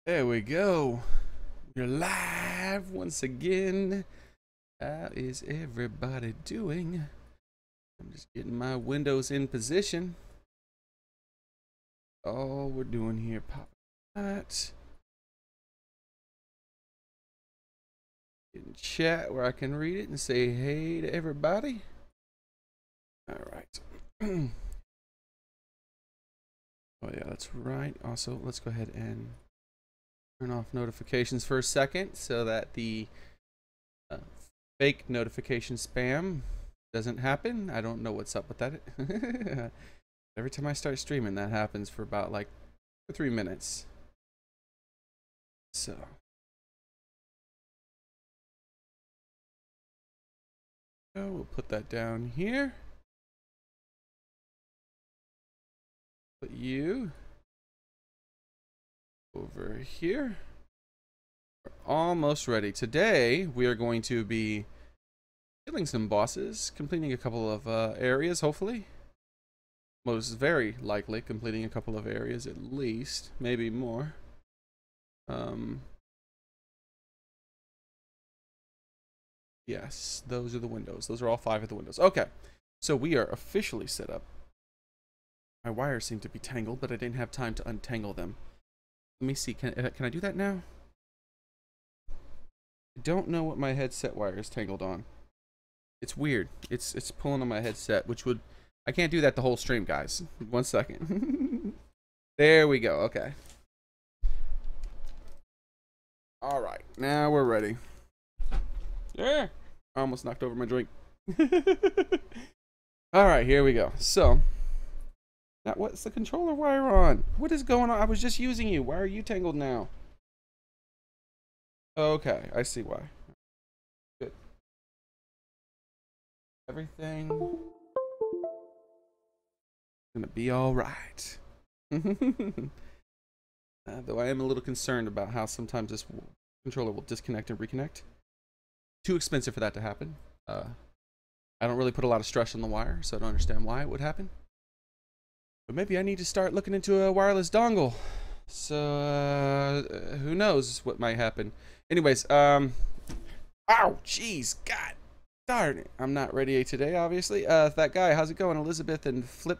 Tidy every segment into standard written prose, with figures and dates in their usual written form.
There we go. We're live once again. How is everybody doing? I'm just getting my windows in position. All we're doing here, pop that. In chat where I can read it and say hey to everybody. All right. Oh yeah, that's right. Also, let's go ahead and turn off notifications for a second so that the fake notification spam doesn't happen. I don't know what's up with that. Every time I start streaming, that happens for about like 3 minutes. So we'll put that down here. Put you over here. We're almost ready. Today we are going to be killing some bosses, completing a couple of areas, hopefully. Most very likely completing a couple of areas at least, maybe more. Yes, those are the windows. Those are all 5 of the windows. Okay, so we are officially set up. My wires seem to be tangled, but I didn't have time to untangle them. Let me see. Can I do that now? I don't know what my headset wire is tangled on. It's weird. It's pulling on my headset, which would... I can't do that the whole stream, guys. 1 second. There we go. Okay. All right. Now we're ready. Yeah. I almost knocked over my drink. All right. Here we go. So... now, what's the controller wire on? What is going on? I was just using you. Why are you tangled now? Okay, I see why. Good. Everything gonna be all right. Though I am a little concerned about how sometimes this controller will disconnect and reconnect. Too expensive for that to happen. I don't really put a lot of stress on the wire, so I don't understand why it would happen. But maybe I need to start looking into a wireless dongle. So, who knows what might happen. Anyways, ow, jeez, God darn it. I'm not ready today, obviously. That guy, how's it going? Elizabeth and Flip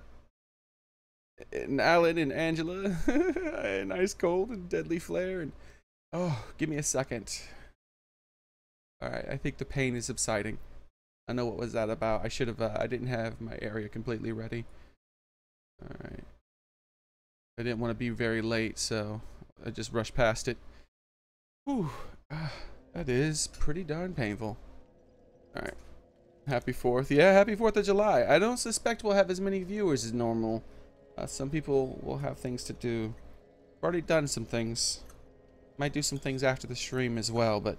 and Alan and Angela and Ice Cold and Deadly Flare and... oh, give me a second. Alright, I think the pain is subsiding. I know what was that about. I should have, I didn't have my area completely ready. Alright. I didn't want to be very late, so I just rushed past it. Whew. That is pretty darn painful. Alright. Happy 4th. Yeah, happy 4th of July. I don't suspect we'll have as many viewers as normal. Some people will have things to do. I've already done some things. Might do some things after the stream as well, but...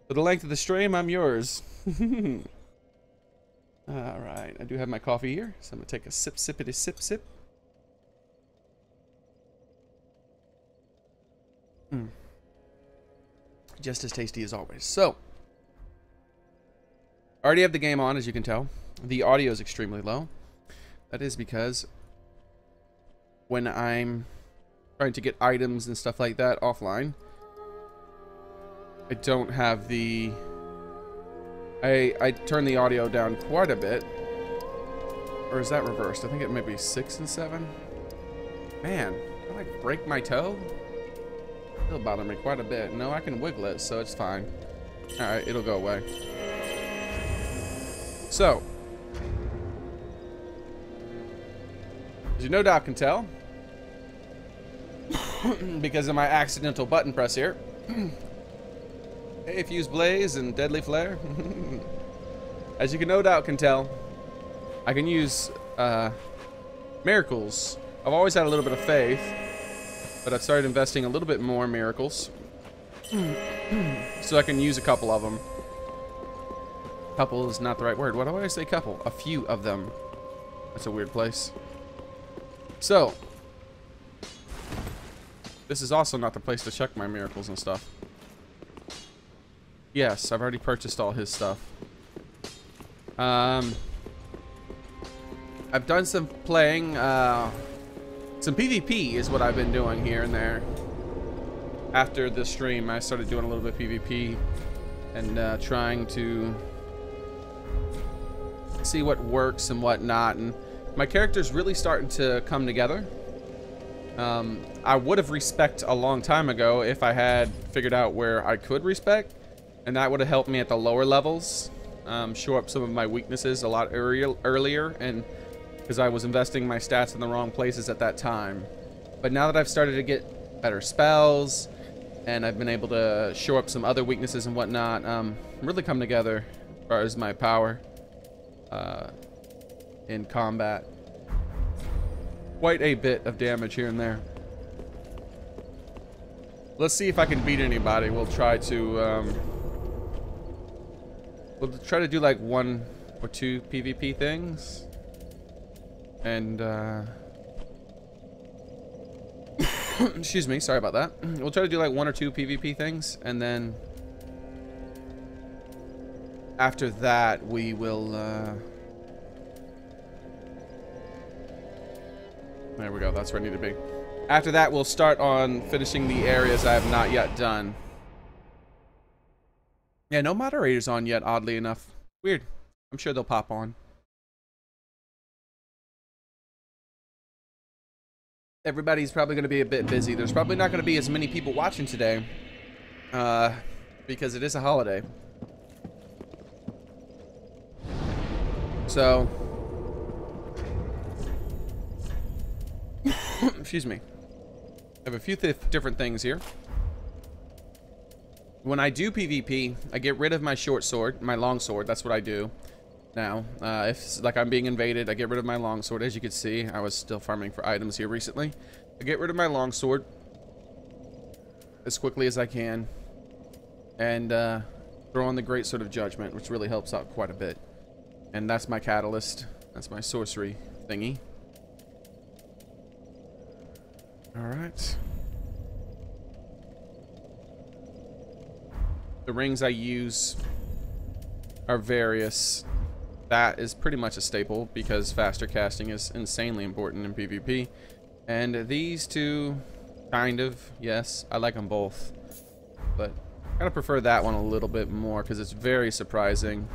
for the length of the stream, I'm yours. Alright, I do have my coffee here, so I'm going to take a sippity sip. Just as tasty as always. So, I already have the game on, as you can tell. The audio is extremely low. That is because when I'm trying to get items and stuff like that offline, I don't have the... I turn the audio down quite a bit. Or is that reversed? I think it may be 6 and 7. Man, did I break my toe? It'll bother me quite a bit. No, I can wiggle it, so it's fine. Alright, it'll go away. So, as you no doubt can tell, because of my accidental button press here, hey, Fuse Blaze and Deadly Flare. As you can no doubt can tell, I can use miracles. I've always had a little bit of faith, but I've started investing a little bit more in miracles. So I can use a couple of them. Couple is not the right word. Why do I say couple? A few of them. That's a weird place. So, this is also not the place to check my miracles and stuff. Yes, I've already purchased all his stuff. I've done some playing, some Some PvP is what I've been doing here and there. After the stream, I started doing a little bit of PvP and trying to see what works and what not. And my character's really starting to come together. I would have respect a long time ago if I had figured out where I could respect, and that would have helped me at the lower levels show up some of my weaknesses a lot earlier, and because I was investing my stats in the wrong places at that time. But now that I've started to get better spells and I've been able to show up some other weaknesses and whatnot, really come together as far as my power in combat. Quite a bit of damage here and there. Let's see if I can beat anybody. We'll try to do like 1 or 2 PvP things, and excuse me, sorry about that. We'll try to do like 1 or 2 PvP things, and then after that we will there we go, that's where I need to be. After that, we'll start on finishing the areas I have not yet done. Yeah, no moderators on yet, oddly enough. Weird. I'm sure they'll pop on. Everybody's probably going to be a bit busy. There's probably not going to be as many people watching today because it is a holiday. So... excuse me. I have a few different things here. When I do PvP, I get rid of my short sword, my long sword. That's what I do now. If like I'm being invaded, I get rid of my long sword. As you can see, I was still farming for items here recently. I get rid of my long sword as quickly as I can, and throw on the Great Sword of Judgment, which really helps out quite a bit. And that's my catalyst. That's my sorcery thingy. Alright. The rings I use are various. That is pretty much a staple because faster casting is insanely important in PvP. And these two, kind of, yes, I like them both. But I kind of prefer that one a little bit more because it's very surprising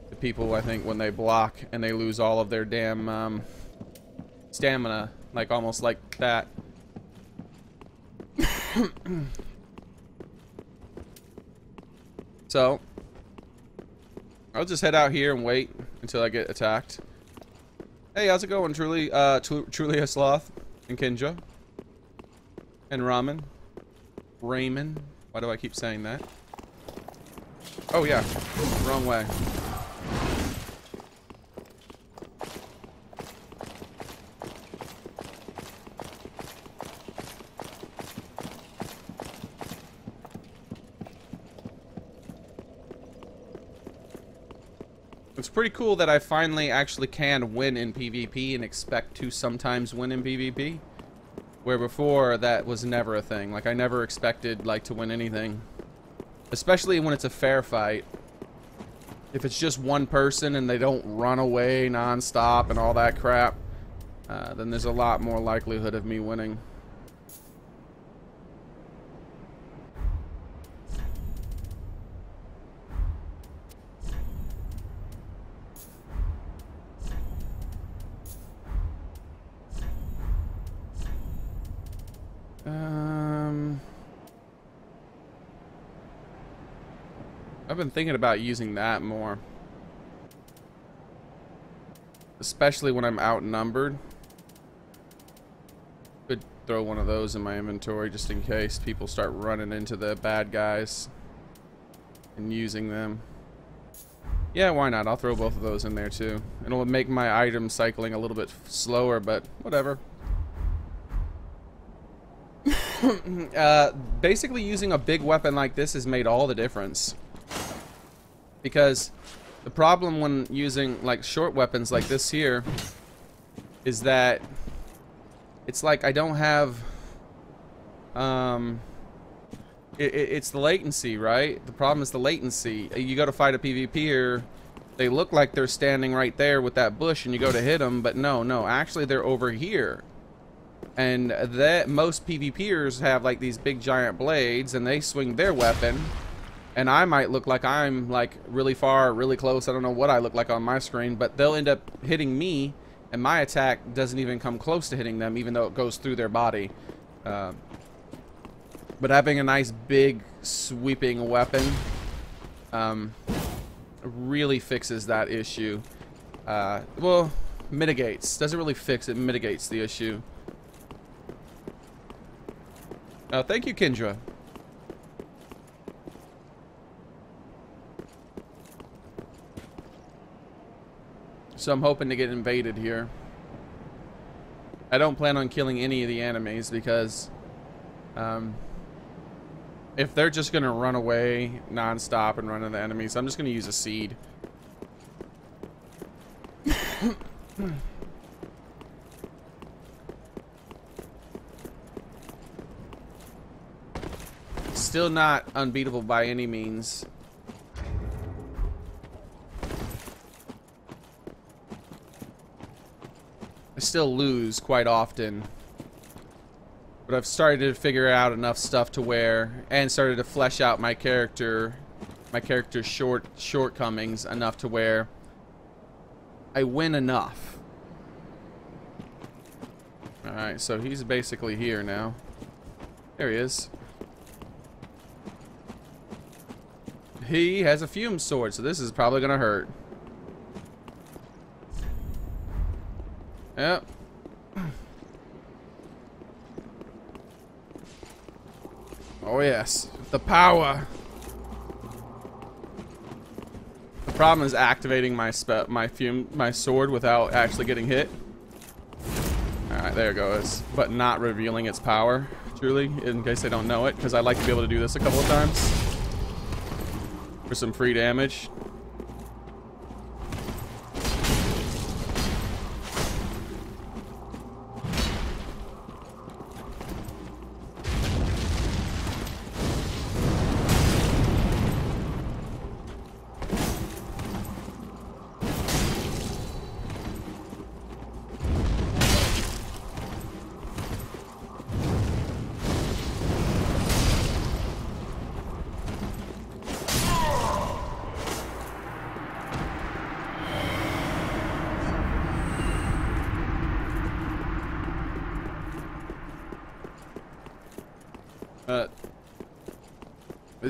to people, I think, when they block and they lose all of their damn stamina, like almost like that. So I'll just head out here and wait until I get attacked. Hey, how's it going, Truly a Sloth and Kinja and Ramen Raymond? Why do I keep saying that? Oh yeah, wrong way. It's pretty cool that I finally actually can win in PvP and expect to sometimes win in PvP. Where before, that was never a thing. Like, I never expected, like, to win anything. Especially when it's a fair fight. If it's just one person and they don't run away non-stop and all that crap, then there's a lot more likelihood of me winning. I've been thinking about using that more. Especially when I'm outnumbered. Could throw one of those in my inventory just in case people start running into the bad guys and using them. Yeah, why not? I'll throw both of those in there too. It'll make my item cycling a little bit slower, but whatever. Basically using a big weapon like this has made all the difference. Because the problem when using like short weapons like this here is that it's like I don't have it's the latency, right? The problem is the latency. You go to fight a PvPer, they look like they're standing right there with that bush and you go to hit them, but no, actually they're over here. And that most PvPers have like these big giant blades, and they swing their weapon, and I might look like I'm like really far, really close. I don't know what I look like on my screen, but they'll end up hitting me, and my attack doesn't even come close to hitting them, even though it goes through their body. But having a nice big sweeping weapon really fixes that issue. Well, mitigates. Doesn't really fix it, mitigates the issue. Thank you, Kendra. So I'm hoping to get invaded here. I don't plan on killing any of the enemies because if they're just gonna run away non-stop and run into the enemies, I'm just gonna use a seed. Still not unbeatable by any means. I still lose quite often, but I've started to figure out enough stuff to where, and started to flesh out my character's shortcomings enough to where I win enough. Alright, so he's basically here now. There he is. He has a fume sword, so this is probably gonna hurt. Yep. Oh yes, the power. The problem is activating my sword without actually getting hit. All right, there it goes, but not revealing its power. Truly, in case they don't know it, because I like to be able to do this a couple of times for some free damage.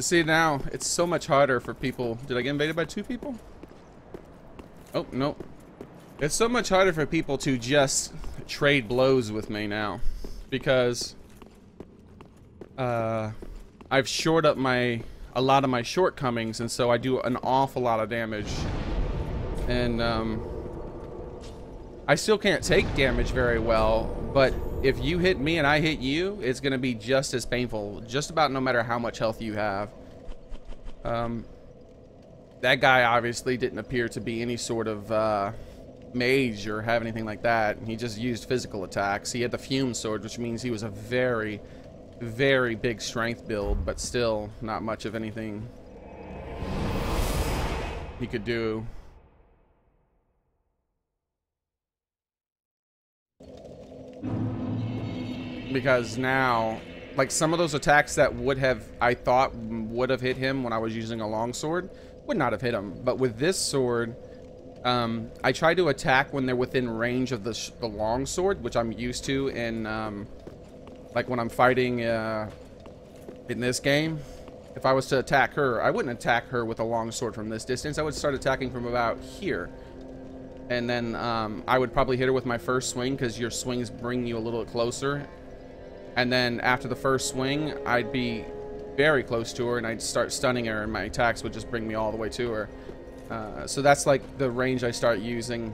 See, now it's so much harder for people. Did I get invaded by 2 people? Oh, no. It's so much harder for people to just trade blows with me now, because I've shored up a lot of my shortcomings, and so I do an awful lot of damage. And I still can't take damage very well, but if you hit me and I hit you, it's gonna be just as painful, just about no matter how much health you have. That guy obviously didn't appear to be any sort of mage or have anything like that. He just used physical attacks. He had the fume sword, which means he was a very, very big strength build, but still not much of anything he could do. Because now, like, some of those attacks that I thought would have hit him when I was using a longsword would not have hit him. But with this sword, I try to attack when they're within range of the longsword, which I'm used to in like when I'm fighting in this game. If I was to attack her, I wouldn't attack her with a longsword from this distance. I would start attacking from about here. And then I would probably hit her with my first swing, because your swings bring you a little closer. And then after the first swing, I'd be very close to her, and I'd start stunning her, and my attacks would just bring me all the way to her. So that's like the range I start using,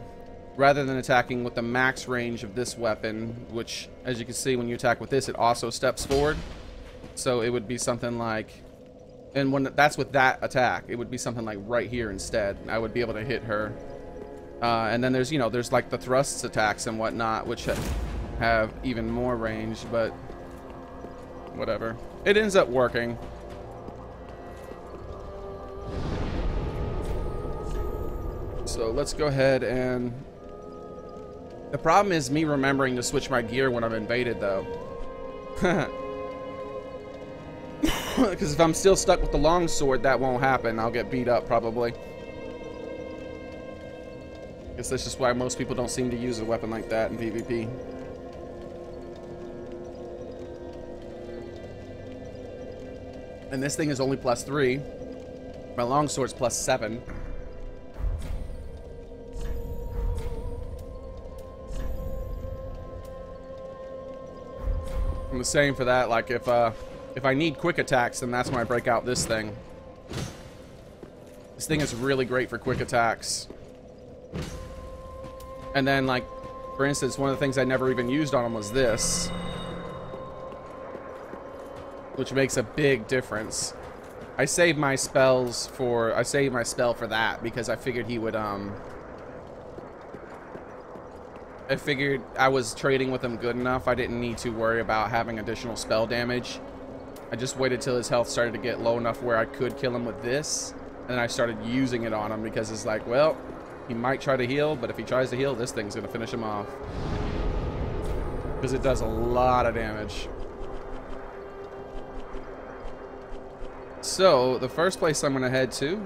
rather than attacking with the max range of this weapon, which, as you can see, when you attack with this, it also steps forward. So it would be something like, and when that's with that attack, it would be something like right here instead. I would be able to hit her. And then there's, there's like the thrusts attacks and whatnot, which have even more range, but whatever. It ends up working. So let's go ahead and The problem is me remembering to switch my gear when I'm invaded, though. Because if I'm still stuck with the longsword, that won't happen. I'll get beat up, probably. Guess that's just why most people don't seem to use a weapon like that in PvP. And this thing is only +3. My longsword's +7. I'm the same for that. Like if I need quick attacks, then that's when I break out this thing. This thing is really great for quick attacks. And then, like, for instance, one of the things I never even used on him was this, which makes a big difference. I saved my spell for that because I figured he would I figured I was trading with him good enough. I didn't need to worry about having additional spell damage. I just waited till his health started to get low enough where I could kill him with this, and then I started using it on him because it's like, well, he might try to heal, but if he tries to heal, this thing's gonna finish him off. Because it does a lot of damage. So, the first place I'm gonna head to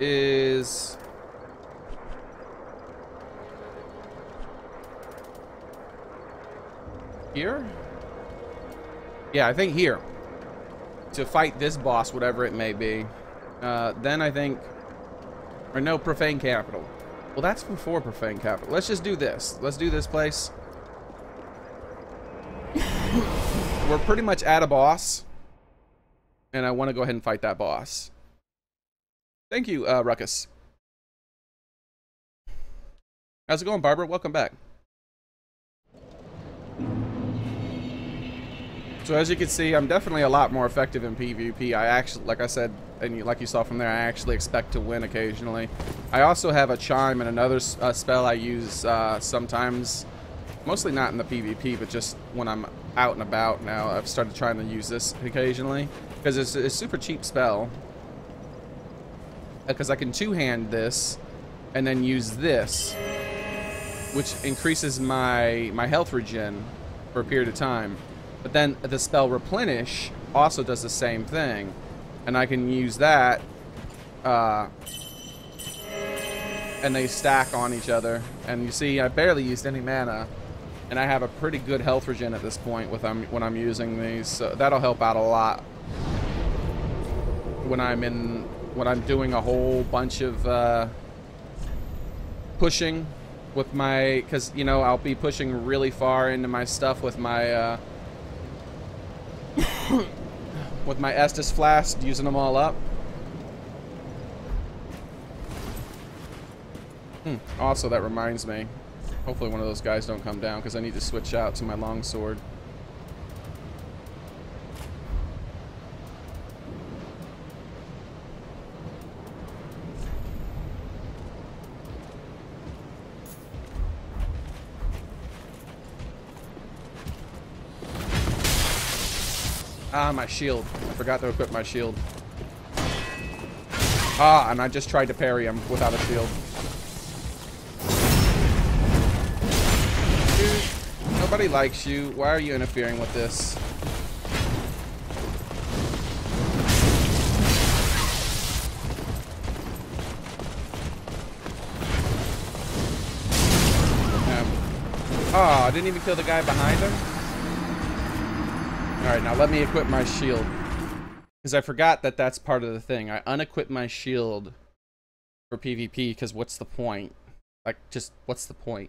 is here? Yeah, I think here. To fight this boss, whatever it may be. Then I think... Or no, Profane Capital. Well, that's before Profane Capital. Let's just do this. Let's do this place. We're pretty much at a boss. And I want to go ahead and fight that boss. Thank you, Ruckus. How's it going, Barbara? Welcome back. So as you can see, I'm definitely a lot more effective in PvP. I actually, like I said, and like you saw from there, I actually expect to win occasionally. I also have a chime and another spell I use sometimes, mostly not in the PvP, but just when I'm out and about now. I've started trying to use this occasionally because it's a super cheap spell. Because I can two-hand this and then use this, which increases my health regen for a period of time. But then the spell Replenish also does the same thing. And I can use that. And they stack on each other. And you see, I barely used any mana. And I have a pretty good health regen at this point when I'm using these. So that'll help out a lot. When I'm doing a whole bunch of pushing with my... Because, you know, I'll be pushing really far into my stuff with my... with my Estus Flask, using them all up. Also, that reminds me. Hopefully one of those guys don't come down, because I need to switch out to my longsword. Ah, my shield. I forgot to equip my shield. Ah, and I just tried to parry him without a shield. Dude, nobody likes you. Why are you interfering with this? Oh, I didn't even kill the guy behind him? Alright, now let me equip my shield. Because I forgot that that's part of the thing. I unequipped my shield for PvP because what's the point? Like, just what's the point?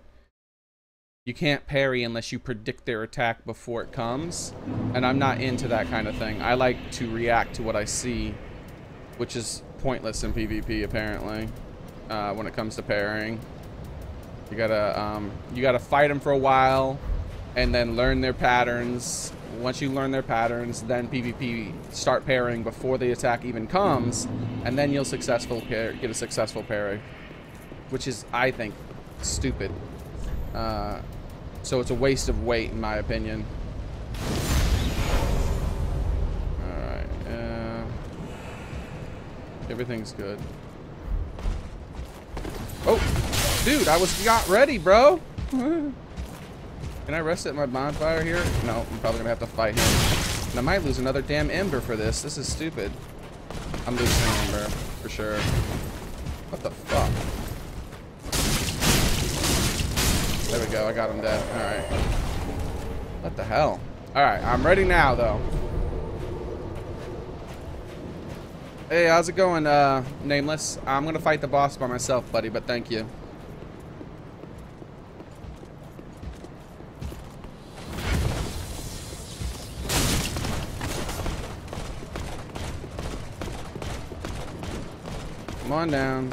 You can't parry unless you predict their attack before it comes. And I'm not into that kind of thing. I like to react to what I see, which is pointless in PvP apparently, when it comes to parrying. You gotta fight them for a while and then learn their patterns. Once you learn their patterns, then PvP start parrying before the attack even comes, and then you'll get a successful parry, which is, I think, stupid. So it's a waste of weight, in my opinion. Alright, everything's good. Oh, dude, I got ready, bro. Can I rest at my bonfire here? No, I'm probably gonna have to fight him. And I might lose another damn ember for this. This is stupid. I'm losing an ember for sure. What the fuck? There we go. I got him dead. All right. What the hell? All right. I'm ready now, though. Hey, how's it going, Nameless? I'm gonna fight the boss by myself, buddy, but thank you. Come on down.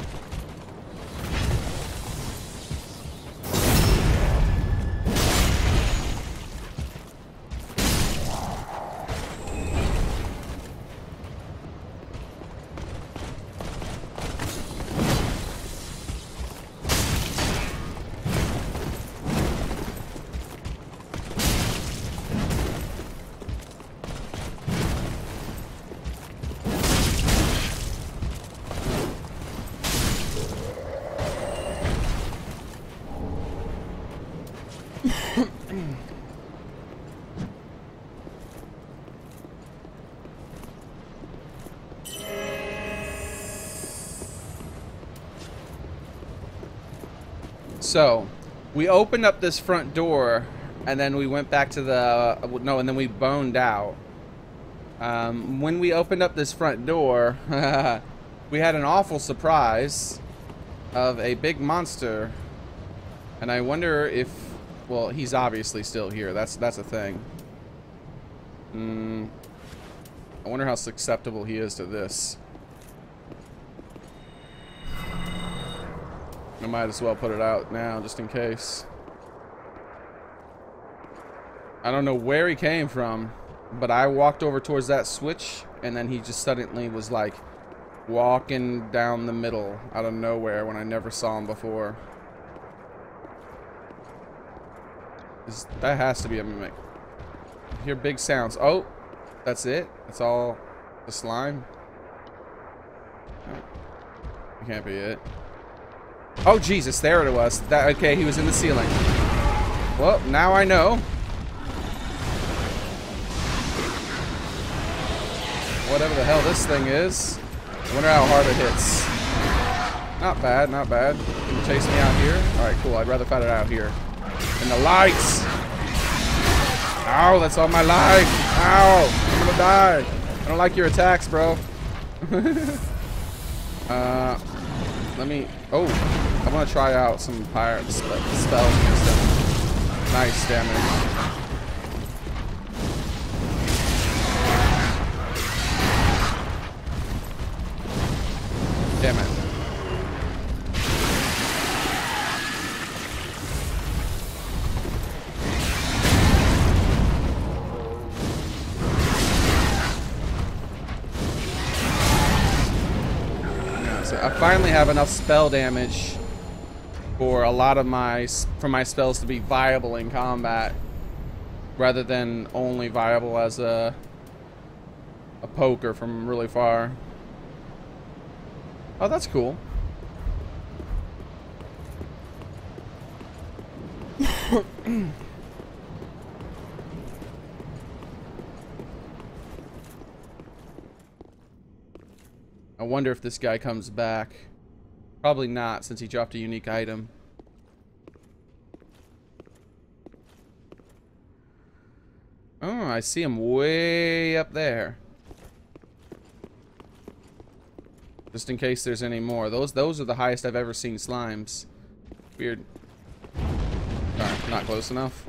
So, we opened up this front door, and then we went back to the... No, and then we boned out. When we opened up this front door, we had an awful surprise of a big monster. And I wonder if... Well, he's obviously still here. That's a thing. I wonder how susceptible he is to this. I might as well put it out now, just in case. I don't know where he came from, but I walked over towards that switch, and then he just suddenly was like walking down the middle out of nowhere when I never saw him before. That has to be a mimic. I hear big sounds. Oh, that's it? That's all the slime? Oh, it can't be it. Oh, Jesus, there it was. Okay, he was in the ceiling. Well, now I know. Whatever the hell this thing is. I wonder how hard it hits. Not bad, not bad. Can you chase me out here? Alright, cool. I'd rather fight it out here. In the lights! Ow, that's all my life! Ow! I'm gonna die! I don't like your attacks, bro. Let me... Oh, I want to try out some pirate spells and stuff. Nice damage. Damn it. I finally have enough spell damage for a lot of my spells to be viable in combat, rather than only viable as a poker from really far. Oh, that's cool. I wonder if this guy comes back. Probably not, since he dropped a unique item. Oh, I see him way up there. Just in case there's any more. Those are the highest I've ever seen slimes. Weird. Alright, not close enough.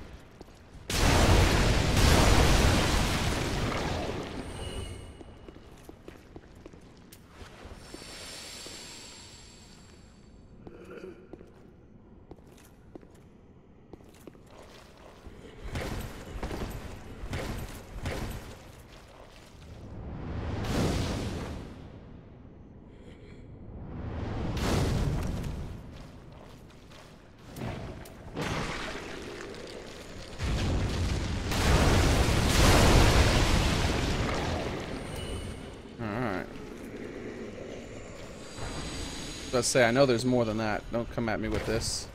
Let's say I know there's more than that. Don't come at me with this.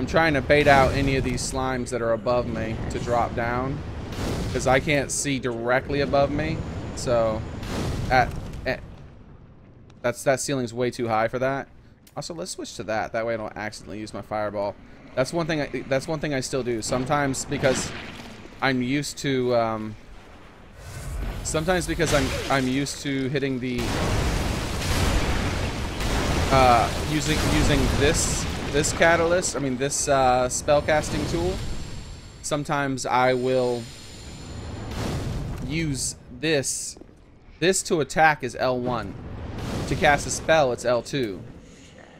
trying to bait out any of these slimes that are above me to drop down, because I can't see directly above me. So that ceiling's way too high for that. Also, let's switch to that. That way I don't accidentally use my fireball. That's one thing I still do. Sometimes because I'm used to I'm used to hitting the using this catalyst, I mean this spell casting tool. Sometimes I will use this to attack is L1. To cast a spell, it's L2.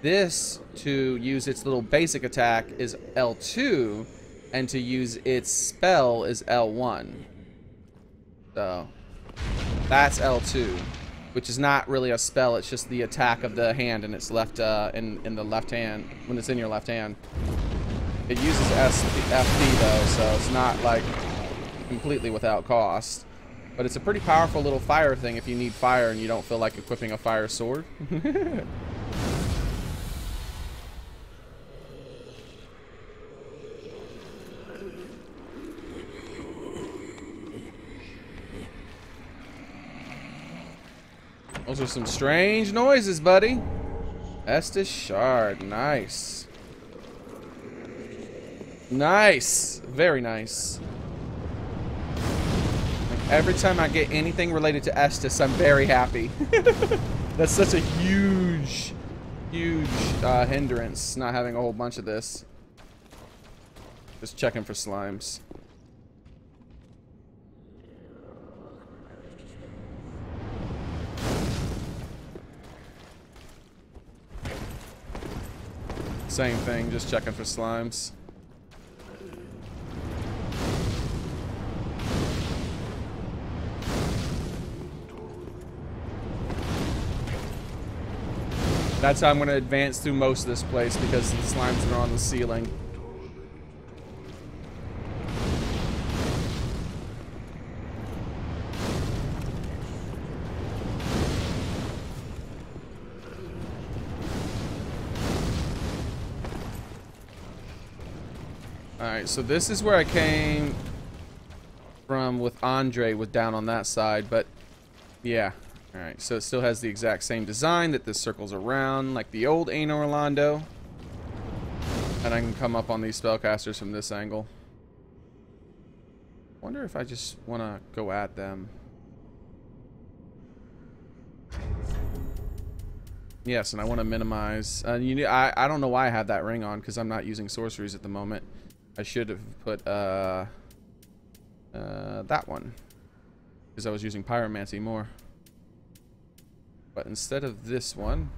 This to use its little basic attack is L2, and to use its spell is L1. So that's L2, which is not really a spell. It's just the attack of the hand, and it's left in the left hand when it's in your left hand. It uses FD though, so it's not like completely without cost. But it's a pretty powerful little fire thing if you need fire and you don't feel like equipping a fire sword. Those are some strange noises, buddy. Estus Shard, nice. Nice, very nice. Every time I get anything related to Estus, I'm very happy. That's such a huge hindrance, not having a whole bunch of this. Just checking for slimes. Same thing, just checking for slimes. That's how I'm going to advance through most of this place, because the slimes are on the ceiling. Alright, so this is where I came from with Andre, with down on that side, but yeah. Alright, so it still has the exact same design that this circles around, like the old Ain Orlando. And I can come up on these spellcasters from this angle. Wonder if I just want to go at them. Yes, and I want to minimize. I don't know why I have that ring on, because I'm not using sorceries at the moment. I should have put that one, because I was using pyromancy more. But instead of this one,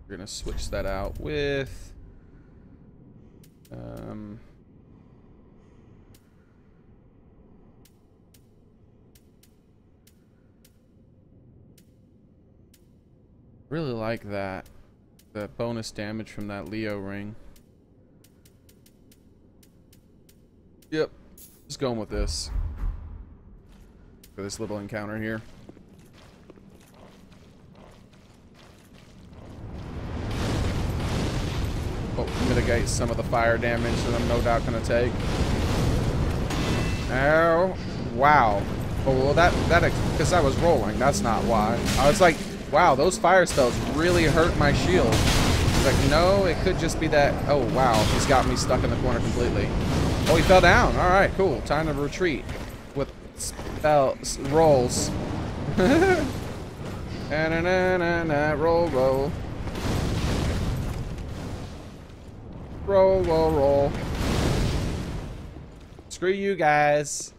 we're gonna switch that out with really like that, the bonus damage from that Leo ring. Yep, just going with this for this little encounter here. Mitigate some of the fire damage that I'm no doubt gonna take. Oh, wow. Oh, well, that because I was rolling. That's not why. I was like, wow, those fire spells really hurt my shield. It's like, no, it could just be that. Oh, wow, he's got me stuck in the corner completely. Oh, he fell down. All right, cool. Time to retreat with rolls. Roll, roll. Roll, roll, roll. Screw you guys.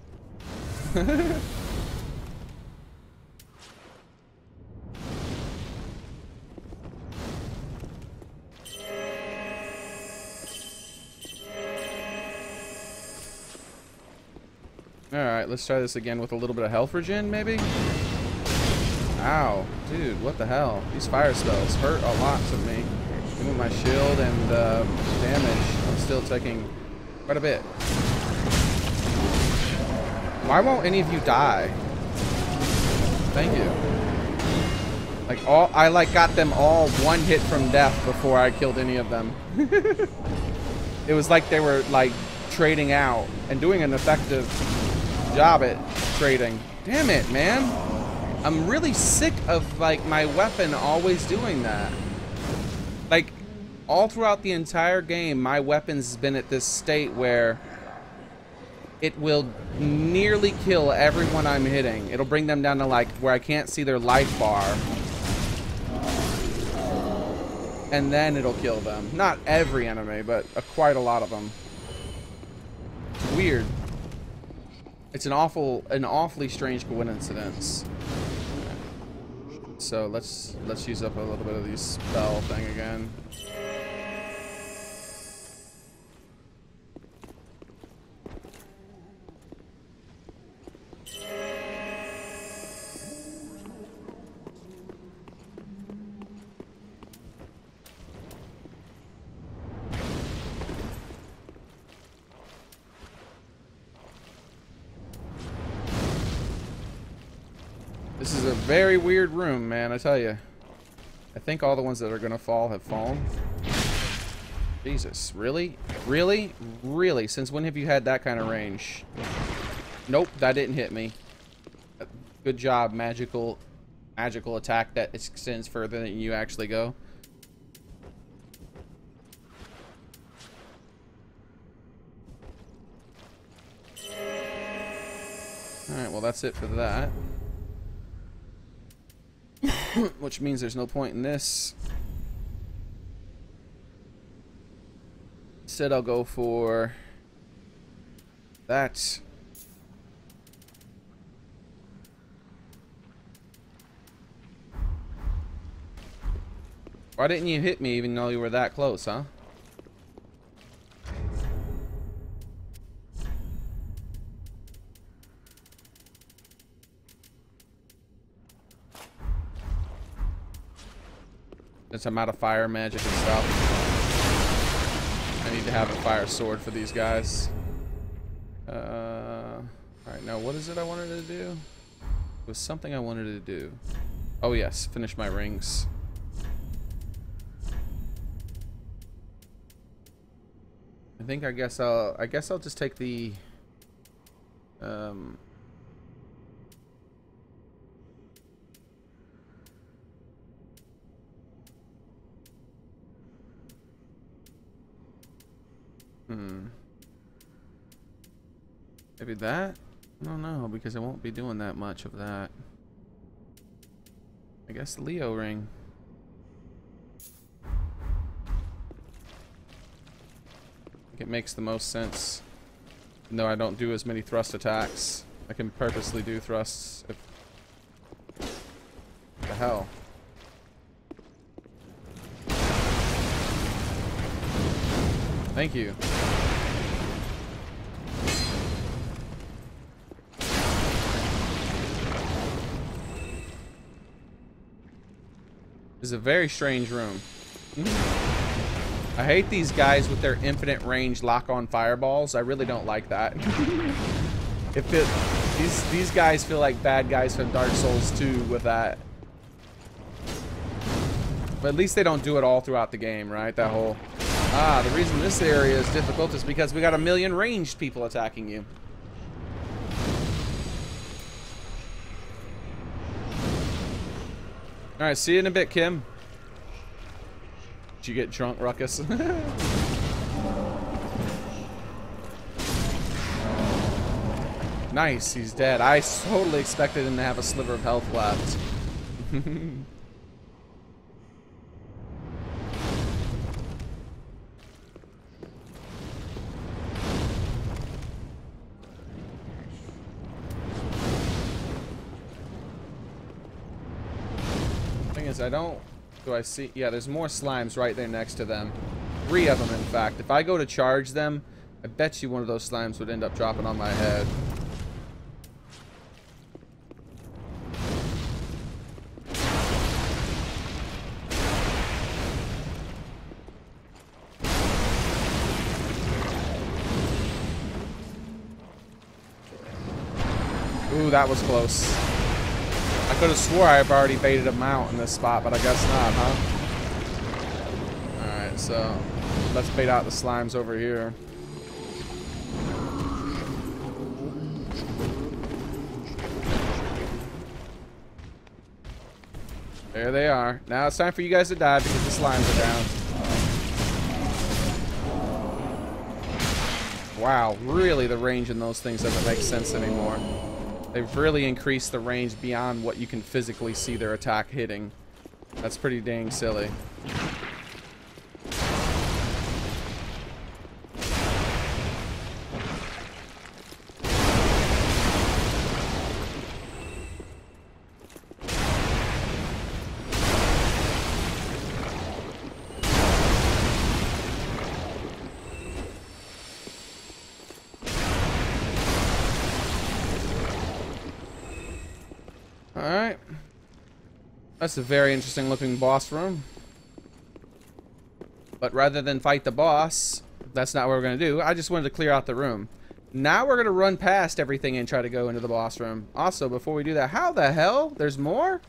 Alright, let's try this again with a little bit of health regen, maybe? Ow, dude, what the hell? These fire spells hurt a lot to me. Even with my shield and damage, I'm still taking quite a bit. Why won't any of you die? Thank you. Like I got them all one hit from death before I killed any of them. It was like they were like trading out and doing an effective job at trading. Damn it, man. I'm really sick of like my weapon always doing that. Like all throughout the entire game, my weapon's been at this state where it will nearly kill everyone I'm hitting. It'll bring them down to like where I can't see their life bar. And then it'll kill them. Not every enemy, but quite a lot of them. It's weird. It's an awfully strange coincidence. So let's use up a little bit of the spell thing again. This is a very weird room, man, I tell you. I think all the ones that are gonna fall have fallen. Jesus, really? Really? Really? Since when have you had that kind of range? Nope, that didn't hit me. Good job, magical attack that extends further than you actually go. Alright, well that's it for that. Which means there's no point in this. Instead, I'll go for that. Why didn't you hit me even though you were that close, huh? Since I'm out of fire magic and stuff, I need to have a fire sword for these guys. Alright, now what is it I wanted to do? It was something I wanted to do. Oh yes, finish my rings. I guess I'll just take the maybe that? I don't know, because I won't be doing that much of that. I guess the Leo ring. I think it makes the most sense. No, I don't do as many thrust attacks. I can purposely do thrusts. What the hell? Thank you. This is a very strange room. I hate these guys with their infinite range lock-on fireballs. I really don't like that. These guys feel like bad guys from Dark Souls 2 with that. But at least they don't do it all throughout the game, right? That whole... Ah, the reason this area is difficult is because we got a million ranged people attacking you. Alright, see you in a bit, Kim. Did you get drunk, Ruckus? Nice, he's dead. I totally expected him to have a sliver of health left. Do I see? Yeah, there's more slimes right there next to them. 3 of them, in fact. If I go to charge them, I bet you one of those slimes would end up dropping on my head. Ooh, that was close. I could have swore I've already baited him out in this spot, but I guess not, huh? Alright, so let's bait out the slimes over here. There they are. Now it's time for you guys to die because the slimes are down. Wow, really the range in those things doesn't make sense anymore. They've really increased the range beyond what you can physically see their attack hitting. That's pretty dang silly. Alright. That's a very interesting looking boss room. But rather than fight the boss, that's not what we're going to do. I just wanted to clear out the room. Now we're going to run past everything and try to go into the boss room. Also, before we do that, how the hell? There's more?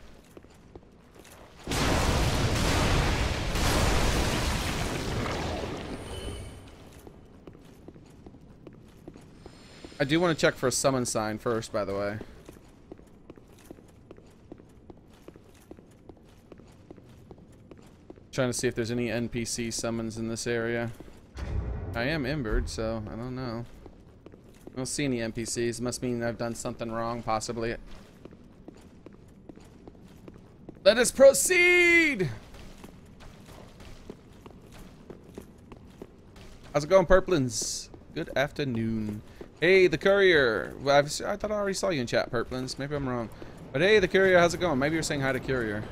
I do want to check for a summon sign first, by the way. Trying to see if there's any NPC summons in this area. I am embered, so I don't know. I don't see any NPCs. Must mean I've done something wrong, possibly. Let us proceed! How's it going, Purplins? Good afternoon. Hey, the courier. Well, I thought I already saw you in chat, Purplins. Maybe I'm wrong. But hey, the courier, how's it going? Maybe you're saying hi to courier.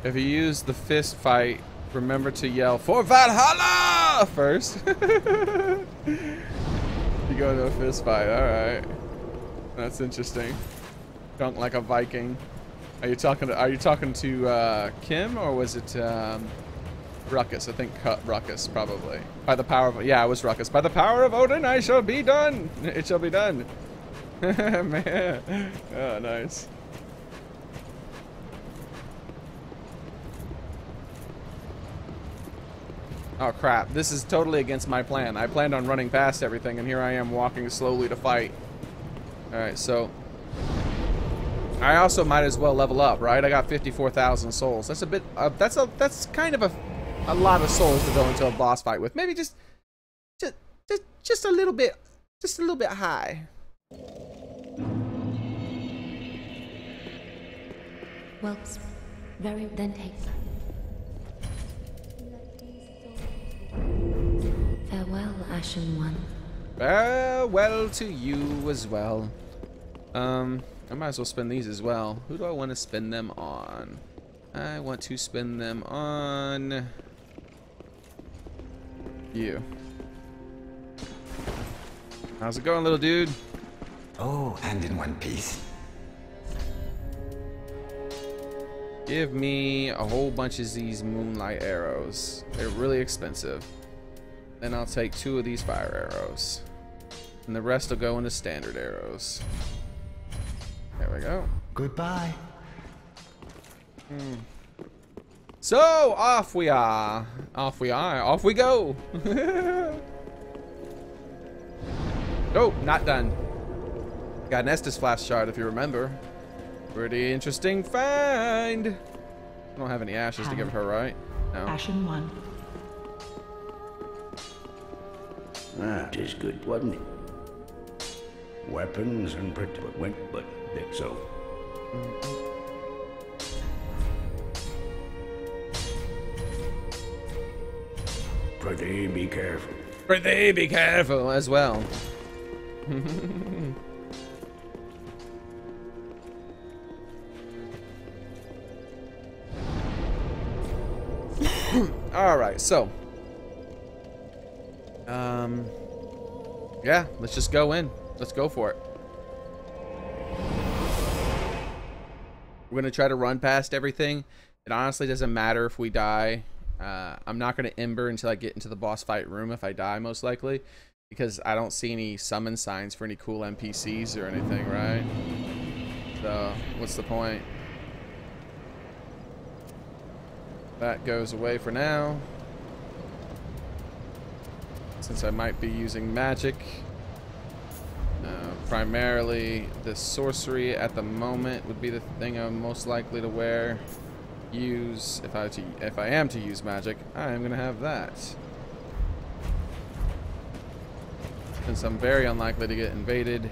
If you use the fist fight, remember to yell for Valhalla first. You go into a fist fight. All right, that's interesting. Drunk like a Viking. Are you talking to Kim, or was it Ruckus? I think Ruckus probably. By the power of, yeah, it was Ruckus. By the power of Odin, I shall be done. It shall be done. Man, oh, nice. Oh crap, this is totally against my plan. I planned on running past everything, and here I am walking slowly to fight. Alright, so I also might as well level up, right? I got 54,000 souls. That's a bit that's kind of a lot of souls to go into a boss fight with. Maybe just a little bit high. Well, very then take. Farewell, Ashen One. Farewell to you as well. I might as well spend these as well. Who do I want to spend them on? I want to spend them on you. How's it going, little dude? Oh, and in one piece. Give me a whole bunch of these moonlight arrows. They're really expensive. Then I'll take 2 of these fire arrows. And the rest will go into standard arrows. There we go. Goodbye. So, off we are. Off we are. Off we go. Oh, not done. Got an Estus Flash shard, if you remember. Pretty interesting find. I don't have any ashes to give her, right? No. Ashen One. Ah, 'tis good, wasn't it? Weapons and went, but that's so. Prithee, be careful. Prithee, be careful as well. All right, so yeah, let's just go in. Let's go for it. We're gonna try to run past everything. It honestly doesn't matter if we die. I'm not gonna ember until I get into the boss fight room if I die, most likely, because I don't see any summon signs for any cool NPCs or anything, right? So, what's the point? That goes away for now. Since I might be using magic. Primarily, the sorcery at the moment would be the thing I'm most likely to use. If I am to use magic, I am gonna have that. Since I'm very unlikely to get invaded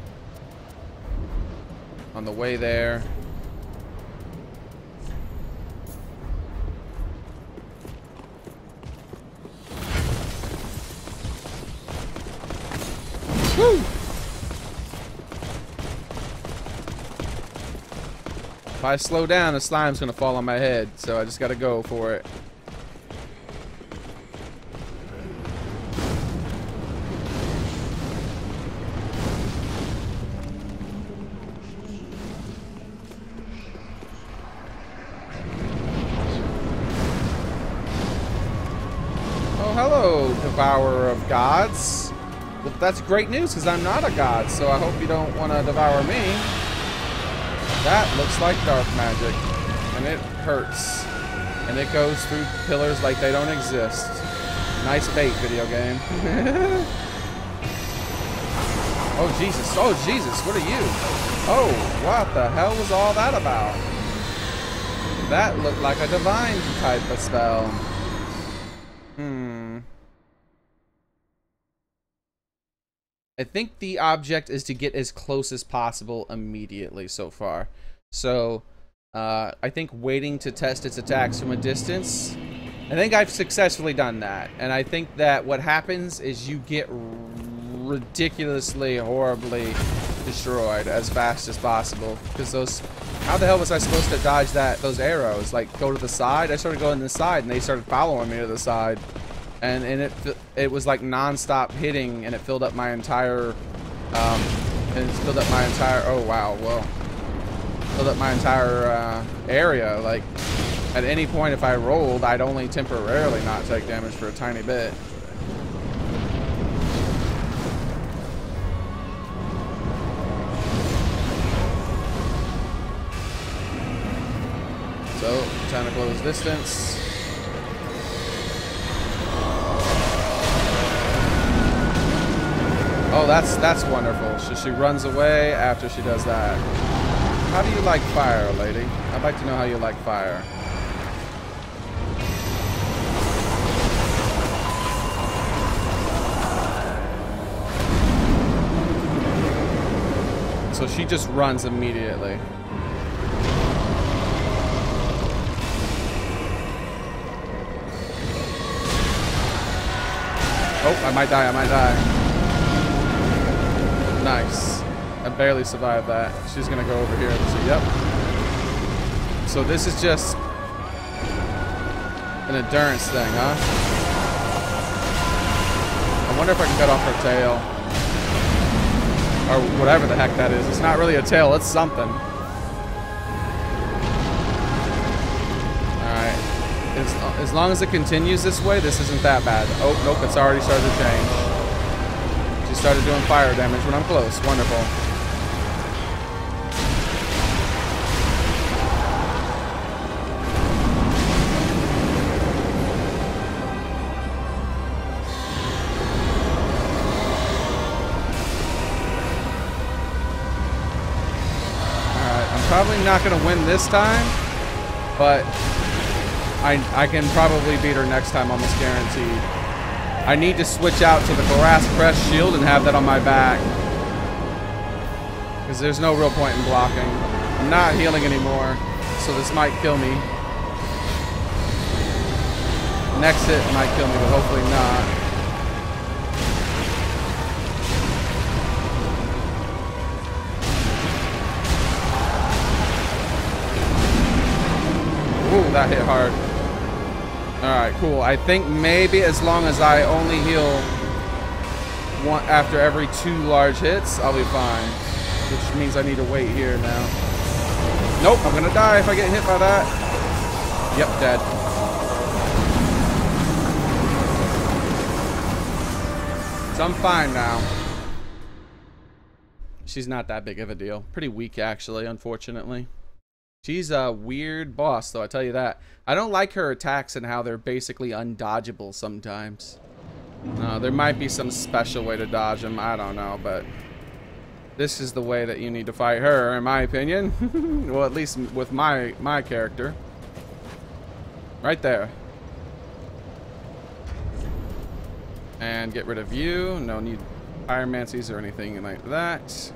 on the way there. Woo! If I slow down, the slime's gonna fall on my head, so I just gotta go for it. Oh, hello, devourer of gods. Well, that's great news, because I'm not a god, so I hope you don't want to devour me. That looks like dark magic, and it hurts, and it goes through pillars like they don't exist. Nice bait, video game. Oh Jesus, what are you? Oh, what the hell was all that about? That looked like a divine type of spell. I think the object is to get as close as possible immediately so far. So, I think waiting to test its attacks from a distance, I think I've successfully done that. And I think that what happens is you get ridiculously, horribly destroyed as fast as possible. Because how the hell was I supposed to dodge those arrows? Like, go to the side? I started going to the side and they started following me to the side. And it was like non-stop hitting, and it filled up my entire, oh wow, well, filled up my entire area. Like, at any point if I rolled, I'd only temporarily not take damage for a tiny bit. So, time to close distance. Oh, that's wonderful. So she runs away after she does that. How do you like fire, lady? I'd like to know how you like fire. So she just runs immediately. Oh, I might die. Nice. I barely survived that. She's gonna go over here. So, yep. So this is just an endurance thing, huh? I wonder if I can cut off her tail. Or whatever the heck that is. It's not really a tail, it's something. Alright. As long as it continues this way, this isn't that bad. Oh, nope, it's already started to change. She started doing fire damage when I'm close. Wonderful. Alright, I'm probably not going to win this time, but I can probably beat her next time, almost guaranteed. I need to switch out to the Glass Crest Shield and have that on my back. Because there's no real point in blocking. I'm not healing anymore, so this might kill me. Next hit might kill me, but hopefully not. Ooh, that hit hard. Alright, cool. I think maybe as long as I only heal one after every 2 large hits, I'll be fine. Which means I need to wait here now. Nope, I'm gonna die if I get hit by that. Yep, dead. So I'm fine now. she's not that big of a deal. Pretty weak, actually, unfortunately. She's a weird boss, though, I tell you that. I don't like her attacks and how they're basically undodgeable sometimes. There might be some special way to dodge them, I don't know, but this is the way that you need to fight her, in my opinion. Well, at least with my character. Right there. And get rid of you. No need pyromancies or anything like that.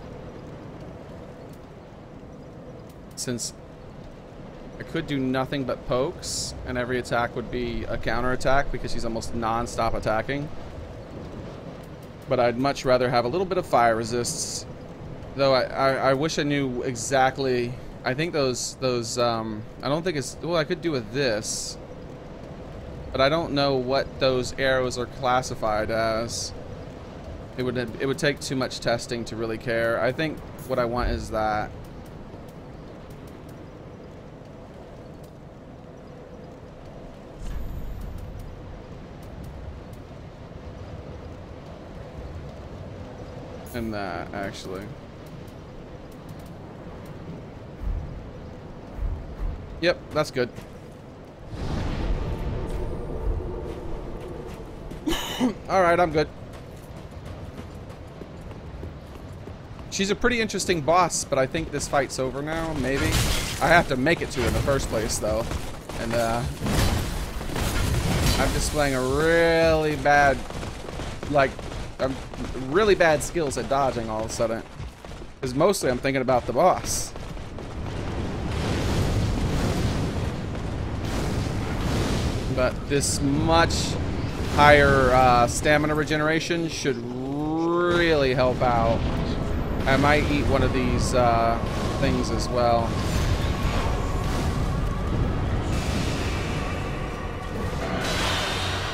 Since I could do nothing but pokes, and every attack would be a counterattack because she's almost non-stop attacking. But I'd much rather have a little bit of fire resists. Though I wish I knew exactly. I think those I don't think it's, well, I could do with this, but I don't know what those arrows are classified as. It would take too much testing to really care. I think what I want is that. And that, actually. Yep, that's good. Alright, I'm good. She's a pretty interesting boss, but I think this fight's over now, maybe. I have to make it to her in the first place, though. And, I'm displaying a really bad, like, really bad skills at dodging all of a sudden. Because mostly I'm thinking about the boss. But this much higher stamina regeneration should really help out. I might eat one of these things as well.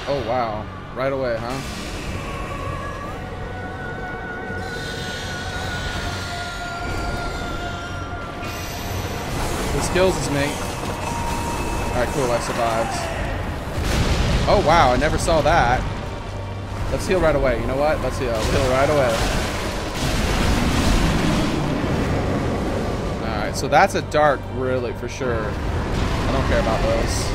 Oh wow, right away, huh? The skills is me. Alright, cool, I survived. Oh wow, I never saw that. Let's heal right away. You know what? Let's heal right away. Alright, so that's a dark, really, for sure. I don't care about those.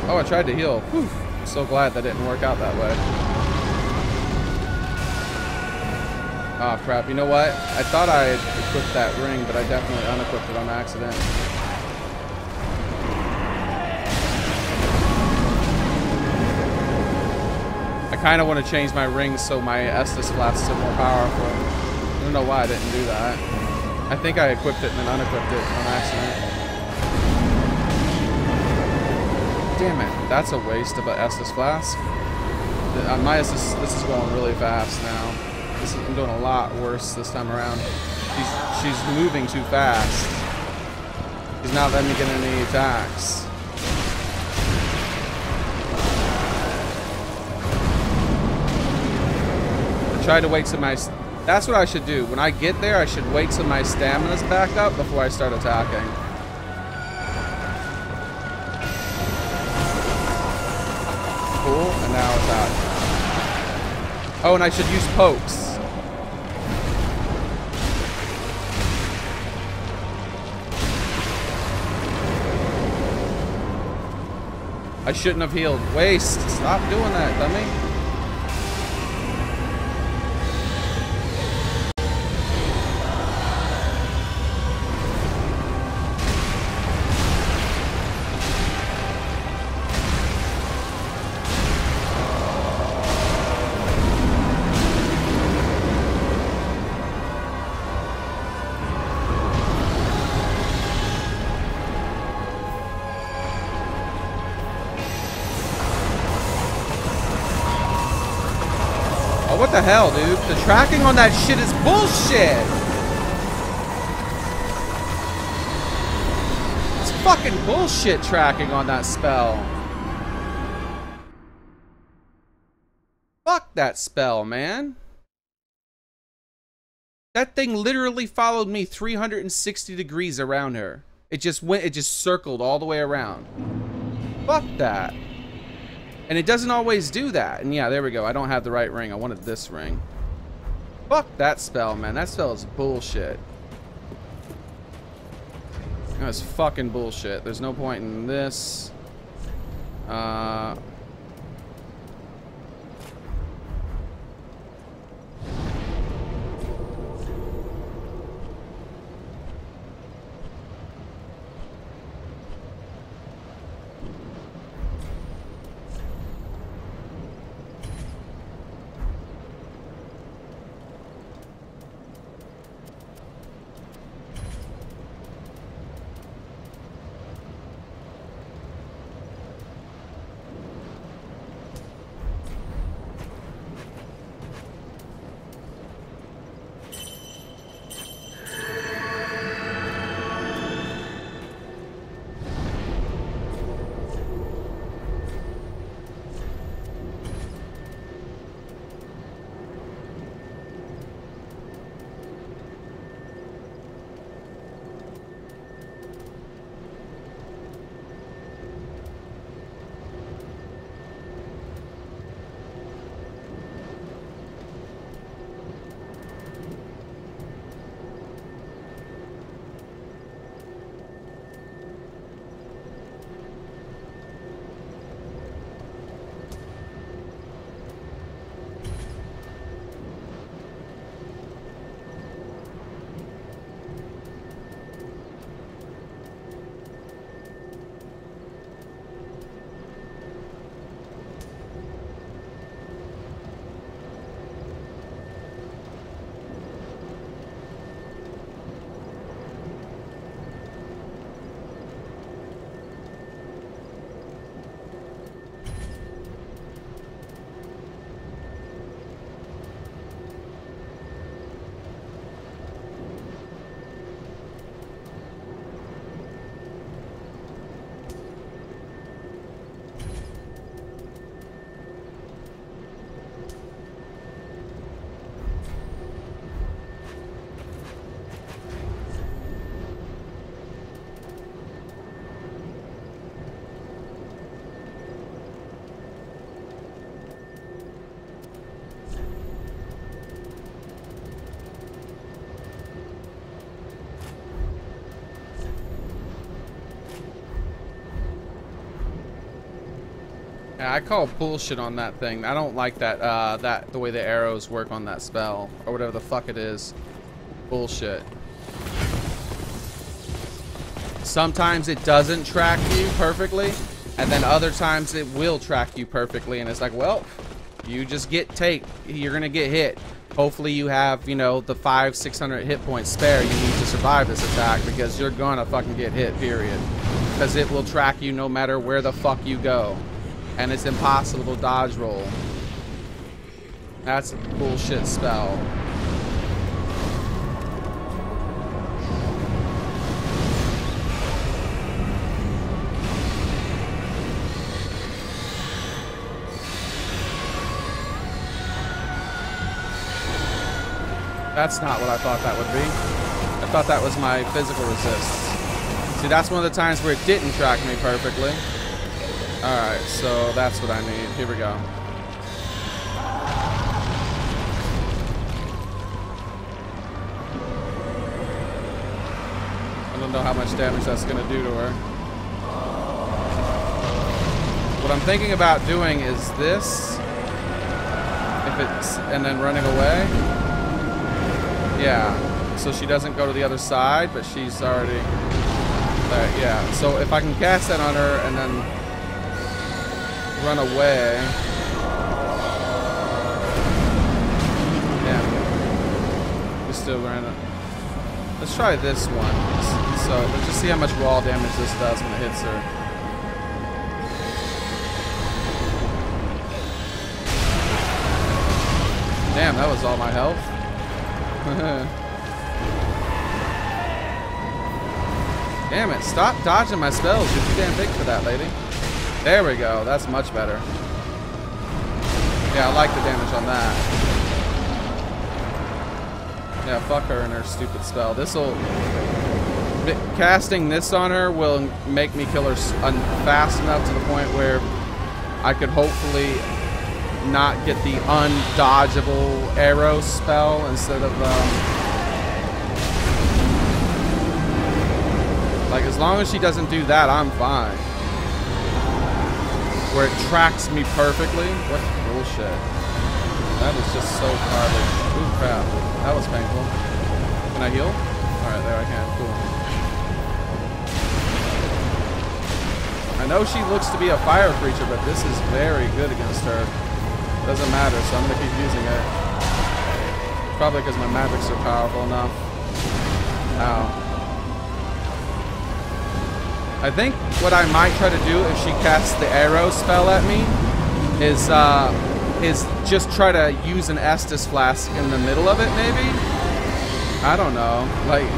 Oh, I tried to heal. Whew. I'm so glad that didn't work out that way. Oh crap, you know what? I thought I had equipped that ring, but I definitely unequipped it on accident. I kind of want to change my rings so my Estus flasks are more powerful. I don't know why I didn't do that. I think I equipped it and then unequipped it on accident. Damn it, that's a waste of an Estus flask. My Estus, this is going really fast now. I'm doing a lot worse this time around. She's moving too fast. She's not letting me get any attacks. I tried to wait till my... That's what I should do. When I get there, I should wait till my stamina's back up before I start attacking. Cool, and now attack. Oh, and I should use pokes. I shouldn't have healed. Waste. Stop doing that, dummy. What the hell, dude? The tracking on that shit is bullshit! It's fucking bullshit tracking on that spell. Fuck that spell, man. That thing literally followed me 360 degrees around her. It just circled all the way around. Fuck that. And it doesn't always do that. And yeah, there we go. I don't have the right ring. I wanted this ring. Fuck that spell, man. That spell is bullshit. That's fucking bullshit. There's no point in this. Yeah, I call bullshit on that thing. I don't like that, the way the arrows work on that spell, or whatever the fuck it is. Bullshit. Sometimes it doesn't track you perfectly, and then other times it will track you perfectly, and it's like, well, you just you're gonna get hit. Hopefully you have, you know, the 500-600 hit points spare you need to survive this attack, because you're gonna fucking get hit, period. Because it will track you no matter where the fuck you go. And it's impossible to dodge roll. That's a bullshit spell. That's not what I thought that would be. I thought that was my physical resist. See, that's one of the times where it didn't track me perfectly. Alright, so that's what I need. Here we go. I don't know how much damage that's going to do to her. What I'm thinking about doing is this. And then running away. Yeah, so she doesn't go to the other side, but she's already there. Yeah, so if I can cast that on her and then run away. Yeah, we still ran it. Let's try this one. So let's just see how much raw damage this does when it hits her. Damn, that was all my health. Damn it, stop dodging my spells. You're too damn big for that, lady. There we go, that's much better. Yeah, I like the damage on that. Yeah, fuck her and her stupid spell. This'll Casting this on her will make me kill her fast enough to the point where I could hopefully not get the undodgeable arrow spell instead of like, as long as she doesn't do that, I'm fine. Where it tracks me perfectly. What bullshit. That is just so garbage. Ooh, crap. That was painful. Can I heal? Alright, there I can. Cool. I know she looks to be a fire creature, but this is very good against her. Doesn't matter, so I'm gonna keep using it. Probably because my magics are powerful enough. Ow. I think what I might try to do if she casts the arrow spell at me is just try to use an Estus flask in the middle of it, maybe? I don't know. Like,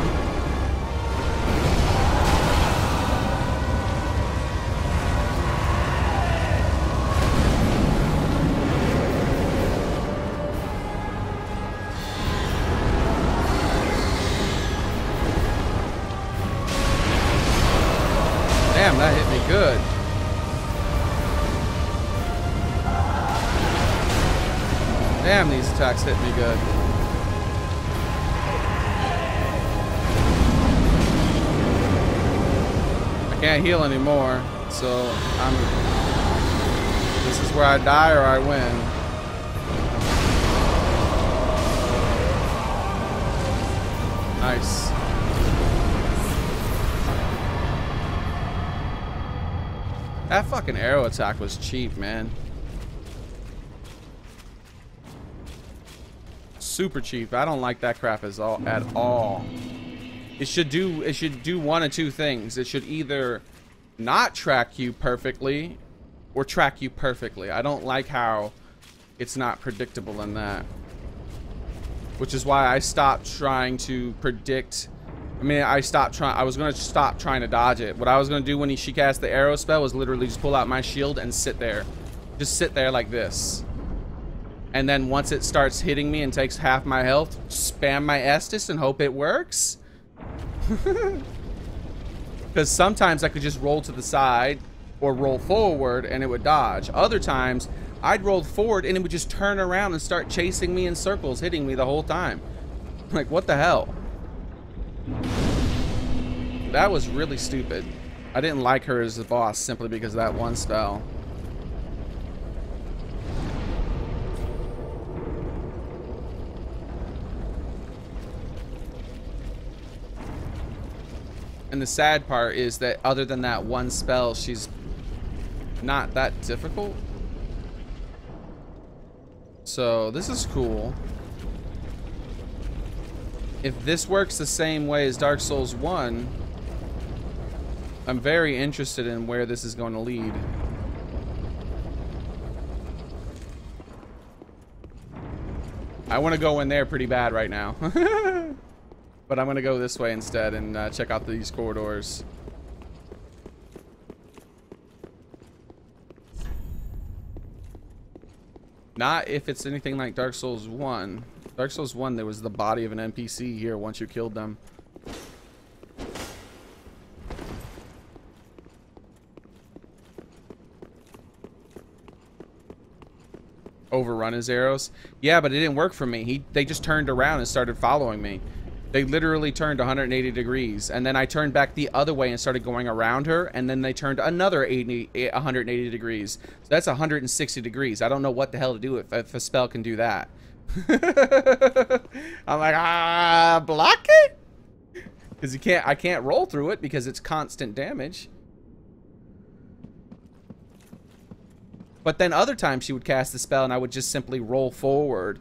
damn, that hit me good. Damn, these attacks hit me good. I can't heal anymore, so this is where I die or I win. Nice. That fucking arrow attack was cheap, man. Super cheap. I don't like that crap at all. It should do one of two things. It should either not track you perfectly or track you perfectly. I don't like how it's not predictable in that. Which is why I stopped trying to predict. I mean, I was going to stop trying to dodge it. What I was going to do when she cast the arrow spell was literally just pull out my shield and sit there. Just sit there like this. And then once it starts hitting me and takes half my health, spam my Estus and hope it works. Because sometimes I could just roll to the side or roll forward and it would dodge. Other times, I'd roll forward and it would just turn around and start chasing me in circles, hitting me the whole time. Like, what the hell? That was really stupid. I didn't like her as a boss simply because of that one spell. And the sad part is that other than that one spell, she's not that difficult. So this is cool. If this works the same way as Dark Souls 1, I'm very interested in where this is going to lead. I want to go in there pretty bad right now. But I'm going to go this way instead and check out these corridors. Not if it's anything like Dark Souls 1. Dark Souls 1, there was the body of an NPC here once you killed them. Overrun his arrows. Yeah, but it didn't work for me. They just turned around and started following me. They literally turned 180 degrees, and then I turned back the other way and started going around her, and then they turned another 180 degrees. So that's 160 degrees. I don't know what the hell to do if a spell can do that. I'm like, block it? Because I can't roll through it because it's constant damage. But then other times she would cast the spell and I would just simply roll forward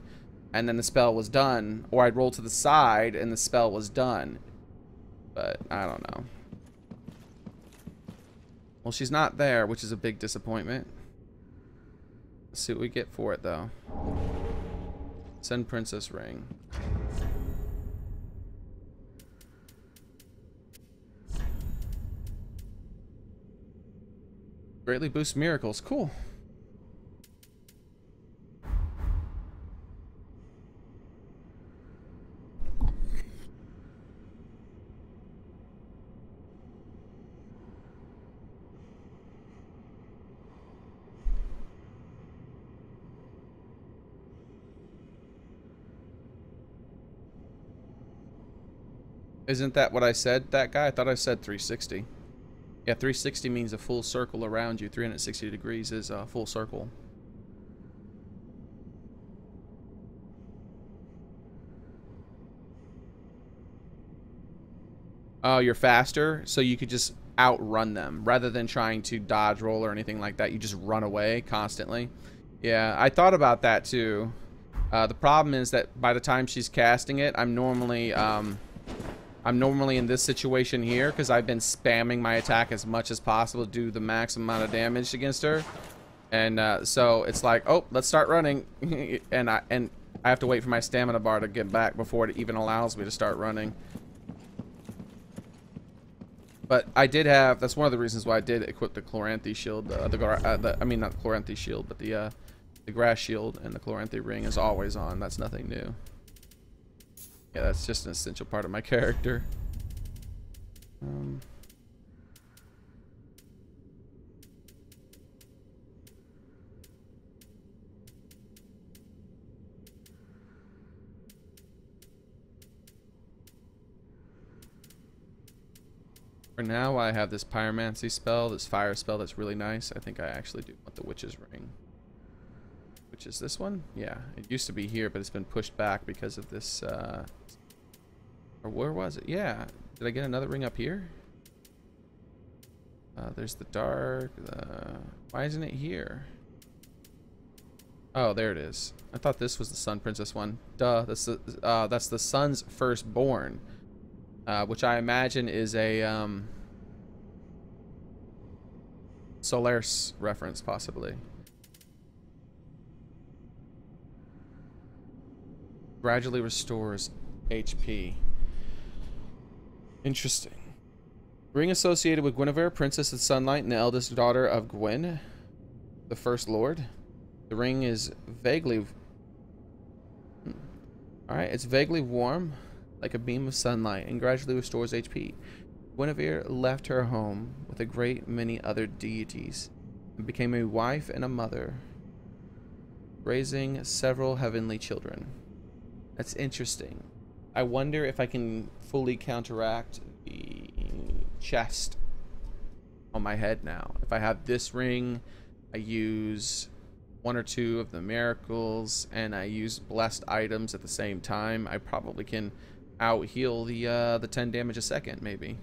and then the spell was done. Or I'd roll to the side and the spell was done. But I don't know. Well, she's not there, which is a big disappointment. Let's see what we get for it, though. Send Princess Ring. Greatly boosts miracles. Cool. Isn't that what I said, that guy? I thought I said 360. Yeah, 360 means a full circle around you. 360 degrees is a full circle. Oh, you're faster, so you could just outrun them rather than trying to dodge roll or anything like that. You just run away constantly. Yeah, I thought about that too. The problem is that by the time she's casting it, I'm normally in this situation here because I've been spamming my attack as much as possible to do the maximum amount of damage against her, and so it's like, oh, let's start running, and I have to wait for my stamina bar to get back before it even allows me to start running. But I did have, that's one of the reasons why I did equip the Chloranthy shield, I mean not the Chloranthy shield, but the grass shield, and the Chloranthy ring is always on. That's nothing new. Yeah, that's just an essential part of my character. For now, I have this pyromancy spell, this fire spell that's really nice. I think I actually do want the witch's ring. Which is this one? Yeah, it used to be here, but it's been pushed back because of this, or where was it? Yeah, did I get another ring up here? There's the dark, why isn't it here? Oh, there it is. I thought this was the Sun Princess one. Duh, that's the Sun's Firstborn. Which I imagine is a Solaris reference, possibly. Gradually restores HP. Interesting. Ring associated with Guinevere, Princess of Sunlight, and the eldest daughter of Gwyn, the First Lord. The ring is vaguely... Alright, it's vaguely warm, like a beam of sunlight, and gradually restores HP. Guinevere left her home with a great many other deities and became a wife and a mother, raising several heavenly children. That's interesting. I wonder if I can fully counteract the chest on my head now. If I have this ring, I use one or two of the miracles, and I use blessed items at the same time, I probably can out heal the 10 damage a second, maybe.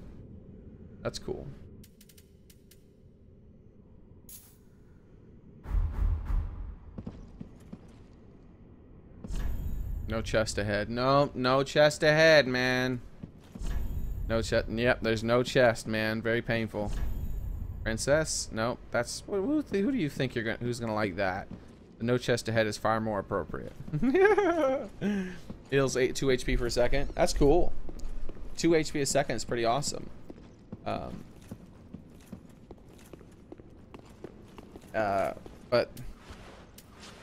That's cool. No chest ahead. No chest ahead, man. No chest. Yep, there's no chest, man. Very painful. Princess? Nope. That's who do you think who's gonna like that? The no chest ahead is far more appropriate. Heals 2 HP per second. That's cool. 2 HP a second is pretty awesome. But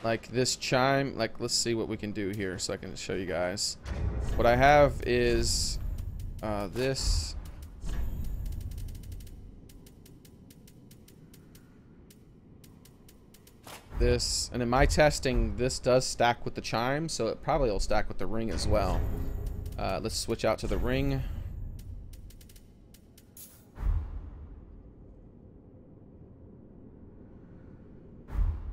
like this chime, like let's see what we can do here so I can show you guys. What I have is this. This, and in my testing, this does stack with the chime, so it probably will stack with the ring as well. Let's switch out to the ring.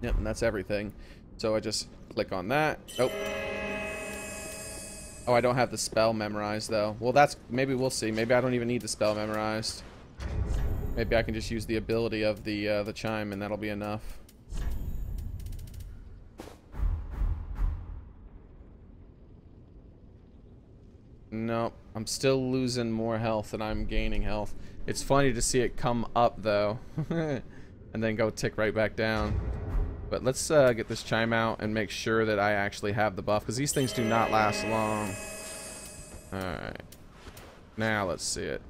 Yep, and that's everything. So I just click on that. Oh. Oh, I don't have the spell memorized though. Well, that's, maybe we'll see. Maybe I don't even need the spell memorized. Maybe I can just use the ability of the chime, and that'll be enough. Nope, I'm still losing more health than I'm gaining health. It's funny to see it come up though, and then go tick right back down. But let's get this chime out and make sure that I actually have the buff, because these things do not last long. Alright, now let's see it.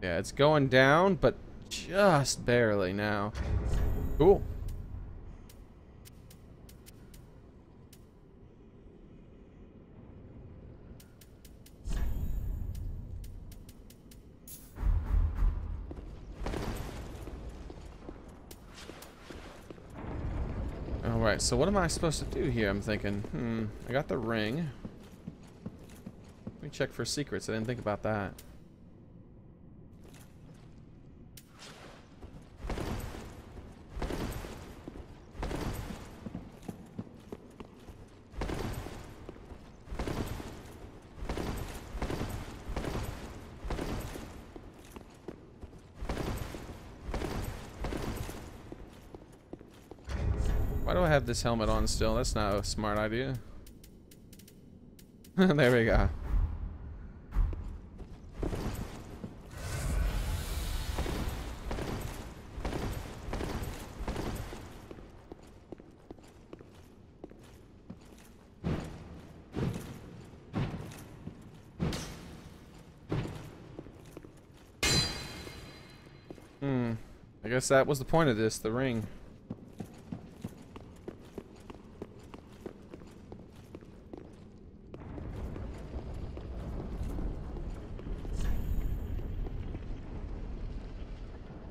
Yeah, it's going down, but just barely now. Cool. Alright, so what am I supposed to do here? I'm thinking, I got the ring. Let me check for secrets. I didn't think about that. Why do I have this helmet on still? That's not a smart idea. There we go. I guess that was the point of this, the ring.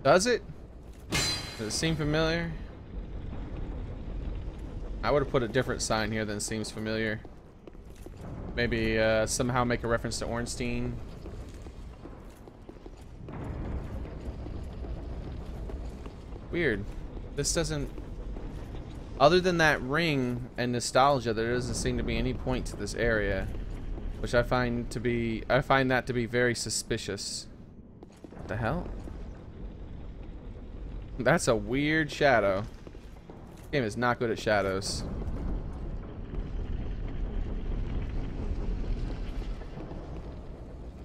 Does it? Does it seem familiar? I would have put a different sign here than seems familiar. Maybe somehow make a reference to Ornstein. Weird. This doesn't... Other than that ring and nostalgia, there doesn't seem to be any point to this area. Which I find to be... I find that to be very suspicious. What the hell? That's a weird shadow. This game is not good at shadows.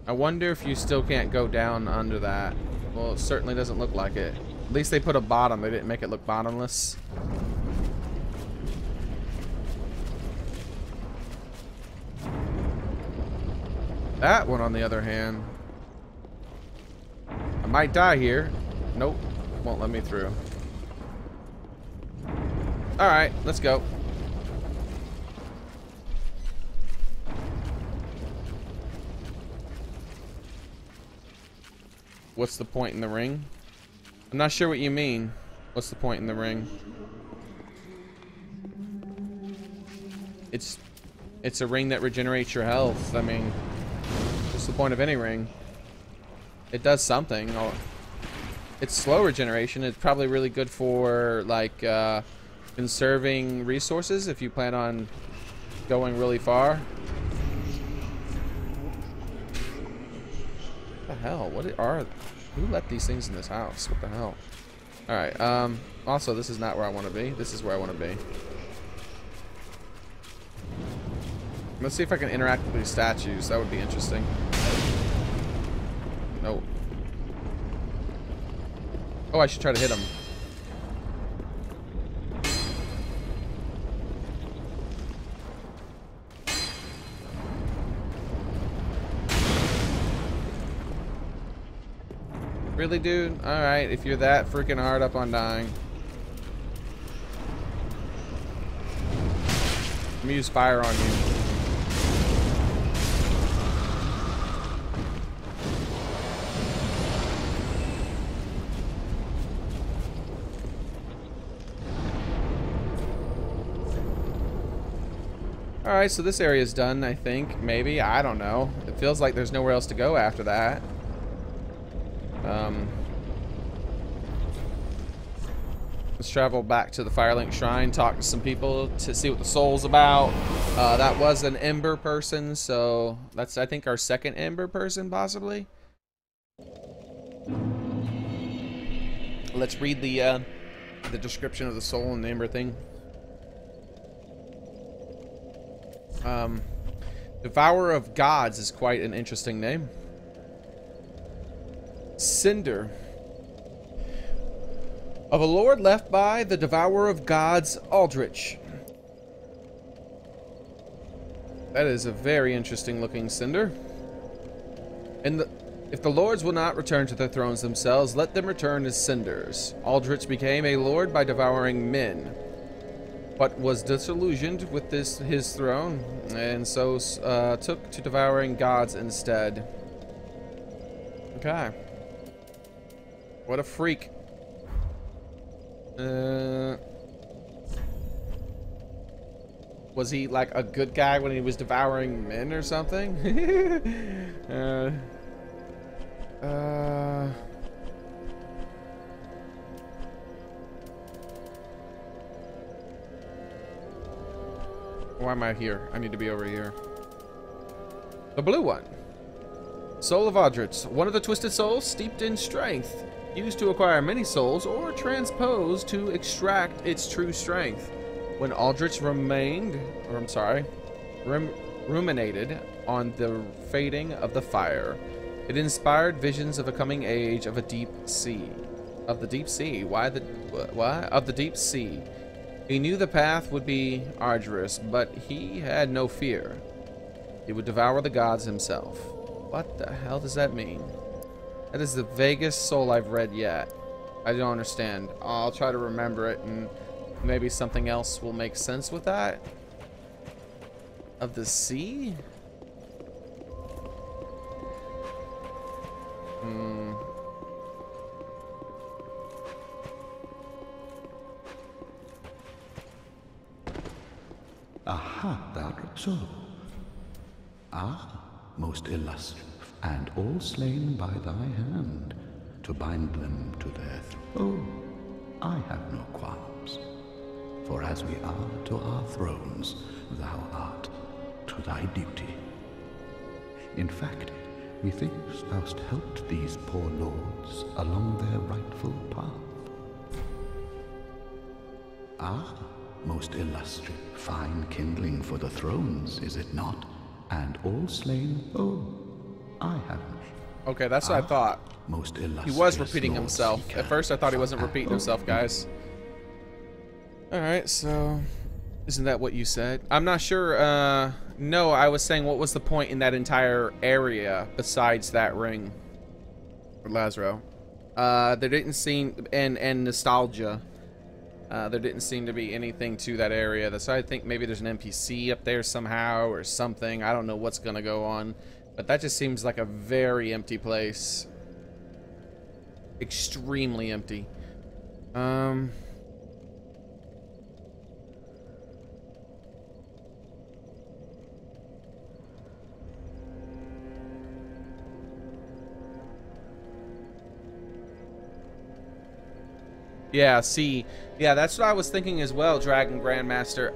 I wonder if you still can't go down under that. Well, it certainly doesn't look like it. At least they put a bottom. They didn't make it look bottomless. That one, on the other hand, I might die here. Nope. Won't let me through. Alright, let's go. What's the point in the ring? I'm not sure what you mean. What's the point in the ring? It's a ring that regenerates your health. I mean, what's the point of any ring? It does something. It's slow regeneration. It's probably really good for like conserving resources if you plan on going really far. What the hell? Who let these things in this house? What the hell? Alright, also this is not where I want to be. This is where I want to be. Let's see if I can interact with these statues. That would be interesting. Nope. Oh, I should try to hit him. Really, dude? Alright, if you're that freaking hard up on dying. I'm gonna use fire on you. Alright, so this area is done, I think. Maybe. I don't know. It feels like there's nowhere else to go after that. Let's travel back to the Firelink Shrine, talk to some people to see what the soul's about. That was an Ember person, so that's, I think, our second Ember person, possibly. Let's read the description of the soul and the Ember thing. Devourer of Gods is quite an interesting name. Cinder. Of a lord left by the Devourer of Gods, Aldrich. That is a very interesting looking cinder. And if the lords will not return to their thrones themselves, let them return as cinders. Aldrich became a lord by devouring men, but was disillusioned with his throne, and so took to devouring gods instead. Okay. What a freak. Was he like a good guy when he was devouring men or something? Why am I here? I need to be over here. The blue one. Soul of Aldrich. One of the twisted souls steeped in strength. Used to acquire many souls or transposed to extract its true strength. When Aldrich ruminated on the fading of the fire, it inspired visions of a coming age of a deep sea. Of the deep sea? Why the... What? Of the deep sea. He knew the path would be arduous, but he had no fear. He would devour the gods himself. What the hell does that mean? That is the vaguest soul I've read yet. I don't understand. I'll try to remember it, and maybe something else will make sense with that. Of the sea? Aha, thou art so. Ah, most illustrious, and all slain by thy hand, to bind them to their Oh, I have no qualms. For as we are to our thrones, thou art to thy duty. In fact, methinks thou hast helped these poor lords along their rightful path. Ah, most illustrious, fine kindling for the thrones, is it not? And all slain, oh, I have. Okay, that's what I thought. Most illustrious. He was repeating himself. At first I thought he wasn't repeating himself, guys. Alright, so... Isn't that what you said? I'm not sure, no, I was saying what was the point in that entire area besides that ring? For Lazaro. There didn't seem... And nostalgia. There didn't seem to be anything to that area. So I think maybe there's an NPC up there somehow or something. I don't know what's gonna go on. But that just seems like a very empty place. Extremely empty. Yeah, see, yeah, that's what I was thinking as well, Dragon Grandmaster.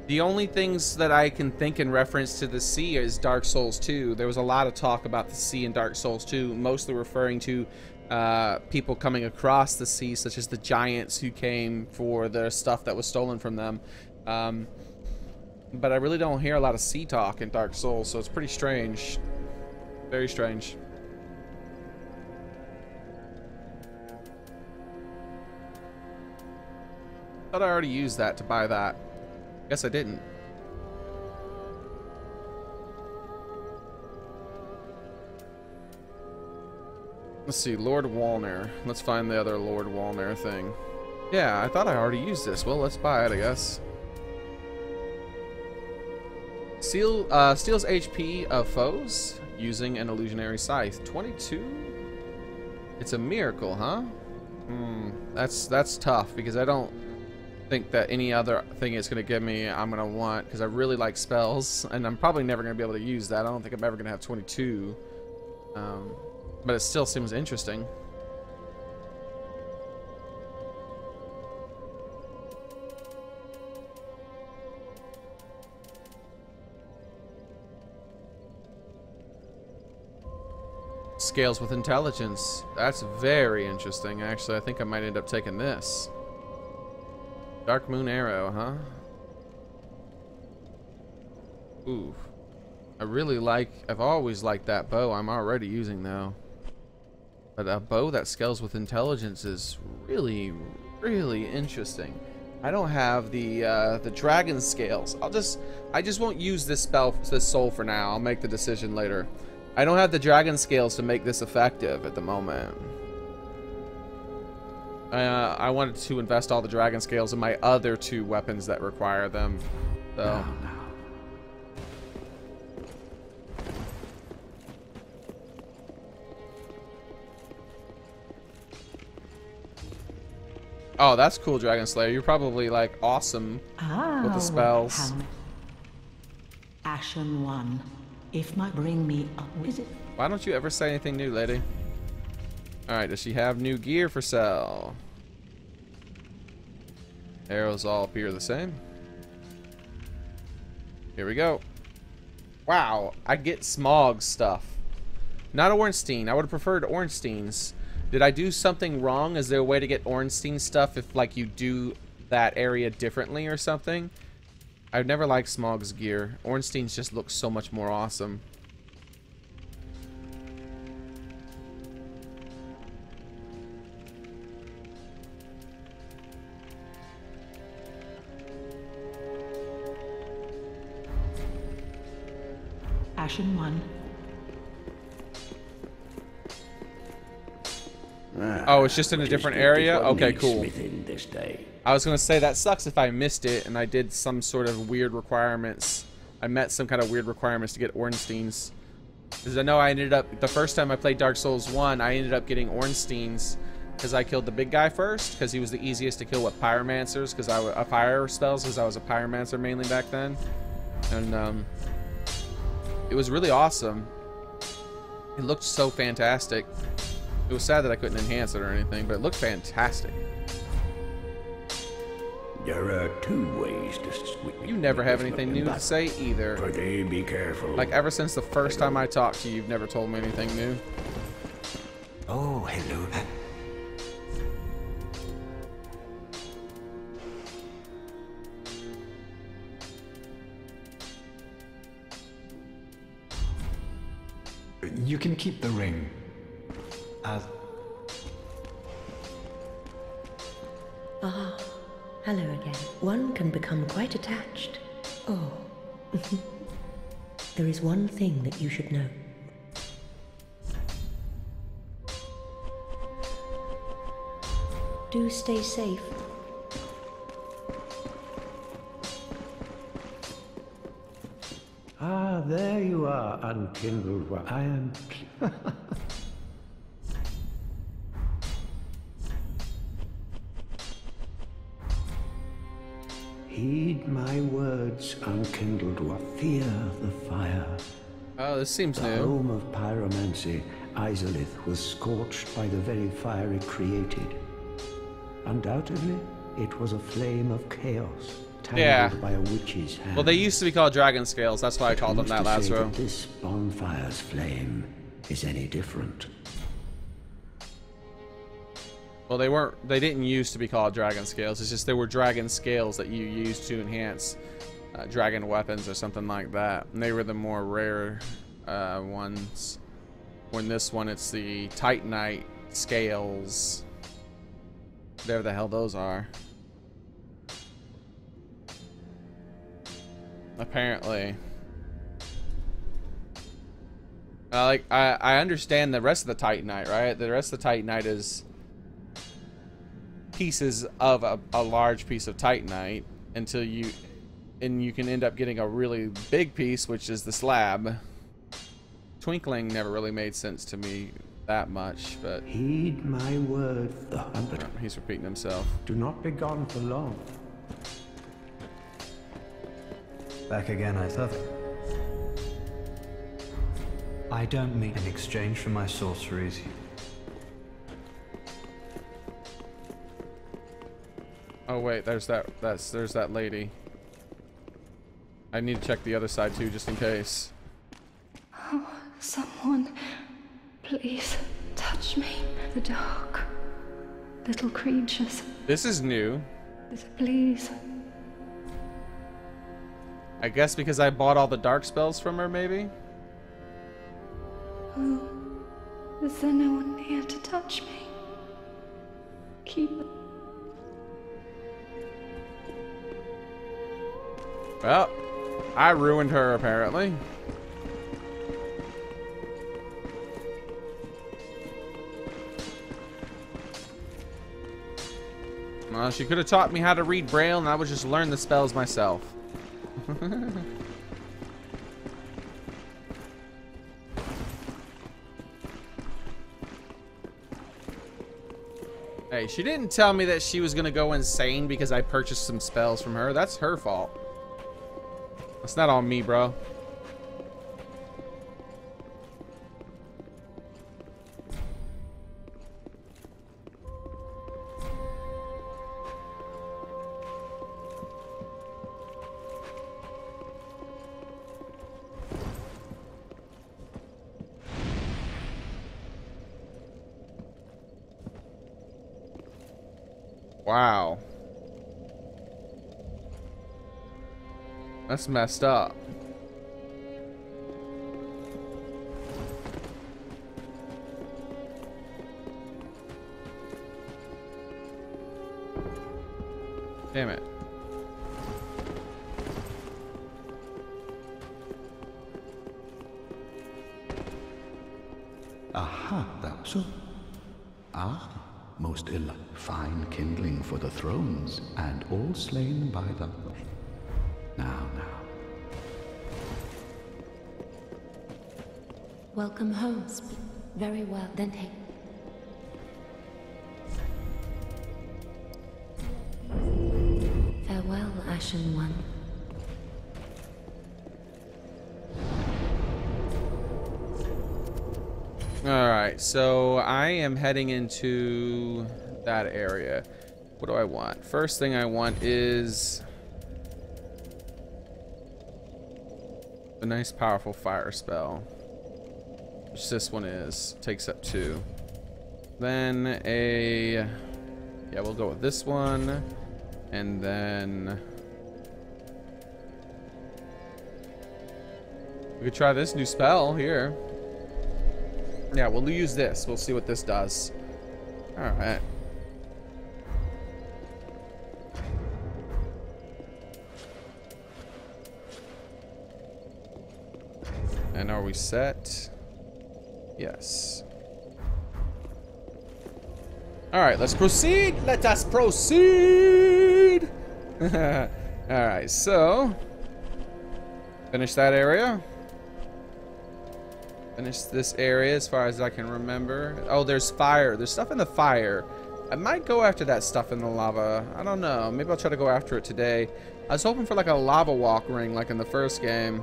The only things that I can think in reference to the sea is Dark Souls 2. There was a lot of talk about the sea in Dark Souls 2, mostly referring to people coming across the sea, such as the giants who came for the stuff that was stolen from them. But I really don't hear a lot of sea talk in Dark Souls, so it's pretty strange. Very strange. Thought I already used that to buy that. Guess I didn't. Let's see, Lord Walner. Let's find the other Lord Walner thing. Yeah, I thought I already used this. Well, let's buy it, I guess. Steals HP of foes using an illusionary scythe. 22? It's a miracle, huh? That's tough because I don't think that any other thing is gonna give me I'm gonna want, because I really like spells and I'm probably never gonna be able to use that. I don't think I'm ever gonna have 22, but it still seems interesting. Scales with intelligence. That's very interesting. Actually, I think I might end up taking this. Dark Moon Arrow, huh? Ooh. I've always liked that bow. I'm already using though. But a bow that scales with intelligence is really, really interesting. I don't have the dragon scales. I just won't use this soul for now. I'll make the decision later. I don't have the dragon scales to make this effective at the moment. I wanted to invest all the dragon scales in my other two weapons that require them. So. Oh, that's cool, Dragon Slayer. You're probably like awesome with the spells. How... Ashen One, if my bring me up, is it? Why don't you ever say anything new, lady? Alright, does she have new gear for sale? Arrows all appear the same. Here we go. Wow, I get Smog stuff. Not Ornstein. I would have preferred Ornstein's. Did I do something wrong? Is there a way to get Ornstein stuff if like you do that area differently or something? I've never liked Smog's gear. Ornstein's just looks so much more awesome. Ashen One. Oh, it's just in a different area? Okay, cool. This day. I was going to say that sucks if I missed it and I did some sort of weird requirements. I met some kind of weird requirements to get Ornstein's. Because I know I ended up, the first time I played Dark Souls 1, I ended up getting Ornstein's because I killed the big guy first, because he was the easiest to kill with pyromancers, because I was fire spells, because I was a pyromancer mainly back then. And it was really awesome. It looked so fantastic. It was sad that I couldn't enhance it or anything, but it looked fantastic. There are two ways to You never have anything new to say either. Pretty be careful. Like ever since the first time I talked to you, you've never told me anything new. Oh, hello. You can keep the ring. Ah, hello again. One can become quite attached. Oh. There is one thing that you should know. Do stay safe. Ah, there you are, unkindled one. I am... Heed my words, unkindled one. Fear the fire. Oh, this seems The new. home of pyromancy, Izalith, was scorched by the very fire it created. Undoubtedly, it was a flame of chaos, tangled by a witch's hand. Well, they used to be called dragon scales. That's why I called them that last row. This bonfire's flame is any different. Well, they didn't used to be called dragon scales. It's just there were dragon scales that you used to enhance dragon weapons or something like that. And they were the more rare ones. When this one, it's the Titanite scales. Whatever the hell those are. Apparently. I understand the rest of the Titanite, right? The rest of the Titanite is pieces of a large piece of Titanite until you can end up getting a really big piece, which is the slab. Twinkling never really made sense to me that much, but Heed my word, he's repeating himself. do not be gone for long. Back again, I thought. I don't mean in exchange for my sorceries. Oh wait, there's that lady. I need to check the other side too, just in case. Oh, someone, please touch me. The dark little creatures. This is new. Please. I guess because I bought all the dark spells from her, maybe? Oh, is there no one here to touch me? Keep it. Well, I ruined her, apparently. Well, she could have taught me how to read Braille, and I would just learn the spells myself. Hey, Hey, she didn't tell me that she was gonna go insane because I purchased some spells from her. That's her fault. That's not on me, bro. Wow. That's messed up. Damn it. Aha, that's so. Ah, most fine kindling for the thrones, and all slain by the... Now. Welcome home. Very well, then take. Farewell, Ashen One. Alright, so I am heading into that area. What do I want? First thing I want is a nice powerful fire spell, which this one is. Takes up 2. Then a... yeah, we'll go with this one. And then... we could try this new spell here. Yeah, we'll use this. We'll see what this does. Alright. And are we set? Yes. Alright, let's proceed! Let us proceed! Alright, so... finish that area. Finish this area as far as I can remember. Oh, there's fire. There's stuff in the fire. I might go after that stuff in the lava. I don't know. Maybe I'll try to go after it today. I was hoping for like a lava walk ring like in the first game.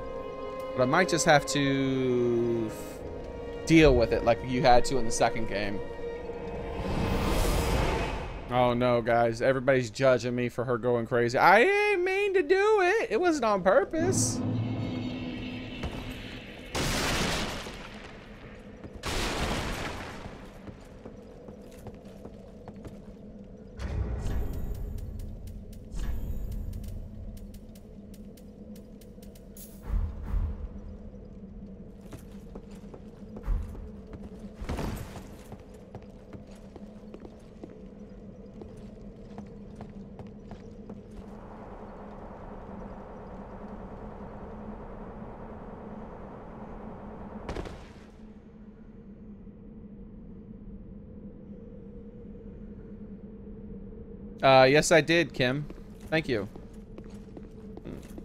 But I might just have to deal with it like you had to in the second game. Oh no, guys. Everybody's judging me for her going crazy. I ain't mean to do it. It wasn't on purpose. Yes, I did, Kim. Thank you.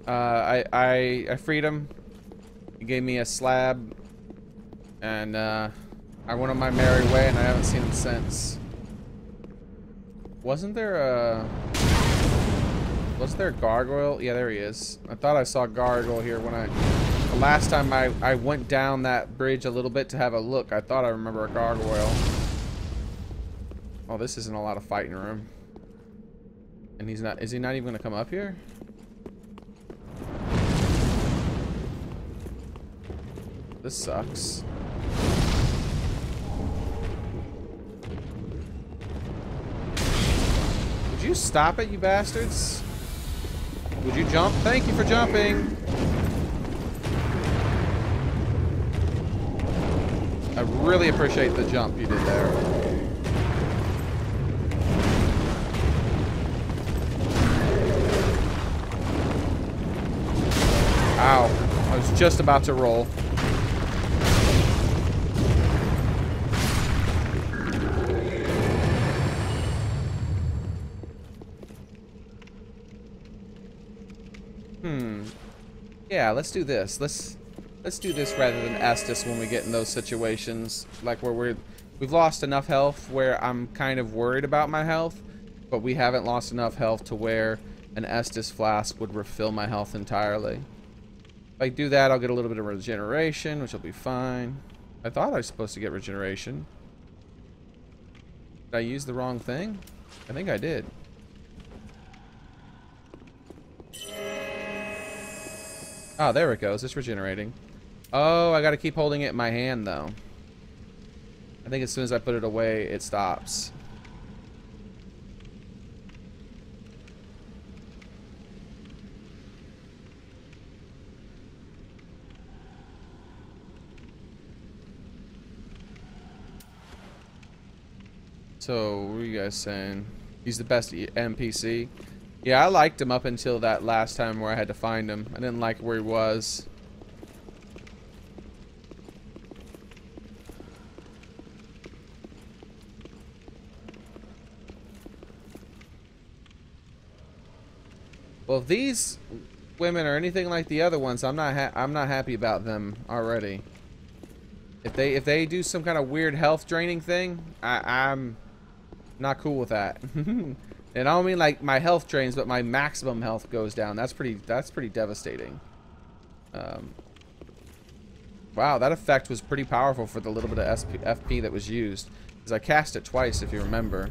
I freed him. He gave me a slab, and I went on my merry way, and I haven't seen him since. Wasn't there a gargoyle? Yeah, there he is. I thought I saw a gargoyle here when the last time I went down that bridge a little bit to have a look. I thought I remember a gargoyle. Oh, this isn't a lot of fighting room. And he's not, is he not even gonna come up here? This sucks. Would you stop it, you bastards? Would you jump? Thank you for jumping. I really appreciate the jump you did there. Ow. I was just about to roll. Yeah, let's do this. Let's do this rather than Estus when we get in those situations, like where We've lost enough health where I'm kind of worried about my health, but we haven't lost enough health to where an Estus flask would refill my health entirely. If I do that, I'll get a little bit of regeneration, which will be fine. I thought I was supposed to get regeneration. Did I use the wrong thing? I think I did. Oh, there it goes. It's regenerating. Oh, I gotta keep holding it in my hand, though. I think as soon as I put it away, it stops. So, what are you guys saying? He's the best NPC? Yeah, I liked him up until that last time where I had to find him. I didn't like where he was. Well, if these women are anything like the other ones, I'm not happy about them already. If they do some kind of weird health draining thing, I'm not cool with that. And I don't mean like my health drains, but my maximum health goes down. That's pretty devastating. Wow, that effect was pretty powerful for the little bit of FP that was used. Because I cast it twice, if you remember.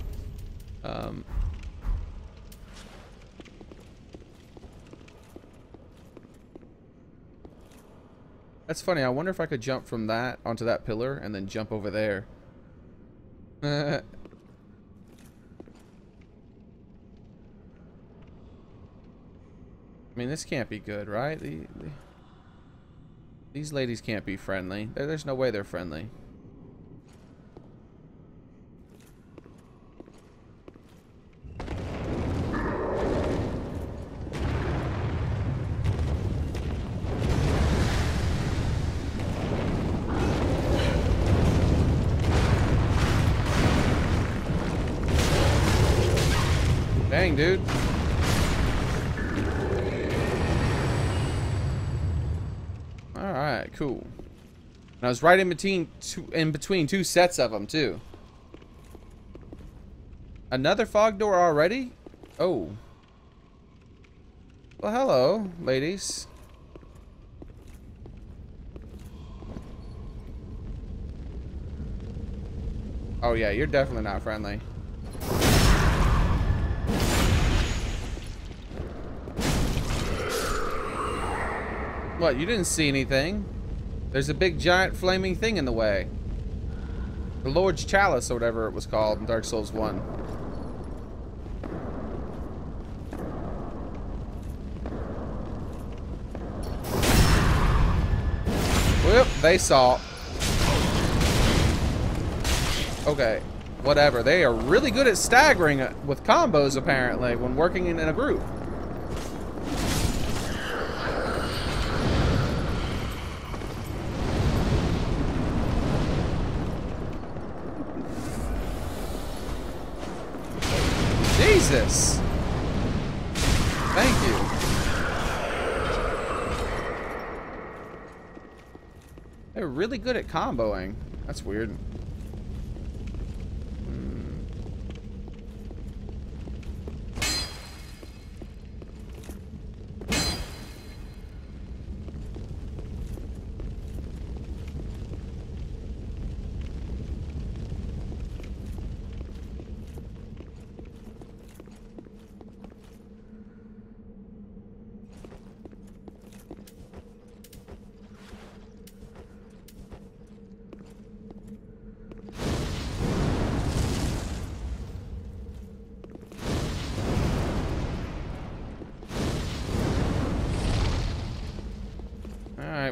That's funny. I wonder if I could jump from that onto that pillar and then jump over there. I mean, this can't be good, right? These ladies can't be friendly. There's no way they're friendly. Dang, dude. Alright, cool. And I was right in between two sets of them, too. Another fog door already? Oh. Well, hello, ladies. Oh, yeah, you're definitely not friendly. What, you didn't see anything? There's a big giant flaming thing in the way. The Lord's Chalice, or whatever it was called in Dark Souls 1. Whoop, they saw. Okay, whatever. They are really good at staggering with combos, apparently, when working in a group. Jesus. Thank you. They're really good at comboing. That's weird.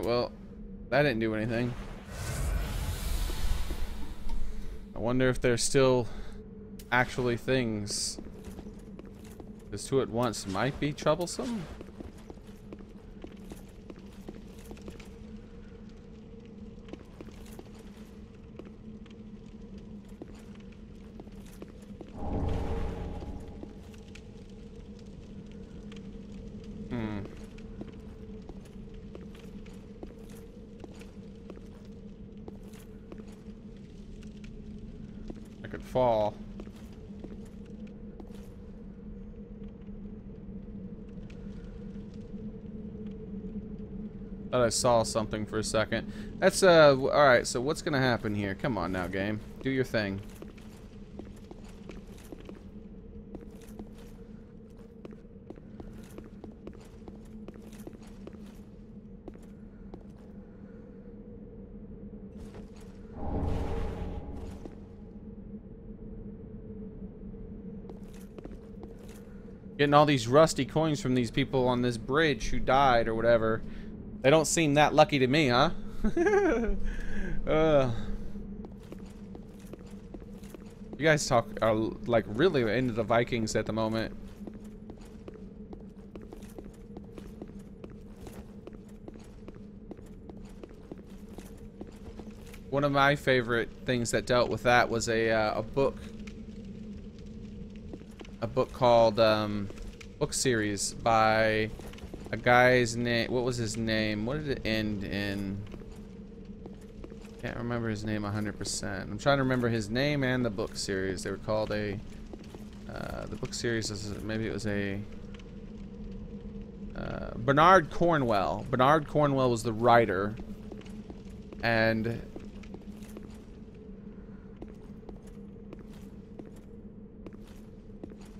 Well, that didn't do anything. I wonder if there's still actually things. Because two at once might be troublesome. fall. Thought I saw something for a second. That's alright, so what's gonna happen here? Come on now, game. Do your thing. Getting all these rusty coins from these people on this bridge who died or whatever. They don't seem that lucky to me, huh? You guys are like really into the Vikings at the moment. One of my favorite things that dealt with that was a book called book series by a guy's name. What was his name? What did it end in? Can't remember his name 100%. I'm trying to remember his name and the book series. They were called the book series is, maybe it was a Bernard Cornwell. Bernard Cornwell was the writer, and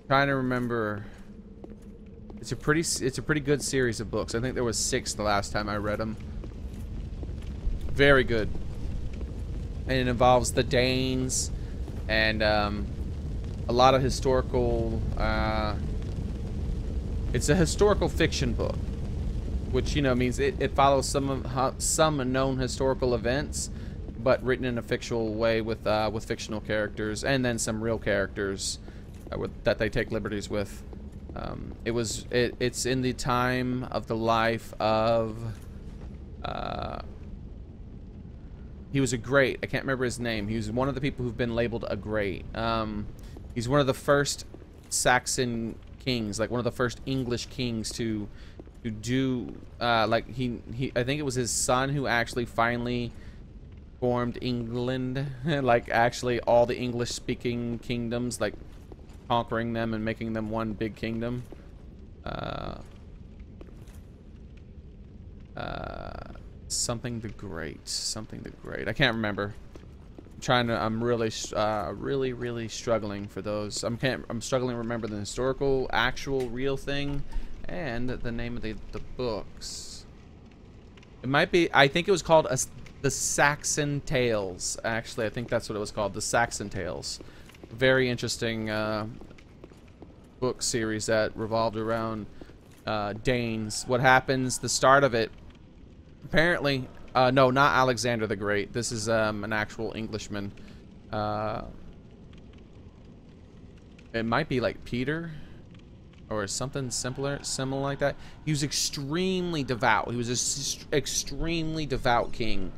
trying to remember. It's a pretty good series of books. I think there was 6 the last time I read them. Very good. And it involves the Danes and a lot of historical. It's a historical fiction book, which means it follows some known historical events, but written in a fictional way with fictional characters and then some real characters that they take liberties with. It's in the time of the life of he was a great, I can't remember his name. He was one of the people who've been labeled a great. He's one of the first Saxon kings, like one of the first English kings to do like I think it was his son who actually finally formed England. Like actually all the English speaking kingdoms, like conquering them and making them one big kingdom. Something the Great. I can't remember. I'm really struggling for those. I'm struggling to remember the historical, actual, real thing, and the name of the books. It might be. I think it was called the Saxon Tales. Actually, I think that's what it was called. The Saxon Tales. Very interesting book series that revolved around Danes. What happens? The start of it. Apparently, no, not Alexander the Great. This is an actual Englishman. It might be like Peter or something similar like that. He was extremely devout. He was an extremely devout king.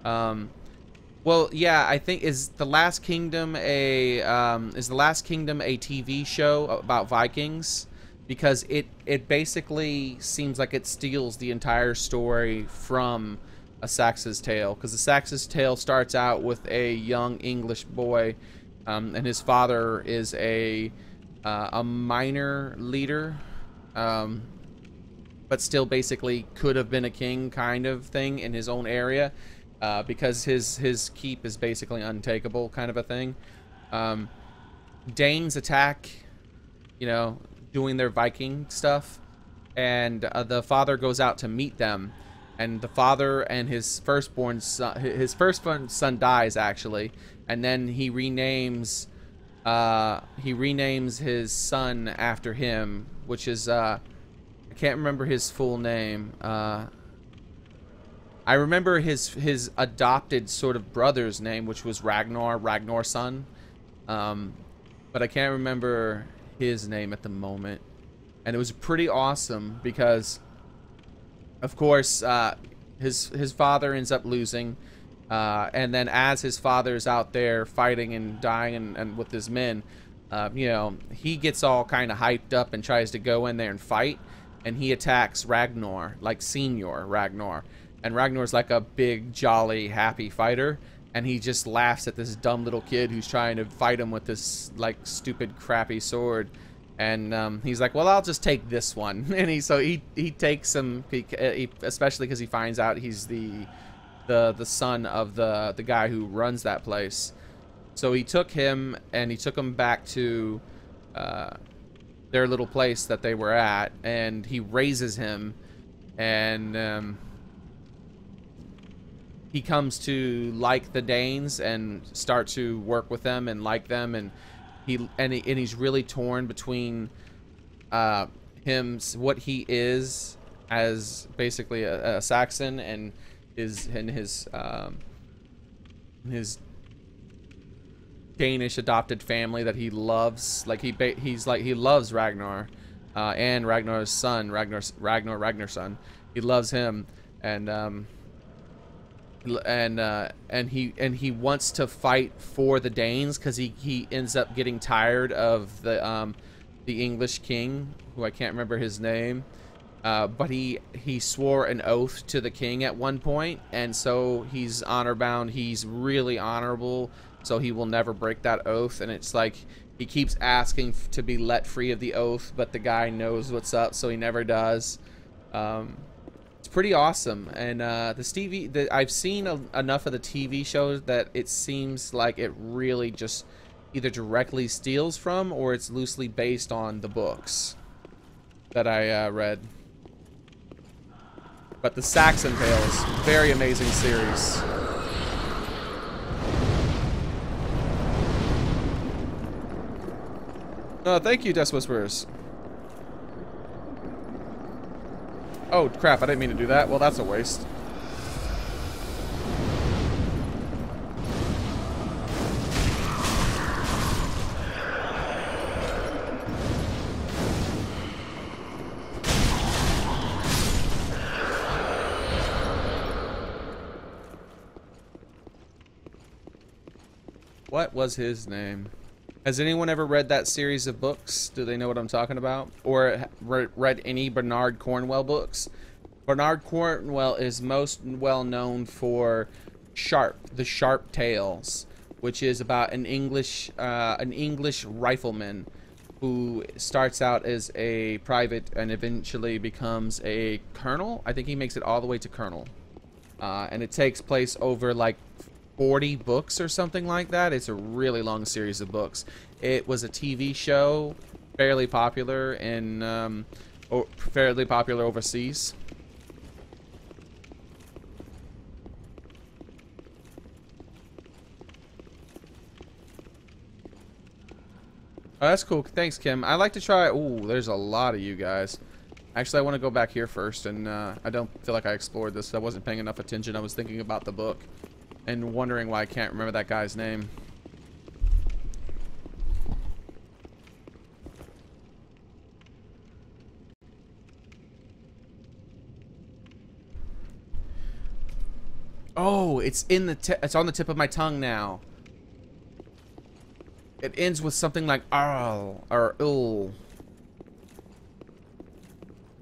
Well, yeah, I think is the Last Kingdom a TV show about Vikings? Because it basically seems like it steals the entire story from A Saxon's Tale. Because A Saxon's Tale starts out with a young English boy, and his father is a minor leader, but still basically could have been a king kind of thing in his own area, because his keep is basically untakeable kind of a thing. Danes attack, doing their Viking stuff, and the father goes out to meet them, and the father and his firstborn son dies actually, and then he renames his son after him, which is I can't remember his full name. I remember his adopted sort of brother's name, which was Ragnar's son, but I can't remember his name at the moment. And it was pretty awesome because, of course, his father ends up losing, and then as his father's out there fighting and dying and with his men, he gets all kind of hyped up and tries to go in there and fight, and he attacks Ragnar, like Senior Ragnar, and Ragnar's like a big, jolly, happy fighter, and he just laughs at this dumb little kid who's trying to fight him with this like stupid crappy sword. And he's like, well, I'll just take this one. And he takes him, especially because he finds out he's the son of the guy who runs that place. So he took him, and he took him back to their little place that they were at, and he raises him, and he comes to like the Danes and start to work with them and like them, and he's really torn between what he is as basically a Saxon and his Danish adopted family that he loves. Like he loves Ragnar and Ragnar's son, Ragnar's son. He loves him, and he wants to fight for the Danes because he ends up getting tired of the English king, who I can't remember his name, but he swore an oath to the king at one point, and so he's honor bound. He's really honorable, so he will never break that oath. And it's like he keeps asking to be let free of the oath, but the guy knows what's up, so he never does. It's pretty awesome. And I've seen enough of the TV shows that it seems like it really just either directly steals from, or it's loosely based on the books that I read. But the Saxon Tales, very amazing series. Oh, thank you, Death Whisperers. Oh, crap, I didn't mean to do that. Well, that's a waste. What was his name? Has anyone ever read that series of books? Do they know what I'm talking about? Or read any Bernard Cornwell books? Bernard Cornwell is most well known for the Sharp Tales, which is about an English rifleman who starts out as a private and eventually becomes a colonel. I think he makes it all the way to colonel. And it takes place over like 40 books or something like that. It's a really long series of books. It was a TV show, fairly popular overseas. Oh, that's cool. Thanks, Kim. I like to try. Ooh, there's a lot of you guys. Actually, I want to go back here first, and I don't feel like I explored this. I wasn't paying enough attention. I was thinking about the book and wondering why I can't remember that guy's name. Oh, it's on the tip of my tongue now. It ends with something like "arl" or "ul."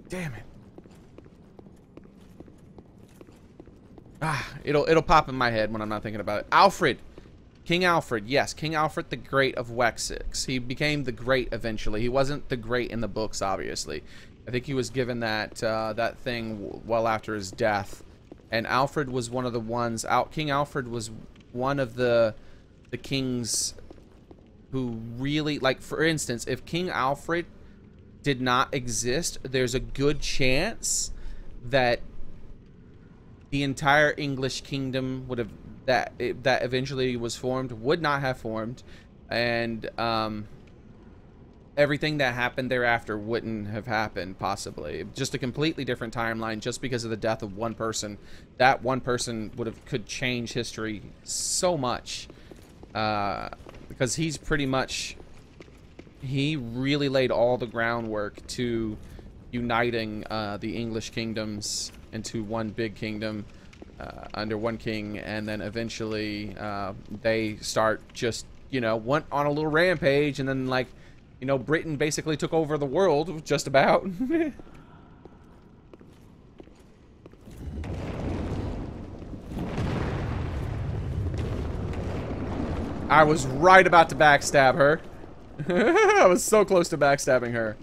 Damn it. It'll pop in my head when I'm not thinking about it. Alfred. King Alfred. Yes, King Alfred the Great of Wessex. He became the Great eventually. He wasn't the Great in the books, obviously. I think he was given that that thing well after his death. And Alfred was one of the ones. King Alfred was one of the kings who really, like, for instance, if King Alfred did not exist, there's a good chance that the entire English kingdom would have that eventually was formed would not have formed, and everything that happened thereafter wouldn't have happened. Possibly just a completely different timeline, just because of the death of one person. That one person could change history so much, because he really laid all the groundwork to uniting the English kingdoms into one big kingdom under one king, and then eventually they start just, went on a little rampage, and then, like, Britain basically took over the world, just about. I was right about to backstab her. I was so close to backstabbing her.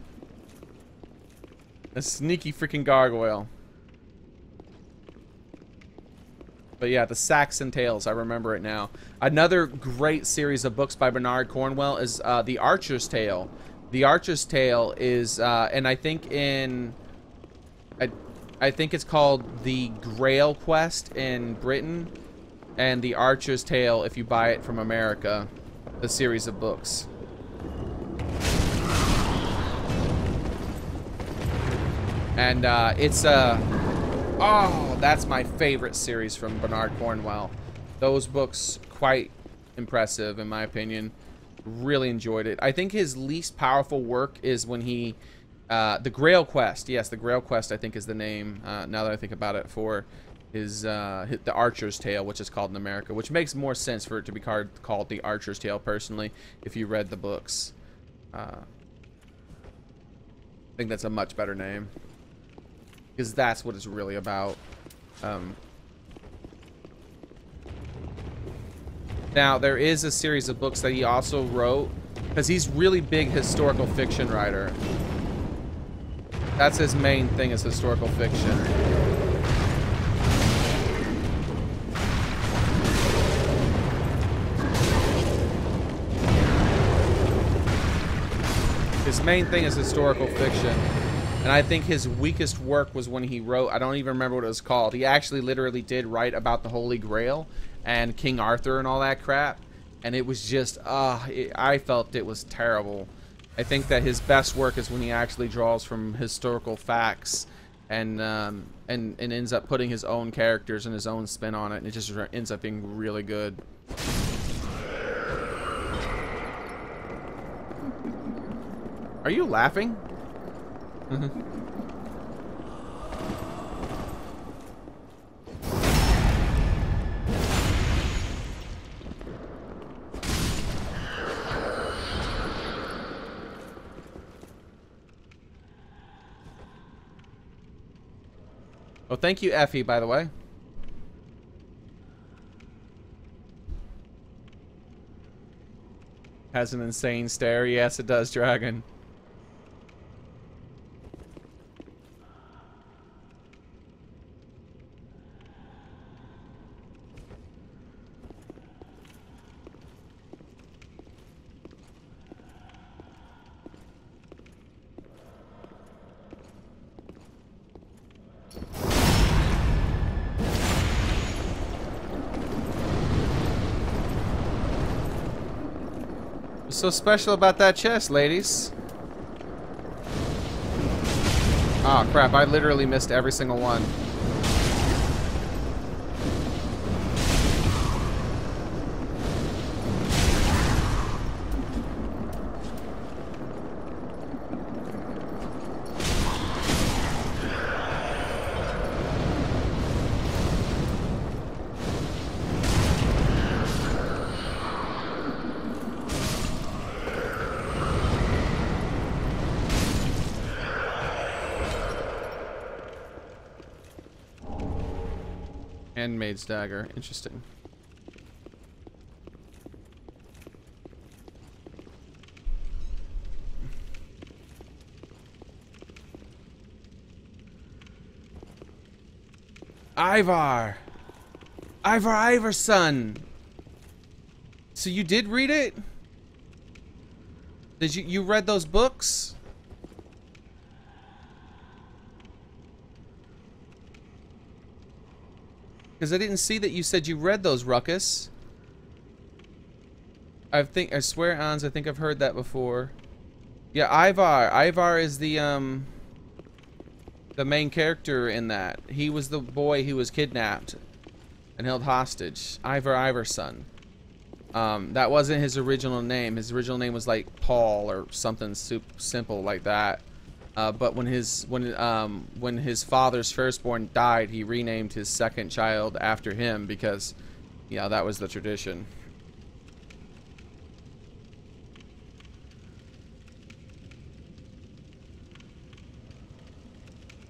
A sneaky freaking gargoyle. But yeah, the Saxon Tales, I remember it now. Another great series of books by Bernard Cornwell is The Archer's Tale. The Archer's Tale is, and I think I think it's called The Grail Quest in Britain, and The Archer's Tale if you buy it from America, the series of books. And it's oh, that's my favorite series from Bernard Cornwell. Those books, quite impressive in my opinion. Really enjoyed it. I think his least powerful work is when he, the Grail Quest. Yes, the Grail Quest I think is the name, now that I think about it, for his, The Archer's Tale, which is called in America, which makes more sense for it to be called The Archer's Tale, personally, if you read the books. I think that's a much better name, because that's what it's really about. Now, there is a series of books that he also wrote, because he's really big historical fiction writer. That's his main thing, is historical fiction. His main thing is historical fiction. And I think his weakest work was when he wrote, I don't even remember what it was called. He actually literally did write about the Holy Grail and King Arthur and all that crap. And it was just, I felt it was terrible. I think that his best work is when he actually draws from historical facts and ends up putting his own characters and his own spin on it. And it just ends up being really good. Are you laughing? Oh, thank you, Effie, by the way. Has an insane stare. Yes, it does, Dragon. What's so special about that chest, ladies? Oh crap, I literally missed every single one. Handmaid's dagger. Interesting. Ivar! Ivarson! So you did read it? Did you read those books? Because I didn't see that you said you read those, Ruckus. I swear, Ans, I think I've heard that before. Yeah, Ivar. Ivar is the main character in that. He was the boy who was kidnapped and held hostage. Ivarson. That wasn't his original name. His original name was like Paul or something simple like that. But when his father's firstborn died, he renamed his second child after him because, yeah, that was the tradition.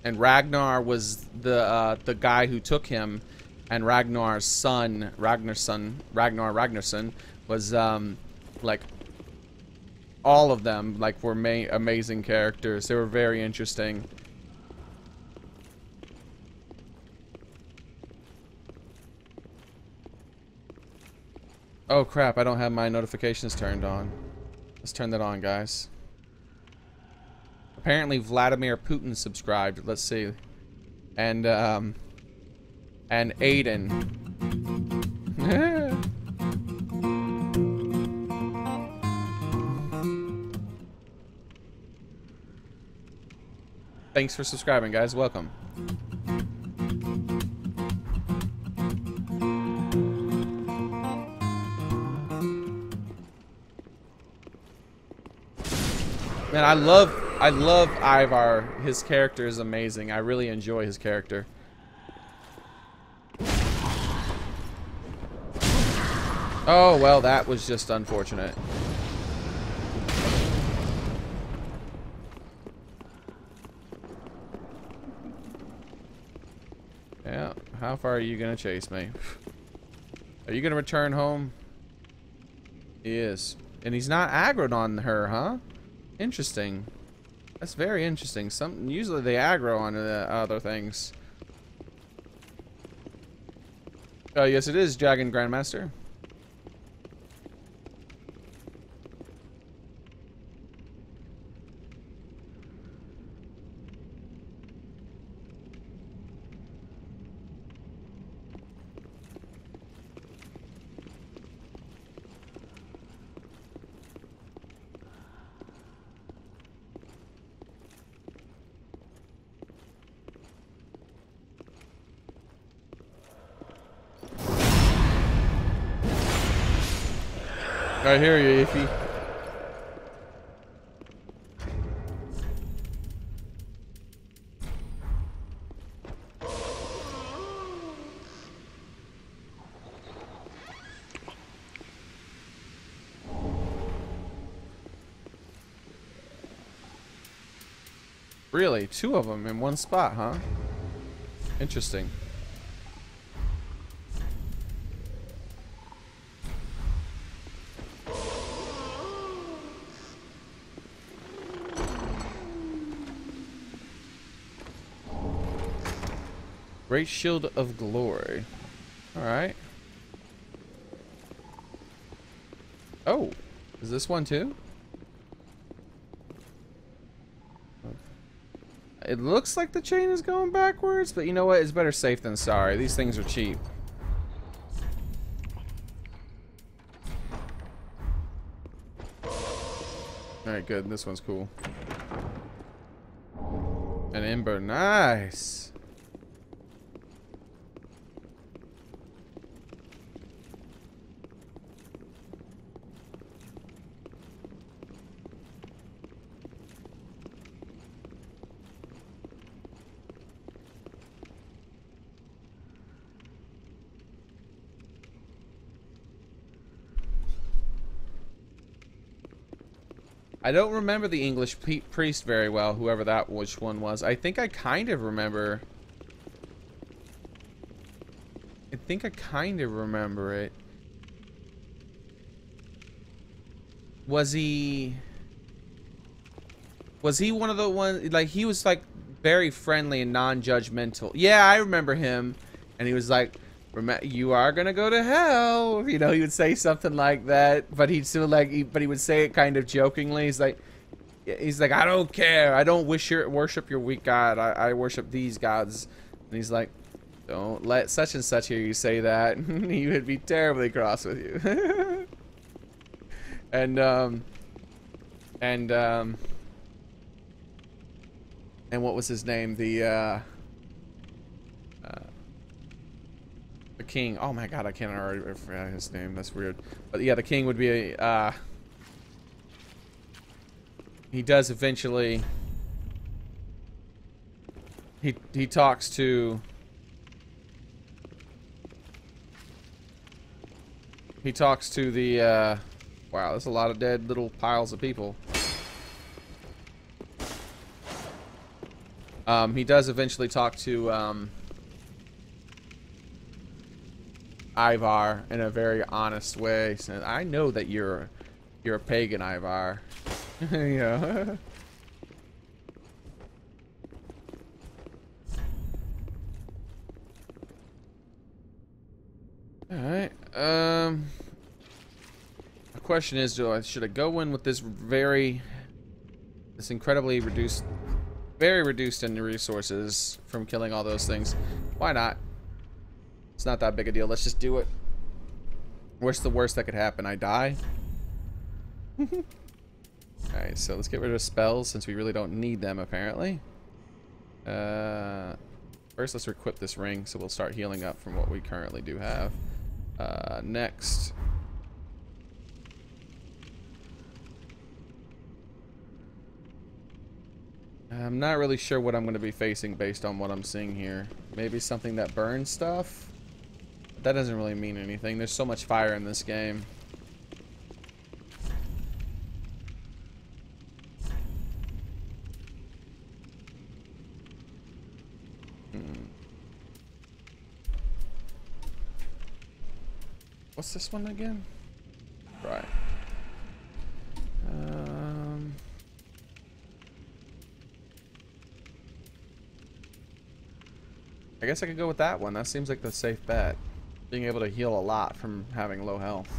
And Ragnar was the guy who took him, and Ragnar's son, Ragnar Ragnarsson, was like all of them like were amazing characters. They were very interesting. Oh crap, I don't have my notifications turned on. Let's turn that on, guys. Apparently Vladimir Putin subscribed. Let's see. And Aiden. Thanks for subscribing, guys. Welcome. Man, I love Ivar. His character is amazing. I really enjoy his character. Oh, well, that was just unfortunate. Yeah, how far are you gonna chase me? Are you gonna return home? He is. And he's not aggroed on her, huh? Interesting. That's very interesting. Usually they aggro on other things. Oh, yes, it is, Dragon Grandmaster. I hear you, Iffy. Really? 2 of them in one spot, huh? Interesting. Great Shield of Glory. Alright. Oh, is this one too? It looks like the chain is going backwards, but you know what? It's better safe than sorry. These things are cheap. Alright, good. This one's cool. An ember. Nice. I don't remember the English priest very well, whoever that which one was. I think I kind of remember. I think I kind of remember it. Was he one of the ones, like, he was like very friendly and non-judgmental? Yeah, I remember him. And he was like, you are gonna go to hell, you know. He would say something like that, but he'd still like, but he would say it kind of jokingly. He's like, I don't care, I don't worship your weak god, I worship these gods. And he's like, don't let such and such hear you say that. He would be terribly cross with you. and what was his name? The king. Oh my god, I can't already forget his name. That's weird. But yeah, the king would be a he does eventually he talks to the wow, there's a lot of dead little piles of people. He does eventually talk to Ivar in a very honest way. So I know that you're a pagan, Ivar. Yeah. All right. The question is, should I go in with this incredibly reduced, very reduced in resources from killing all those things? Why not? It's not that big a deal. Let's just do it. What's the worst that could happen? I die? Alright, so let's get rid of spells since we really don't need them apparently. First let's equip this ring so we'll start healing up from what we currently do have. Next. I'm not really sure what I'm going to be facing based on what I'm seeing here. Maybe something that burns stuff? But that doesn't really mean anything. There's so much fire in this game. What's this one again? Right. I guess I could go with that one. That seems like the safe bet. Being able to heal a lot from having low health.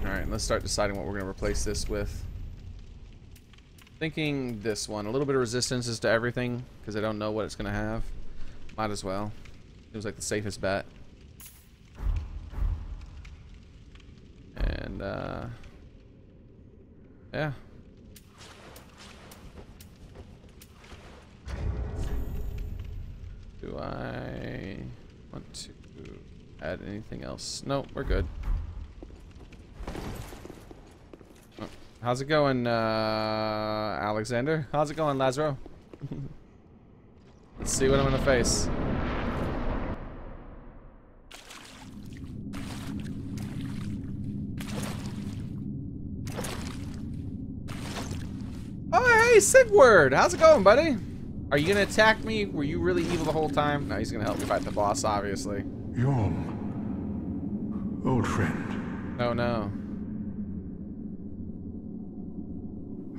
Alright, let's start deciding what we're going to replace this with. Thinking this one. A little bit of resistances to everything, because I don't know what it's going to have. Might as well. Seems like the safest bet. And, yeah. Do I want to add anything else? No, we're good. Oh, how's it going, Alexander? How's it going, Lazaro? Let's see what I'm gonna face. Oh, hey, Sigward! How's it going, buddy? Are you gonna attack me? Were you really evil the whole time? No, he's gonna help me fight the boss, obviously. Yhorm, old friend. Oh no.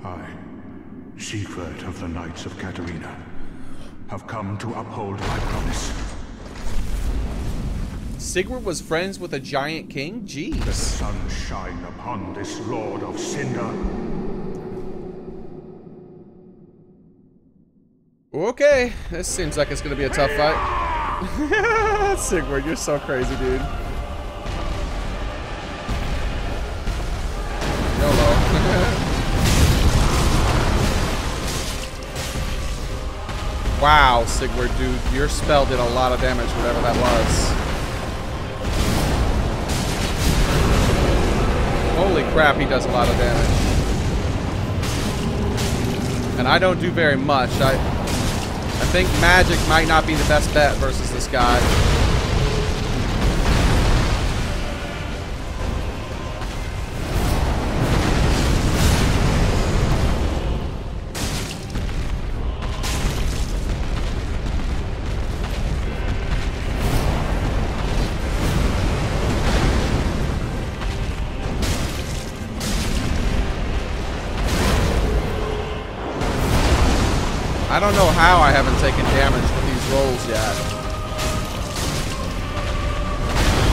I, Siegward of the Knights of Katarina, have come to uphold my promise. Sigward was friends with a giant king? Jeez. The sun shine upon this Lord of Cinder. Okay, this seems like it's gonna be a tough fight. Sigward, you're so crazy, dude. YOLO. Wow, Sigward, dude, your spell did a lot of damage, whatever that was. Holy crap, he does a lot of damage. And I don't do very much. I think magic might not be the best bet versus this guy. I don't know how I haven't taken damage with these rolls yet.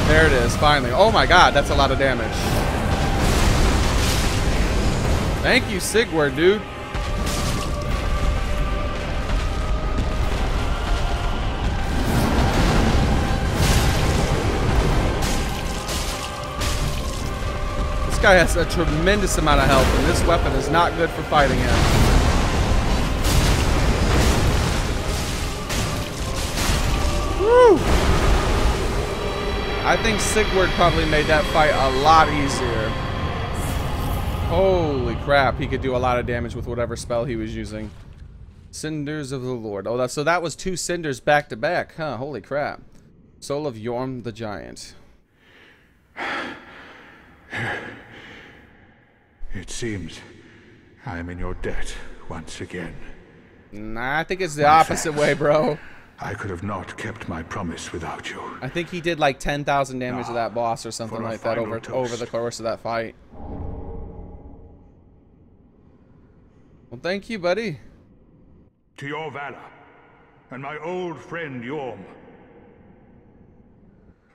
There it is, finally. Oh my god, that's a lot of damage. Thank you, Sigward, dude. This guy has a tremendous amount of health, and this weapon is not good for fighting him. Woo! I think Sigward probably made that fight a lot easier. Holy crap, he could do a lot of damage with whatever spell he was using. Cinders of the Lord. Oh, so that was 2 cinders back to back, huh? Holy crap. Soul of Yhorm the Giant. It seems I am in your debt once again. Nah, I think it's the opposite way, bro. I could have not kept my promise without you. I think he did like 10,000 damage to that boss or something like that over the course of that fight. Well, thank you, buddy. To your valor, and my old friend Yhorm.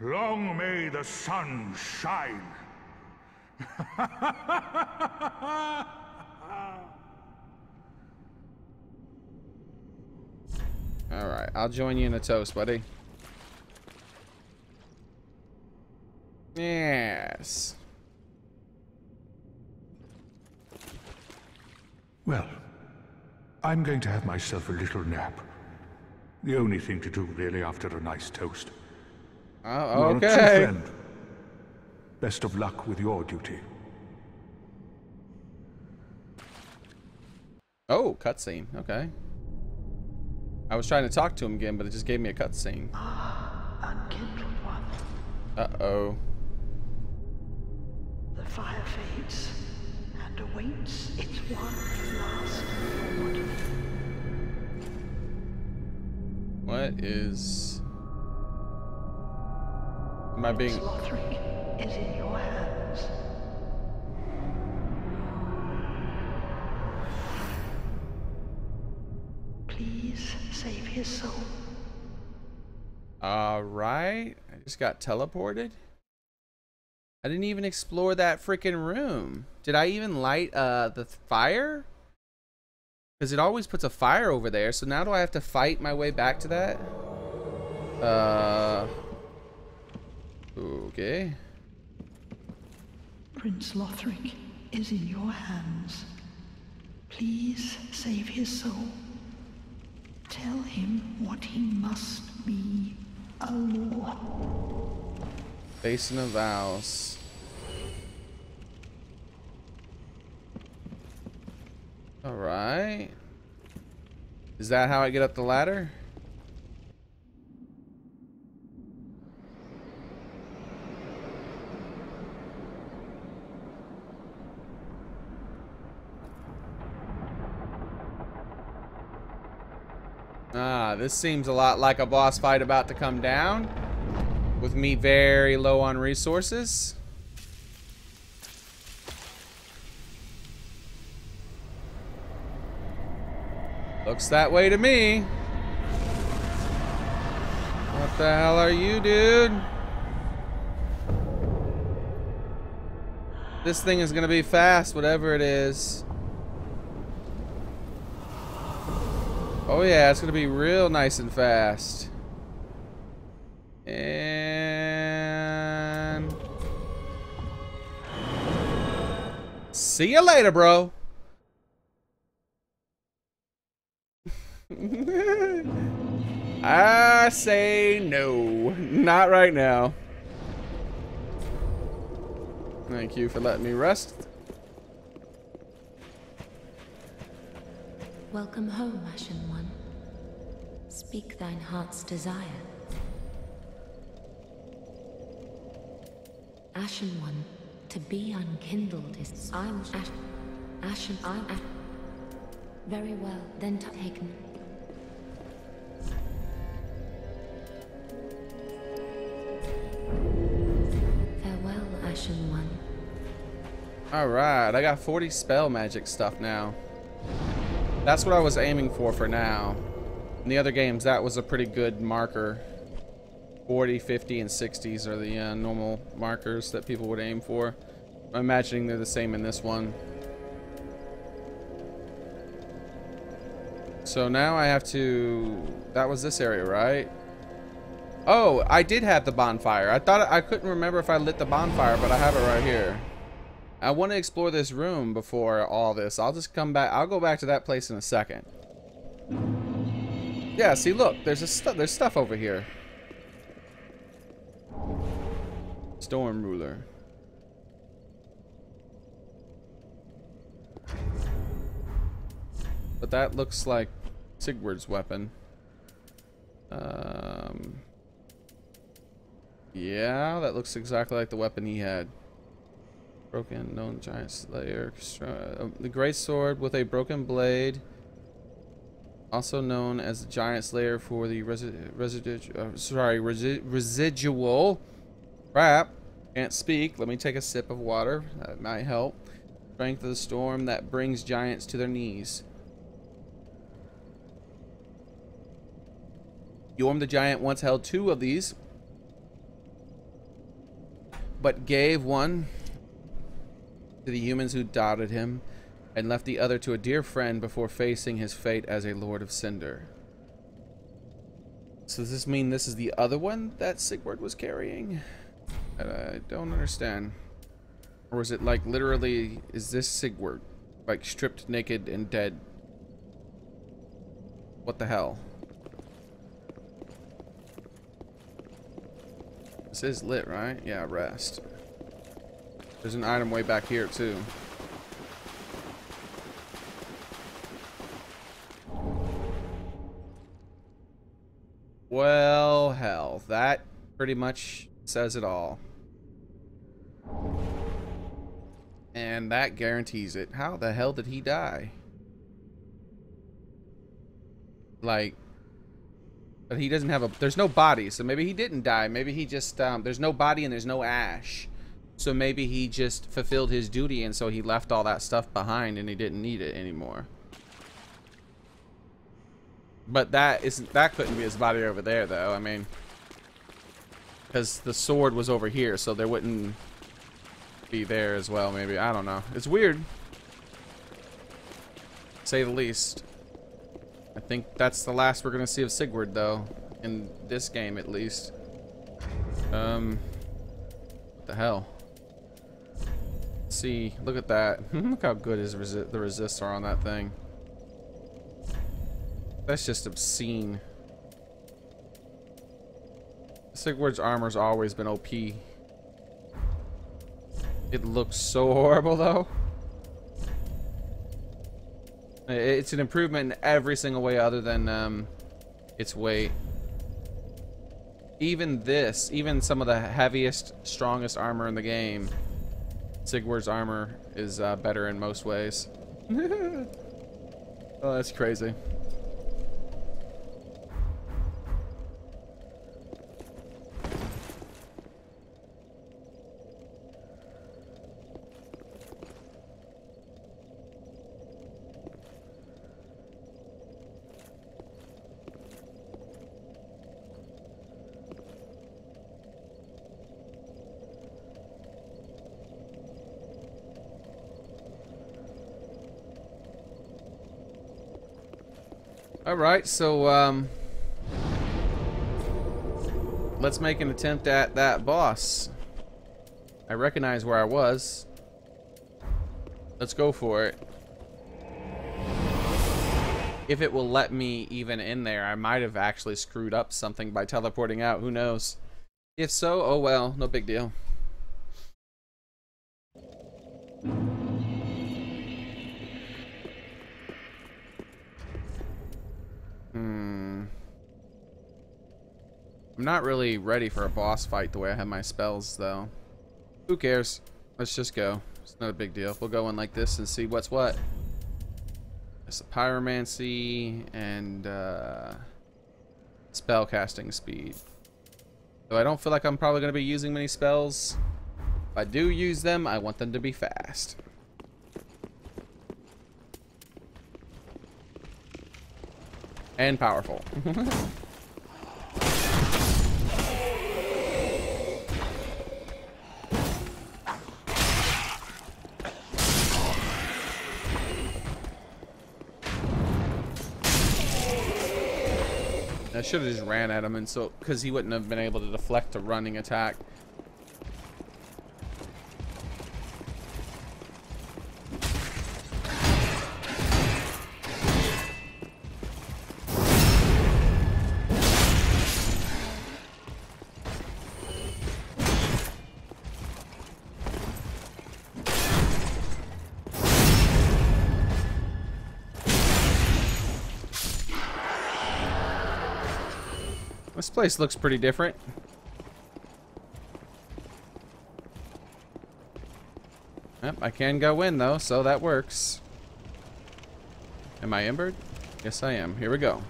Long may the sun shine. Alright, I'll join you in a toast, buddy. Yes. Well, I'm going to have myself a little nap. The only thing to do, really, after a nice toast. Oh, okay. You're a true friend. Best of luck with your duty. Oh, cutscene. Okay. I was trying to talk to him again, but it just gave me a cutscene. Unkindled one. Uh-oh. The fire fades and awaits its one last reward. What is... Am I being... Xearrik is in your hands. Please save his soul. Alright. I just got teleported. I didn't even explore that freaking room. Did I even light the fire? Because it always puts a fire over there. So now do I have to fight my way back to that? Okay. Prince Xearrik is in your hands. Please save his soul. Tell him what he must be, a law. Basin of Vows. Alright. Is that how I get up the ladder? Ah, this seems a lot like a boss fight about to come down. With me very low on resources. Looks that way to me. What the hell are you, dude? This thing is gonna be fast, whatever it is. Oh yeah, it's gonna be real nice and fast. And see you later, bro. I say no, not right now. Thank you for letting me rest. Welcome home, Ashen One. Speak thine heart's desire. Ashen One, to be unkindled is... I'm Ashen... Very well, then taken. Farewell, Ashen One. Alright, I got 40 spell magic stuff now. That's what I was aiming for now. In the other games, that was a pretty good marker. 40, 50, and 60s are the normal markers that people would aim for. I'm imagining they're the same in this one. So now I have to... That was this area, right? Oh, I did have the bonfire. I thought I couldn't remember if I lit the bonfire, but I have it right here. I want to explore this room before all this. I'll just come back. I'll go back to that place in a second. Yeah, see, look, there's stuff over here. Storm Ruler. But that looks like Sigward's weapon. Yeah, that looks exactly like the weapon he had. Broken, known giant slayer. The great sword with a broken blade. Also known as the Giant Slayer for the residual. Crap. Can't speak. Let me take a sip of water. That might help. Strength of the storm that brings giants to their knees. Yhorm the Giant once held 2 of these, but gave one to the humans who doubted him, and left the other to a dear friend before facing his fate as a Lord of Cinder. So does this mean this is the other one that Sigurd was carrying? I don't understand. Or is it like literally, is this Sigurd? Like stripped naked and dead? What the hell? This is lit, right? Yeah, rest. There's an item way back here too. Well, hell, that pretty much says it all. And that guarantees it. How the hell did he die? Like, but he doesn't have a, there's no body, so maybe he didn't die. Maybe he just, there's no body and there's no ash. So maybe he just fulfilled his duty and so he left all that stuff behind and he didn't need it anymore. But that couldn't be his body over there though, I mean. Because the sword was over here, so there wouldn't be there as well, maybe. I don't know. It's weird. To say the least. I think that's the last we're gonna see of Sigurd though. In this game at least. What the hell? Let's see, look at that. Look how good the resists are on that thing. That's just obscene. Sigurd's armor's always been OP. It looks so horrible though. It's an improvement in every single way other than its weight. Even this, even some of the heaviest, strongest armor in the game, Sigurd's armor is better in most ways. Oh, that's crazy. Alright, so let's make an attempt at that boss. I recognize where I was. Let's go for it. If it will let me even in there, I might have actually screwed up something by teleporting out. Who knows? If so, oh well, no big deal. I'm not really ready for a boss fight the way I have my spells, though. Who cares? Let's just go. It's not a big deal. We'll go in like this and see what's what. It's a pyromancy and spell casting speed. So I don't feel like I'm probably going to be using many spells. If I do use them, I want them to be fast. And powerful. I should have just ran at him, and so because he wouldn't have been able to deflect a running attack. This place looks pretty different. Yep, I can go in though, so that works. Am I embered? Yes, I am. Here we go.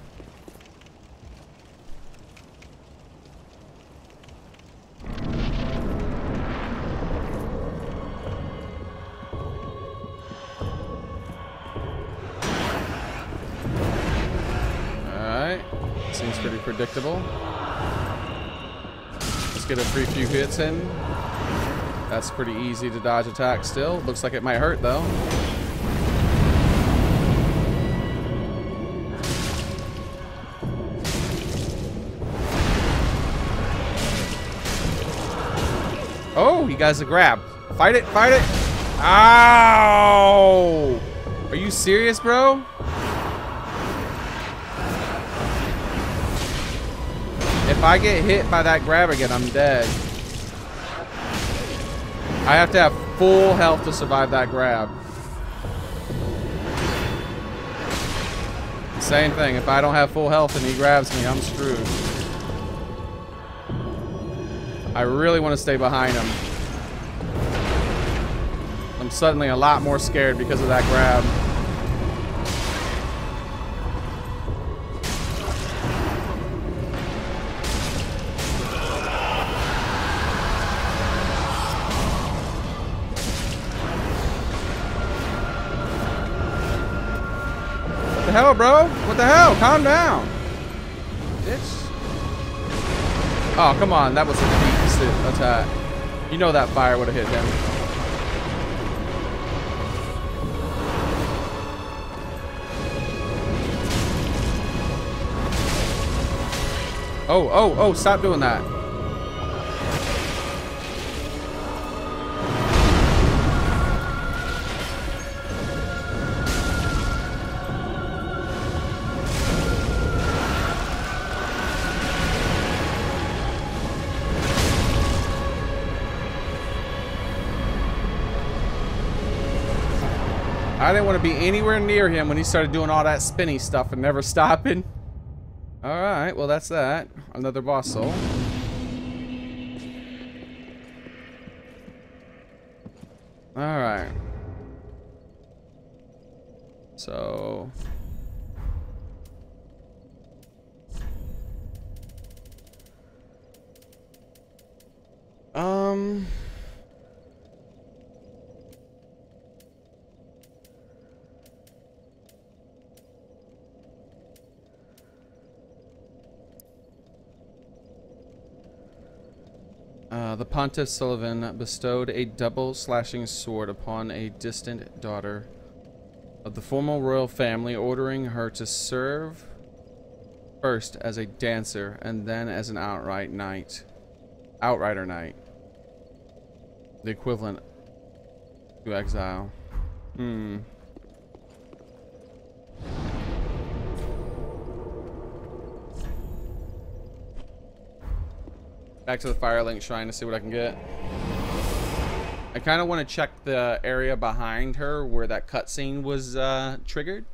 Alright. Seems pretty predictable. Let's get a few hits in. That's pretty easy to dodge attack still. Looks like it might hurt though. Oh, he got a grab. Fight it, fight it. Ow! Are you serious, bro? If I get hit by that grab again, I'm dead. I have to have full health to survive that grab. Same thing. If I don't have full health and he grabs me, I'm screwed. I really want to stay behind him. I'm suddenly a lot more scared because of that grab. What the hell, bro? What the hell? Calm down. Bitch. Oh, come on. That was a decent attack. You know that fire would have hit him. Oh, oh, oh, stop doing that. I didn't want to be anywhere near him when he started doing all that spinny stuff and never stopping. Alright, well that's that. Another boss soul. Alright. So... the Pontiff Sullivan bestowed a double slashing sword upon a distant daughter of the former royal family, ordering her to serve first as a dancer and then as an outrider knight. The equivalent to exile. Back to the Firelink Shrine to see what I can get. I kind of want to check the area behind her where that cutscene was triggered,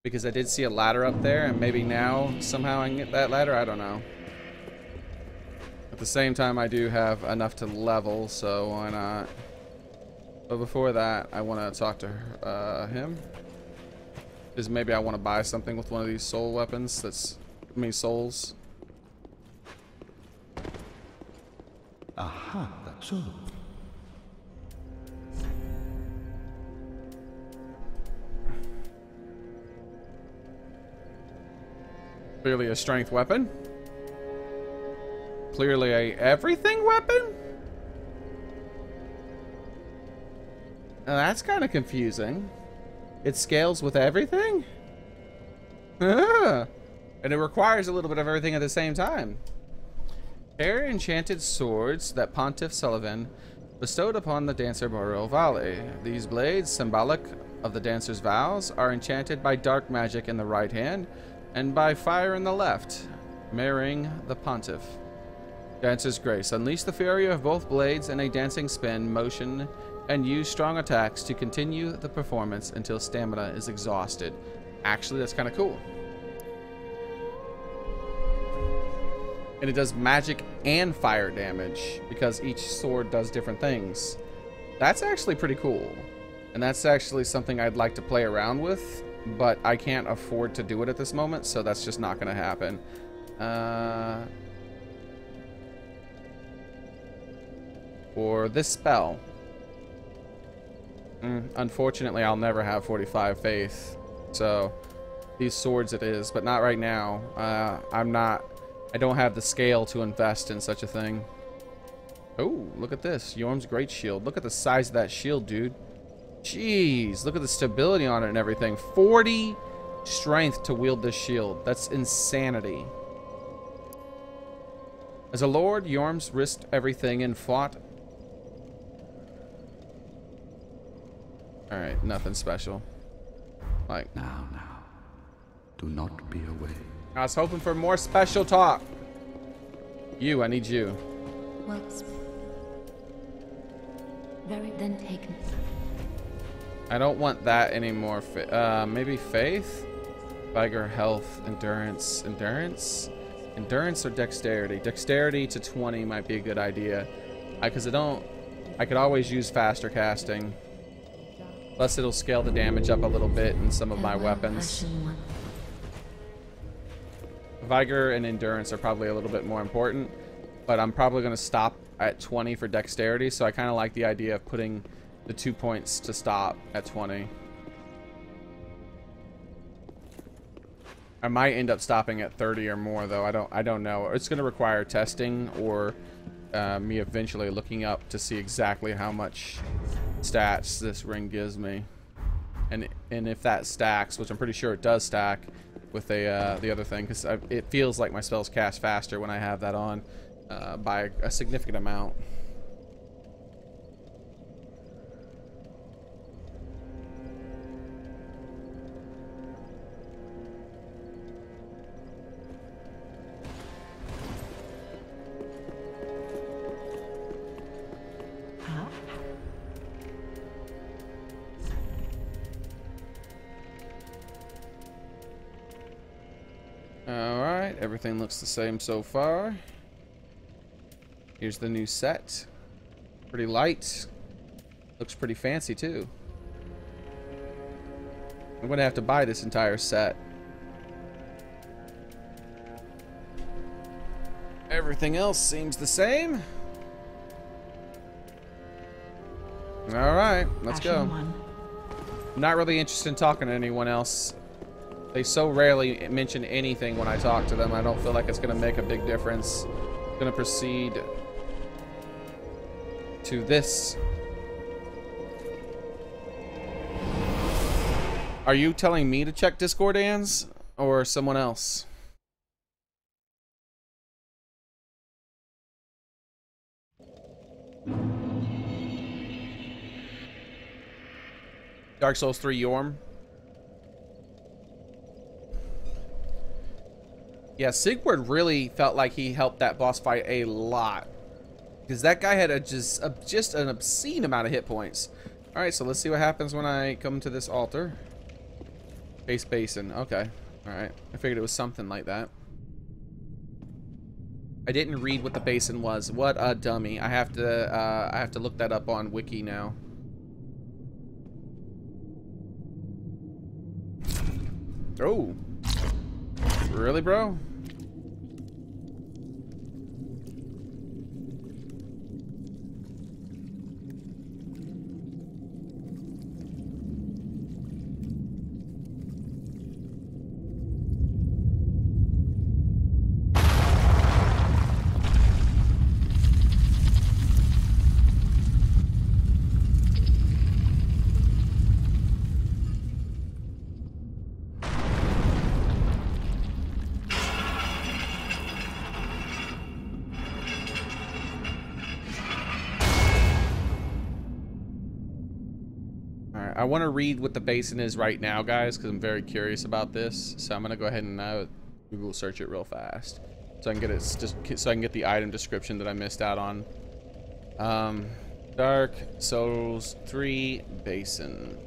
because I did see a ladder up there, and maybe now somehow I can get that ladder. I don't know. At the same time, I do have enough to level, so why not? But before that, I want to talk to him. Because maybe I want to buy something with one of these soul weapons. Souls. Aha, that's all. Clearly a strength weapon. Clearly a everything weapon? Now that's kind of confusing. It scales with everything? And it requires a little bit of everything at the same time. Pair enchanted swords that Pontiff Sullivan bestowed upon the dancer Boreal Valley. These blades, symbolic of the dancer's vows, are enchanted by dark magic in the right hand and by fire in the left, marrying the Pontiff. Dancer's Grace. Unleash the fury of both blades in a dancing spin motion and use strong attacks to continue the performance until stamina is exhausted. Actually, that's kind of cool. And it does magic and fire damage because each sword does different things. That's actually pretty cool. And that's actually something I'd like to play around with but I can't afford to do it at this moment, so that's just not going to happen. For this spell, unfortunately, I'll never have 45 faith, so these swords it is, but not right now. I don't have the scale to invest in such a thing. Oh, look at this. Yhorm's great shield. Look at the size of that shield, dude. Jeez, look at the stability on it and everything. 40 strength to wield this shield. That's insanity. As a lord, Yhorm's risked everything and fought. Alright, nothing special. Like, Now, do not be away. I was hoping for more special talk. I need you. Well, very then taken. I don't want that anymore. Maybe faith? Vigor, health, endurance. Endurance or dexterity? Dexterity to 20 might be a good idea. I could always use faster casting. Plus it'll scale the damage up a little bit in some of my weapons. Vigor and endurance are probably a little bit more important, but I'm probably going to stop at 20 for dexterity, so I kind of like the idea of putting the 2 points to stop at 20. I might end up stopping at 30 or more, though. I don't know. It's going to require testing or me eventually looking up to see exactly how much stats this ring gives me, and if that stacks, which I'm pretty sure it does stack with the other thing, because it feels like my spells cast faster when I have that on by a significant amount. Alright, everything looks the same so far. Here's the new set. Pretty light. Looks pretty fancy too. I'm gonna have to buy this entire set. Everything else seems the same. Alright, let's go. I'm not really interested in talking to anyone else. They so rarely mention anything when I talk to them. I don't feel like it's going to make a big difference. I'm going to proceed to this. Are you telling me to check Discord, Ans, or someone else? Dark Souls 3 Yhorm. Yeah, Sigurd really felt like he helped that boss fight a lot, because that guy had just an obscene amount of hit points. All right, so let's see what happens when I come to this altar. Base basin. Okay. All right. I figured it was something like that. I didn't read what the basin was. What a dummy. I have to look that up on Wiki now. Oh. Really, bro? I want to read what the basin is right now, guys, because I'm very curious about this. So I'm gonna go ahead and Google search it real fast, so I can get it, so I can get the item description that I missed out on. Dark Souls 3 basin.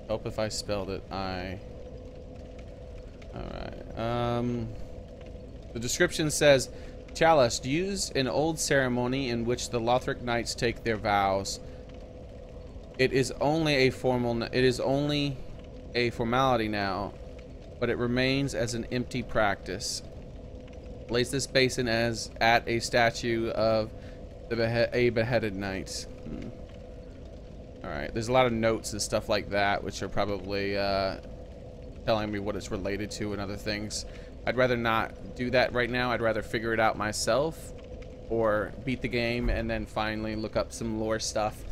Hope if I spelled it. All right. The description says, chalice used in old ceremony in which the Lothric knights take their vows. It is only a formality now, but it remains as an empty practice. Place this basin as at a statue of a beheaded knight. Alright, there's a lot of notes and stuff like that, which are probably telling me what it's related to and other things. I'd rather not do that right now. I'd rather figure it out myself, or beat the game and then finally look up some lore stuff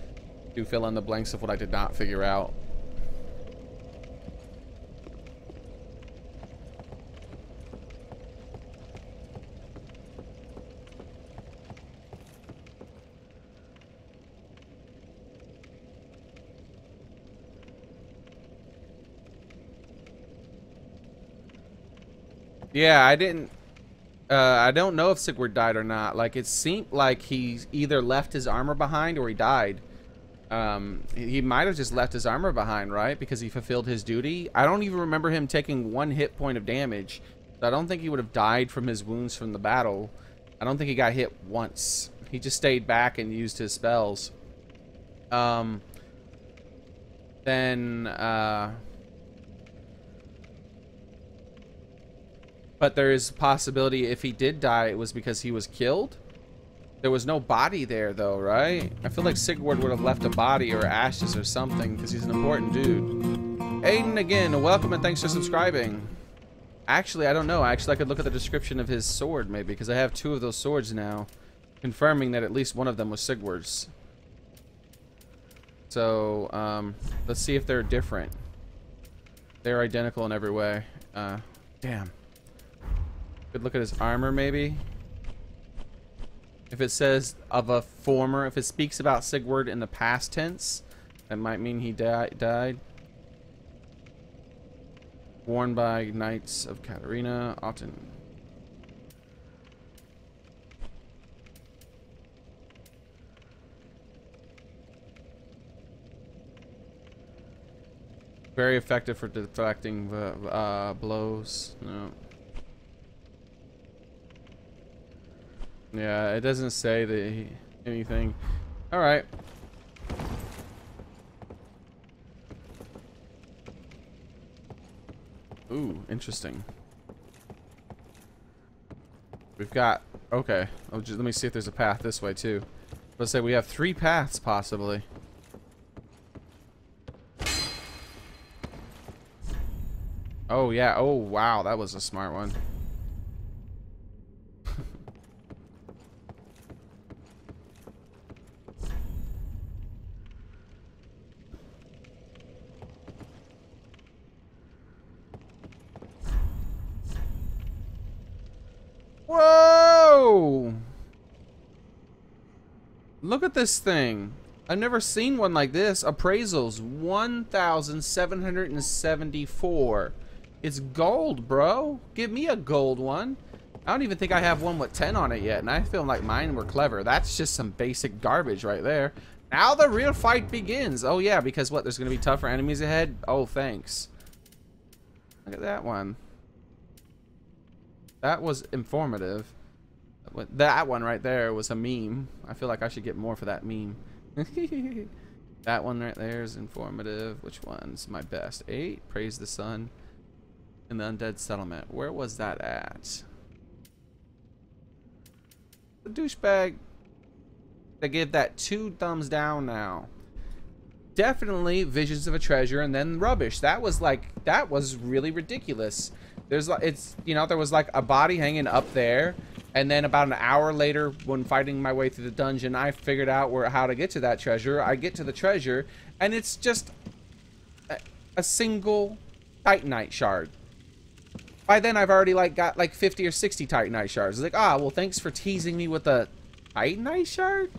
to fill in the blanks of what I did not figure out. Yeah, I don't know if Sigurd died or not. Like, it seemed like he either left his armor behind or he died. He might have just left his armor behind, right? Because he fulfilled his duty. I don't even remember him taking 1 hit point of damage. So I don't think he would have died from his wounds from the battle. I don't think he got hit once. He just stayed back and used his spells. But there is a possibility if he did die, it was because he was killed. There was no body there, though, right? I feel like Sigurd would have left a body or ashes or something, because he's an important dude. Aiden again, welcome and thanks for subscribing. Actually, I don't know. Actually, I could look at the description of his sword, maybe, because I have 2 of those swords now, confirming that at least one of them was Sigurd's. So, let's see if they're different. They're identical in every way. Damn. Could look at his armor, maybe. If it says of a former, if it speaks about Sigurd in the past tense, that might mean he died. Worn by knights of Katarina, often. Very effective for deflecting blows. No. Yeah, it doesn't say that anything. All right. Ooh, interesting. We've got, okay. Let me see if there's a path this way too. Let's say we have 3 paths possibly. Oh yeah. Oh wow, that was a smart one. Whoa! Look at this thing. I've never seen one like this. Appraisals 1,774. It's gold, bro. Give me a gold one. I don't even think I have one with 10 on it yet, and I feel like mine were clever. That's just some basic garbage right there. Now the real fight begins. Oh yeah, because what? There's gonna be tougher enemies ahead? Oh, thanks. Look at that one. That was informative. That one right there was a meme. I feel like I should get more for that meme. That one right there is informative. Which one's my best? 8, Praise the Sun. And the Undead Settlement. Where was that at? The douchebag. They give that 2 thumbs down now. Definitely Visions of a Treasure and then rubbish. That was really ridiculous. There's like, it's, you know, there was like a body hanging up there, and then about an hour later when fighting my way through the dungeon, I figured out how to get to that treasure. I get to the treasure and it's just a single Titanite shard. By then I've already got 50 or 60 Titanite shards. It's like, ah, well, thanks for teasing me with a Titanite shard.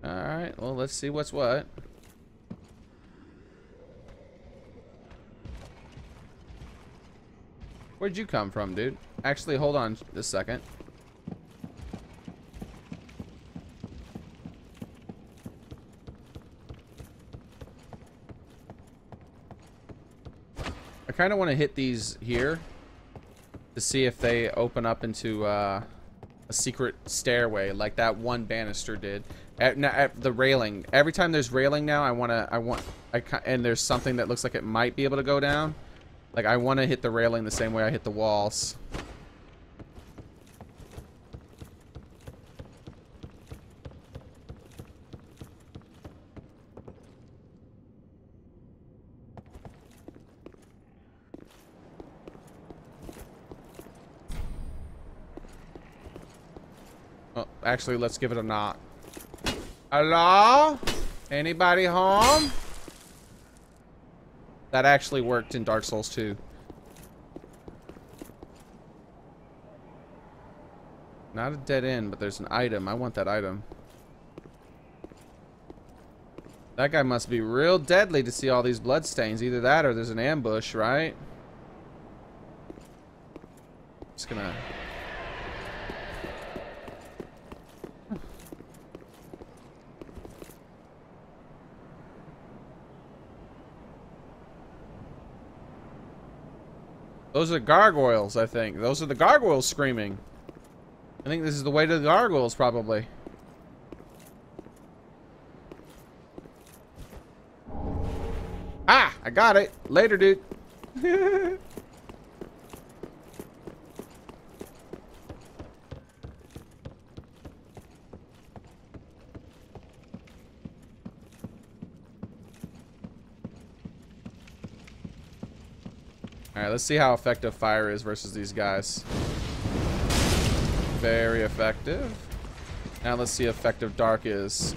Alright, well, let's see what's what. Where'd you come from, dude? Actually, hold on a second. I kind of want to hit these here to see if they open up into a secret stairway like that one banister did. At the railing. Every time there's railing now, and there's something that looks like it might be able to go down. Like, I want to hit the railing the same way I hit the walls. Well, actually, let's give it a knock. Hello? Anybody home? That actually worked in Dark Souls 2. Not a dead end, but there's an item. I want that item. That guy must be real deadly to see all these bloodstains. Either that or there's an ambush, right? Just gonna... Those are gargoyles, I think. Those are the gargoyles screaming. I think this is the way to the gargoyles, probably. Ah! I got it. Later, dude. Alright, let's see how effective fire is versus these guys. Very effective. Now let's see how effective dark is.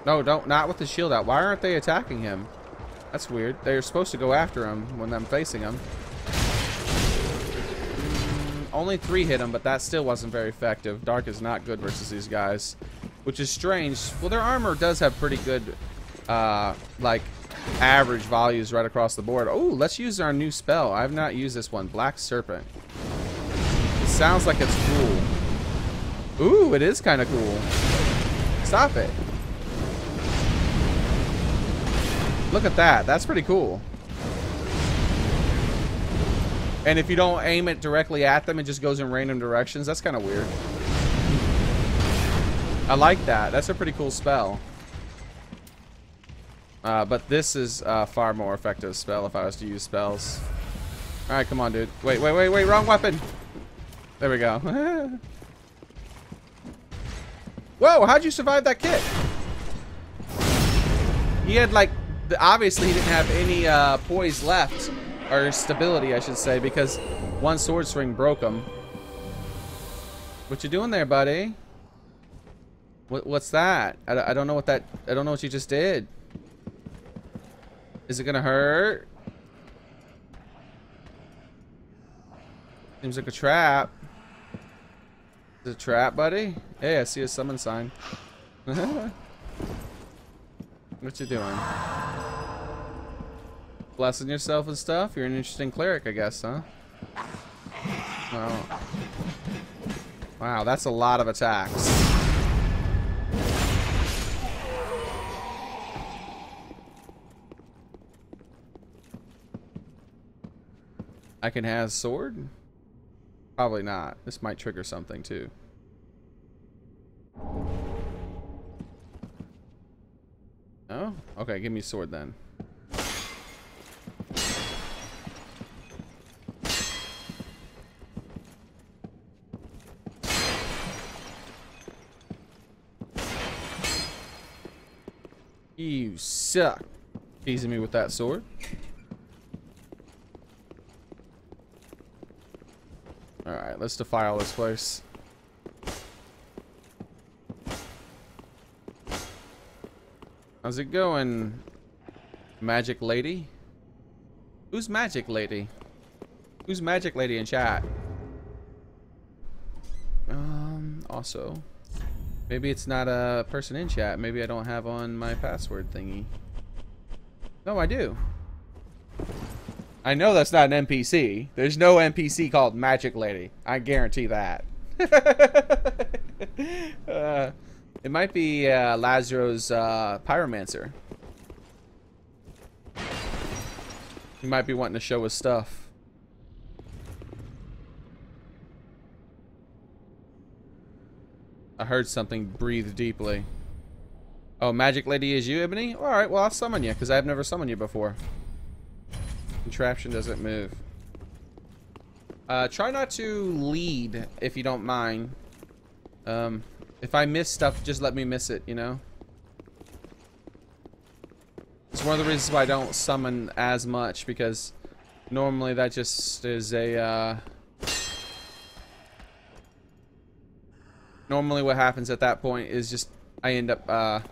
No, not with the shield out. Why aren't they attacking him? That's weird. They're supposed to go after him when I'm facing him. Only 3 hit him, but that still wasn't very effective. Dark is not good versus these guys, which is strange. Well, their armor does have pretty good, like, average values right across the board. Oh, let's use our new spell. I have not used this one. Black Serpent. It sounds like it's cool. Ooh, it is kind of cool. Stop it. Look at that. That's pretty cool. And if you don't aim it directly at them, it just goes in random directions. That's kind of weird. I like that. That's a pretty cool spell. But this is a far more effective spell if I was to use spells. Alright, come on, dude. Wait. Wrong weapon. There we go. Whoa, how'd you survive that kick? He had, like... Obviously, he didn't have any poise left, or stability, I should say, because one sword swing broke him. What you doing there, buddy? What's that? I don't know what that. I don't know what you just did. Is it gonna hurt? Seems like a trap. Is it a trap, buddy? Hey, I see a summon sign. What you doing? Blessing yourself and stuff? You're an interesting cleric, I guess, huh? Well, wow, that's a lot of attacks. I can have sword? Probably not. This might trigger something too. Oh, okay, give me a sword then. You suck. Teasing me with that sword. Alright, let's defile this place. How's it going, Magic Lady? Who's Magic Lady? Who's Magic Lady in chat? Also, maybe it's not a person in chat. Maybe I don't have on my password thingy. No, I do. I know that's not an NPC. There's no NPC called Magic Lady. I guarantee that. It might be Lazarus Pyromancer. He might be wanting to show his stuff. I heard something breathe deeply. Oh, Magic Lady is you, Ebony? Alright, well, I'll summon you, because I've never summoned you before. Contraption doesn't move. Try not to lead, if you don't mind. If I miss stuff, just let me miss it, you know? It's one of the reasons why I don't summon as much, because normally that just is a, normally what happens at that point is just I end up,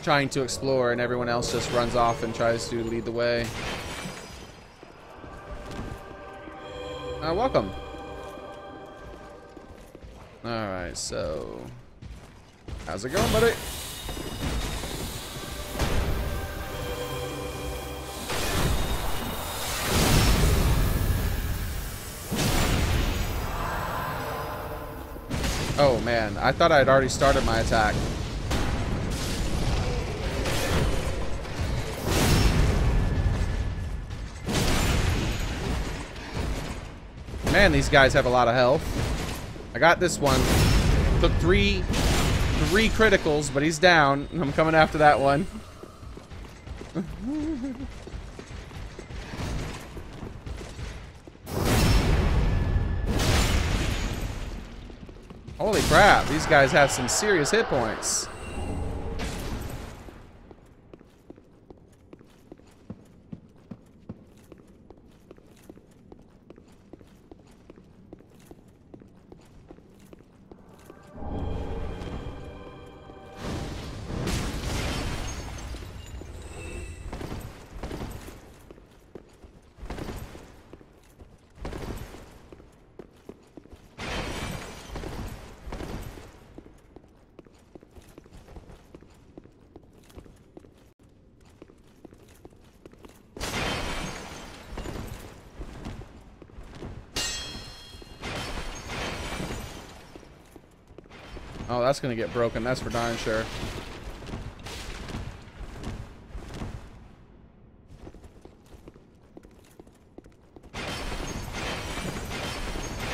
trying to explore and everyone else just runs off and tries to lead the way. Welcome. Alright, so how's it going, buddy? Oh man, I thought I'd already started my attack. Man, these guys have a lot of health. I got this one. Took three criticals, but he's down. I'm coming after that one. Holy crap, these guys have some serious hit points. Oh, that's gonna get broken. That's for darn sure.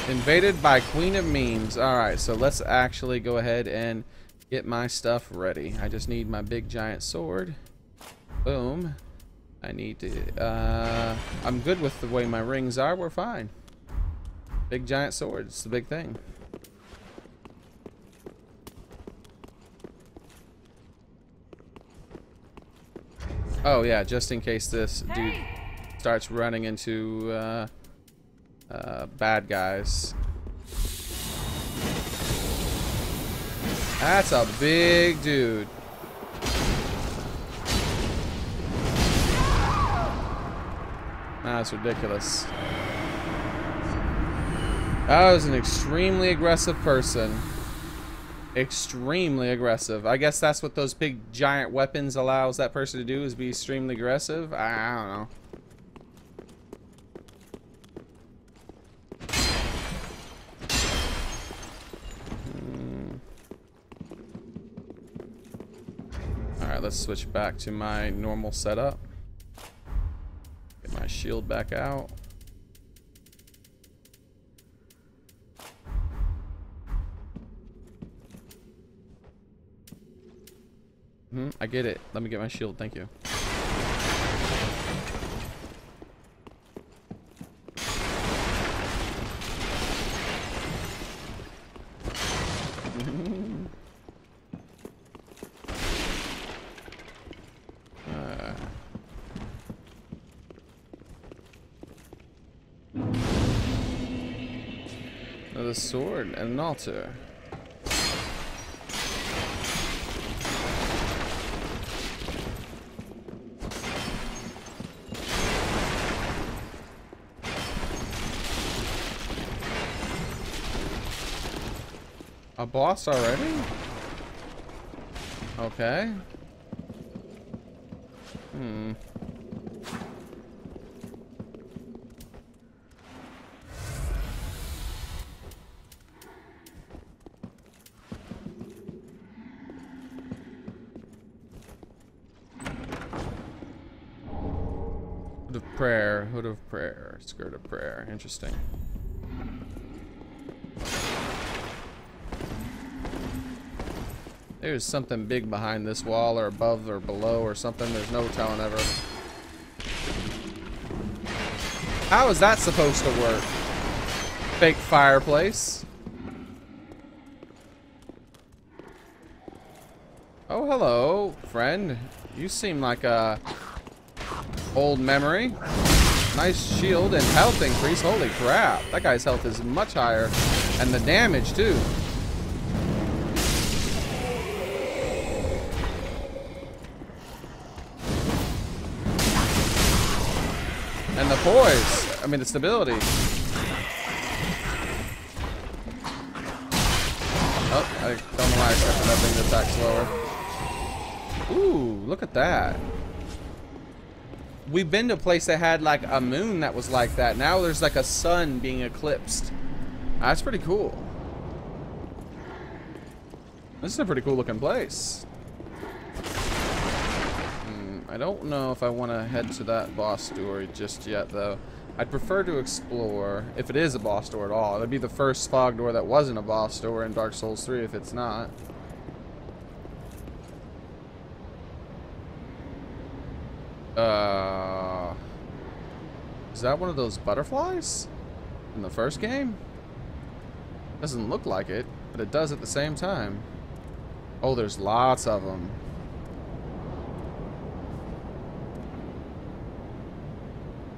Invaded by Queen of Memes. Alright, so let's actually go ahead and get my stuff ready. I just need my big giant sword. Boom. I need to... I'm good with the way my rings are. We're fine. Big giant sword. It's the big thing. Oh yeah, just in case this dude starts running into bad guys. That's a big dude. That's ridiculous. That was an extremely aggressive person. Extremely aggressive. I guess that's what those big giant weapons allows that person to do, is be extremely aggressive. I don't know. Alright, let's switch back to my normal setup. Get my shield back out. I get it. Let me get my shield. Thank you. Another sword and an altar. A boss already? Okay. Hood of prayer, hood of prayer, skirt of prayer. Interesting. There's something big behind this wall, or above, or below, or something. There's no telling ever. How is that supposed to work? Fake fireplace. Oh, hello, friend. You seem like a old memory. Nice shield and health increase. Holy crap. That guy's health is much higher. And the damage, too. And the poise. I mean, the stability. Oh, I don't know why I accepted that thing to attack slower. Ooh, look at that. We've been to a place that had like a moon that was like that. Now there's like a sun being eclipsed. That's pretty cool. This is a pretty cool looking place. I don't know if I want to head to that boss story just yet, though. I'd prefer to explore, if it is a boss door at all. It'd be the first fog door that wasn't a boss door in Dark Souls 3 if it's not. Is that one of those butterflies in the first game? Doesn't look like it, but it does at the same time. Oh, there's lots of them.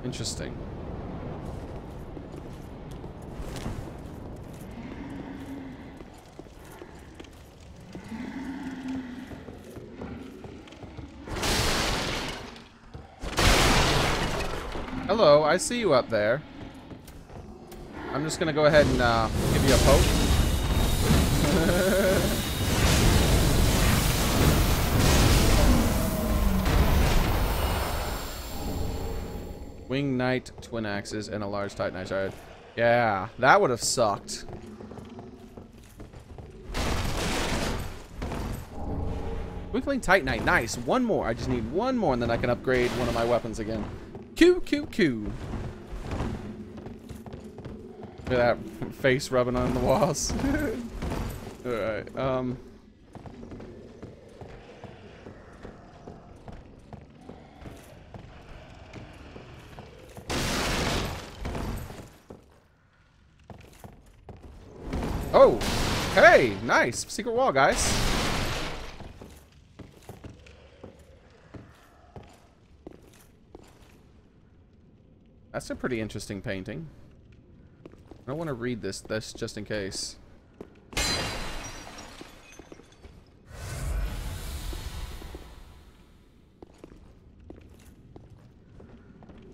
Interesting. Hello, I see you up there. I'm just gonna go ahead and give you a poke. Wing Knight, twin axes, and a large Titanite shard. Yeah, that would have sucked. Twinkling Titanite, nice. One more. I just need one more, and then I can upgrade one of my weapons again. Q, Q, Q. Look at that face rubbing on the walls. Alright, oh, hey, nice. Secret wall, guys. That's a pretty interesting painting. I don't want to read this just in case.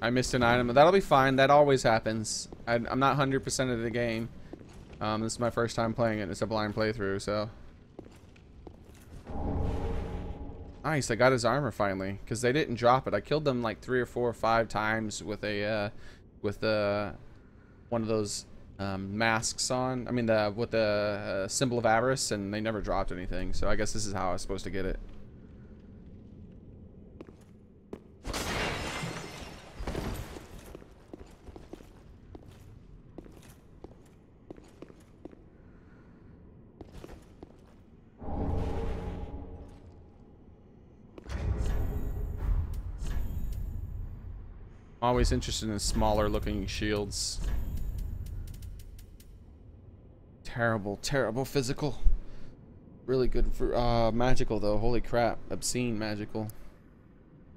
I missed an item. That'll be fine. That always happens. I'm not 100% of the game. This is my first time playing it. It's a blind playthrough, so. Nice, I got his armor finally, because they didn't drop it. I killed them like 3 or 4 or 5 times with a, one of those masks on. I mean, with the symbol of avarice, and they never dropped anything. So I guess this is how I was supposed to get it. Always interested in smaller looking shields. Terrible, terrible physical. Really good for magical though. Holy crap. Obscene magical.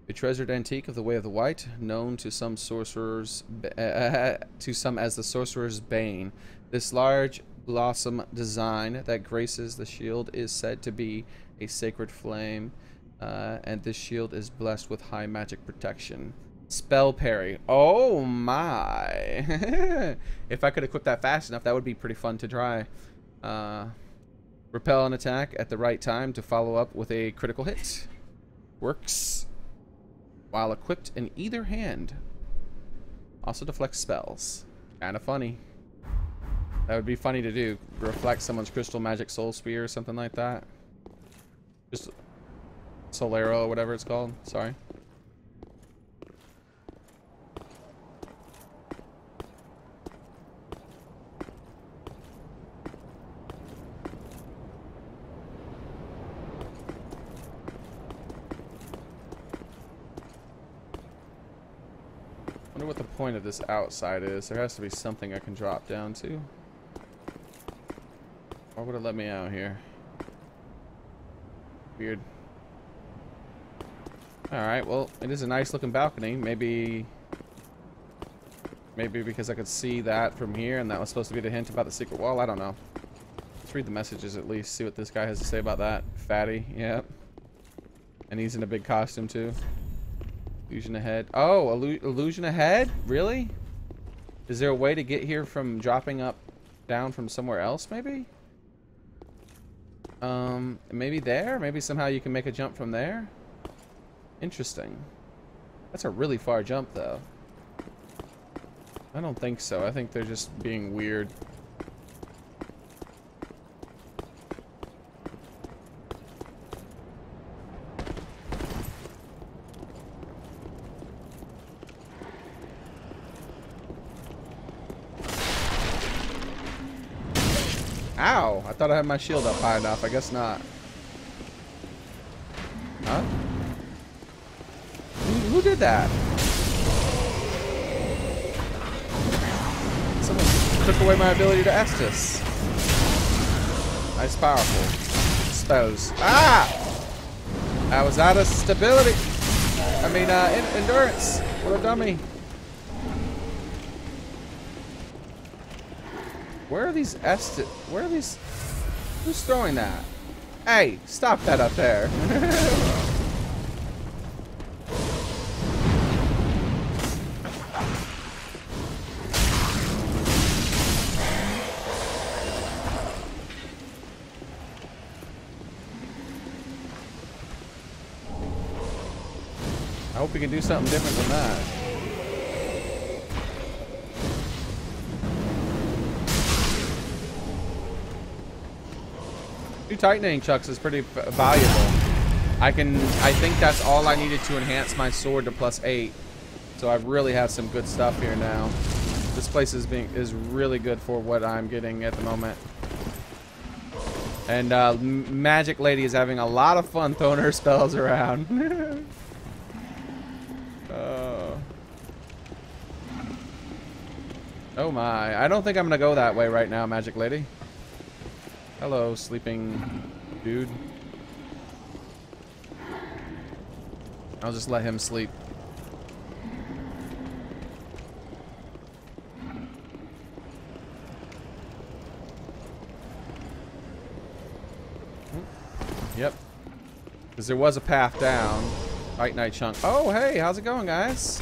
A treasured antique of the Way of the White, known to some sorcerers as the Sorcerer's Bane. This large blossom design that graces the shield is said to be a sacred flame, and this shield is blessed with high magic protection. Spell parry. Oh my. If I could equip that fast enough, that would be pretty fun to try. Repel an attack at the right time to follow up with a critical hit. Works while equipped in either hand. Also deflects spells. Kind of funny. That would be funny to do. Reflect someone's crystal magic soul spear or something like that. Just Solero or whatever it's called. Sorry. wonder what the point of this outside is. There has to be something I can drop down to. Or would it let me out here? Weird. Alright, well, it is a nice looking balcony. Maybe because I could see that from here and that was supposed to be the hint about the secret wall. I don't know. Let's read the messages at least. See what this guy has to say about that. Fatty, yep. And he's in a big costume too. Illusion ahead. Oh, illusion ahead? Really? Is there a way to get here from dropping down from somewhere else maybe? Maybe there? Maybe somehow you can make a jump from there? Interesting. That's a really far jump though. I don't think so. I think they're just being weird. Ow! I thought I had my shield up high enough. I guess not. Huh? Who did that? Someone took away my ability to Estus. Nice, powerful spells. Ah! I was out of stability. I mean, endurance. What a dummy. Where are these Estus? Where are these? Who's throwing that? Hey, stop that up there. I hope we can do something different than that. Two tightening chucks is pretty valuable. I think that's all I needed to enhance my sword to +8. So I really have some good stuff here now. This place is really good for what I'm getting at the moment. And Magic Lady is having a lot of fun throwing her spells around. Oh my. I don't think I'm gonna go that way right now, Magic Lady. Hello, sleeping dude. I'll just let him sleep. Yep. Because there was a path down. Fight Night Chunk. Oh, hey, how's it going, guys?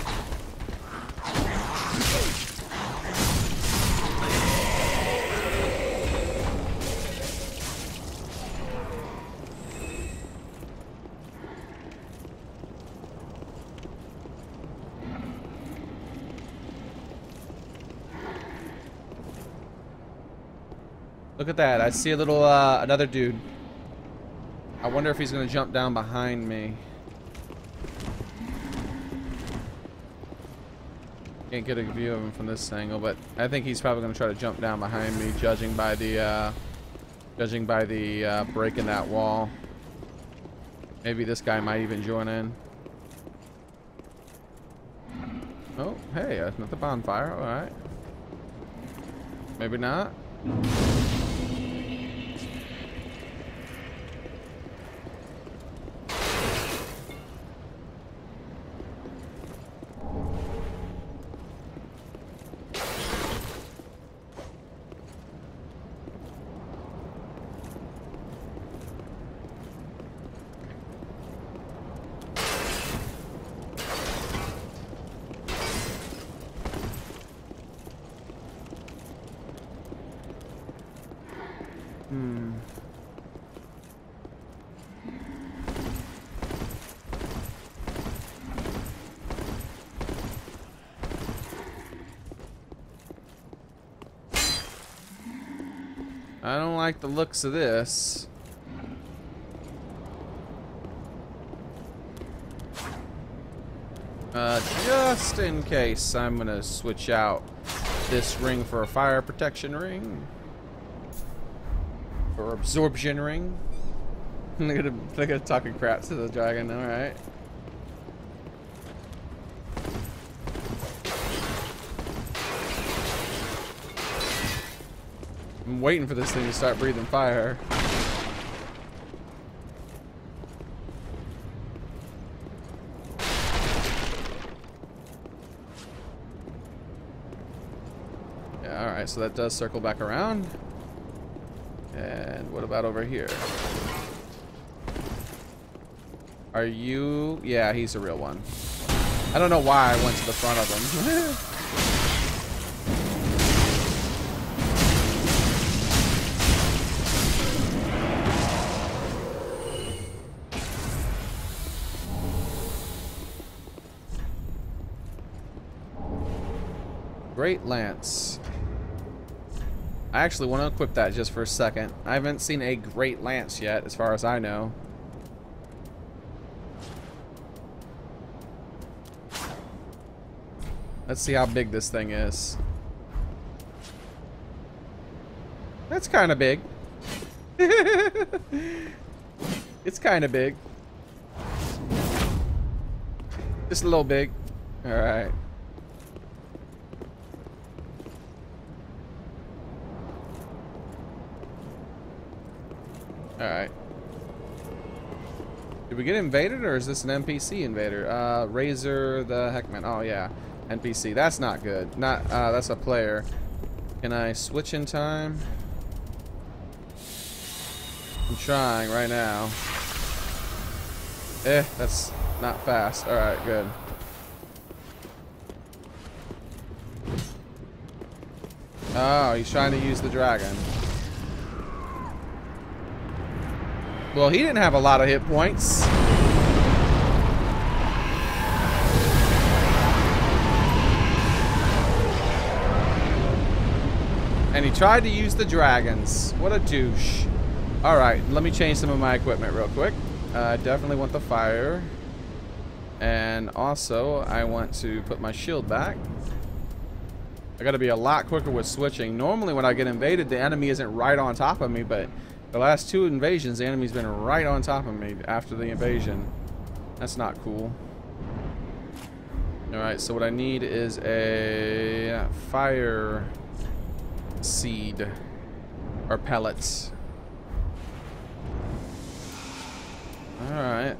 Look at that. I see a little, another dude. I wonder if he's going to jump down behind me. Can't get a view of him from this angle, but I think he's probably going to try to jump down behind me, judging by the break in that wall. Maybe this guy might even join in. Oh, hey, another bonfire. All right. Maybe not. I don't like the looks of this. Just in case, I'm gonna switch out this ring for a fire protection ring. Or absorption ring. Look at him talking crap to the dragon, alright. I'm waiting for this thing to start breathing fire. Yeah, alright, so that does circle back around. And what about over here? Are you... Yeah, he's a real one. I don't know why I went to the front of him. Great Lance. I actually want to equip that just for a second. I haven't seen a Great Lance yet, as far as I know. Let's see how big this thing is. That's kind of big. It's kind of big. Just a little big. All right. Alright. Did we get invaded, or is this an NPC invader? Razor the Heckman. Oh, yeah. NPC. That's not good. Not, that's a player. Can I switch in time? I'm trying right now. That's not fast. Alright, good. Oh, he's trying to use the dragon. Well, he didn't have a lot of hit points. And he tried to use the dragons. What a douche. Alright, let me change some of my equipment real quick. I definitely want the fire. And also, I want to put my shield back. I gotta be a lot quicker with switching. Normally when I get invaded, the enemy isn't right on top of me, but the last two invasions, the enemy's been right on top of me after the invasion. That's not cool. Alright, so what I need is a fire seed. Or pellets. Alright.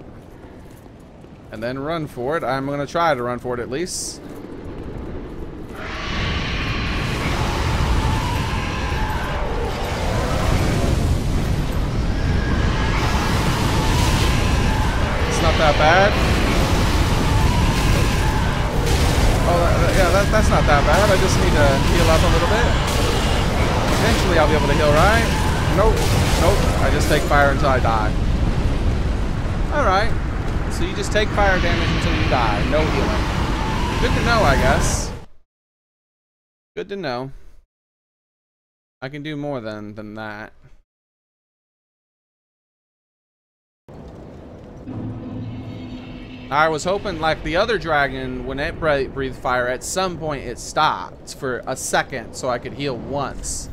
And then run for it. I'm gonna try to run for it at least. That bad. Oh, yeah, that's not that bad. I just need to heal up a little bit. Eventually I'll be able to heal, right? Nope. Nope. I just take fire until I die. Alright. So you just take fire damage until you die. No healing. Good to know, I guess. Good to know. I can do more than that. I was hoping, like the other dragon, when it breathed fire, at some point it stopped for a second so I could heal once.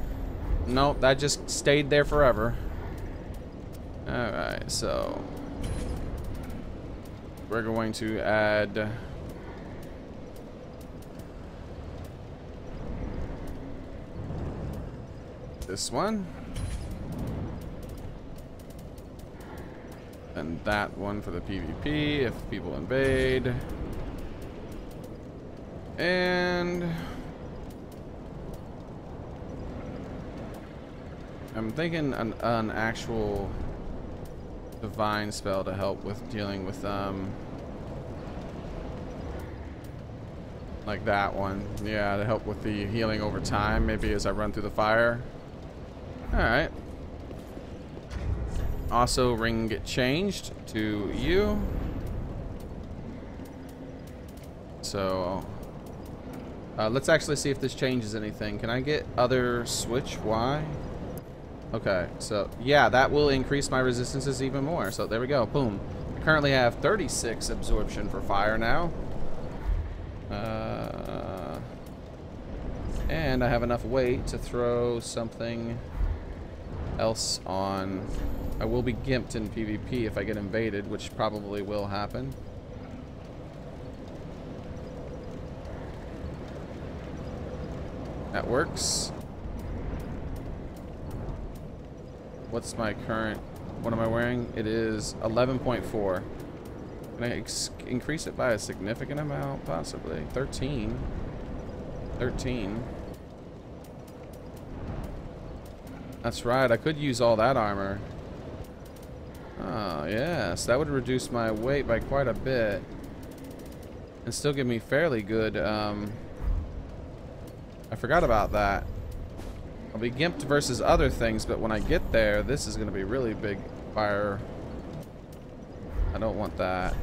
Nope, that just stayed there forever. Alright, so we're going to add this one. And that one for the PvP if people invade. And I'm thinking an actual divine spell to help with dealing with like that one. Yeah, to help with the healing over time, maybe as I run through the fire. Alright. Also, ring get changed to you. So, let's actually see if this changes anything. Can I get other switch Y? Okay, so yeah, that will increase my resistances even more. So there we go, boom. I currently have 36 absorption for fire now. And I have enough weight to throw something else on. I will be gimped in PvP if I get invaded, which probably will happen. That works. what's my current, what am I wearing? It is 11.4. Can I increase it by a significant amount? Possibly. 13. 13. That's right, I could use all that armor. Oh, yes, that would reduce my weight by quite a bit. And still give me fairly good, I forgot about that. I'll be gimped versus other things, but when I get there, this is going to be really big fire. I don't want that.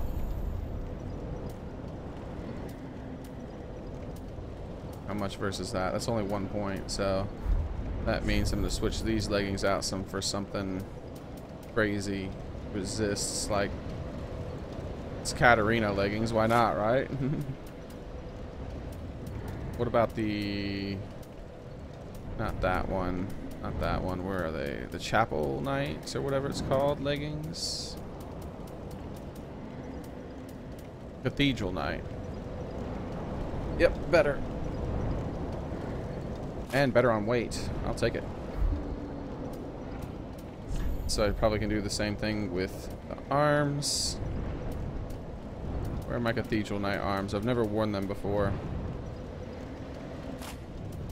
How much versus that? That's only 1 point, so that means I'm going to switch these leggings out for something crazy. Resists, like, it's Katarina leggings. Why not, right? What about the... Not that one. Not that one. Where are they? The Chapel Knights or whatever it's called. Leggings. Cathedral Knight. Yep, better. And better on weight. I'll take it. So I probably can do the same thing with the arms. Where are my Cathedral Knight arms? I've never worn them before.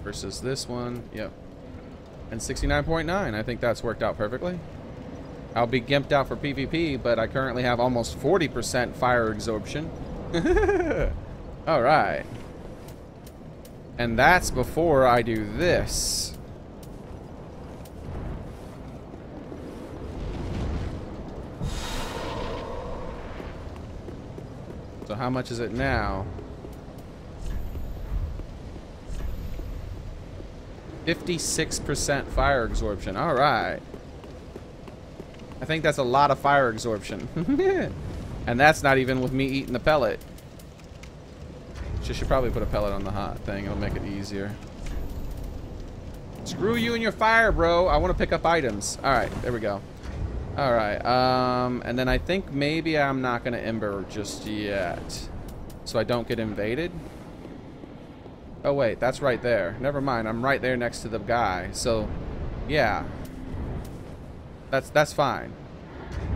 Versus this one. Yep. And 69.9. I think that's worked out perfectly. I'll be gimped out for PvP, but I currently have almost 40% fire absorption. Alright. And that's before I do this. So how much is it now? 56% fire absorption. All right. I think that's a lot of fire absorption. And that's not even with me eating the pellet. Should probably put a pellet on the hot thing. It'll make it easier. Screw you and your fire, bro. I want to pick up items. All right, there we go. All right. And then I think maybe I'm not going to ember just yet, so I don't get invaded. Oh wait, that's right there. Never mind, I'm right there next to the guy. So, yeah, that's fine.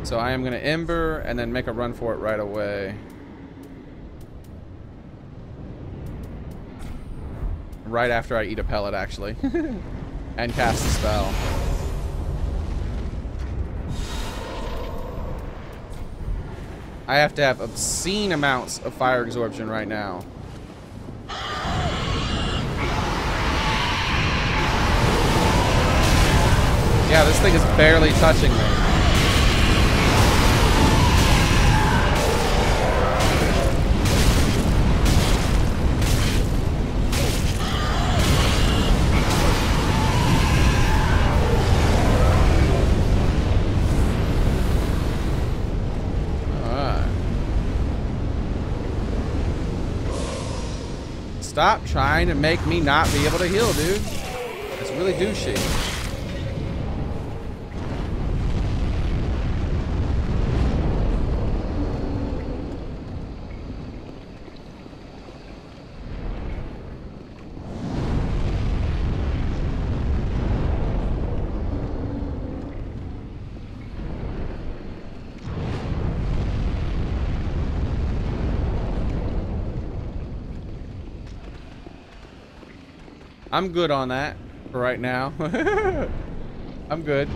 So I am gonna ember and then make a run for it right away. Right after I eat a pellet, actually, and cast a spell. I have to have obscene amounts of fire absorption right now. Yeah, this thing is barely touching me. Alright. Stop trying to make me not be able to heal, dude. It's really douchey. I'm good on that for right now. I'm good.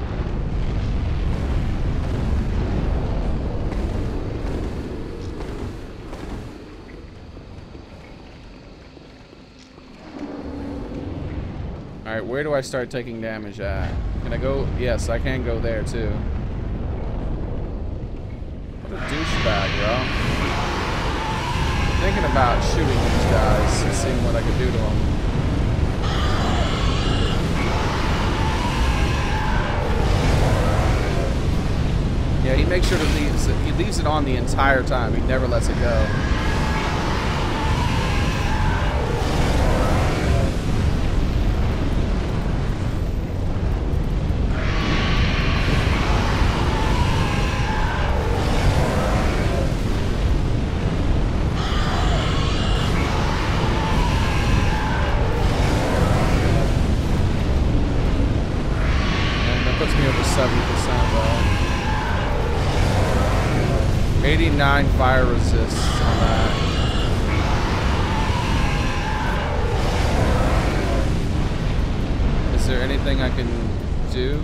Alright, where do I start taking damage at? Can I go? Yes, I can go there too. What a douchebag, bro. Thinking about shooting these guys and seeing what I can do to them. Yeah, he makes sure to leaves it on the entire time. He never lets it go. And that puts me over 7,000. 89 fire resists on that. Is there anything I can do?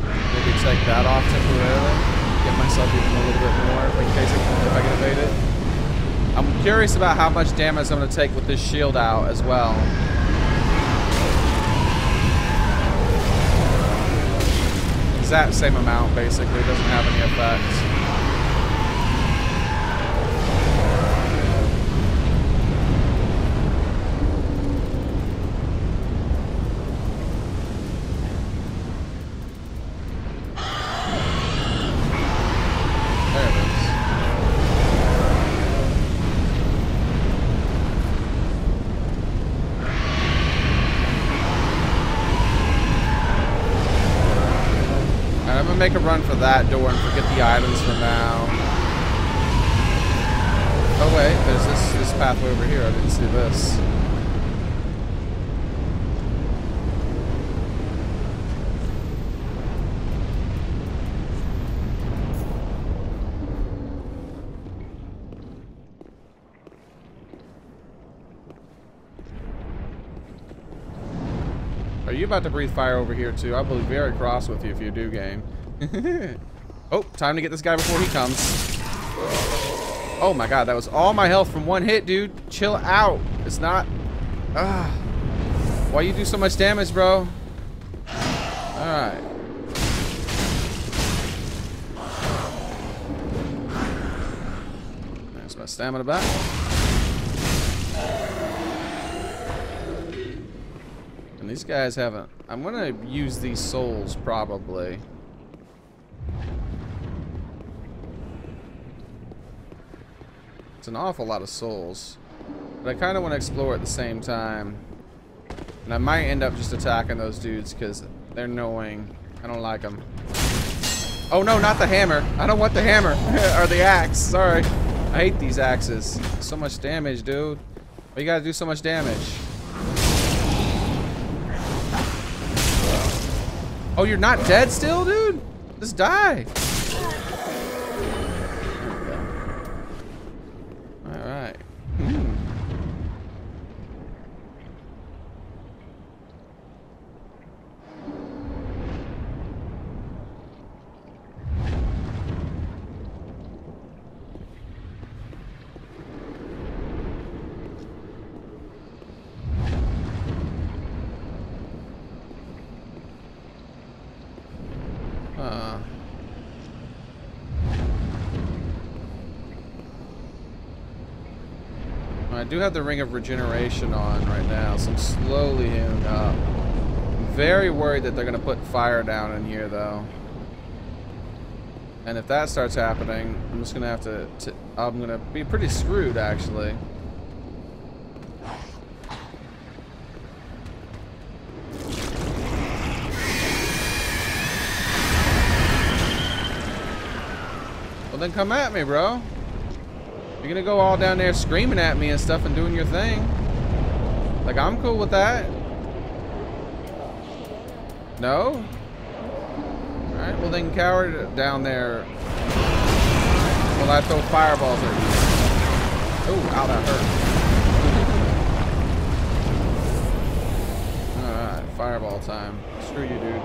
Maybe take that off temporarily. Get myself even a little bit more in case if I get evaded. I'm curious about how much damage I'm going to take with this shield out as well. Exact same amount, basically. It doesn't have any effect. Make a run for that door and forget the items for now. Oh wait, there's this pathway over here. I didn't see this. Are you about to breathe fire over here too? I'll be very cross with you if you do, game. Oh, time to get this guy before he comes. Oh my god, that was all my health from one hit, dude. Chill out. It's not... Why you do so much damage, bro? Alright. There's my stamina back. And these guys haven't... I'm gonna use these souls, probably. It's an awful lot of souls, but I kind of want to explore at the same time, and I might end up just attacking those dudes because they're annoying. I don't like them. Oh no, not the hammer. I don't want the hammer or the axe. Sorry, I hate these axes. So much damage, dude. Why you gotta do so much damage? Oh, you're not dead still, dude? Just die. I do have the Ring of Regeneration on right now, so I'm slowly healing up. I'm very worried that they're going to put fire down in here, though. And if that starts happening, I'm just going to have to... I'm going to be pretty screwed, actually. Well, then come at me, bro. You're gonna go all down there screaming at me and stuff and doing your thing. Like, I'm cool with that. No? Alright, well then cower down there while I throw fireballs at you. Oh, ow, that hurt. Alright, fireball time. Screw you, dude.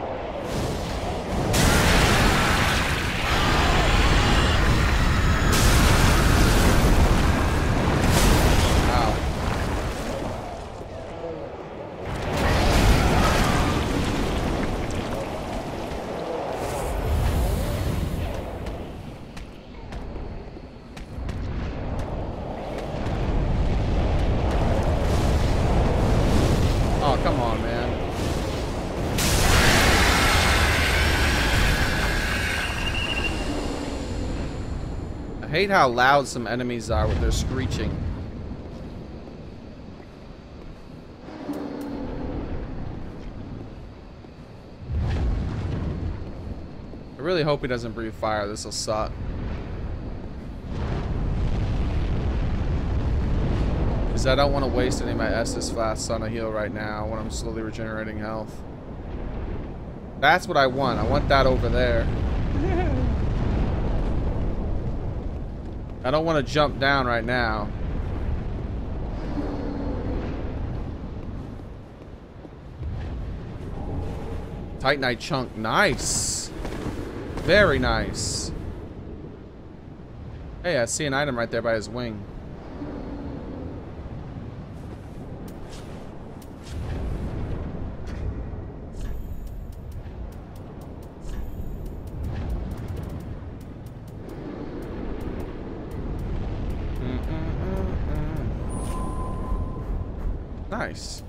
I hate how loud some enemies are with their screeching. I really hope he doesn't breathe fire. This will suck. Because I don't want to waste any of my Estus flasks on a heal right now when I'm slowly regenerating health. That's what I want. I want that over there. I don't want to jump down right now. Titanite chunk, nice. Very nice. Hey, I see an item right there by his wing. Nice.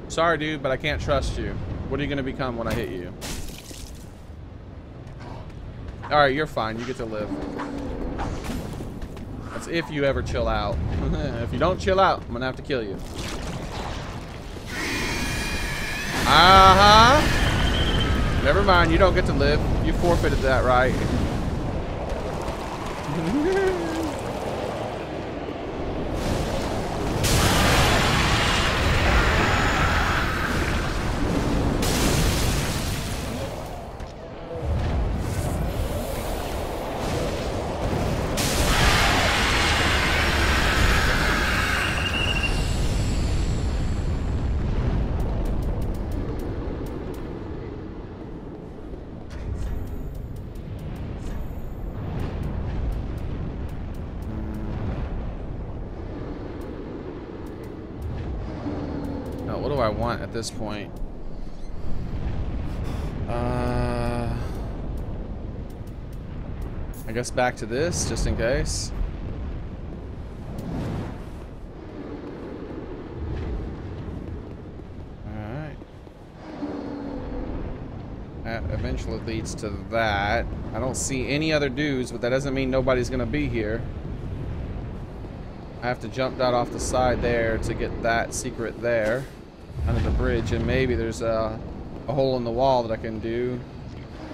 Sorry, dude, but I can't trust you. What are you gonna become when I hit you? Alright, you're fine. You get to live. That's if you ever chill out. If you don't chill out, I'm gonna have to kill you. Uh-huh. Never mind, you don't get to live. You forfeited that right. What do I want at this point? I guess back to this, just in case. Alright. That eventually leads to that. I don't see any other dudes, but that doesn't mean nobody's gonna be here. I have to jump down off the side there to get that secret there. Under the bridge, and maybe there's a hole in the wall that I can do.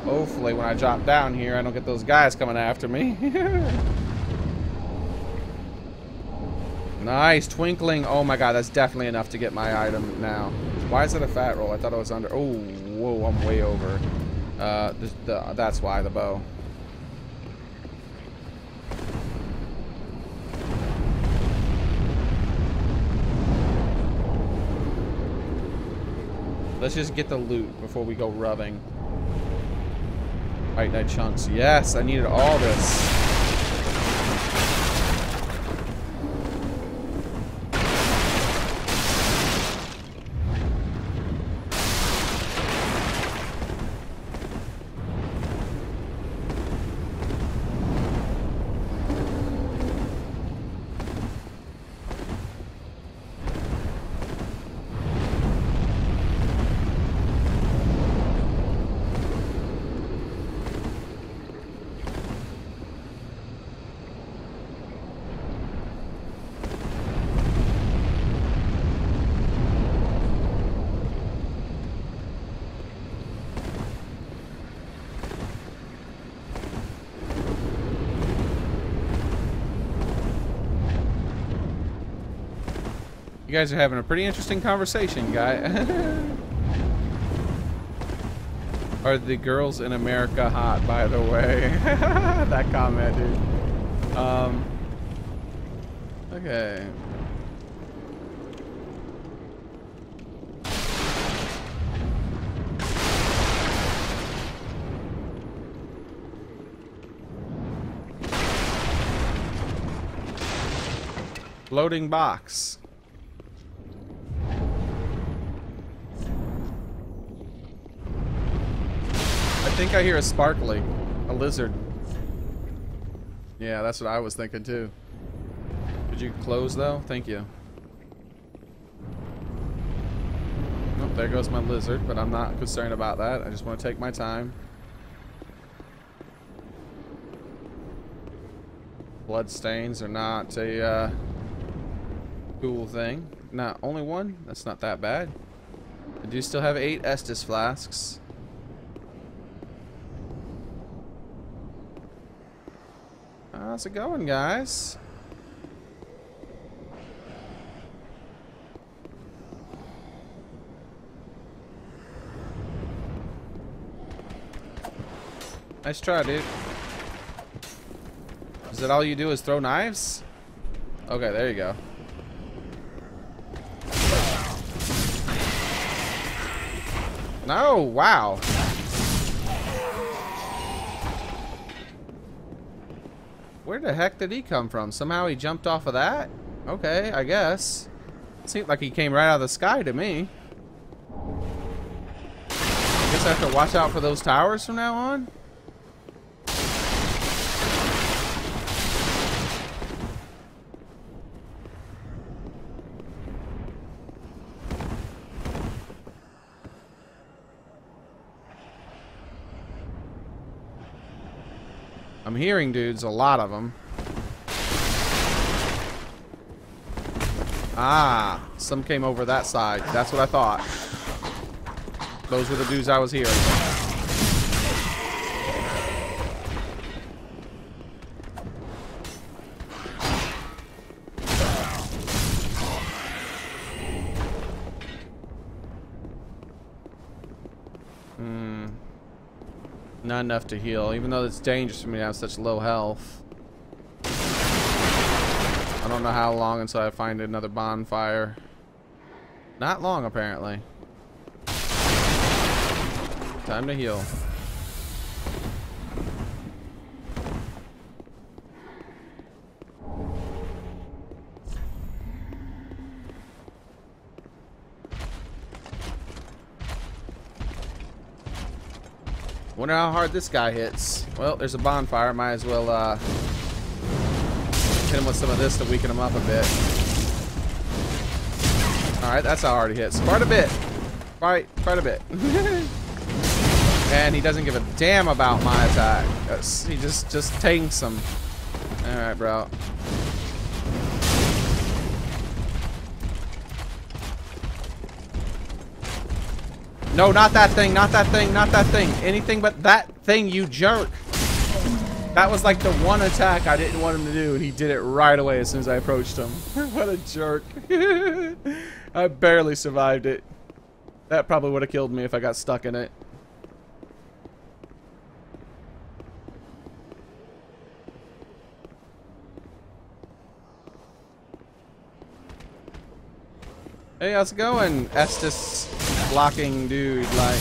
Hopefully when I drop down here I don't get those guys coming after me. Nice, twinkling. Oh my god, that's definitely enough to get my item now. Why is it a fat roll? I thought it was under. Oh, whoa, I'm way over. That's why, the bow. Let's just get the loot before we go rubbing. Titanite chunks. Yes, I needed all this. You guys are having a pretty interesting conversation, guy. Are the girls in America hot, by the way? That comment, dude. Okay. Floating box. I think I hear a sparkly. A lizard. Yeah, that's what I was thinking too. Could you close though? Thank you. Oh, there goes my lizard, but I'm not concerned about that. I just want to take my time. Blood stains are not a cool thing. Not only one? That's not that bad. I do still have 8 Estus flasks. How's it going, guys? Nice try, dude. Is that all you do is throw knives? Okay, there you go. No, wow. Where the heck did he come from? Somehow he jumped off of that? Okay, I guess. Seemed like he came right out of the sky to me. I guess I have to watch out for those towers from now on? I'm hearing dudes, a lot of them. Ah, some came over that side. That's what I thought. Those were the dudes I was hearing. Not enough to heal, even though it's dangerous for me to have such low health. I don't know how long until I find another bonfire. Not long, apparently. Time to heal. Wonder how hard this guy hits. Well, there's a bonfire. Might as well hit him with some of this to weaken him up a bit. Alright, that's how hard he hits. Quite a bit. Quite a bit. And he doesn't give a damn about my attack. He just tanks him. Alright, bro. No, not that thing, not that thing, not that thing. Anything but that thing, you jerk. That was like the one attack I didn't want him to do, and he did it right away as soon as I approached him. What a jerk. I barely survived it. That probably would have killed me if I got stuck in it. Hey, how's it going, Estes blocking dude? Like,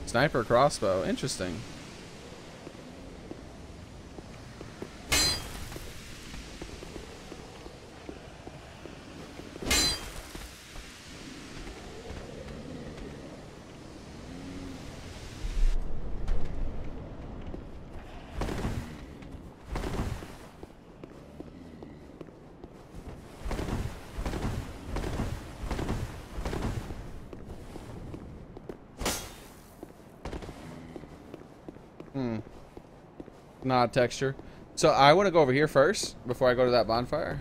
sniper crossbow, interesting. Not texture. So I want to go over here first before I go to that bonfire.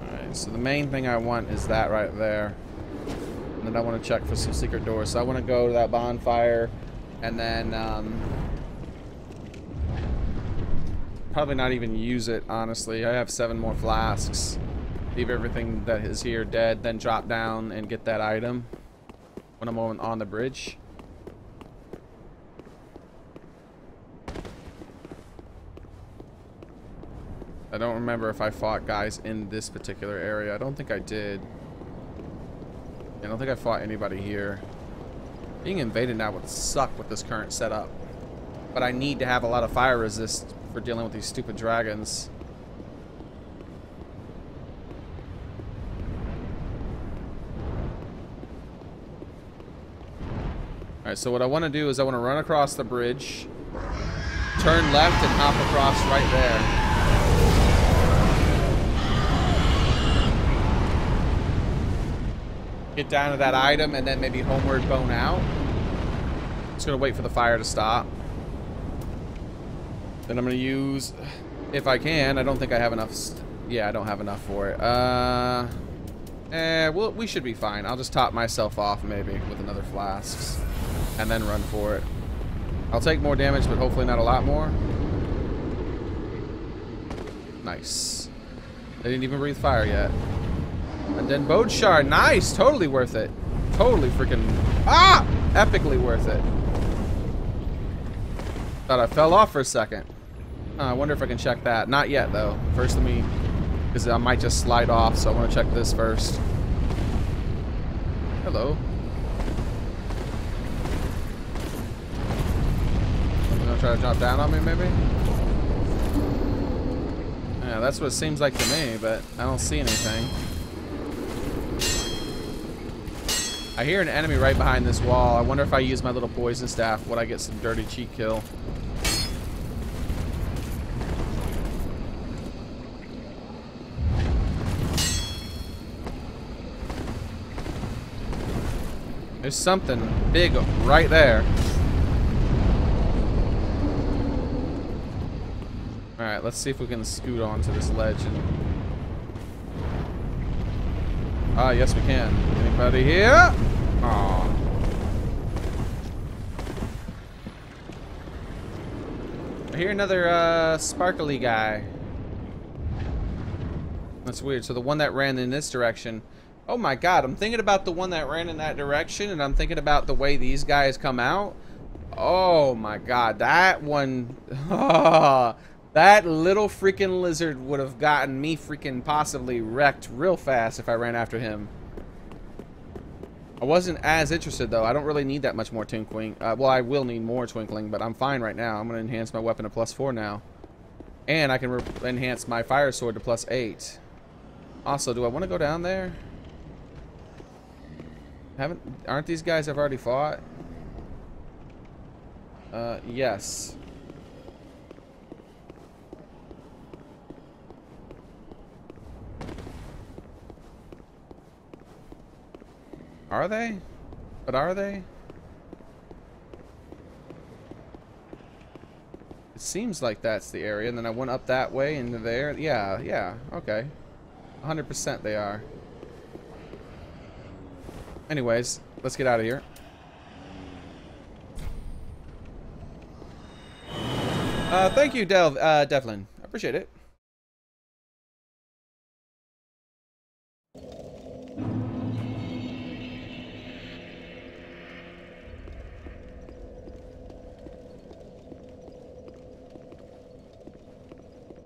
Alright, so the main thing I want is that right there. And then I want to check for some secret doors. So I want to go to that bonfire and then probably not even use it, honestly. I have 7 more flasks. Leave everything that is here dead, then drop down and get that item when I'm on the bridge. I don't remember if I fought guys in this particular area. I don't think I did. I don't think I fought anybody here. Being invaded now would suck with this current setup. But I need to have a lot of fire resist for dealing with these stupid dragons. Alright, so what I want to do is I want to run across the bridge, turn left and hop across right there. Get down to that item and then maybe homeward bone out. Just gonna wait for the fire to stop. Then I'm gonna use, if I can, I don't think I have enough. Yeah, I don't have enough for it. We should be fine. I'll just top myself off maybe with another flasks and then run for it. I'll take more damage, but hopefully not a lot more. Nice. They didn't even breathe fire yet. And then Bode Shard. Nice. Totally worth it. Totally freaking... Ah! Epically worth it. Thought I fell off for a second. I wonder if I can check that. Not yet, though. First, let me... Because I might just slide off, so I want to check this first. Hello. You gonna try to drop down on me, maybe? Yeah, that's what it seems like to me, but I don't see anything. I hear an enemy right behind this wall. I wonder if I use my little poison staff, would I get some dirty cheat kill? There's something big right there. Alright, let's see if we can scoot onto this ledge and... Ah, yes we can. Anybody here? Aw. I hear another sparkly guy. That's weird. So the one that ran in this direction... Oh my god, I'm thinking about the one that ran in that direction, and I'm thinking about the way these guys come out. Oh my god, that one... that little freaking lizard would have gotten me freaking possibly wrecked real fast if I ran after him. I wasn't as interested, though. I don't really need that much more twinkling. Well, I will need more twinkling, but I'm fine right now. I'm going to enhance my weapon to +4 now. And I can enhance my fire sword to +8. Also, do I want to go down there? Aren't these guys I've already fought? Yes. Are they? But are they? It seems like that's the area, and then I went up that way into there. Yeah, okay. 100% they are. Anyways, let's get out of here. Thank you, Devlin. I appreciate it.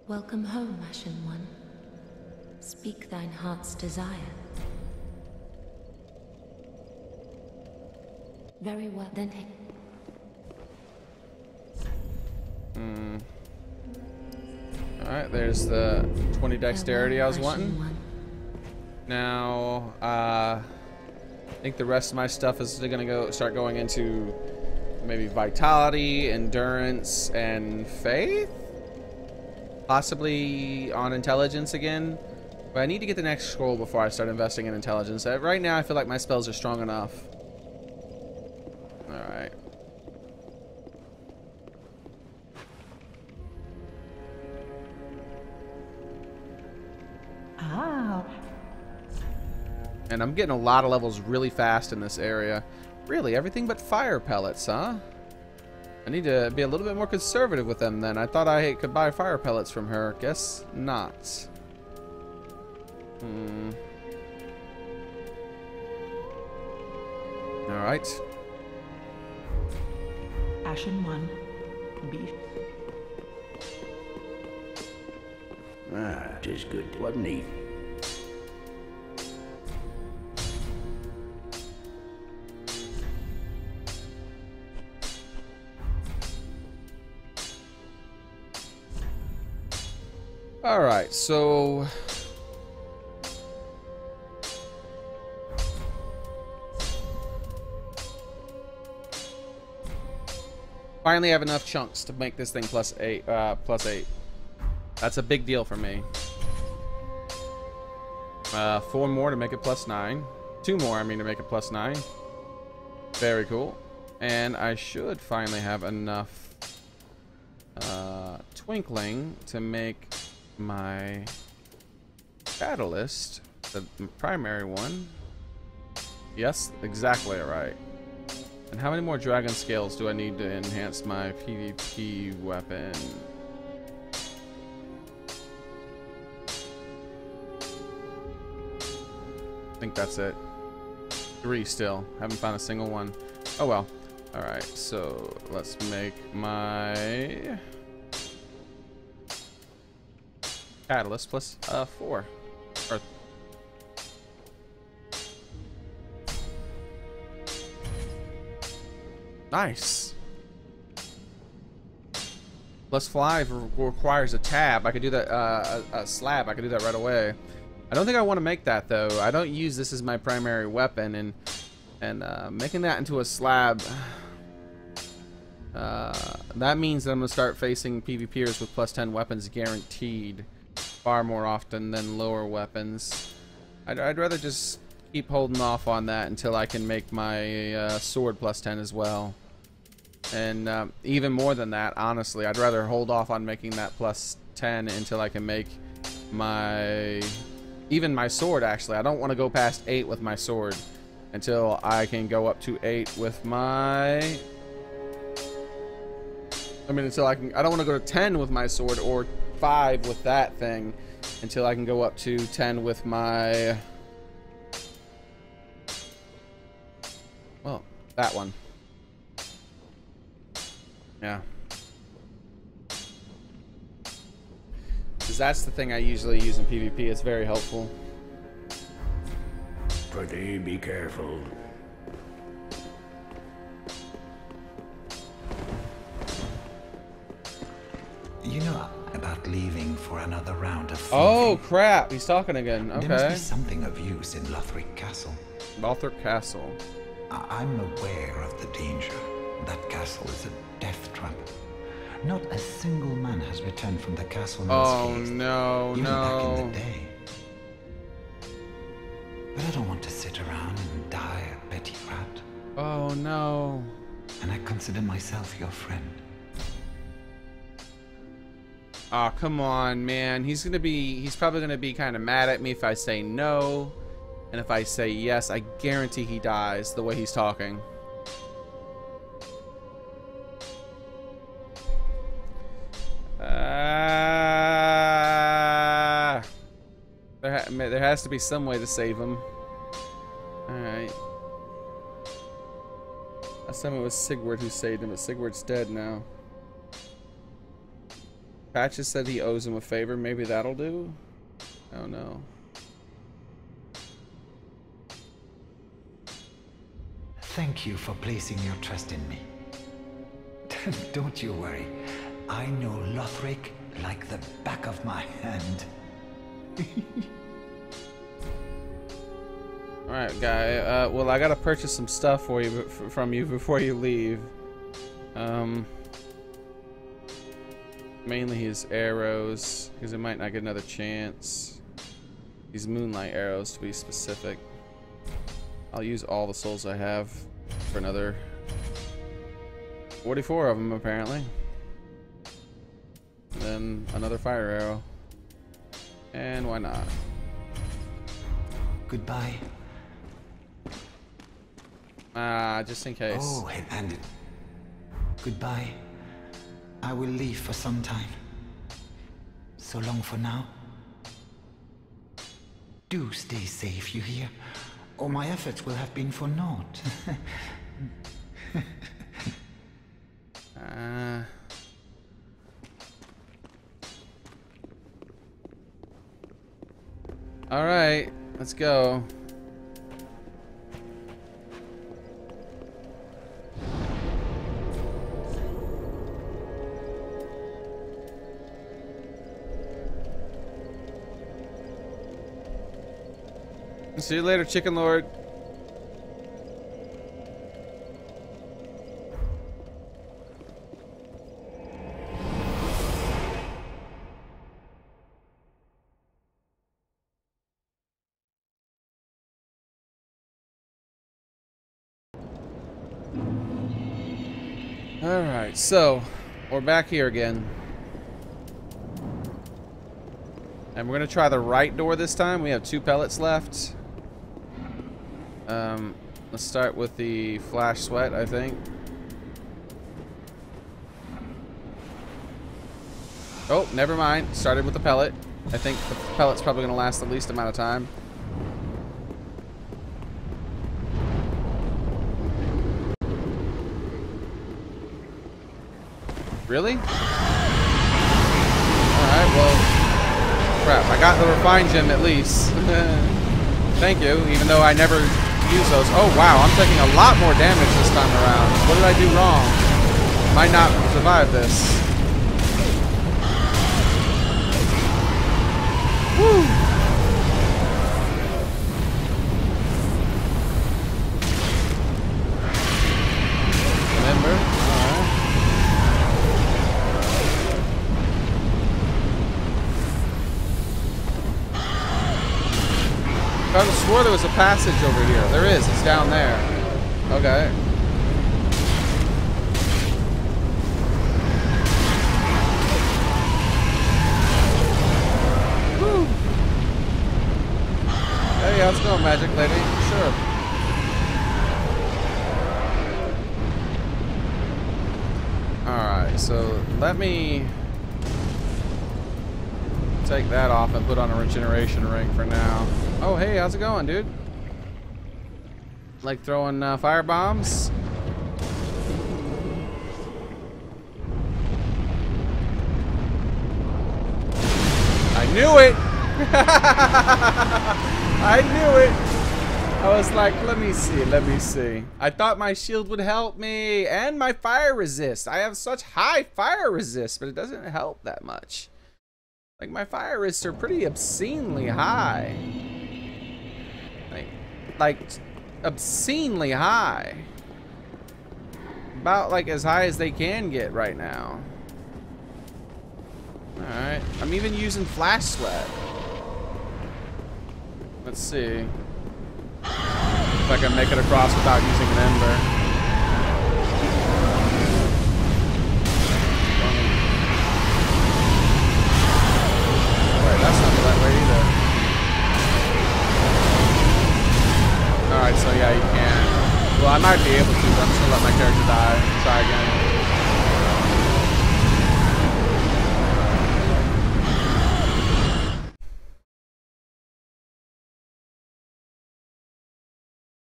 Welcome home, Ashen One. Speak thine heart's desire. Very well, then. Alright, there's the 20 dexterity I was wanting. Now, I think the rest of my stuff is gonna start going into maybe vitality, endurance, and faith? Possibly on intelligence again. But I need to get the next scroll before I start investing in intelligence. Right now, I feel like my spells are strong enough. Alright. Ah. And I'm getting a lot of levels really fast in this area. Really, everything but fire pellets, huh? I need to be a little bit more conservative with them then. I thought I could buy fire pellets from her. Guess not. Alright. Ashen One. Beef. Ah, 'tis good, wasn't he? Alright, so... finally have enough chunks to make this thing +8. That's a big deal for me. 4 more to make it +9. 2 more, I mean, to make it +9. Very cool. And I should finally have enough twinkling to make my catalyst The primary one. Yes, exactly right. And how many more dragon scales do I need to enhance my PvP weapon? I think that's it. 3 still. Haven't found a single one. Oh well. Alright, so let's make my catalyst plus 4. Or nice. Plus 5 requires a tab. I could do that, a slab. I could do that right away. I don't think I want to make that though. I don't use this as my primary weapon, and making that into a slab. That means that I'm gonna start facing PvPers with plus 10 weapons guaranteed, far more often than lower weapons. I'd rather just keep holding off on that until I can make my sword plus 10 as well. And even more than that, honestly, I'd rather hold off on making that plus 10 until I can make my even my sword. Actually, I don't want to go past 8 with my sword until I can go up to 8 with my. I mean, until I can. I don't want to go to 10 with my sword or 5 with that thing until I can go up to 10 with my. Well, that one. Yeah. Because that's the thing I usually use in PvP. It's very helpful. Pretty be careful. You know about leaving for another round of Oh crap, he's talking again. Okay. There must be something of use in Lothric Castle. Lothric Castle. I'm aware of the danger. That castle is a death trap. Not a single man has returned from the castle unscathed, no, even no. back in the day. But I don't want to sit around and die a petty rat. Oh no. And I consider myself your friend. Oh, come on, man. He's probably gonna be kind of mad at me if I say no. And if I say yes, I guarantee he dies the way he's talking. There has to be some way to save him. Alright. Last time it was Sigurd who saved him, but Sigurd's dead now. Patches said he owes him a favor. Maybe that'll do? Oh no. Thank you for placing your trust in me. Don't you worry. I know Lothric like the back of my hand. Alright, guy. Well, I gotta purchase some stuff for you from you before you leave. Mainly his arrows, because it might not get another chance. These moonlight arrows, to be specific. I'll use all the souls I have for another 44 of them, apparently. And then another fire arrow. And why not? Goodbye. Just in case. Oh, and goodbye. I will leave for some time. So long for now. Do stay safe, you hear? Or my efforts will have been for naught. Alright, let's go. See you later, Chicken Lord. Alright, so we're back here again. And we're gonna try the right door this time. We have 2 pellets left. Let's start with the flash sweat, I think. Oh, never mind. Started with the pellet. I think the pellet's probably gonna last the least amount of time. Really? Alright, well, crap. I got the refined gem at least. Thank you, even though I never use those. Oh, wow, I'm taking a lot more damage this time around. What did I do wrong? Might not survive this. Woo! Remember? Alright. I could have swore there was a passage over here. There is. It's down there. Okay. Woo. Hey, how's it going, Magic Lady? Sure. Alright, so let me take that off and put on a regeneration ring for now. Oh, hey, how's it going, dude? Like throwing fire bombs? I knew it! I knew it! I was like, let me see, let me see. I thought my shield would help me, and my fire resist. I have such high fire resist, but it doesn't help that much. Like, my fire resists are pretty obscenely high. Like obscenely high. About like as high as they can get right now. Alright. I'm even using flash sweat. Let's see if I can make it across without using an ember. Wait, that's not the right way either. Alright, so yeah, you can. Well, I might be able to, but I'm just gonna let my character die. Try again.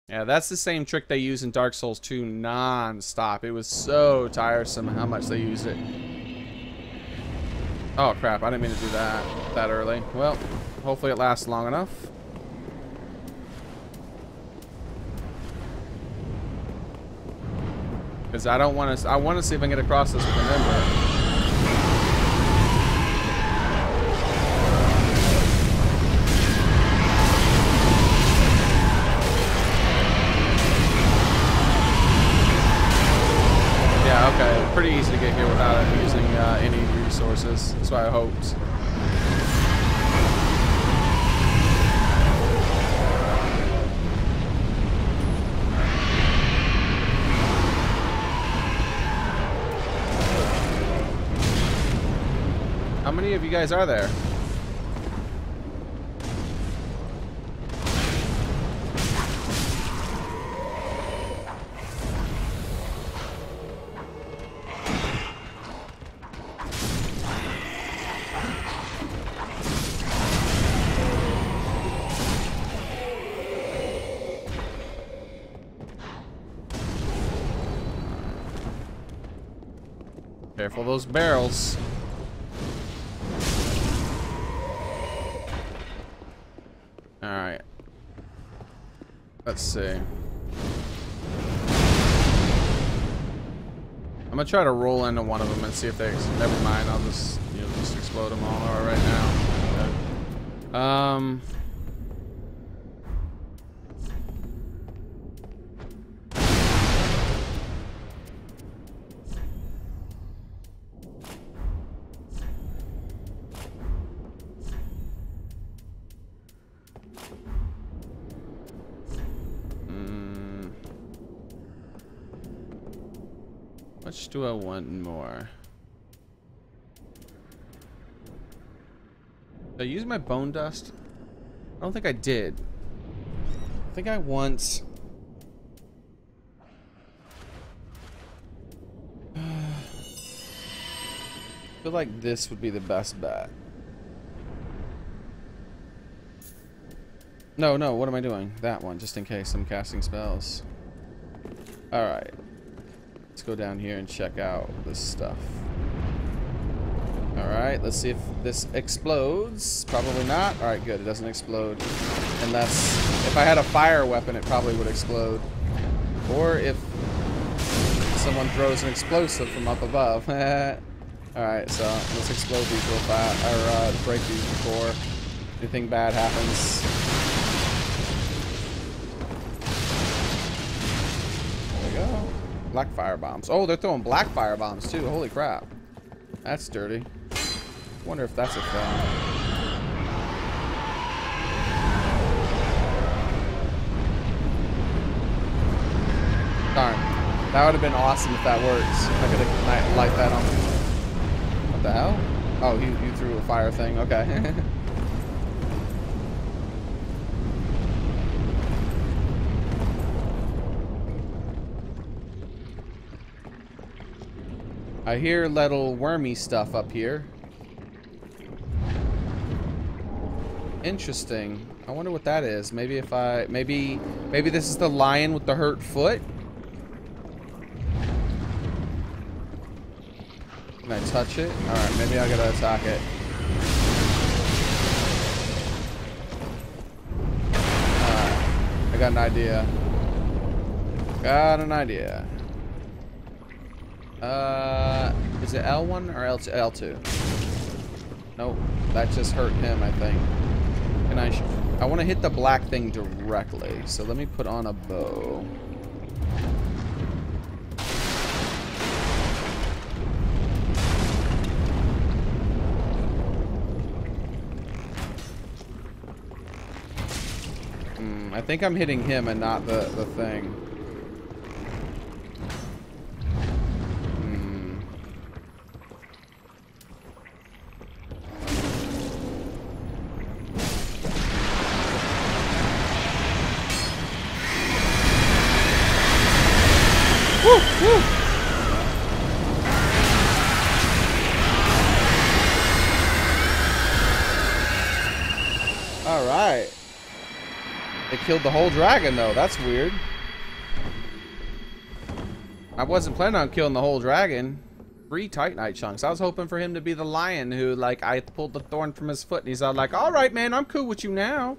Yeah, that's the same trick they use in Dark Souls 2 non-stop. It was so tiresome how much they used it. Oh crap, I didn't mean to do that early. Well, hopefully it lasts long enough. Because I don't want to. I want to see if I can get across this with an ember. Yeah. Okay. Pretty easy to get here without using any resources. That's what I hoped. How many of you guys are there? Careful of those barrels. Alright. Let's see. I'm gonna try to roll into one of them and see if they... Never mind, I'll just, you know, just explode them all right now. Which do I want more? Did I use my bone dust? I don't think I did. I think I once... I feel like this would be the best bet. No, what am I doing? That one, just in case I'm casting spells. Alright. Let's go down here and check out this stuff. Alright, let's see if this explodes. Probably not. Alright, good. It doesn't explode. Unless, if I had a fire weapon, it probably would explode. Or if someone throws an explosive from up above. Alright, so let's explode these real fast, or break these before anything bad happens. There we go. Black fire bombs. Oh, they're throwing black fire bombs too. Holy crap. That's dirty. Wonder if that's a thing. Darn. That would have been awesome if that works. I could have light that on. What the hell? Oh, you threw a fire thing. Okay. I hear little wormy stuff up here. Interesting. I wonder what that is. Maybe if I... Maybe this is the lion with the hurt foot? Can I touch it? Alright, maybe I gotta attack it. Alright. I got an idea. Got an idea. Is it L1 or L2? Nope, that just hurt him, I think. Can I want to hit the black thing directly, so let me put on a bow. I think I'm hitting him and not the thing. Alright. It killed the whole dragon though, that's weird. I wasn't planning on killing the whole dragon. 3 Titanite chunks. I was hoping for him to be the lion who, like, I pulled the thorn from his foot and he's all like, alright man, I'm cool with you now.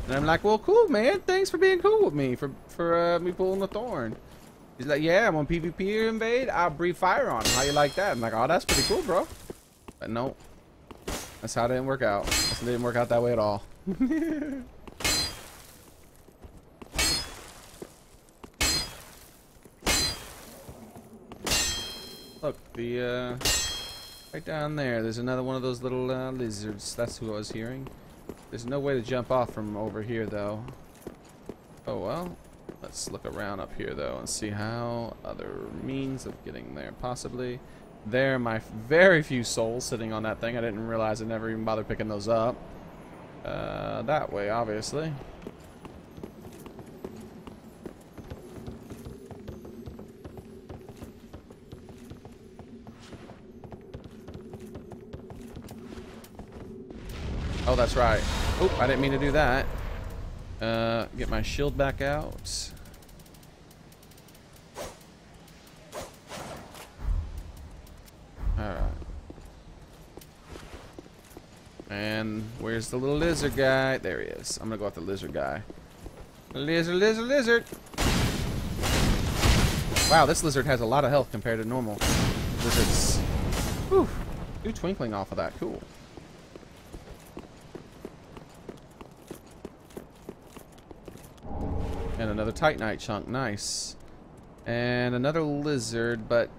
And I'm like, well cool man, thanks for being cool with me, for me pulling the thorn. He's like, yeah, when PvP invade, I'll breathe fire on him. How you like that? I'm like, oh, that's pretty cool, bro. But no. That's how it didn't work out. It didn't work out that way at all. Look, the, right down there, there's another one of those little lizards. That's who I was hearing. There's no way to jump off from over here, though. Oh, well. Let's look around up here, though, and see how other means of getting there. Possibly. There are my very few souls sitting on that thing. I didn't realize I never even bothered picking those up. That way, obviously. Oh, that's right. Oop, I didn't mean to do that. Get my shield back out. Alright. And where's the little lizard guy? There he is. I'm gonna go after the lizard guy. Lizard, lizard, lizard! Wow, this lizard has a lot of health compared to normal lizards. Whew. 2 twinkling off of that. Cool. And another Titanite chunk. Nice. And another lizard, but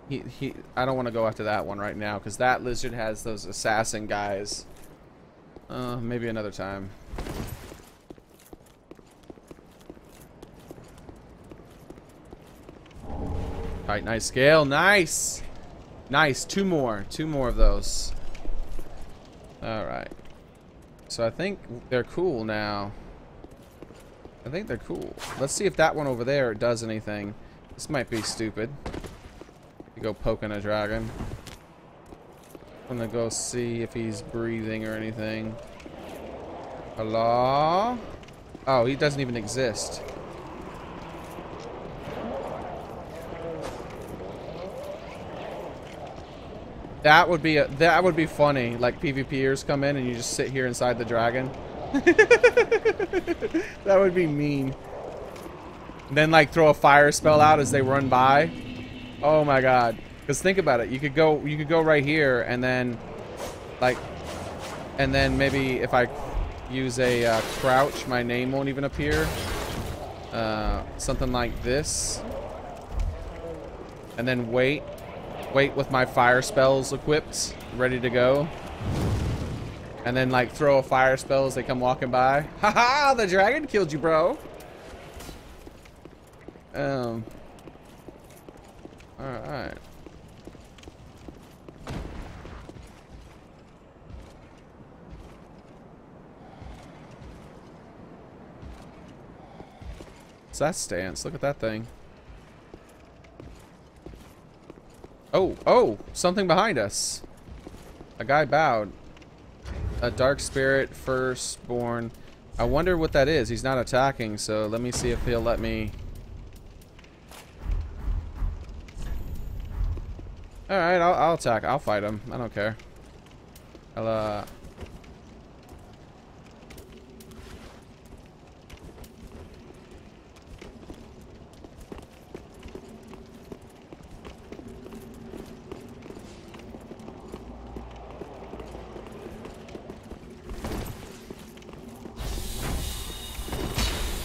I don't want to go after that one right now because that lizard has those assassin guys. Maybe another time. Titanite scale. Nice. Nice. 2 more. 2 more of those. Alright. So I think they're cool now. I think they're cool. Let's see if that one over there does anything. This might be stupid. You go poking a dragon. I'm gonna go see if he's breathing or anything. Hello? Oh, he doesn't even exist. That would be funny. Like PvPers come in and you just sit here inside the dragon. That would be mean. And then like throw a fire spell out as they run by. Oh my god. Because think about it. You could go right here and then maybe if I use a crouch, my name won't even appear. Something like this. And then wait with my fire spells equipped, ready to go. And then like throw a fire spell as they come walking by. Haha, the dragon killed you, bro. Alright. What's that stance? Look at that thing. Oh, something behind us. A guy bowed. A dark spirit firstborn. I wonder what that is. He's not attacking, so let me see if he'll let me. Alright, I'll attack. I'll fight him. I don't care.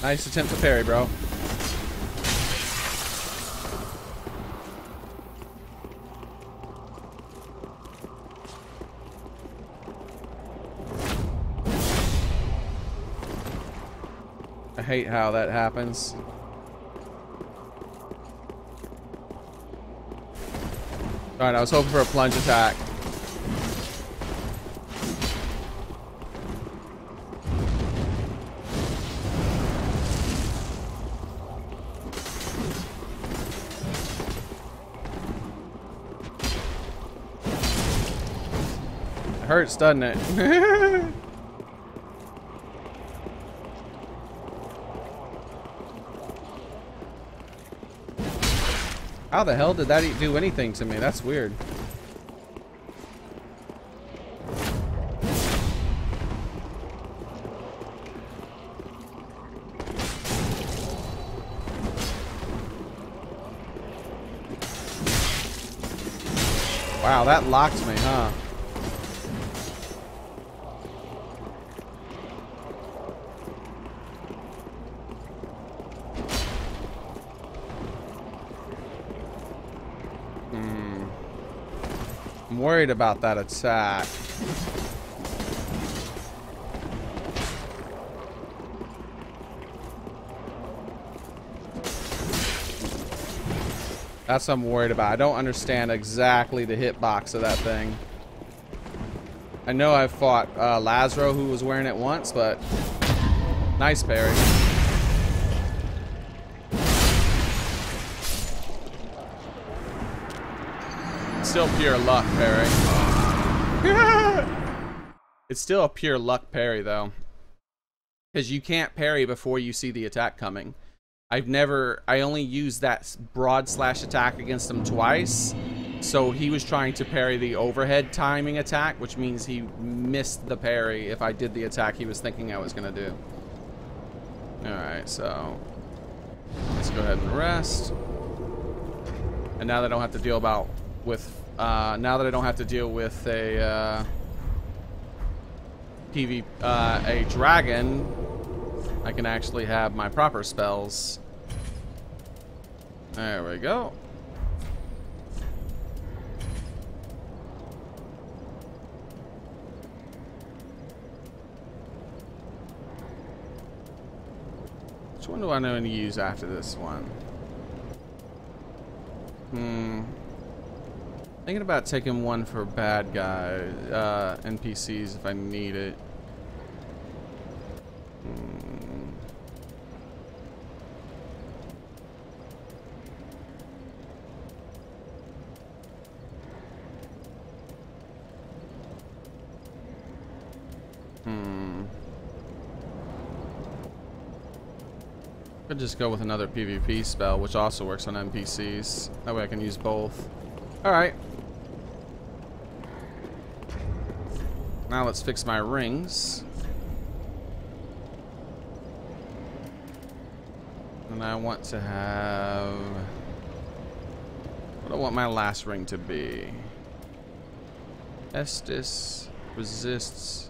Nice attempt to parry, bro. I hate how that happens. Alright, I was hoping for a plunge attack. Hurts, doesn't it? How the hell did that do anything to me? That's weird. Wow, that locked me, huh? I'm worried about that attack. That's what I'm worried about. I don't understand exactly the hitbox of that thing. I know I fought Lazaro, who was wearing it once, but nice parry. Still pure luck parry. It's still a pure luck parry though, because you can't parry before you see the attack coming. I only used that broad slash attack against him twice, so he was trying to parry the overhead timing attack, which means he missed the parry if I did the attack he was thinking I was gonna do. Alright, so let's go ahead and rest. And now that I don't have to deal with a dragon, I can actually have my proper spells. There we go. Which one do I know to use after this one? Thinking about taking one for bad guys, NPCs if I need it. Could just go with another PvP spell, which also works on NPCs. That way I can use both. Alright. Now let's fix my rings. And I want to have... what do I want my last ring to be? Estus, resists,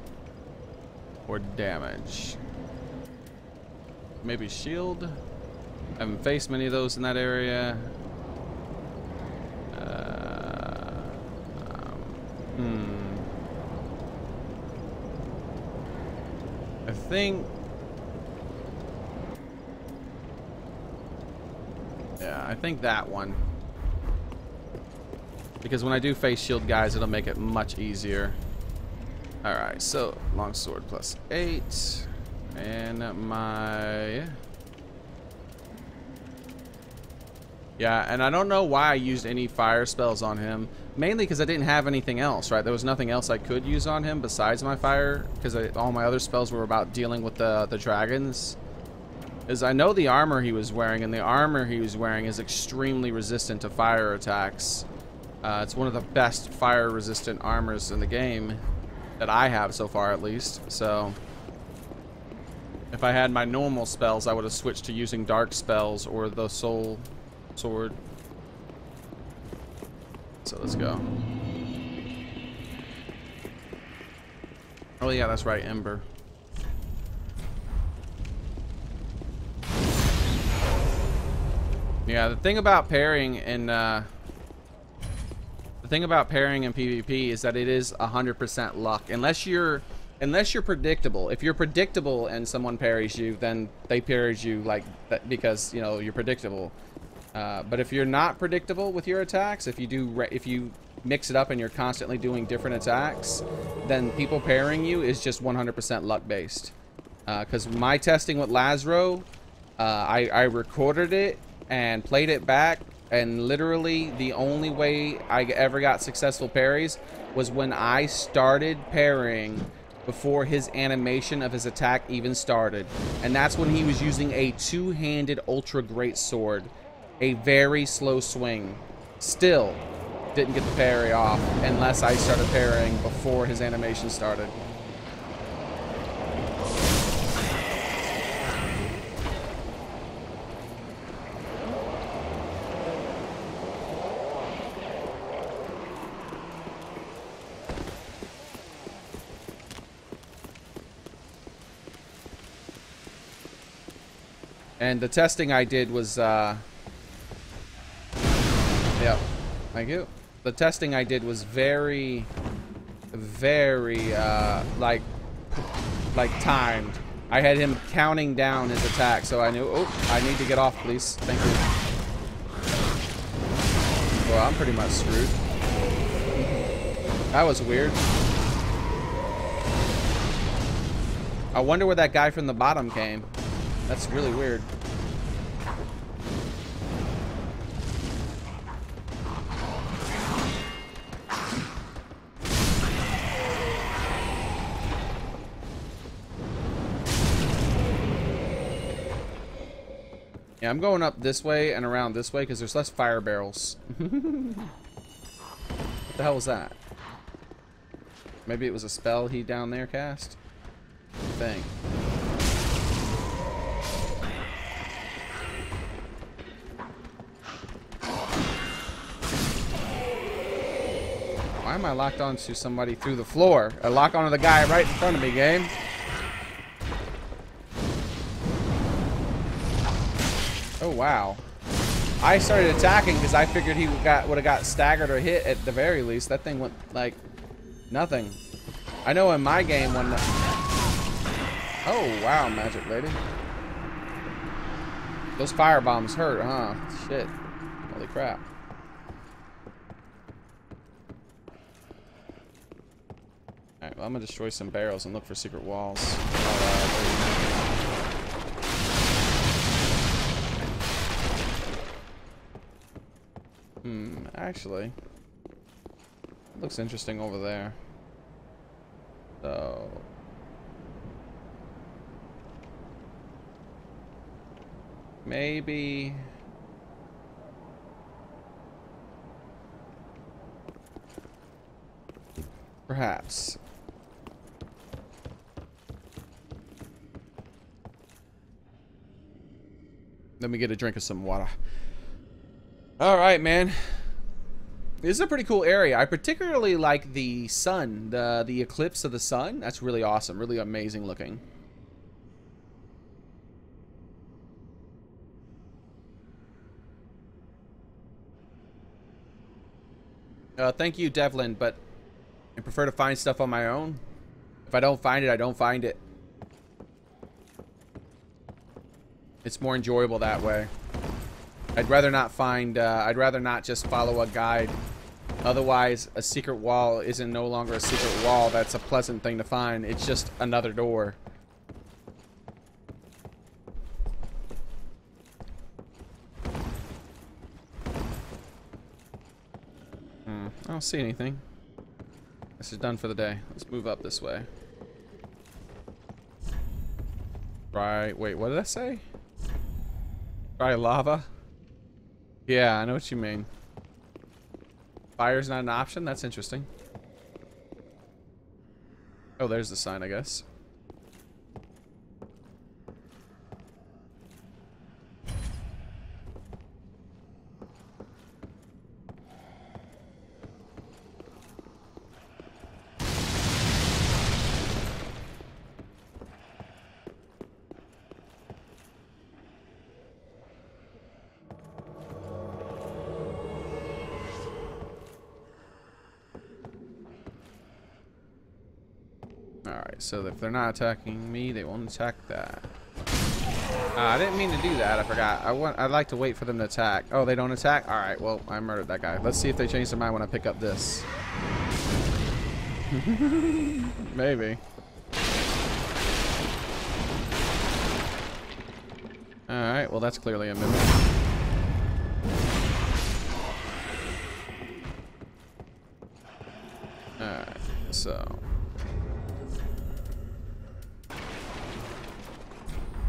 or damage. Maybe shield. I haven't faced many of those in that area. I think. Yeah, I think that one. Because when I do face shield guys, it'll make it much easier. Alright, so longsword plus 8. And my... yeah, and I don't know why I used any fire spells on him. Mainly because I didn't have anything else, right? There was nothing else I could use on him besides my fire. Because all my other spells were about dealing with the dragons. Is I know the armor he was wearing, and the armor he was wearing is extremely resistant to fire attacks. It's one of the best fire-resistant armors in the game. That I have so far, at least. So... if I had my normal spells, I would have switched to using dark spells or the soul sword. So let's go. Oh yeah, that's right, Ember. Yeah, the thing about parrying in PvP is that it is 100% luck, unless you're predictable. If you're predictable and someone parries you, then they parries you like that because, you know, you're predictable. But if you're not predictable with your attacks, if you mix it up and you're constantly doing different attacks, then people parrying you is just 100% luck based. Because my testing with Lazaro, I recorded it and played it back, and literally the only way I ever got successful parries was when I started parrying before his animation of his attack even started. And that's when he was using a two-handed ultra great sword. A very slow swing. Still didn't get the parry off unless I started parrying before his animation started. And the testing I did was, yeah, thank you. The testing I did was very, like timed. I had him counting down his attack, so I knew, oh, I need to get off, please. Thank you. Well, I'm pretty much screwed. That was weird. I wonder where that guy from the bottom came. That's really weird. Yeah, I'm going up this way and around this way because there's less fire barrels. What the hell was that? Maybe it was a spell he down there cast? I think. Why am I locked onto somebody through the floor? I lock onto the guy right in front of me, game. Oh, wow. I started attacking because I figured he would have got staggered or hit at the very least. That thing went like nothing. I know in my game when... oh, wow, Magic Lady. Those fire bombs hurt, huh? Shit. Holy crap. Alright, well, I'm gonna destroy some barrels and look for secret walls. Actually, looks interesting over there. So maybe perhaps let me get a drink of some water. All right, man. This is a pretty cool area. I particularly like the sun, the eclipse of the sun. That's really awesome, really amazing looking. Thank you, Devlin, but I prefer to find stuff on my own. If I don't find it, I don't find it. It's more enjoyable that way. I'd rather not find, I'd rather not just follow a guide. Otherwise, a secret wall isn't no longer a secret wall. That's a pleasant thing to find. It's just another door. I don't see anything. This is done for the day. Let's move up this way. Right, wait, what did I say? Try lava? Yeah, I know what you mean. Fire's not an option? That's interesting. Oh, there's the sign, I guess. Alright, so if they're not attacking me, they won't attack that. I didn't mean to do that. I forgot. I'd like to wait for them to attack. Oh, they don't attack? Alright, well, I murdered that guy. Let's see if they change their mind when I pick up this. Maybe. Alright, well, that's clearly a mimic. Alright, so...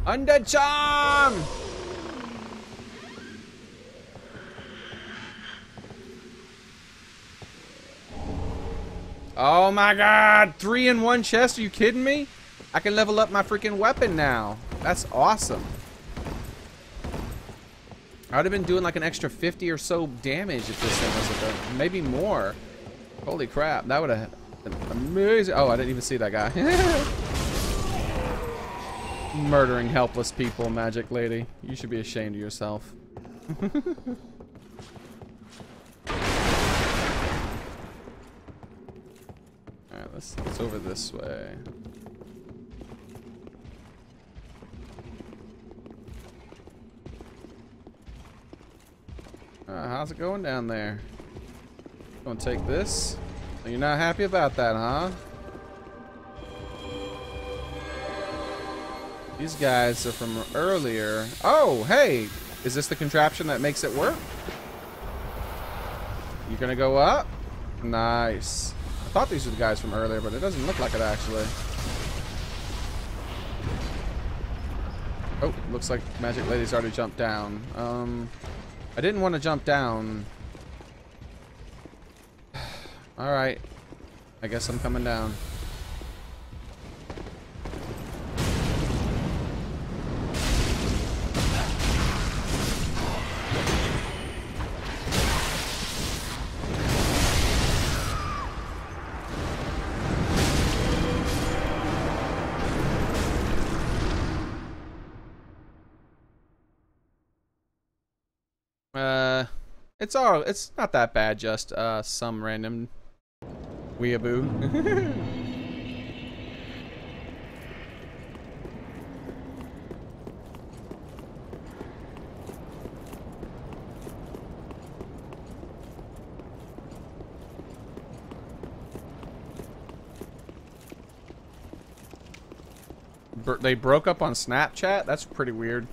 Undead charm! Oh my god! 3 in 1 chest? Are you kidding me? I can level up my freaking weapon now. That's awesome. I would have been doing like an extra 50 or so damage if this thing was a maybe more. Holy crap, that would have been amazing. Oh, I didn't even see that guy. Murdering helpless people, Magic Lady. You should be ashamed of yourself. Alright, let's over this way. How's it going down there? Gonna take this? You're not happy about that, huh? These guys are from earlier. Oh, hey! Is this the contraption that makes it work? You gonna go up? Nice. I thought these were the guys from earlier, but it doesn't look like it actually. Oh, looks like Magic Lady's already jumped down. I didn't want to jump down. Alright. I guess I'm coming down. It's not that bad, just some random weeaboo. They broke up on Snapchat? That's pretty weird.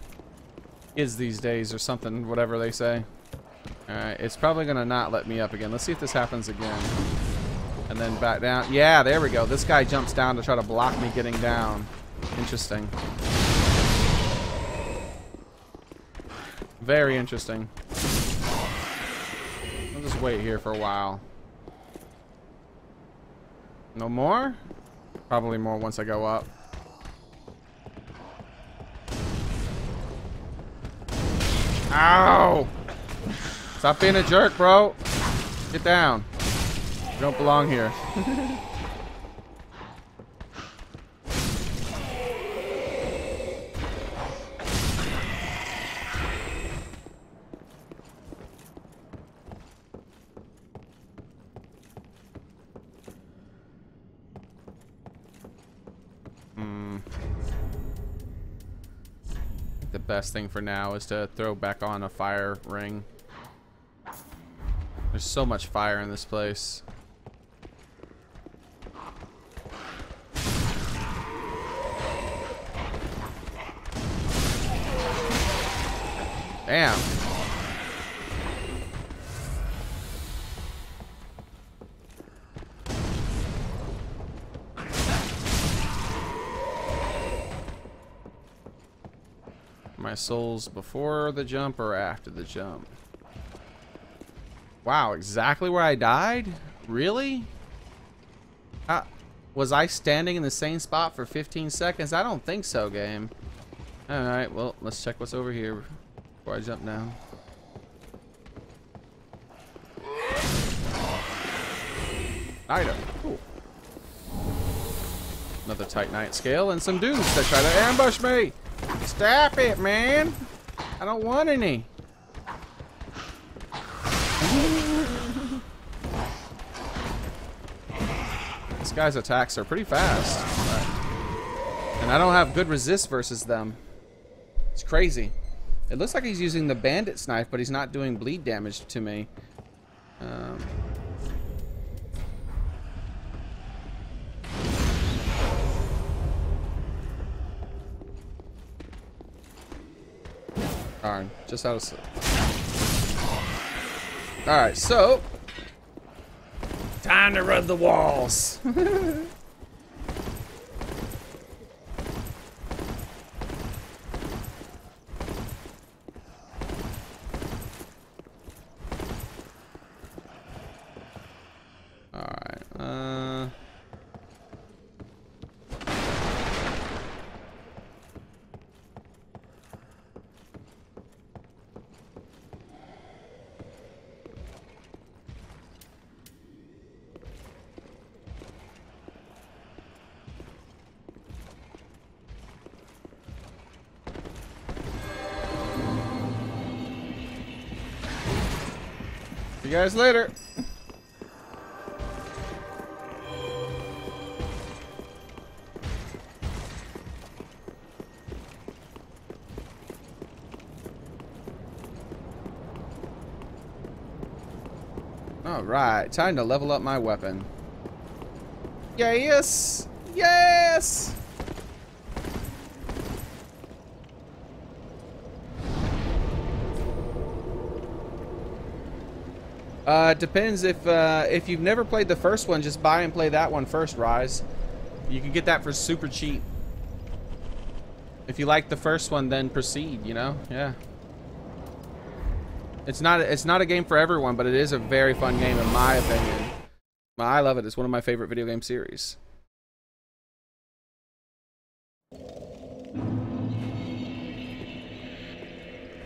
Kids these days or something, whatever they say. Alright, it's probably gonna not let me up again. Let's see if this happens again. And then back down. Yeah, there we go. This guy jumps down to try to block me getting down. Interesting. Very interesting. I'll just wait here for a while. No more? Probably more once I go up. Ow! Stop being a jerk, bro. Get down. You don't belong here. The best thing for now is to throw back on a fire ring. There's so much fire in this place. Damn. My souls before the jump or after the jump? Wow, exactly where I died? Really? Was I standing in the same spot for 15 seconds? I don't think so, game. Alright, well, let's check what's over here before I jump down. Item. Cool. Another Titanite scale and some dudes that try to ambush me. Stop it, man. I don't want any. This guy's attacks are pretty fast. And I don't have good resist versus them. It's crazy. It looks like he's using the bandit's knife, but he's not doing bleed damage to me. Darn, just out of sight. Alright, so time to rub the walls. Alright, see you guys later. Alright, time to level up my weapon. Yes! Yes! Depends if you've never played the first one, just buy and play that one first, Rise. You can get that for super cheap. If you like the first one, then proceed, you know? Yeah. It's not a game for everyone, but it is a very fun game in my opinion. I love it. It's one of my favorite video game series.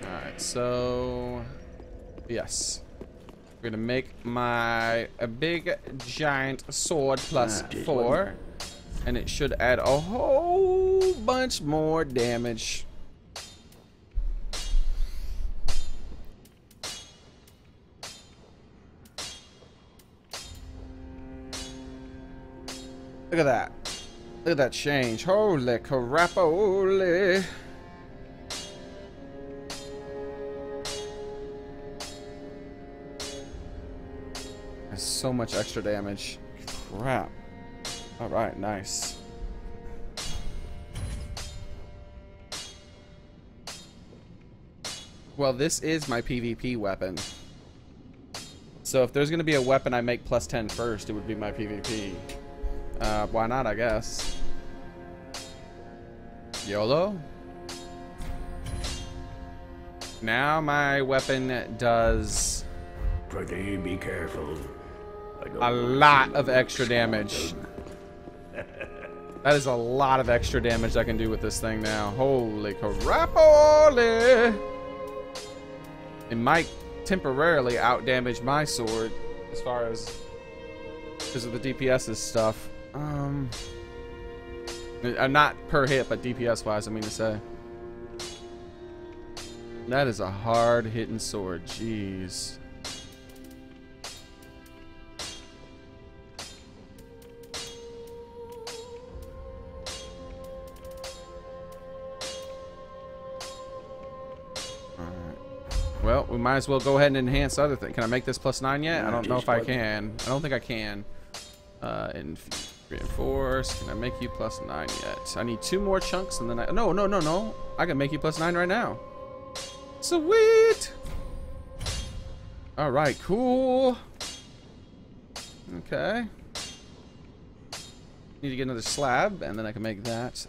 Alright, so yes. We're gonna make a big giant sword plus 4. And it should add a whole bunch more damage. Look at that. Look at that change. Holy crap, holy. That's so much extra damage. Crap. Alright, nice. Well, this is my PvP weapon. So if there's gonna be a weapon I make plus 10 first, it would be my PvP. Why not, I guess. YOLO. Now my weapon does Pretty be careful. a lot of extra damage. That is a lot of extra damage I can do with this thing now. Holy crap-ole! It might temporarily outdamage my sword as far as because of the DPS stuff. Not per hit, but DPS wise, I mean to say. That is a hard hitting sword. Jeez. Well, we might as well go ahead and enhance the other thing. Can I make this plus 9 yet? I don't know if I can. I don't think I can. Reinforce. Can I make you plus 9 yet? I need 2 more chunks and then I... No. I can make you plus 9 right now. Sweet! Alright, cool. Okay. Need to get another slab and then I can make that.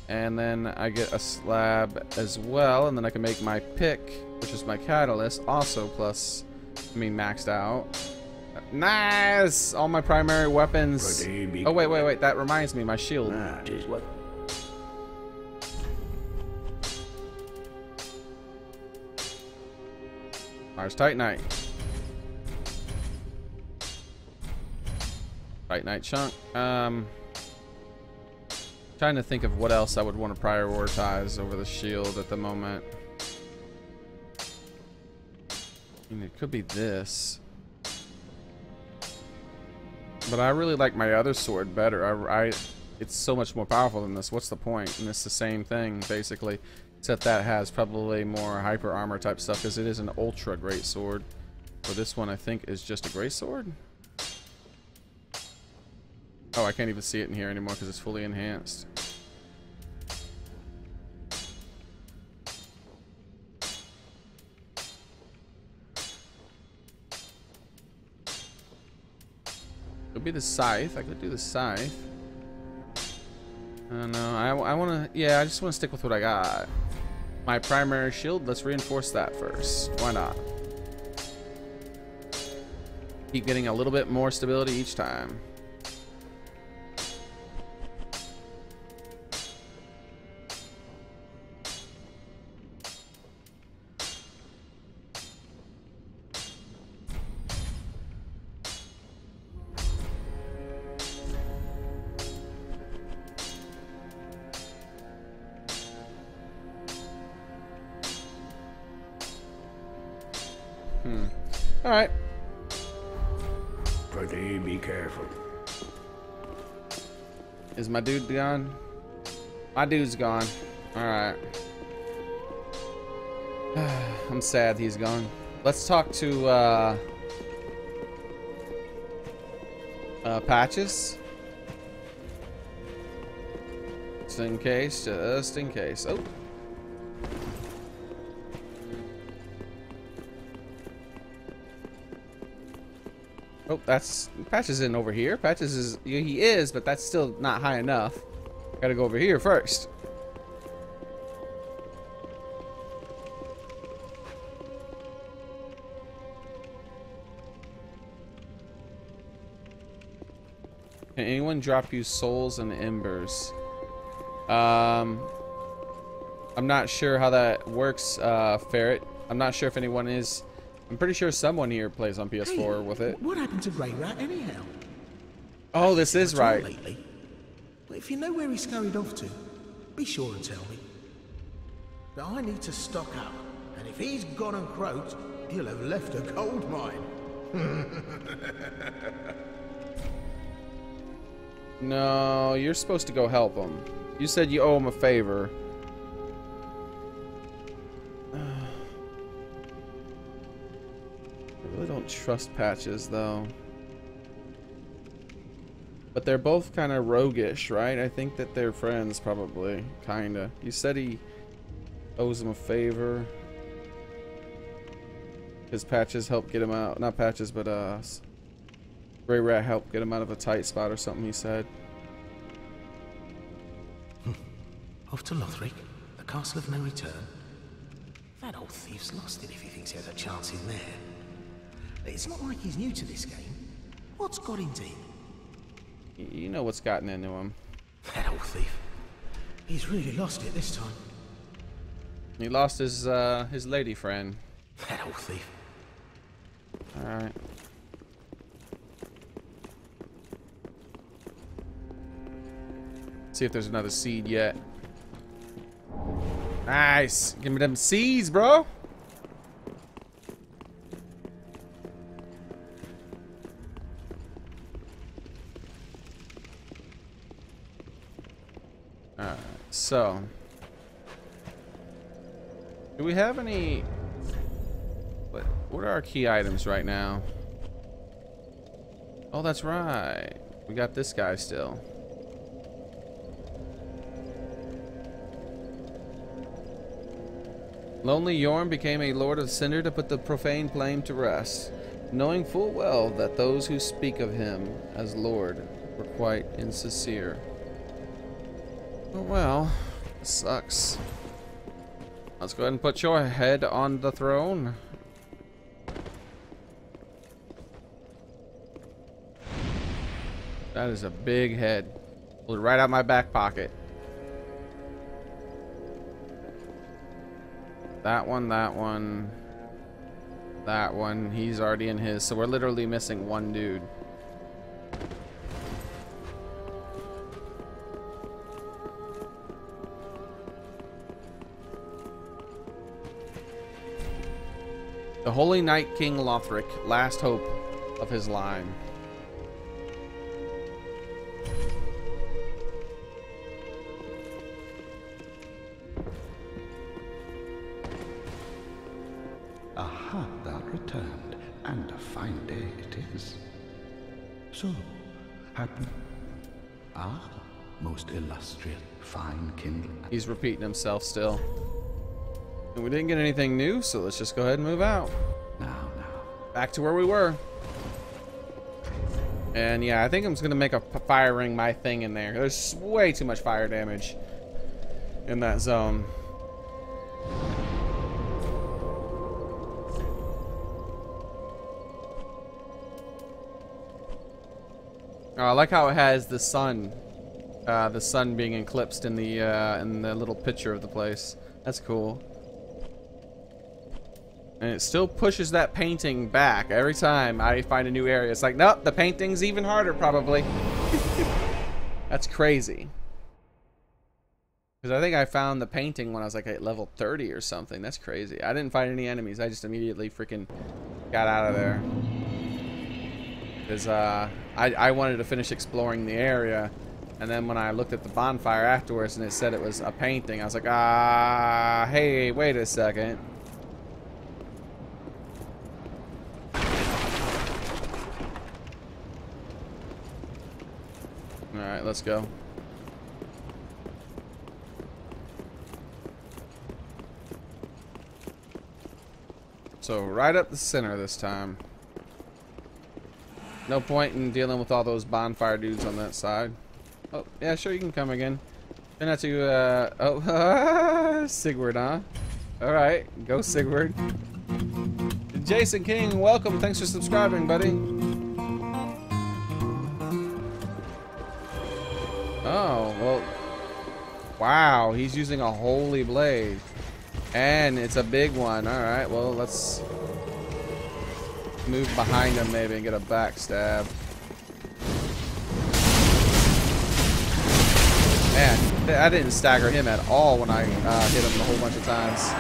And then I get a slab as well, and then I can make my pick, which is my catalyst, also plus, maxed out. Nice! All my primary weapons. Oh, wait. That reminds me, my shield. Mars Titanite. Titanite chunk. Trying to think of what else I would want to prioritize over the shield at the moment. I mean, it could be this. But I really like my other sword better. It's so much more powerful than this. What's the point? And it's the same thing, basically. Except that has probably more hyper armor type stuff because it is an ultra great sword. But this one, I think, is just a great sword. Oh, I can't even see it in here anymore because it's fully enhanced. Could be the scythe. I could do the scythe. No, I want to... Yeah, I just want to stick with what I got. My primary shield, let's reinforce that first. Why not? Keep getting a little bit more stability each time. Alright. Pretty be careful. Is my dude gone? My dude's gone. Alright. I'm sad he's gone. Let's talk to Patches. Just in case. Oh. Oh, that's Patches isn't over here. Patches is he is, but that's still not high enough. Gotta go over here first. Can anyone drop you souls and embers? I'm not sure how that works, Ferret. I'm not sure if anyone is. I'm pretty sure someone here plays on PS4 with it. What happened to Grey Rat anyhow? Oh, this is right. Lately. But if you know where he scurried off to, be sure and tell me. But I need to stock up, and if he's gone and croaked, he'll have left a gold mine. No, you're supposed to go help him. You said you owe him a favor. I really don't trust Patches, though. But they're both kind of roguish, right? I think that they're friends, probably. Kinda. You said he owes him a favor. His patches help get him out. Not patches, but Grey Rat helped get him out of a tight spot or something, he said. Off to Lothric, the castle of no return. That old thief's lost it if he thinks he has a chance in there. It's not like he's new to this game. What's got into him? You know what's gotten into him. That old thief. He's really lost it this time. He lost his lady friend. That old thief. Alright. See if there's another seed yet. Nice! Give me them seeds, bro! Alright, so do we have any... What are our key items right now? Oh, that's right. We got this guy still. Lonely Yhorm became a Lord of Cinder to put the profane flame to rest, knowing full well that those who speak of him as Lord were quite insincere. Oh well, this sucks. Let's go ahead and put your head on the throne. That is a big head. Pulled it right out my back pocket. That one, that one, that one. He's already in his, so we're literally missing one dude. The Holy Knight King Lothric, last hope of his line. Aha, thou returned, and a fine day it is. So, happen. Ah, most illustrious, fine kindle. He's repeating himself still. And we didn't get anything new, so let's just go ahead and move out. Now. Back to where we were. And yeah, I think I'm just gonna make a fire ring my thing in there. There's way too much fire damage in that zone. Oh, I like how it has the sun being eclipsed in the little picture of the place. That's cool. And it still pushes that painting back every time I find a new area. It's like, nope, the painting's even harder, probably. That's crazy. Because I think I found the painting when I was like at level 30 or something. That's crazy. I didn't find any enemies. I just immediately freaking got out of there. Because I wanted to finish exploring the area, and then when I looked at the bonfire afterwards and it said it was a painting, I was like, hey, wait a second. Alright, let's go. So right up the center this time. No point in dealing with all those bonfire dudes on that side. Oh, yeah, sure, you can come again. Try not to, Sigurd, huh? Alright, go Sigurd. Jason King, welcome. Thanks for subscribing, buddy. Oh, well. Wow, he's using a holy blade. And it's a big one. Alright, well, let's move behind him maybe and get a backstab. Man, I didn't stagger him at all when I hit him a whole bunch of times.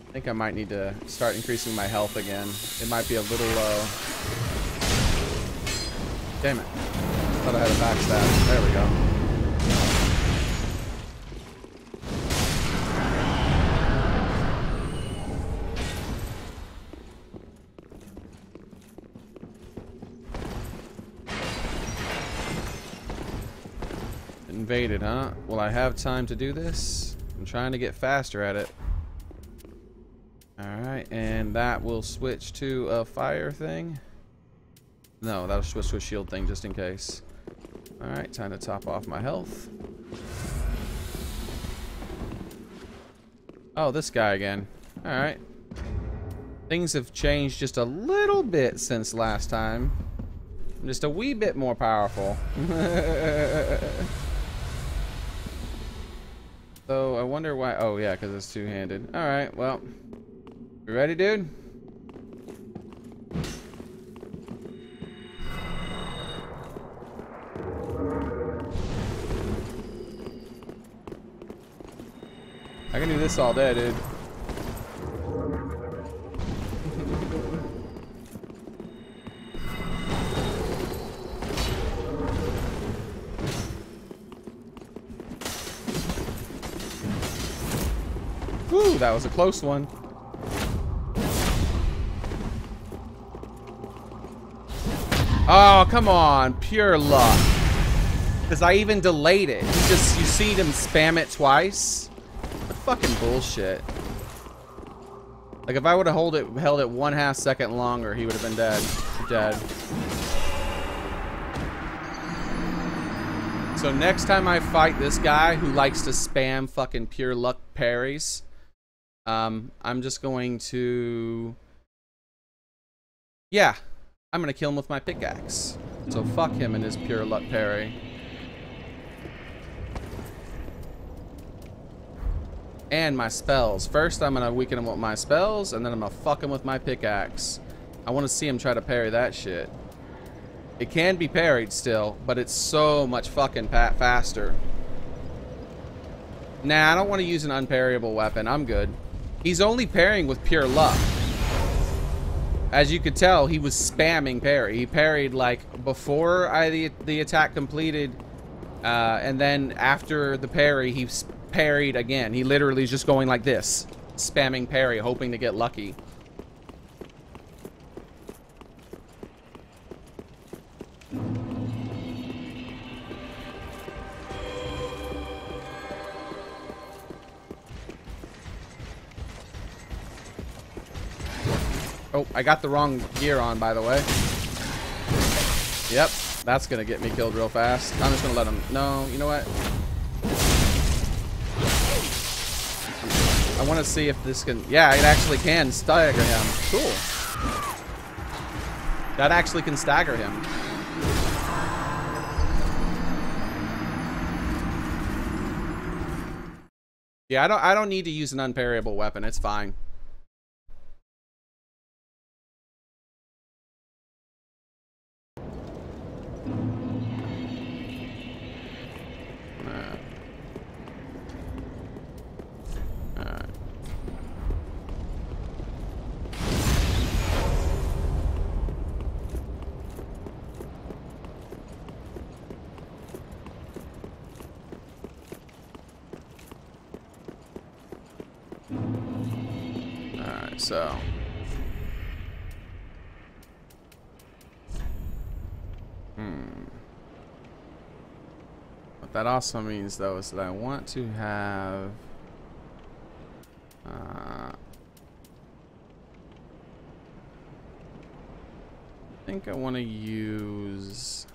I think I might need to start increasing my health again. It might be a little low. Damn it. Thought I had a backstab. There we go. invaded, huh? Will I have time to do this? I'm trying to get faster at it. Alright, and that will switch to a fire thing. No, that'll switch to a shield thing just in case. Alright, time to top off my health. Oh, this guy again. Alright. Things have changed just a little bit since last time. I'm just a wee bit more powerful. So, I wonder why... Oh, yeah, because it's two-handed. Alright, well... You ready, dude? I can do this all day, dude. Whew, that was a close one. Oh, come on. Pure luck. Because I even delayed it. You see him spam it twice? What fucking bullshit. Like, if I would have held it 1/2 second longer, he would have been dead. Dead. So next time I fight this guy who likes to spam fucking pure luck parries, I'm just going to... Yeah. I'm gonna kill him with my pickaxe. So fuck him and his pure luck parry. And my spells. First I'm gonna weaken him with my spells, and then I'm gonna fuck him with my pickaxe. I wanna see him try to parry that shit. It can be parried still, but it's so much fucking faster. Nah, I don't wanna use an unparryable weapon. I'm good. He's only parrying with pure luck. As you could tell, he was spamming parry. He parried like before the attack completed, and then after the parry, he parried again. He literally is just going like this, spamming parry, hoping to get lucky. Oh, I got the wrong gear on, by the way. Yep, that's gonna get me killed real fast. I'm just gonna let him... No, you know what? I want to see if this can... Yeah, it actually can stagger him. Cool. That actually can stagger him. Yeah, I don't need to use an unparryable weapon. It's fine. So what that also means though is that I want to have I think I want to use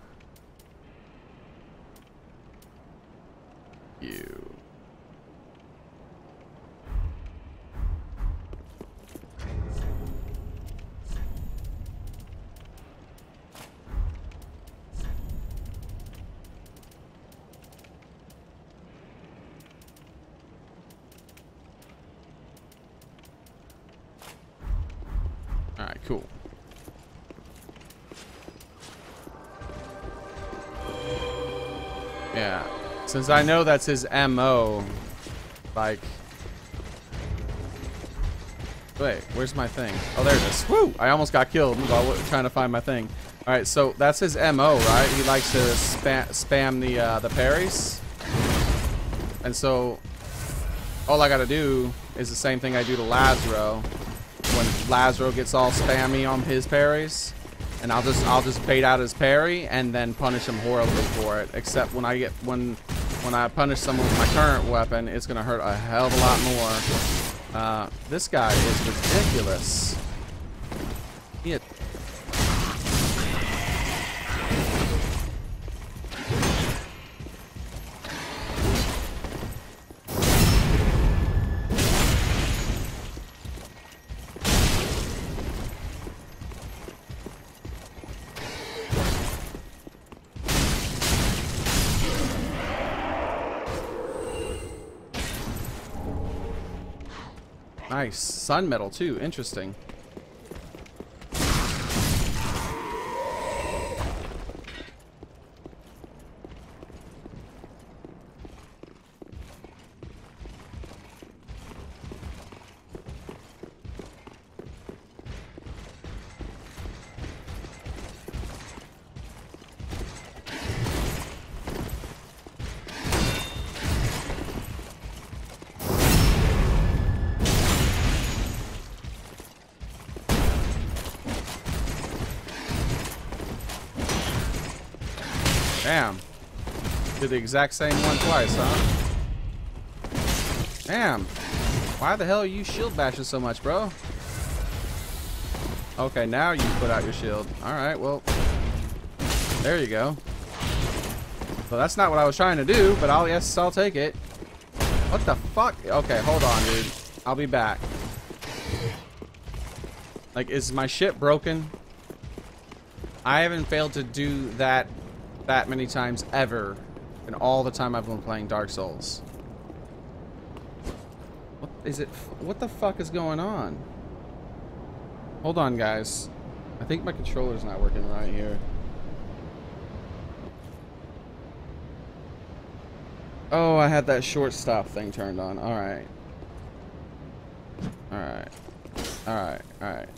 you. Alright, cool. Yeah, since I know that's his MO, like... Wait, where's my thing? Oh, there it is. Woo! I almost got killed while trying to find my thing. Alright, so that's his MO, right? He likes to spam the parries. And so, all I gotta do is the same thing I do to Lazaro. When Lazaro gets all spammy on his parries, and I'll just bait out his parry and then punish him horribly for it. Except when when I punish someone with my current weapon, it's gonna hurt a hell of a lot more. This guy is ridiculous. He Nice. Sun metal too. Interesting. Damn. Did the exact same one twice, huh? Damn. Why the hell are you shield bashing so much, bro? Okay, now you put out your shield. Alright, well. There you go. Well, that's not what I was trying to do, but I'll take it. What the fuck? Okay, hold on, dude. I'll be back. Like, is my shit broken? I haven't failed to do that many times ever in all the time I've been playing Dark Souls. What is it? What the fuck is going on? Hold on, guys. I think my controller's not working right here. Oh, I had that short stop thing turned on. Alright. Alright. Alright. Alright.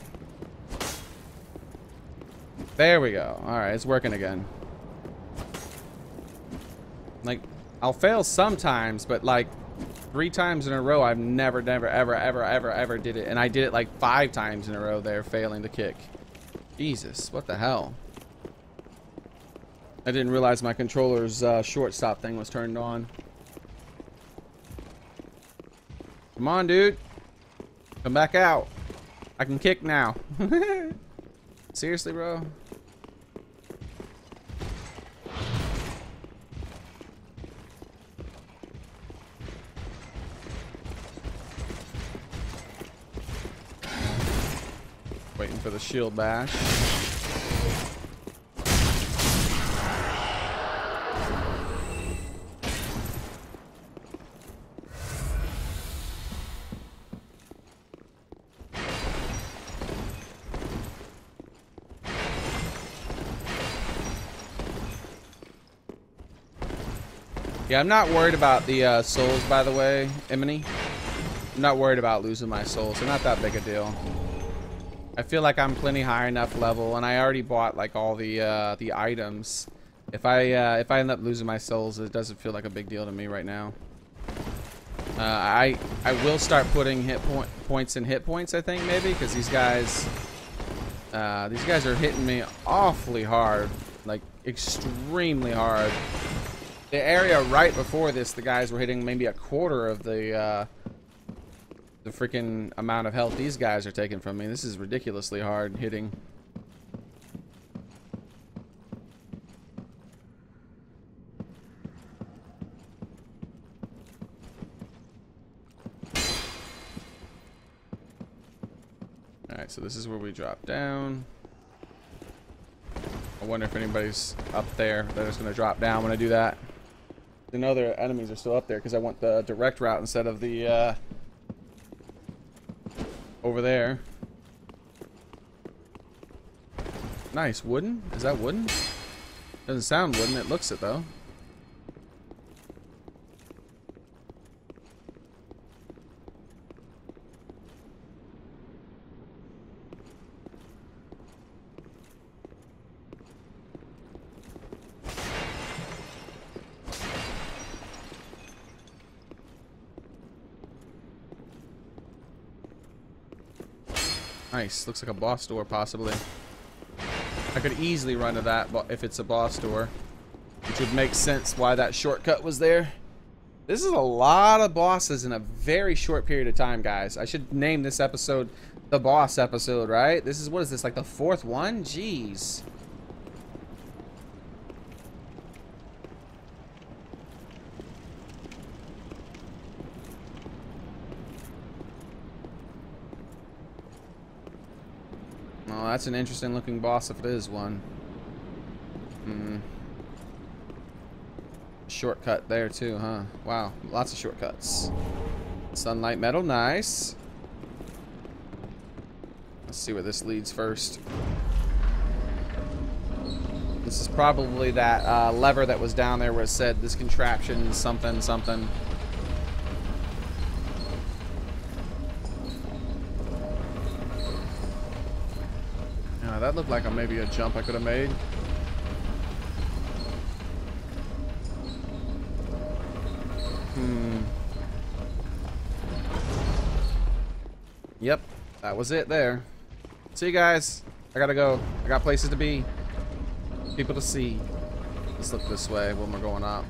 There we go. Alright, it's working again. Like, I'll fail sometimes, but like 3 times in a row, I've never, ever did it. And I did it like 5 times in a row there, failing to kick. Jesus, what the hell? I didn't realize my controller's short stop thing was turned on. Come on, dude. Come back out. I can kick now. Seriously, bro? Waiting for the shield bash. Yeah, I'm not worried about the souls, by the way, Emily. I'm not worried about losing my souls. They're not that big a deal. I feel like I'm plenty high enough level, and I already bought like all the items. If I end up losing my souls, it doesn't feel like a big deal to me right now. I will start putting points in hit points, I think, maybe, because these guys are hitting me awfully hard, like extremely hard. The area right before this, the guys were hitting maybe a quarter of the freaking amount of health these guys are taking from me. This is ridiculously hard hitting. Alright, so this is where we drop down. I wonder if anybody's up there that is going to drop down when I do that. I know their enemies are still up there because I want the direct route instead of the over there. Nice. Wooden? Is that wooden? Doesn't sound wooden. It looks it though. Nice. Looks like a boss door, possibly. I could easily run to that if it's a boss door. which would make sense why that shortcut was there. This is a lot of bosses in a very short period of time, guys. I should name this episode the boss episode, right? This is, what is this, like the 4th one? Jeez. Oh, that's an interesting looking boss if it is one. Shortcut there too, huh? Wow, lots of shortcuts. Sunlight metal, nice. Let's see where this leads first. This is probably that lever that was down there where it said this contraption something something. That looked like maybe a jump I could have made. Yep, that was it there. See you guys. I gotta go. I got places to be. People to see. Let's look this way when we're going up.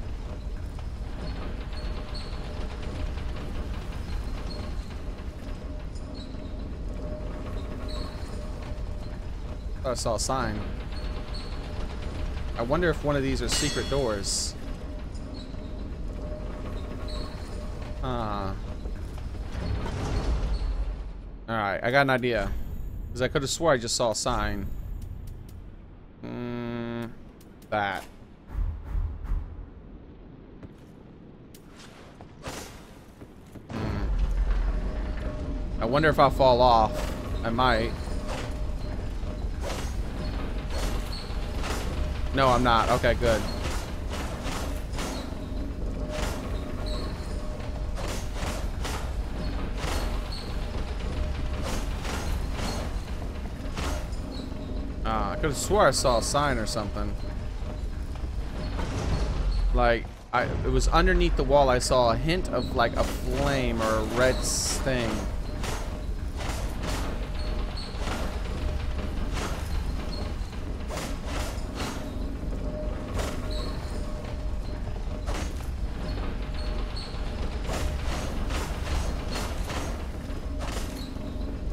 I saw a sign. I wonder if one of these are secret doors. Alright, I got an idea. Because I could have swore I just saw a sign. That. I wonder if I'll fall off. I might. No, I'm not. Okay, good. I could have swore I saw a sign or something. Like, it was underneath the wall. I saw a hint of like a flame or a red thing.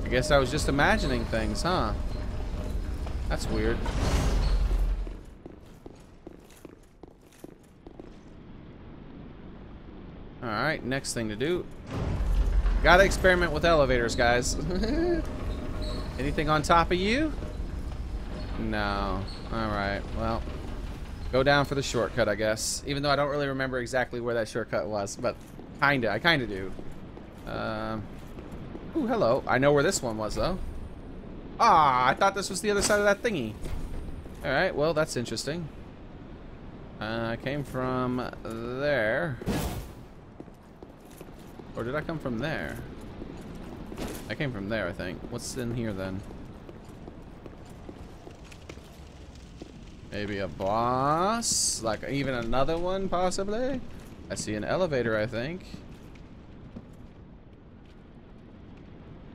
I guess I was just imagining things, huh? That's weird. Alright, next thing to do. Gotta experiment with elevators, guys. Anything on top of you? No. Alright, well. Go down for the shortcut, I guess. Even though I don't really remember exactly where that shortcut was. But kinda, I kinda do. Ooh, hello. I know where this one was, though. Ah, I thought this was the other side of that thingy. Alright, well, that's interesting. I came from there. Or did I come from there? I came from there, I think. What's in here, then? Maybe a boss? Like, even another one, possibly? I see an elevator, I think.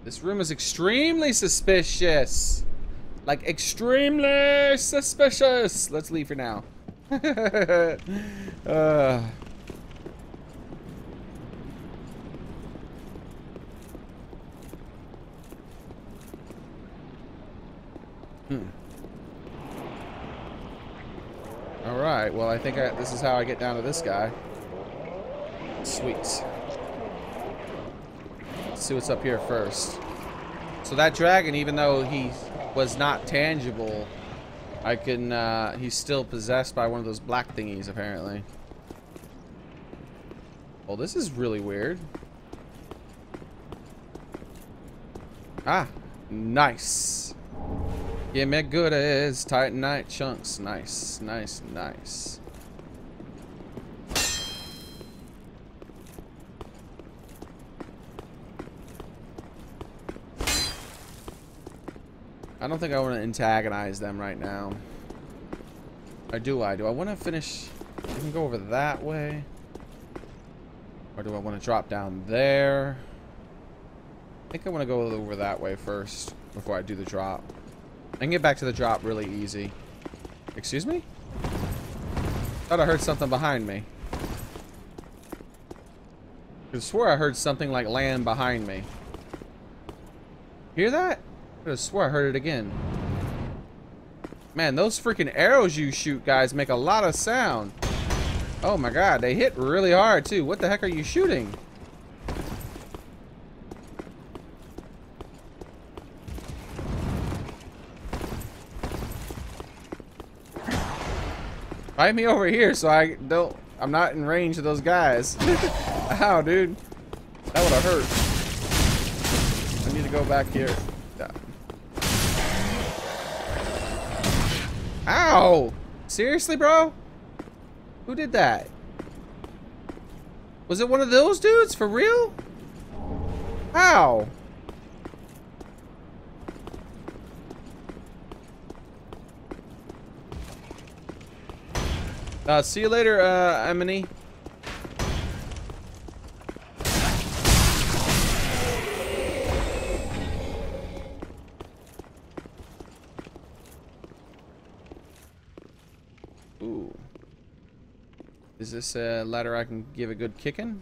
This room is extremely suspicious. Like, extremely suspicious. Let's leave for now. Alright, well, I think this is how I get down to this guy. Sweet. Let's see what's up here first. So that dragon, even though he was not tangible, I can, he's still possessed by one of those black thingies, apparently. Well, this is really weird. Ah, nice. Give me goodies, Titanite chunks. Nice, nice, nice. I don't think I want to antagonize them right now. Or do I? Do I want to finish? I can go over that way. Or do I want to drop down there? I think I want to go over that way first before I do the drop. I can get back to the drop really easy. Excuse me? Thought I heard something behind me. I swore I heard something like land behind me. Hear that? I swore I heard it again. Man, those freaking arrows you shoot, guys, make a lot of sound. Oh my god, they hit really hard too. What the heck are you shooting? Fight me over here so I'm not in range of those guys. Ow, dude. That would have hurt. I need to go back here. Ow! Seriously, bro? Who did that? Was it one of those dudes? For real? How? See you later, Emily. Ooh. Is this a ladder I can give a good kicking?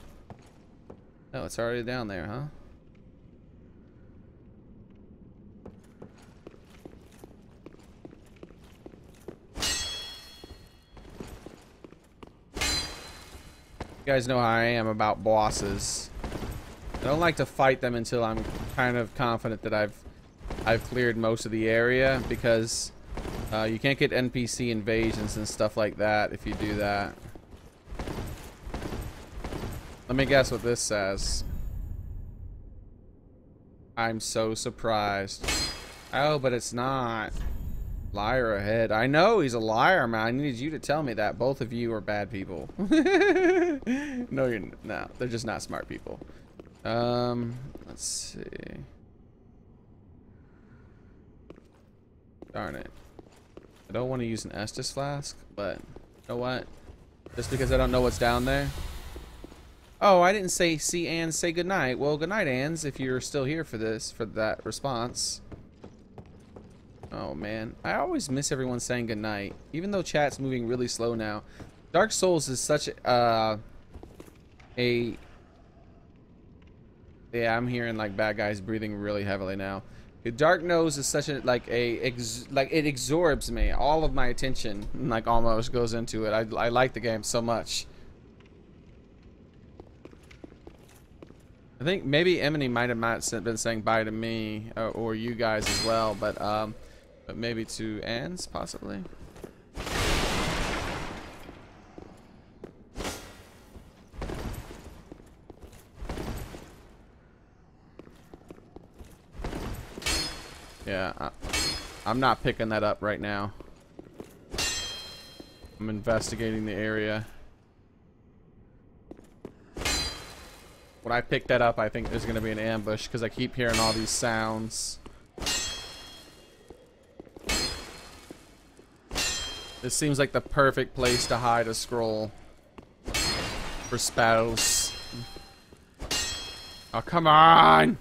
Oh, it's already down there, huh? You guys know how I am about bosses. I don't like to fight them until I'm kind of confident that I've cleared most of the area, because you can't get NPC invasions and stuff like that if you do that. Let me guess what this says. I'm so surprised. Oh, but it's not. Liar ahead. I know he's a liar, man. I needed you to tell me that. Both of you are bad people. No, they're just not smart people. Let's see. Darn it. I don't want to use an Estus flask, but you know what? Just because I don't know what's down there. Oh, I didn't say see Anne say goodnight. Well, goodnight, Anne's, if you're still here for that response. Oh man, I always miss everyone saying goodnight, even though chat's moving really slow now. Dark Souls is such yeah, I'm hearing like bad guys breathing really heavily now. Dark Nose is such a it absorbs me. All of my attention like almost goes into it. I like the game so much. I think maybe Emily might have been saying bye to me or you guys as well, but maybe to Anne's possibly. Yeah, I'm not picking that up right now. I'm investigating the area. When I pick that up, I think there's gonna be an ambush because I keep hearing all these sounds. This seems like the perfect place to hide a scroll for spells. Oh, come on!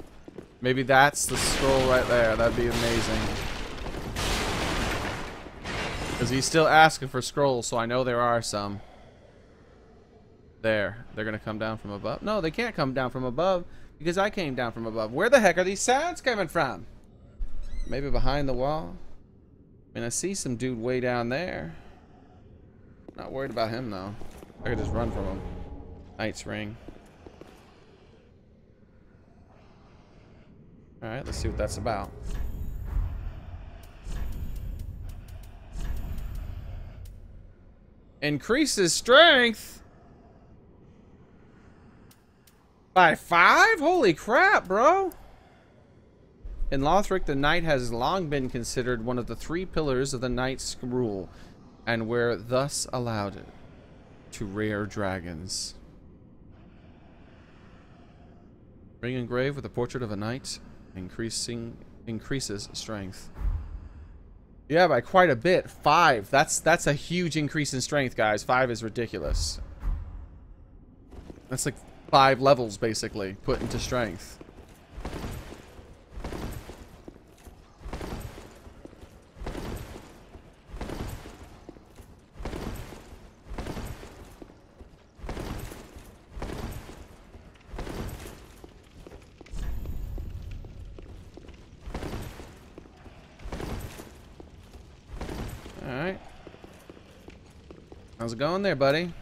Maybe that's the scroll right there. That'd be amazing. Because he's still asking for scrolls, so I know there are some. There. They're going to come down from above. No, they can't come down from above because I came down from above. Where the heck are these sounds coming from? Maybe behind the wall? I mean, I see some dude way down there. Not worried about him, though. I could just run from him. Knight's Ring. Alright, let's see what that's about. Increases strength by 5? Holy crap, bro. In Lothric, the knight has long been considered one of the 3 pillars of the knight's rule, and were thus allowed to rare dragons. Ring engraved with a portrait of a knight increases strength. Yeah, by quite a bit. 5. That's a huge increase in strength, guys. 5 is ridiculous. That's like 5 levels basically put into strength. How's it going there, buddy?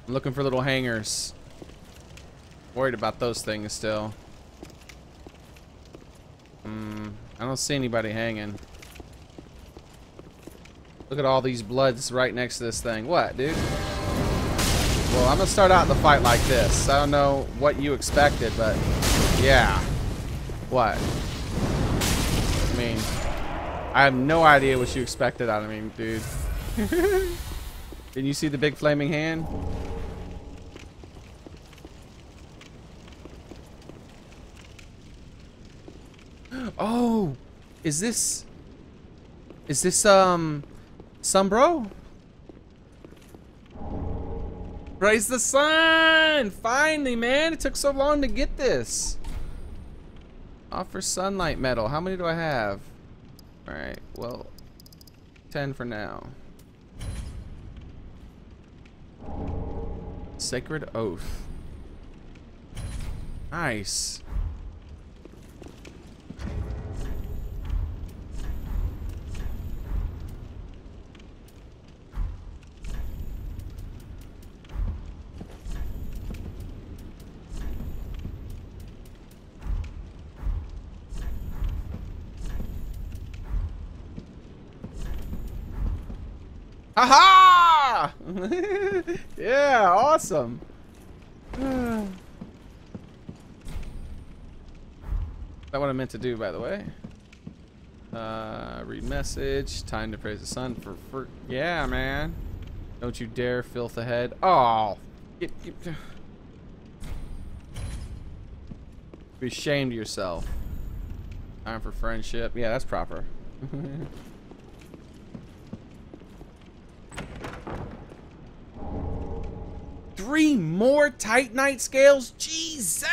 I'm looking for little hangers. Worried about those things still. I don't see anybody hanging. Look at all these bloods right next to this thing. What, dude? Well, I'm gonna start out the fight like this. I don't know what you expected, but yeah. What? I mean, I have no idea what you expected out of me, dude. Did you see the big flaming hand? Oh, is this Sunbro? Praise the sun! Finally, man! It took so long to get this. Offer sunlight metal. How many do I have? Alright, well, 10 for now. Sacred Oath. Nice. Aha! Yeah, awesome. That's what I meant to do, by the way. Read message. Time to praise the sun for yeah, man. Don't you dare filth ahead. Oh, be ashamed of yourself. Time for friendship. Yeah, that's proper. 3 more Titanite scales? Jesus!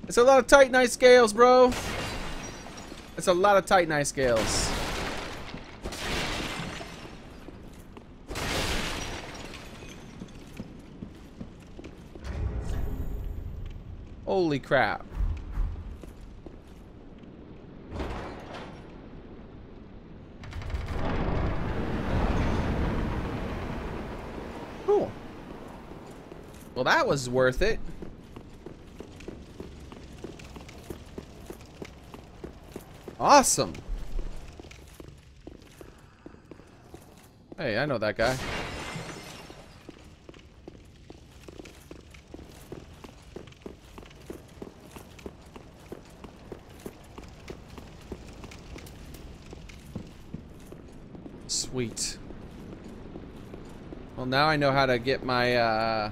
It's a lot of Titanite scales, bro. It's a lot of Titanite scales. Holy crap. Cool. Well, that was worth it. Awesome. Hey, I know that guy. Sweet. Well, now I know how to get my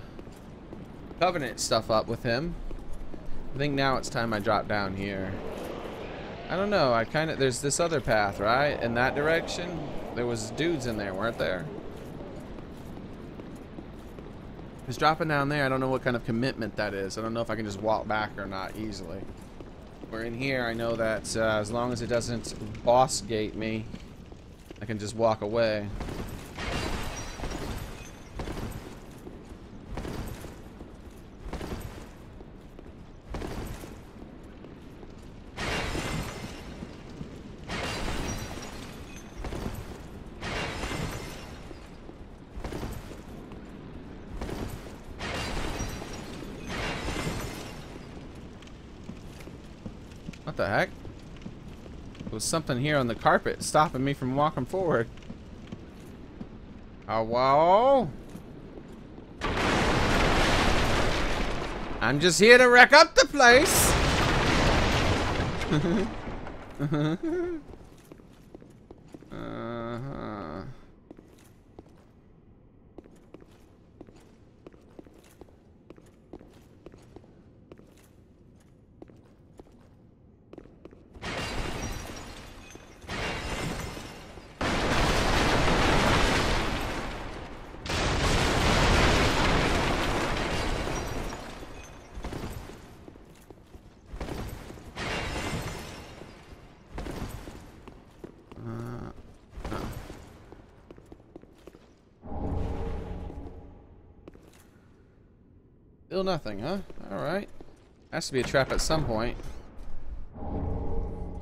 covenant stuff up with him. I think now it's time I drop down here. I don't know, there's this other path, right? In that direction? There was dudes in there, weren't there? Just dropping down there, I don't know what kind of commitment that is. I don't know if I can just walk back or not easily. We're in here, I know that as long as it doesn't boss gate me, I can just walk away. What the heck? There was something here on the carpet stopping me from walking forward. Oh, whoa. I'm just here to wreck up the place. Still nothing, huh? Alright. Has to be a trap at some point.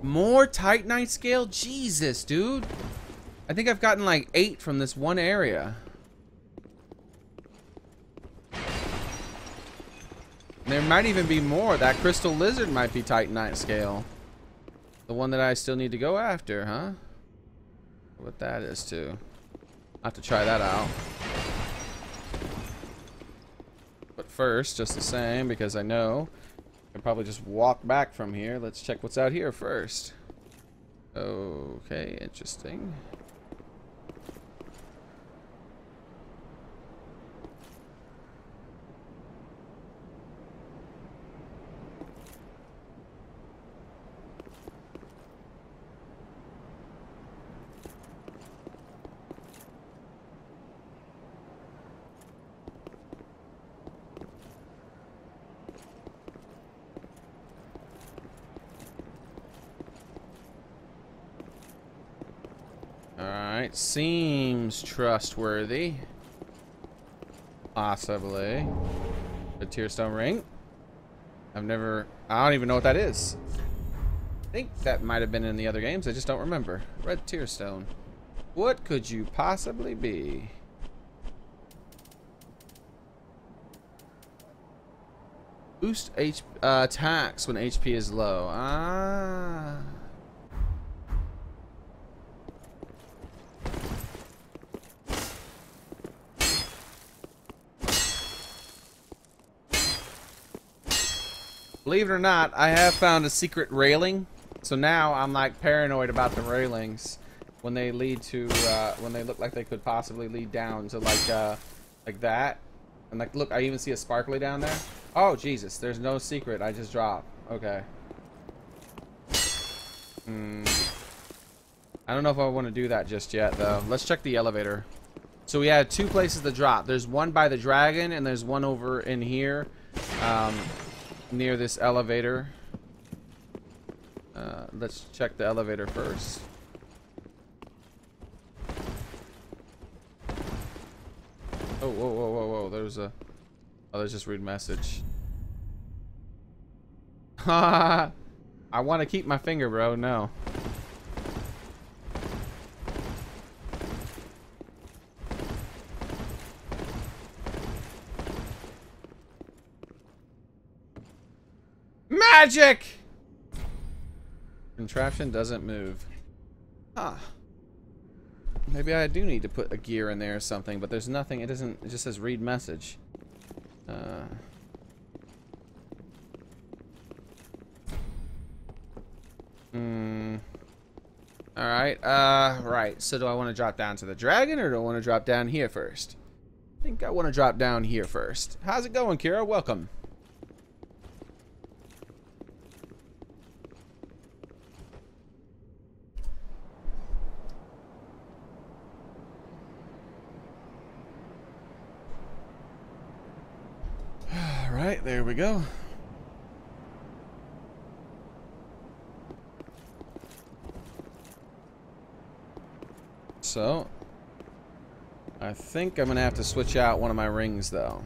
More Titanite scale? Jesus, dude. I think I've gotten like 8 from this one area. There might even be more. That crystal lizard might be Titanite scale. The one that I still need to go after, huh? What that is too. I'll have to try that out. But first, just the same, because I know I can probably just walk back from here. Let's check what's out here first. Okay, interesting. Alright, seems trustworthy. Possibly. The Tearstone ring. I don't even know what that is. I think that might have been in the other games, I just don't remember. Red Tearstone. What could you possibly be? Boost attacks when HP is low. Ah. Believe it or not, I have found a secret railing. So now I'm like paranoid about the railings when they lead to when they look like they could possibly lead down to like that. And like, look, I even see a sparkly down there. Oh Jesus, there's no secret. I just dropped. Okay. I don't know if I want to do that just yet though. Let's check the elevator. So we had 2 places to drop. There's one by the dragon and there's one over in here. Near this elevator. Let's check the elevator first. Oh, whoa, whoa, whoa, whoa. There's a... Oh, there's just read message. I want to keep my finger, bro. No. Magic! Contraption doesn't move. Huh. Maybe I do need to put a gear in there or something, but there's nothing. It doesn't. It just says read message. Alright. Right. So do I want to drop down to the dragon or do I want to drop down here first? I think I want to drop down here first. How's it going, Kira? Welcome. Alright, there we go. So, I think I'm gonna have to switch out one of my rings though.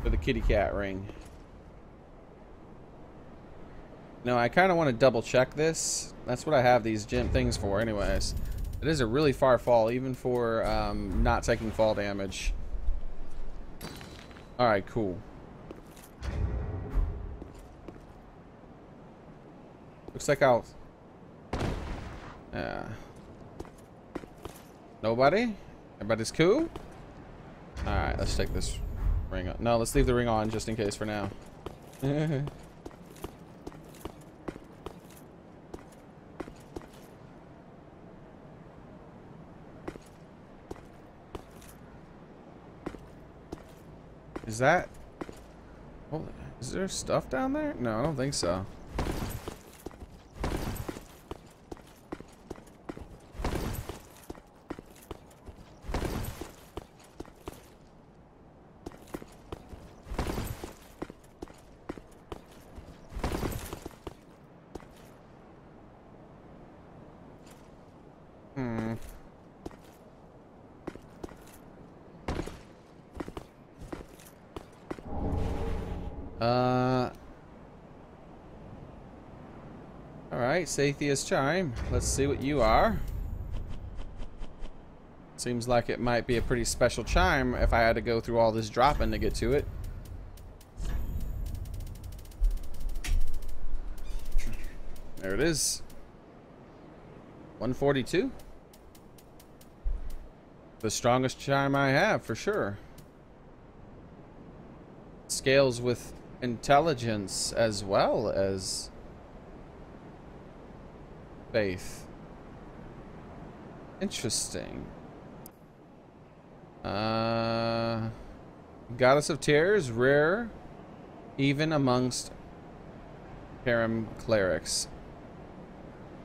For the kitty cat ring. No, I kind of want to double check this. That's what I have these gym things for anyways. It is a really far fall, even for not taking fall damage. Alright, cool. Looks like I'll... Yeah. Nobody? Everybody's cool? Alright, let's take this ring on. No, let's leave the ring on just in case for now. Is that... Oh, is there stuff down there? No, I don't think so. Alright, Sathia's Chime. Let's see what you are. Seems like it might be a pretty special chime if I had to go through all this dropping to get to it. There it is. 142. The strongest chime I have, for sure. Scales with intelligence as well as faith. Interesting. Goddess of Tears, rare, even amongst harem clerics.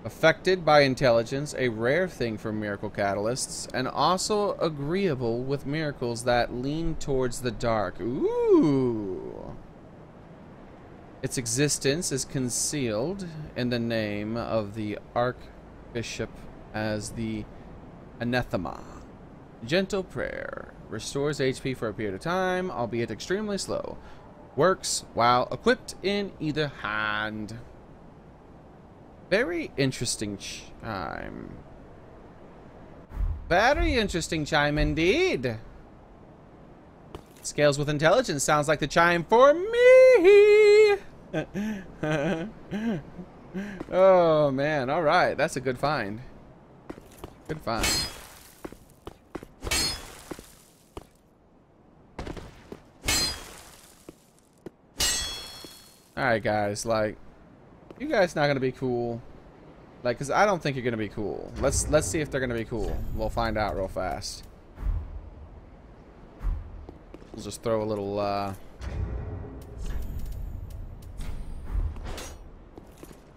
Affected by intelligence, a rare thing for miracle catalysts, and also agreeable with miracles that lean towards the dark. Ooh. Its existence is concealed in the name of the Archbishop as the anathema. Gentle prayer. Restores HP for a period of time, albeit extremely slow. Works while equipped in either hand. Very interesting chime. Very interesting chime indeed. Scales with intelligence sounds like the chime for me. Oh man, all right, that's a good find. Good find. All right, guys, like, you guys not gonna be cool, like, cause I don't think you're gonna be cool. Let's see if they're gonna be cool. We'll find out real fast. We'll just throw a little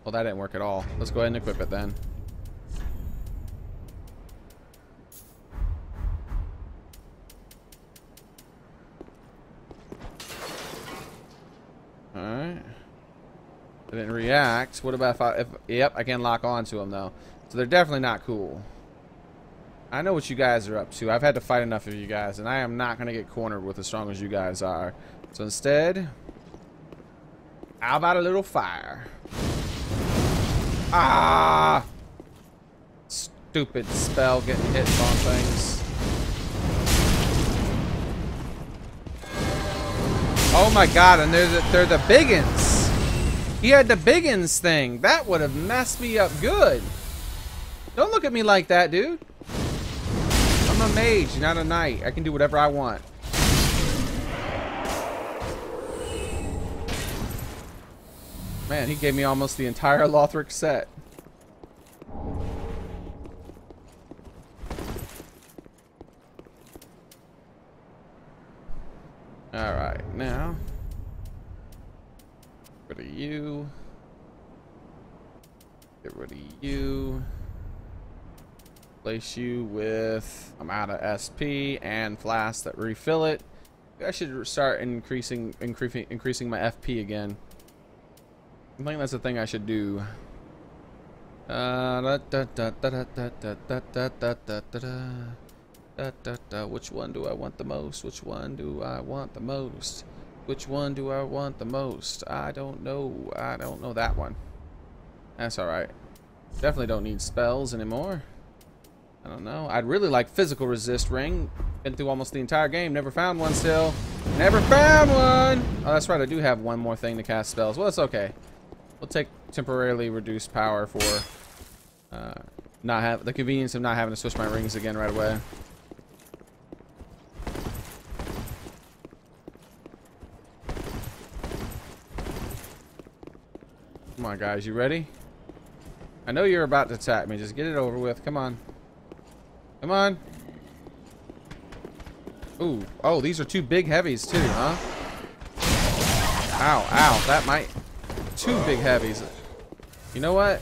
well, that didn't work at all. Let's go ahead and equip it then. Alright. It didn't react. What about if yep, I can lock on to them though. So they're definitely not cool. I know what you guys are up to. I've had to fight enough of you guys, and I am not going to get cornered with as strong as you guys are. So instead, how about a little fire? Ah! Stupid spell getting hit on things. Oh my god, and they're the biggins. He had the biggins thing. That would have messed me up good. Don't look at me like that, dude. I'm a mage, not a knight. I can do whatever I want. Man, he gave me almost the entire Lothric set. Alright, now. Get rid of you. Get rid of you. Replace you with, I'm out of SP and flasks that refill it. I should start increasing my FP again. I think that's the thing I should do. Which one do I want the most? Which one do I want the most? Which one do I want the most? I don't know. I don't know that one. That's alright. Definitely don't need spells anymore. I don't know. I'd really like physical resist ring. Been through almost the entire game. Never found one still. Never found one! Oh, that's right. I do have one more thing to cast spells. Well, it's okay. We'll take temporarily reduced power for not have the convenience of not having to switch my rings again right away. Come on, guys. You ready? I know you're about to attack me. Just get it over with. Come on. Come on. Ooh. Oh, these are two big heavies too, huh? Ow, ow. That might... Two big heavies. You know what?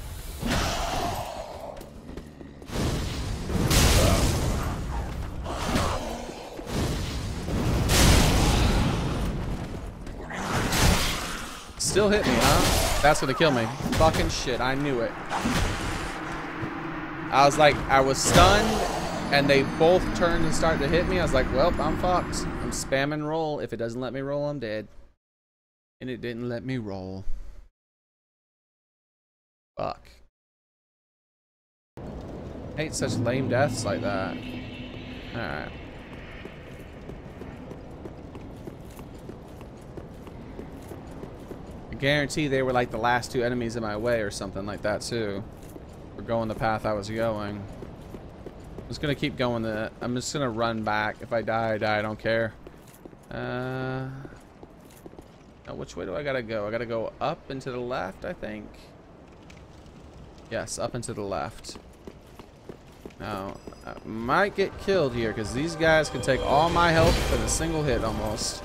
Still hit me, huh? That's gonna kill me. Fucking shit, I knew it. I was like, I was stunned, and they both turned and started to hit me. I was like, well, I'm fucked. I'm spamming roll. If it doesn't let me roll, I'm dead. And it didn't let me roll. Fuck. Hate such lame deaths like that. Alright. I guarantee they were like the last two enemies in my way or something like that too. For going the path I was going. I'm just gonna keep going I'm just gonna run back. If I die, I die, I don't care. Now which way do I gotta go? I gotta go up and to the left, I think. Yes, up and to the left. Now, I might get killed here because these guys can take all my health in a single hit almost.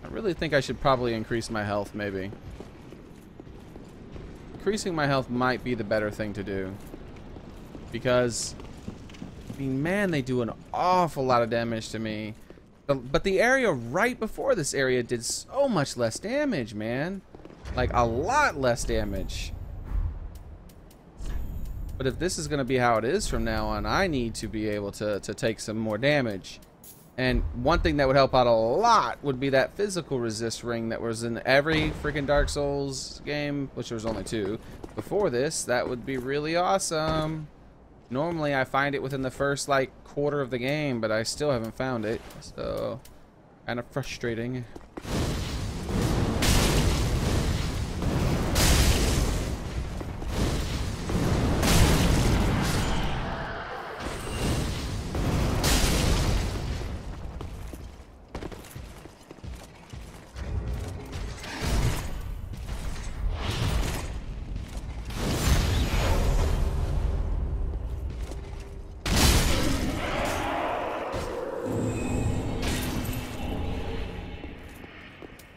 I really think I should probably increase my health, maybe. Increasing my health might be the better thing to do. Because, I mean, man, they do an awful lot of damage to me. But the area right before this area did so much less damage, man. Like, a lot less damage. But if this is going to be how it is from now on, I need to be able to take some more damage. And one thing that would help out a lot would be that physical resist ring that was in every freaking Dark Souls game, which there was only 2. Before this, that would be really awesome. Normally, I find it within the first, like, quarter of the game, but I still haven't found it. So, kind of frustrating.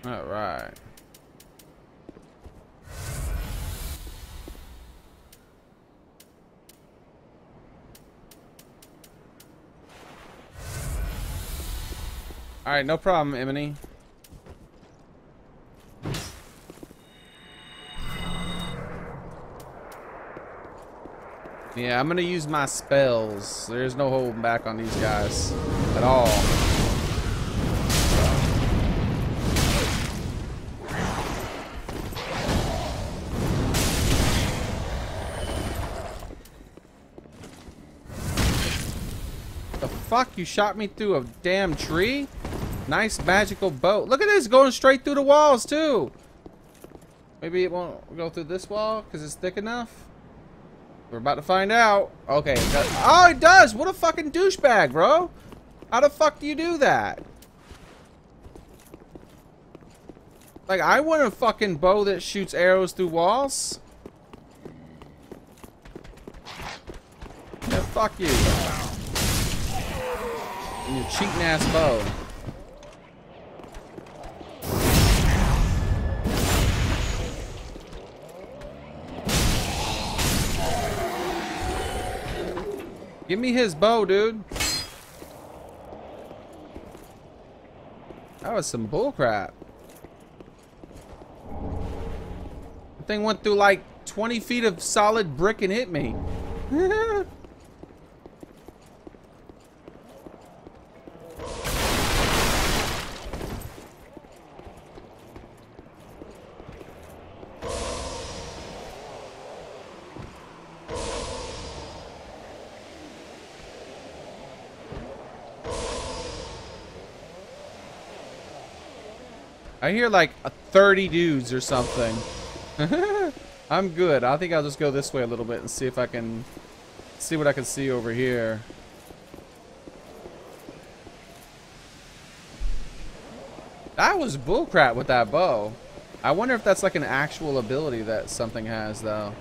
Alright. Alright, no problem, Emily. Yeah, I'm gonna use my spells. There's no holding back on these guys at all. Fuck, you shot me through a damn tree? Nice magical bow. Look at this, going straight through the walls too. Maybe it won't go through this wall because it's thick enough. We're about to find out. Okay. Oh, it does. What a fucking douchebag, bro. How the fuck do you do that? Like, I want a fucking bow that shoots arrows through walls. Yeah, fuck you. And your cheating ass bow. Give me his bow, dude. That was some bullcrap. The thing went through like 20 feet of solid brick and hit me. I hear like 30 dudes or something. I'm good. I think I'll just go this way a little bit and see if I can see what I can see over here. That was bullcrap with that bow. I wonder if that's like an actual ability that something has though.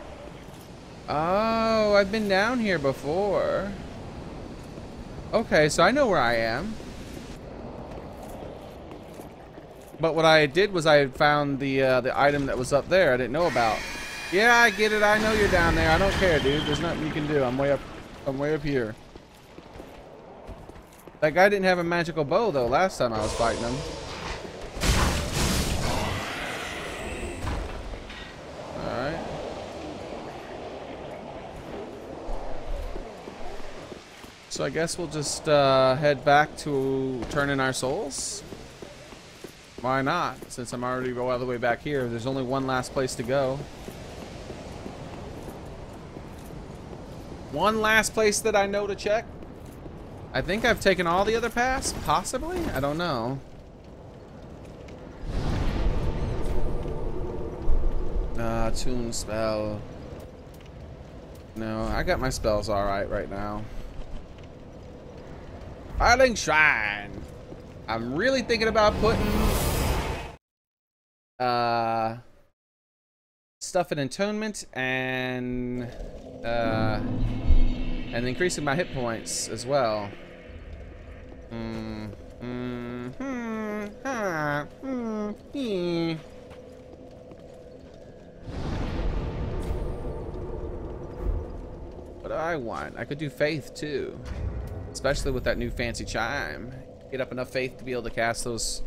Oh, I've been down here before. Okay, so I know where I am. But what I did was I found the item that was up there I didn't know about. Yeah, I get it. I know you're down there. I don't care, dude. There's nothing you can do. I'm way up here. That guy didn't have a magical bow though last time I was fighting him. Alright. So I guess we'll just head back to turn in our souls. Why not? Since I'm already all the way back here, there's only one last place to go. One last place that I know to check. I think I've taken all the other paths, possibly? I don't know. Tune spell. No, I got my spells alright right now. Piling Shrine. I'm really thinking about putting stuff in Atonement and increasing my hit points as well. What do I want? I could do Faith too, especially with that new fancy chime. Get up enough faith to be able to cast those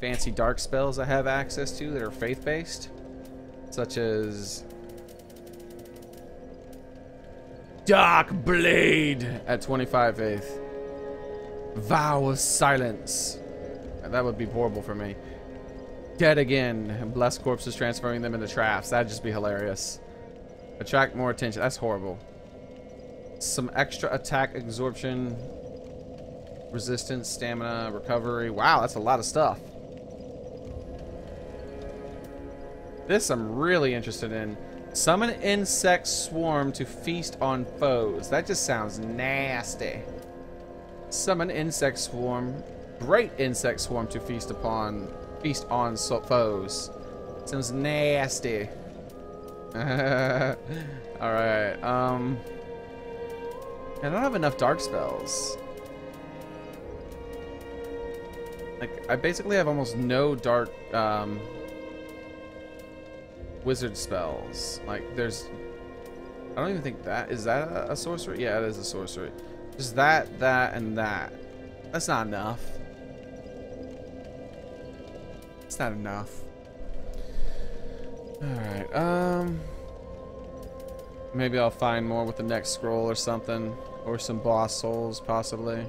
fancy dark spells I have access to that are faith-based, such as Dark Blade at 25 faith. Vow of Silence. That would be horrible for me. Dead Again. Bless corpses, transferring them into traps. That'd just be hilarious. Attract more attention. That's horrible. Some extra attack absorption, resistance, stamina, recovery. Wow, that's a lot of stuff. This I'm really interested in. Summon insect swarm to feast on foes. That just sounds nasty. Summon insect swarm. Great insect swarm to feast on foes. Sounds nasty. Alright, I don't have enough dark spells. Like, I basically have almost no dark wizard spells. Like, there's, I don't even think that, is that a sorcery? Yeah, it is a sorcery. Just that, and that. That's not enough. It's not enough. Alright, maybe I'll find more with the next scroll or something. Or some boss souls, possibly.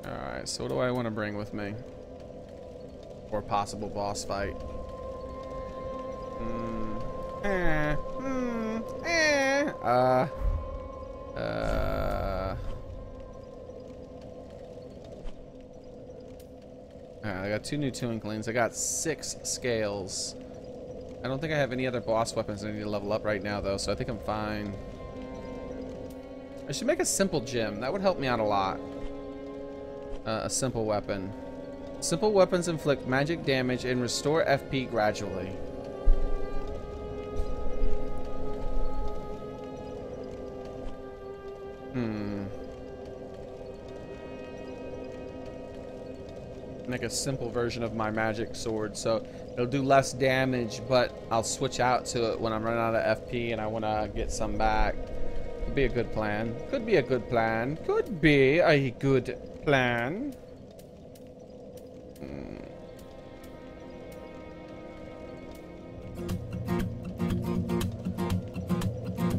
Alright, so what do I want to bring with me? For a possible boss fight. Alright, I got 2 new Twinklings. I got 6 scales. I don't think I have any other boss weapons I need to level up right now, though, so I think I'm fine. I should make a simple gem. That would help me out a lot. A simple weapon. Simple weapons inflict magic damage and restore FP gradually. Make a simple version of my magic sword, so it'll do less damage, but I'll switch out to it when I'm running out of FP and I want to get some back. Could be a good plan. Could be a good plan. Could be a good plan.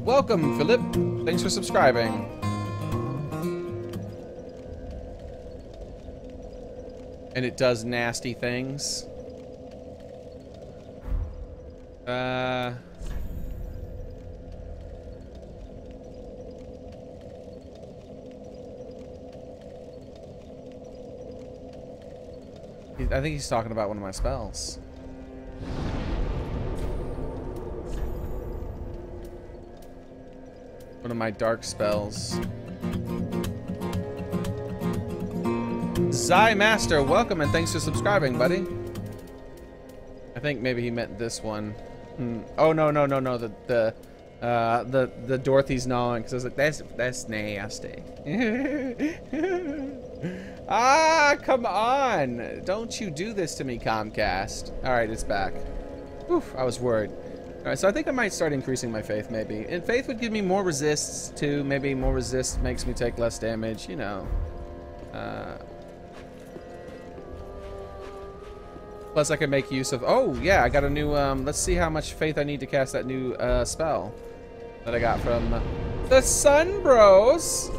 Welcome, Philip. Thanks for subscribing. And it does nasty things. I think he's talking about one of my spells. One of my dark spells. Zai Master, welcome and thanks for subscribing, buddy. I think maybe he meant this one. Oh no. The Dorothy's gnawing, because I was like, that's nasty. Ah, come on! Don't you do this to me, Comcast. All right, it's back. Whew, I was worried. All right, so I think I might start increasing my faith, maybe. And faith would give me more resists too. Maybe more resist makes me take less damage. You know. Plus, I can make use of. Oh yeah, I got a new. Let's see how much faith I need to cast that new spell that I got from the Sun Bros.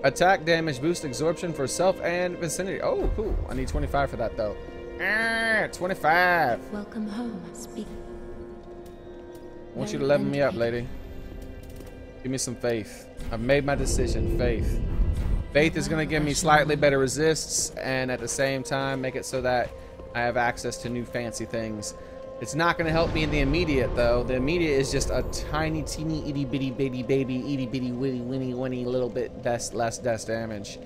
Attack damage boost absorption for self and vicinity. Oh, cool. I need 25 for that though. 25. Welcome home, speak. I want you to level me up, lady. Give me some faith. I've made my decision. Faith. Faith is going to give me slightly better resists and at the same time make it so that I have access to new fancy things. It's not going to help me in the immediate though. The immediate is just a tiny, teeny, itty bitty baby, itty bitty witty winny winny little bit less death damage.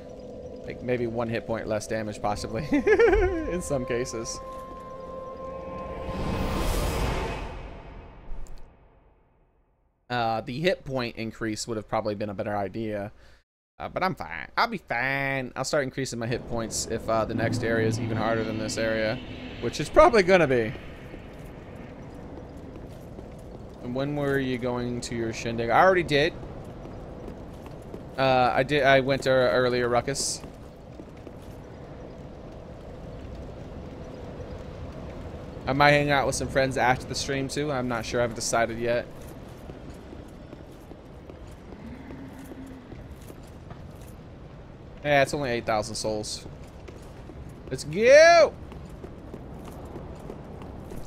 Like maybe 1 hit point less damage possibly in some cases. The hit point increase would have probably been a better idea. But I'm fine. I'll be fine. I'll start increasing my hit points if the next area is even harder than this area, which it's probably gonna be. And when were you going to your shindig? I already did. I went to earlier ruckus. I might hang out with some friends after the stream too. I'm not sure. I haven't decided yet. Yeah, it's only 8,000 souls. Let's go!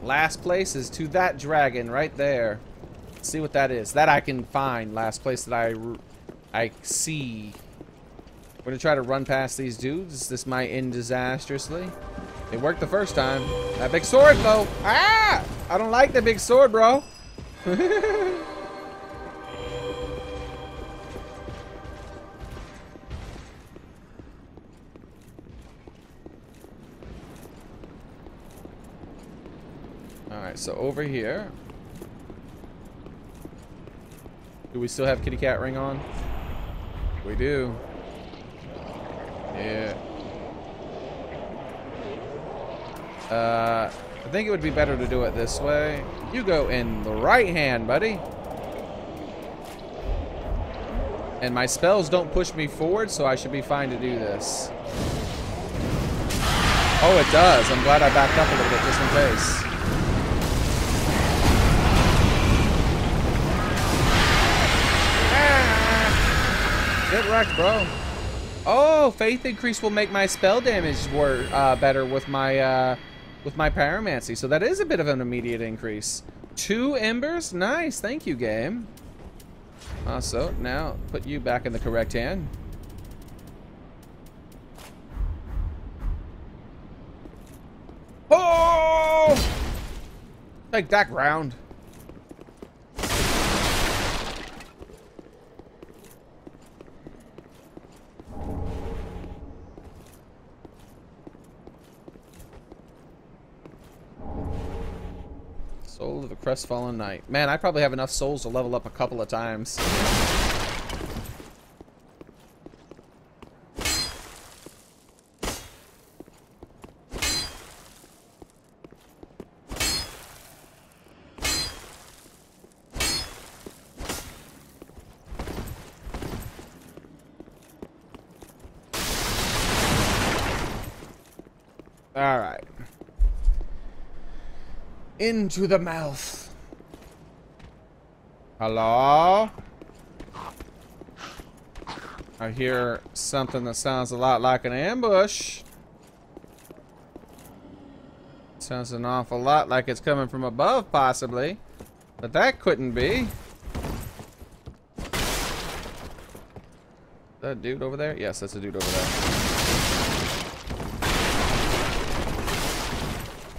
Last place is to that dragon right there. Let's see what that is. That I can find. Last place that I see. We're gonna try to run past these dudes. This might end disastrously. It worked the first time. That big sword, though. Ah! I don't like the big sword, bro. Alright, so over here. Do we still have kitty cat ring on? We do. Yeah. I think it would be better to do it this way. You go in the right hand, buddy. And my spells don't push me forward, so I should be fine to do this. Oh, it does. I'm glad I backed up a little bit just in case. Get wrecked, bro. Oh, faith increase will make my spell damage work better with my pyromancy. So that is a bit of an immediate increase. 2 embers, nice. Thank you, game. So now put you back in the correct hand. Oh! Take that round. Soul of a crestfallen knight. Man, I probably have enough souls to level up a couple of times. All right. Into the mouth. Hello? I hear something that sounds a lot like an ambush. Sounds an awful lot like it's coming from above, possibly. But that couldn't be. That dude over there? Yes, that's a dude over there.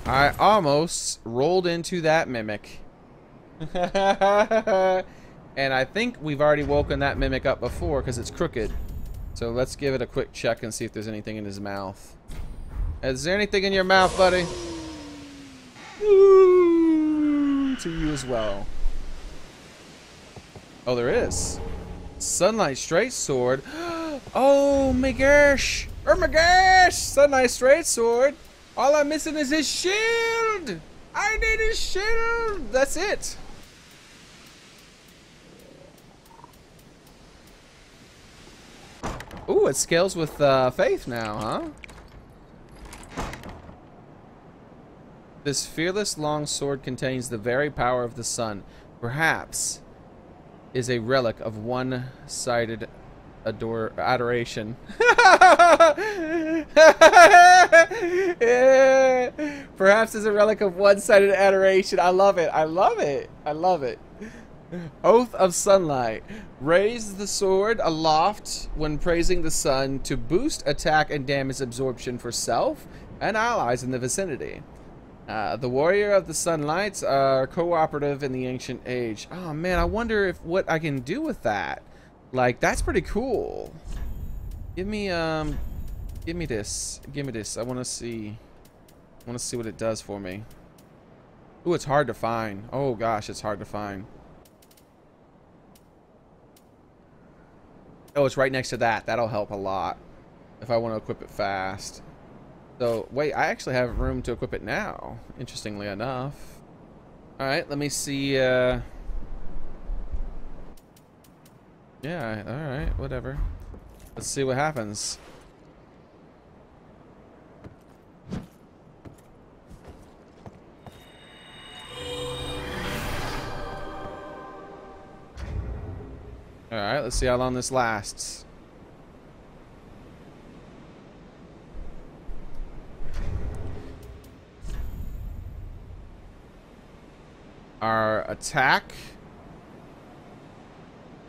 I almost rolled into that mimic. And I think we've already woken that mimic up before because it's crooked. So let's give it a quick check and see if there's anything in his mouth. Is there anything in your mouth, buddy? Ooh, to you as well. Oh, there is. Sunlight straight sword. Oh my gosh. Oh my gosh. Sunlight straight sword. All I'm missing is his shield! I need his shield! That's it! Ooh, it scales with faith now, huh? This fearless long sword contains the very power of the sun. Perhaps is a relic of one-sided adoration. Perhaps as a relic of one-sided adoration. I love it. I love it. I love it. Oath of Sunlight. Raise the sword aloft when praising the sun to boost attack and damage absorption for self and allies in the vicinity. The warrior of the sunlights are cooperative in the ancient age. Oh man, I wonder if what I can do with that. Like, that's pretty cool. Give me this. Give me this. I want to see what it does for me. Ooh, it's hard to find. Oh gosh, it's hard to find. Oh, it's right next to that. That'll help a lot if I want to equip it fast. So, wait, I actually have room to equip it now, interestingly enough. Alright, let me see, yeah, alright, whatever. Let's see what happens. Alright, let's see how long this lasts. Our attack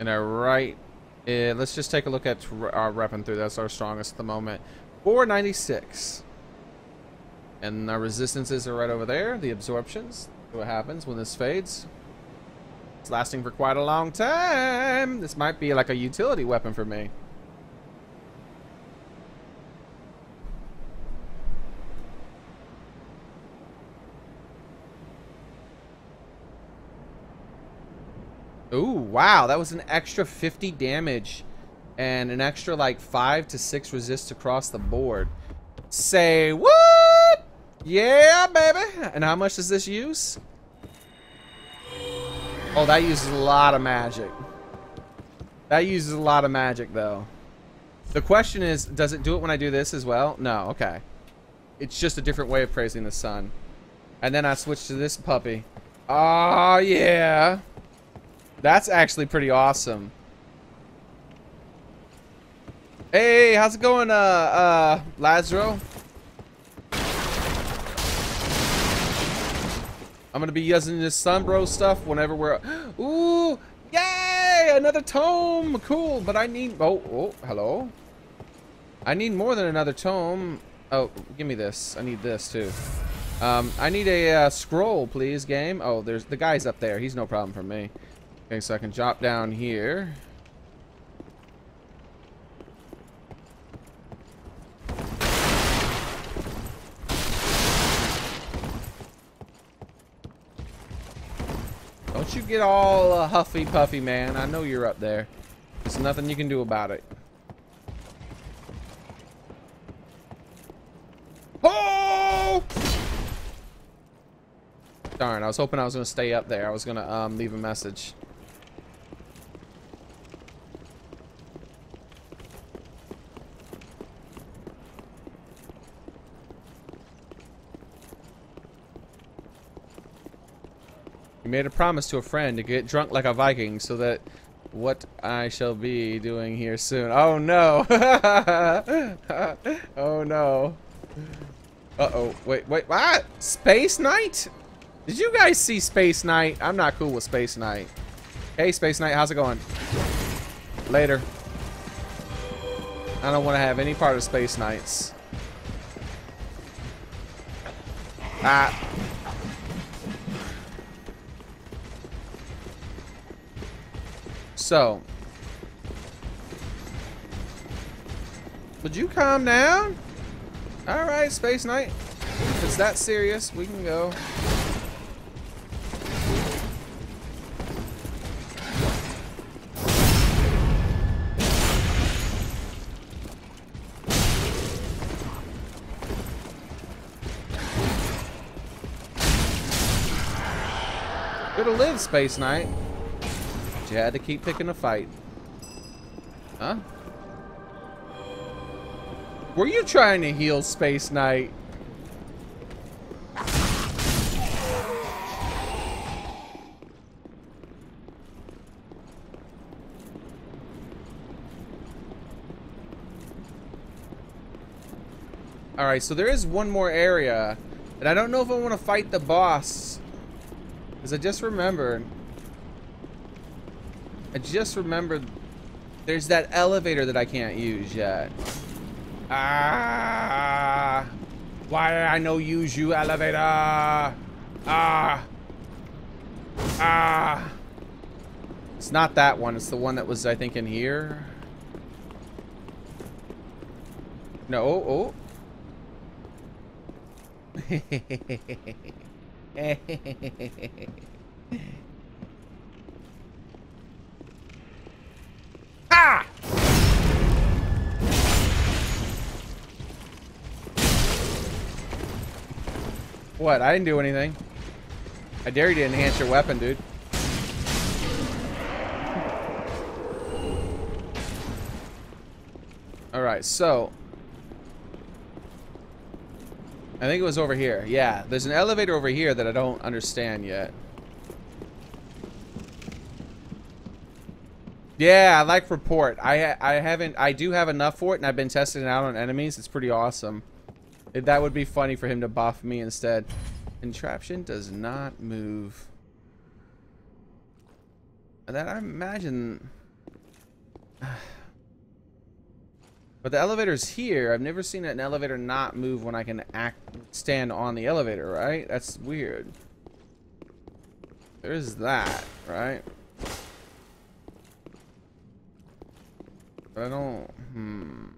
and our right, let's just take a look at our weapon through. That's our strongest at the moment. 496. And our resistances are right over there. The absorptions. See what happens when this fades. It's lasting for quite a long time. This might be like a utility weapon for me. Ooh, wow, that was an extra 50 damage and an extra like 5 to 6 resists across the board. Say what? Yeah, baby. And how much does this use? Oh, that uses a lot of magic. That uses a lot of magic, though. The question is, does it do it when I do this as well? No, okay. It's just a different way of praising the sun. And then I switch to this puppy. Oh, yeah. That's actually pretty awesome. Hey, how's it going, Lazaro? I'm gonna be using this Sunbro stuff whenever we're... Ooh, yay! Another tome! Cool, but I need... Oh, hello? I need more than another tome. Oh, give me this. I need this, too. I need a scroll, please, game. Oh, there's... The guy's up there. He's no problem for me. Okay, so I can drop down here. Don't you get all huffy puffy, man. I know you're up there. There's nothing you can do about it. Oh! Darn, I was hoping I was going to stay up there. I was going to leave a message. You made a promise to a friend to get drunk like a Viking so that what I shall be doing here soon. Oh no. Oh no. Uh-oh. Wait, what? Space Knight? Did you guys see Space Knight? I'm not cool with Space Knight. Hey, Space Knight, how's it going? Later. I don't want to have any part of Space Knights. Ah. So, would you calm down? All right, Space Knight. If it's that serious, we can go. Good to live, Space Knight. You had to keep picking a fight. Huh? Were you trying to heal, Space Knight? Alright, so there is one more area. And I don't know if I want to fight the boss. Because I just remembered there's that elevator that I can't use yet. Ah! Why I no use you elevator? Ah! Ah! It's not that one. It's the one that was, I think, in here. No. Oh. Ah! What? I didn't do anything. I dare you to enhance your weapon, dude. Alright, so I think it was over here. Yeah, there's an elevator over here that I don't understand yet. Yeah, I like report. I do have enough for it, and I've been testing it out on enemies. It's pretty awesome. That would be funny for him to buff me instead. Contraption does not move. And that I imagine. But the elevator's here. I've never seen an elevator not move when I can stand on the elevator, right? That's weird. There's that, right? But I don't...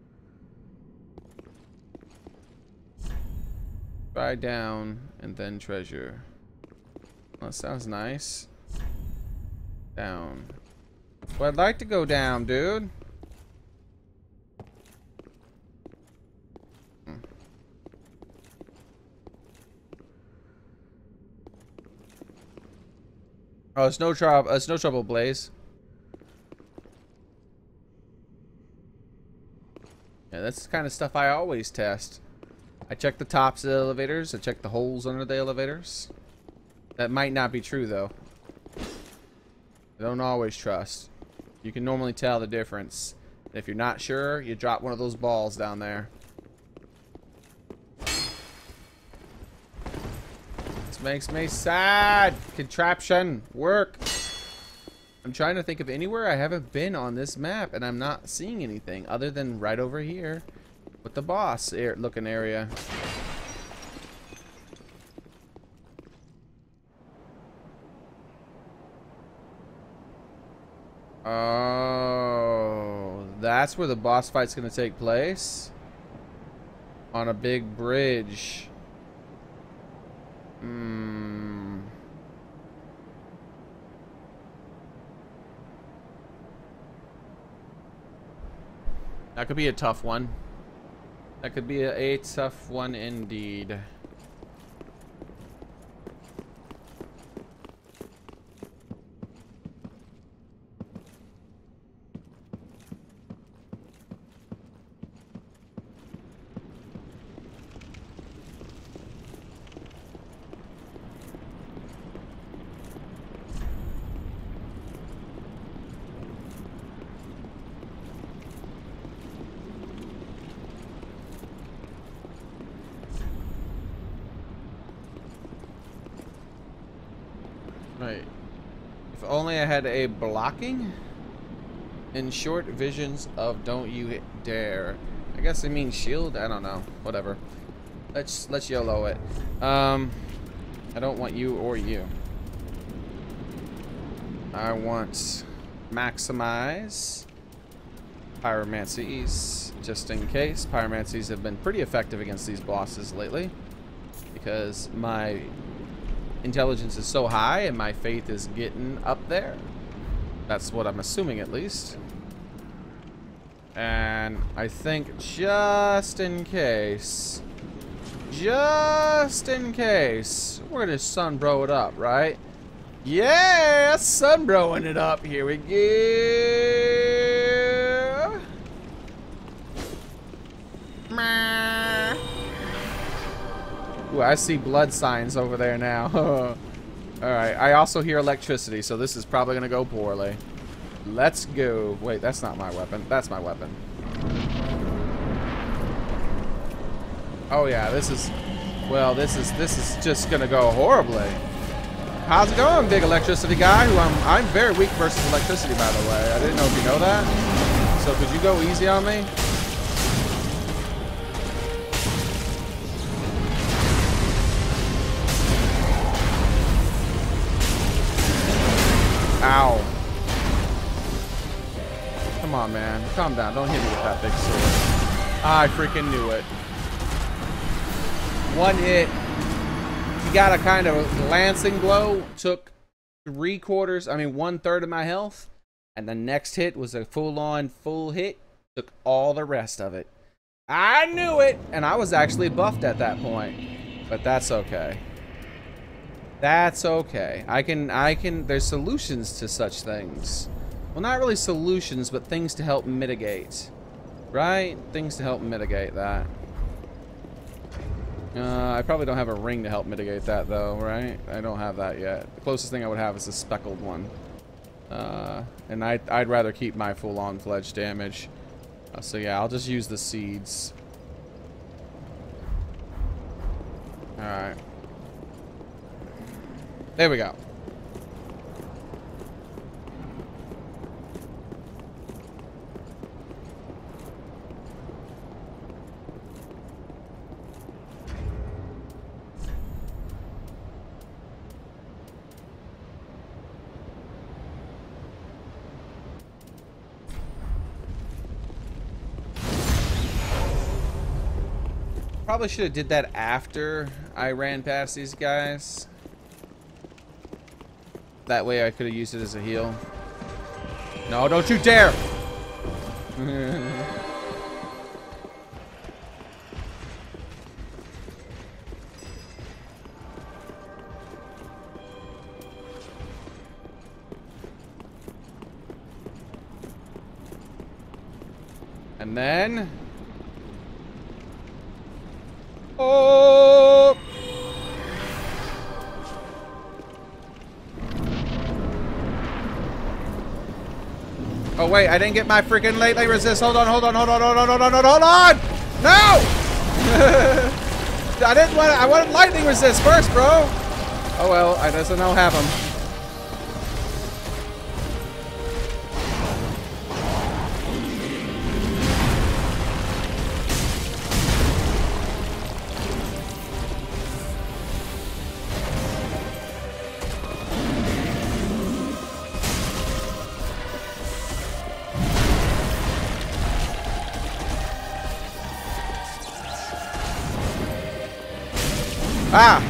Try down and then treasure. Well, that sounds nice. Down. Well, I'd like to go down, dude. Oh, it's no trouble. It's no trouble, Blaze. Yeah, that's the kind of stuff I always test. I check the tops of the elevators. I check the holes under the elevators. That might not be true, though. I don't always trust. You can normally tell the difference. If you're not sure, you drop one of those balls down there. This makes me sad. Contraption, work. I'm trying to think of anywhere I haven't been on this map, and I'm not seeing anything other than right over here with the boss looking area. Oh, that's where the boss fight's gonna take place. On a big bridge. That could be a tough one. That could be a tough one indeed. Right. If only I had a blocking. In short, visions of don't you dare. I guess I mean shield. I don't know. Whatever. Let's YOLO it. I don't want you or you. I want maximize pyromancies just in case. Pyromancies have been pretty effective against these bosses lately because my intelligence is so high and my faith is getting up there. That's what I'm assuming, at least. And I think just in case, we're gonna sunbro it up, right? Yeah, sunbroing it up. Here we go. Ooh, I see blood signs over there now. Alright, I also hear electricity, so this is probably going to go poorly. Let's go. Wait, that's not my weapon. That's my weapon. Oh yeah, this is, well, this is just gonna go horribly. How's it going, big electricity guy? Who I'm very weak versus electricity, by the way. I didn't know if you know that. So could you go easy on me? Ow. Come on, man. Calm down. Don't hit me with that big sword. I freaking knew it. One hit. He got a kind of lancing blow. Took 1/3 of my health. And the next hit was a full-on full hit. Took all the rest of it. I knew it! And I was actually buffed at that point. But that's okay. That's okay. I can, there's solutions to such things. Well, not really solutions, but things to help mitigate. Right? Things to help mitigate that. I probably don't have a ring to help mitigate that, though, right? I don't have that yet. The closest thing I would have is a speckled one. And I'd rather keep my full-on fledged damage. So yeah, I'll just use the seeds. Alright. There we go. Probably should have did that after I ran past these guys. That way I could have used it as a heal. No, don't you dare! And then... Oh! Oh wait, I didn't get my freaking late resist. Hold on. No! I wanted lightning resist first, bro. Oh well, I guess I don't have them. Ah!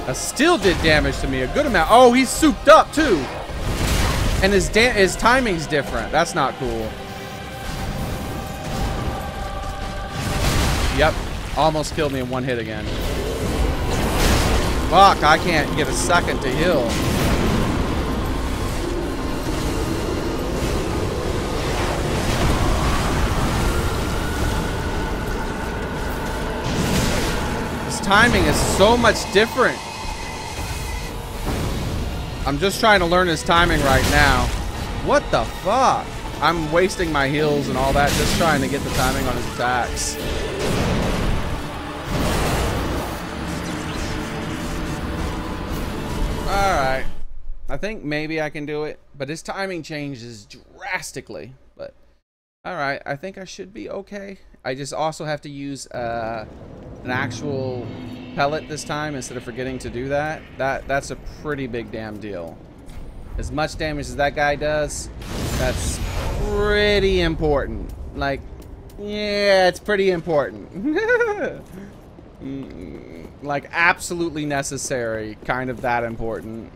That still did damage to me, a good amount. Oh, he's souped up too. And his timing's different. That's not cool. Yep. Almost killed me in one hit again. Fuck, I can't get a second to heal. Timing is so much different. I'm just trying to learn his timing right now. What the fuck? I'm wasting my heals and all that just trying to get the timing on his attacks. Alright. I think maybe I can do it, but his timing changes drastically. But alright, I think I should be okay. I just also have to use an actual pellet this time instead of forgetting to do that. That's a pretty big damn deal. As much damage as that guy does, that's pretty important. Like, yeah, it's pretty important. Like, absolutely necessary. Kind of that important.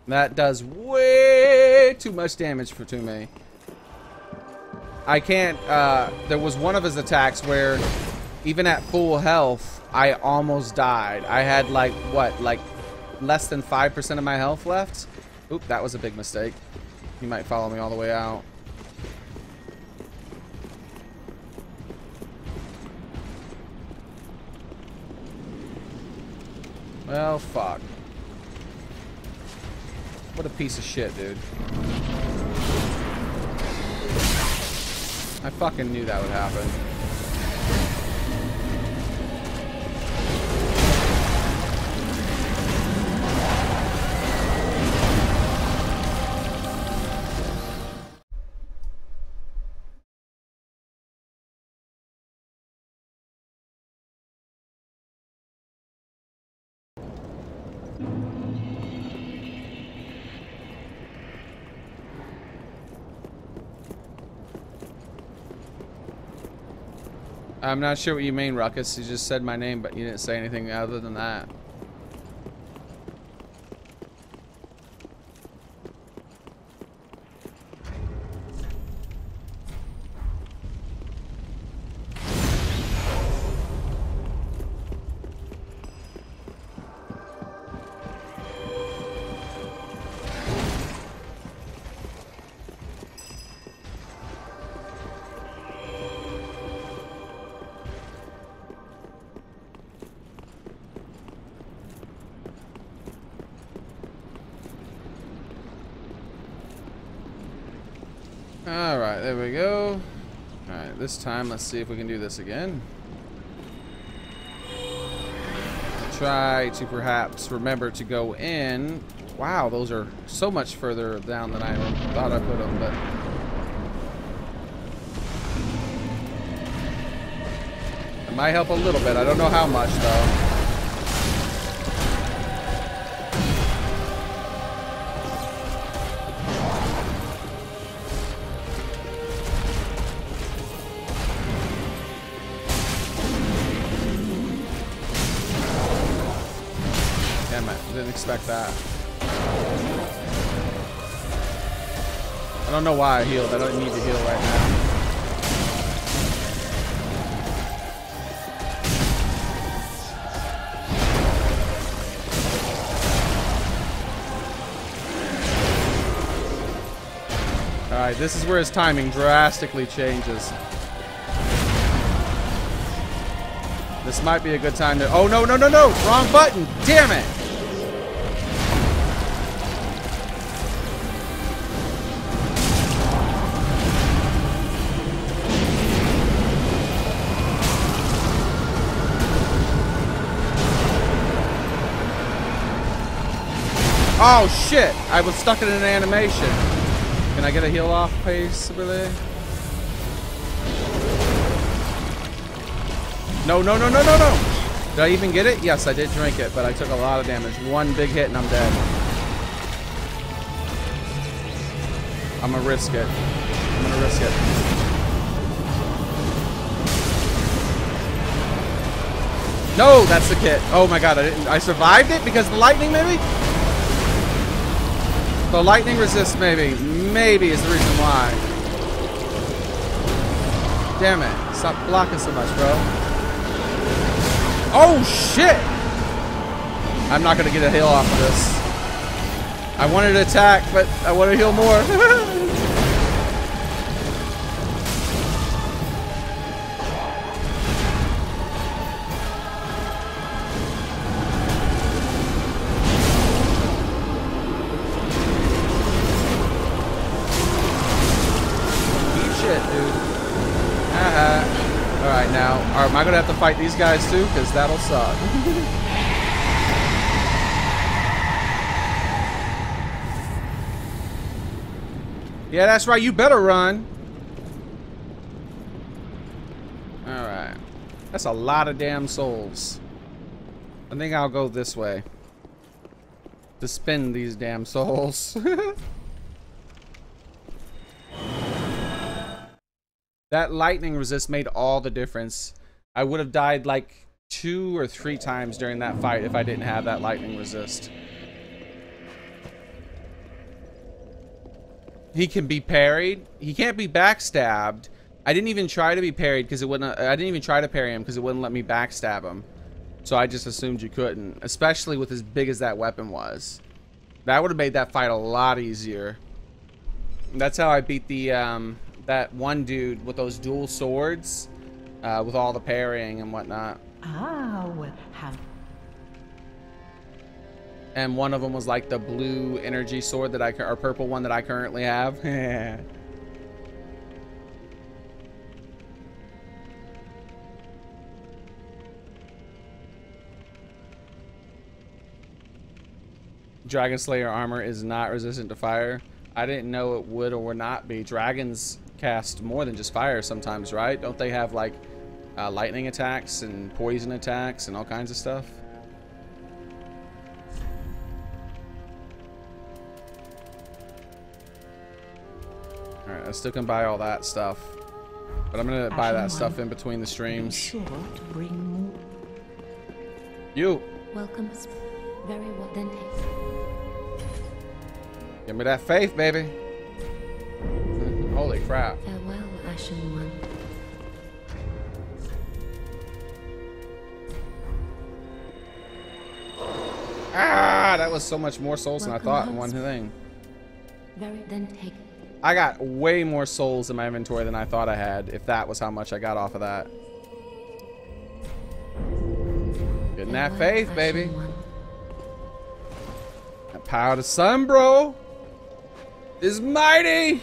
That does way too much damage to me. I can't, there was one of his attacks where even at full health, I almost died. I had like, what, like less than 5% of my health left? Oop, that was a big mistake. He might follow me all the way out. Well, fuck. What a piece of shit, dude. I fucking knew that would happen. I'm not sure what you mean, Ruckus. You just said my name, but you didn't say anything other than that. Alright, there we go. Alright, this time let's see if we can do this again. Try to perhaps remember to go in. Wow, those are so much further down than I thought I put them, but... it might help a little bit. I don't know how much, though. Didn't expect that. I don't know why I healed. I don't need to heal right now. Alright, this is where his timing drastically changes. This might be a good time to... oh, no, no, no, no! Wrong button! Damn it! Oh shit! I was stuck in an animation. Can I get a heal off pace, really? No, no, no, no, no, no! Did I even get it? Yes, I did drink it, but I took a lot of damage. One big hit and I'm dead. I'm gonna risk it. I'm gonna risk it. No, that's the kit. Oh my god, I survived it because of the lightning, maybe? The lightning resist, maybe. Maybe is the reason why. Damn it. Stop blocking so much, bro. Oh, shit! I'm not going to get a heal off of this. I wanted to attack, but I want to heal more. Alright, now, am I gonna have to fight these guys too? Because that'll suck. Yeah, that's right, you better run. Alright. That's a lot of damn souls. I think I'll go this way. To spend these damn souls. That lightning resist made all the difference. I would have died like 2 or 3 times during that fight if I didn't have that lightning resist. He can be parried. He can't be backstabbed. I didn't even try to be parried because it wouldn't. I didn't even try to parry him because it wouldn't let me backstab him. So I just assumed you couldn't, especially with as big as that weapon was. That would have made that fight a lot easier. That's how I beat the that one dude with those dual swords, with all the parrying and whatnot. Ah, well, how... And one of them was like the blue energy sword that or purple one that I currently have. Dragon Slayer armor is not resistant to fire. I didn't know it would or would not be. Dragons cast more than just fire sometimes, right? Don't they have like lightning attacks and poison attacks and all kinds of stuff? Alright, I still can buy all that stuff. But I'm gonna buy that stuff in between the streams. Sure to bring more. You! Welcome. Very well then. Give me that faith, baby. Holy crap. Farewell, Ashen One. Ah, that was so much more souls than I thought in one thing. Very then take. I got way more souls in my inventory than I thought I had, if that was how much I got off of that. Getting that faith, baby. That power of the sun, bro, is mighty.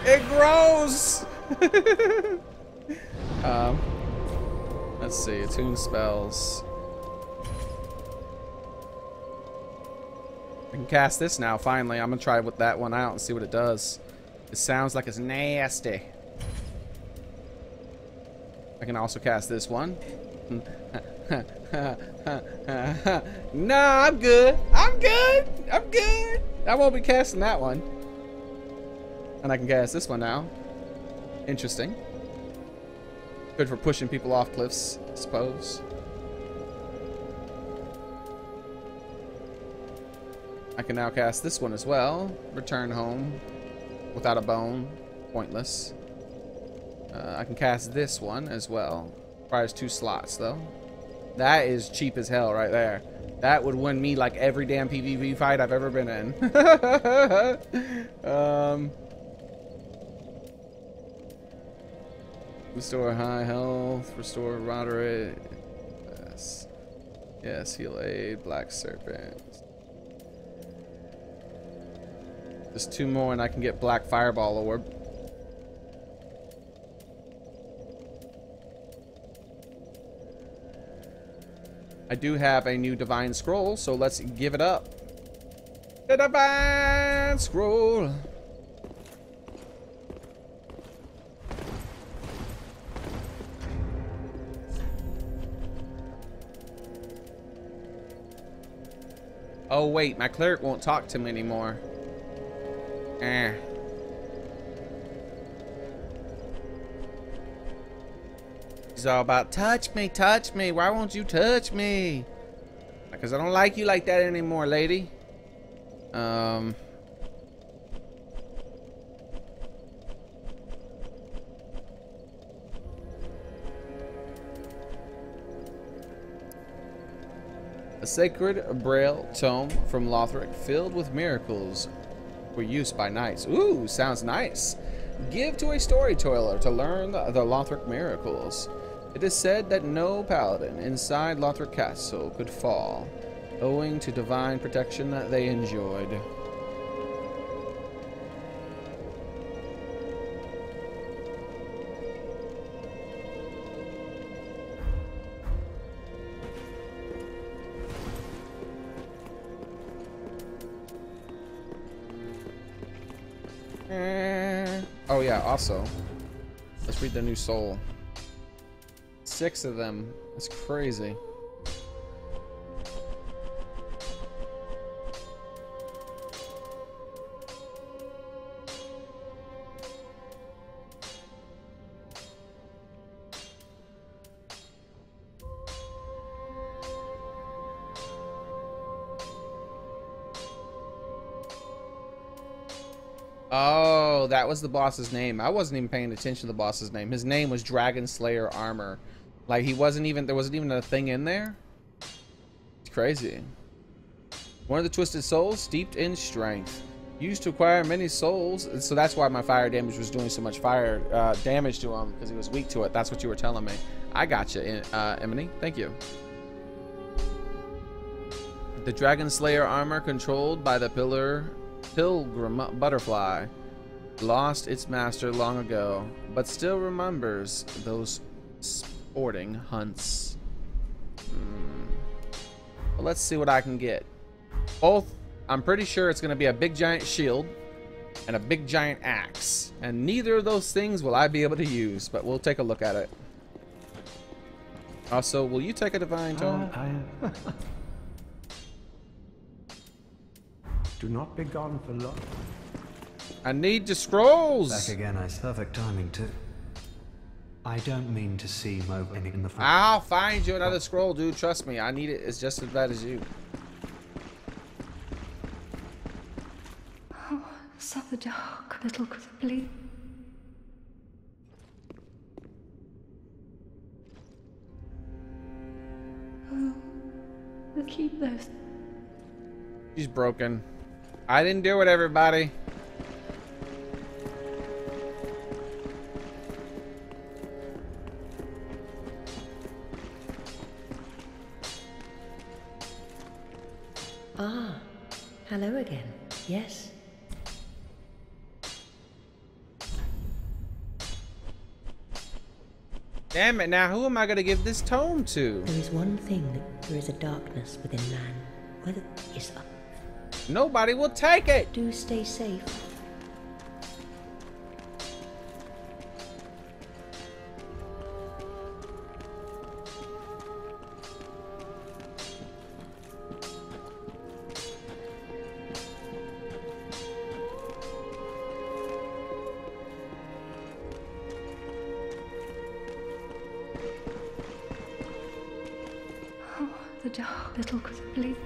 It grows. Let's see, attune spells. I can cast this now, finally. I'm gonna try with that one out and see what it does. It sounds like it's nasty. I can also cast this one. Nah, I'm good. I'm good. I'm good. I won't be casting that one. And I can cast this one now. Interesting. Good for pushing people off cliffs, I suppose. I can now cast this one as well. Return home without a bone. Pointless. I can cast this one as well. Requires 2 slots though. That is cheap as hell right there. That would win me like every damn PvP fight I've ever been in. Restore high health. Restore moderate. Yes. Yes, heal aid. Black serpent. Just 2 more and I can get black fireball orb. I do have a new divine scroll, so let's give it up. The divine scroll. Oh wait, my cleric won't talk to me anymore. He's all about touch me, touch me. Why won't you touch me? Because I don't like you like that anymore, lady. A sacred braille tome from Lothric filled with miracles for use by knights. Ooh, sounds nice. Give to a storyteller to learn the Lothric miracles. It is said that no paladin inside Lothric Castle could fall, owing to divine protection that they enjoyed. Oh yeah, also, let's read the new soul. 6 of them. That's crazy. Oh, that was the boss's name. I wasn't even paying attention to the boss's name. His name was Dragon Slayer Armor. Like, he wasn't even, there wasn't even a thing in there. It's crazy. One of the twisted souls steeped in strength. Used to acquire many souls. So that's why my fire damage was doing so much fire damage to him, because he was weak to it. That's what you were telling me. I got you, Emily. Thank you. The Dragon Slayer armor controlled by the Pilgrim Butterfly lost its master long ago, but still remembers those sporting hunts. Well, let's see what I can get. Both, I'm pretty sure it's going to be a big giant shield and a big giant axe, and neither of those things will I be able to use, but we'll take a look at it. Also, will you take a divine tome? Do not be gone for long. I need the scrolls. Back again, perfect timing too. I don't mean to seem over in the front. I'll find you another scroll, dude. Trust me, I need it. It's just as bad as you. Oh, so dark, little bleed. Oh, we'll keep those. She's broken. I didn't do it, everybody. Ah, hello again. Yes. Damn it, now who am I gonna give this tome to? There is one thing that there is a darkness within man. Whether is up. Nobody will take it. Do stay safe. Oh, the dark little bleed.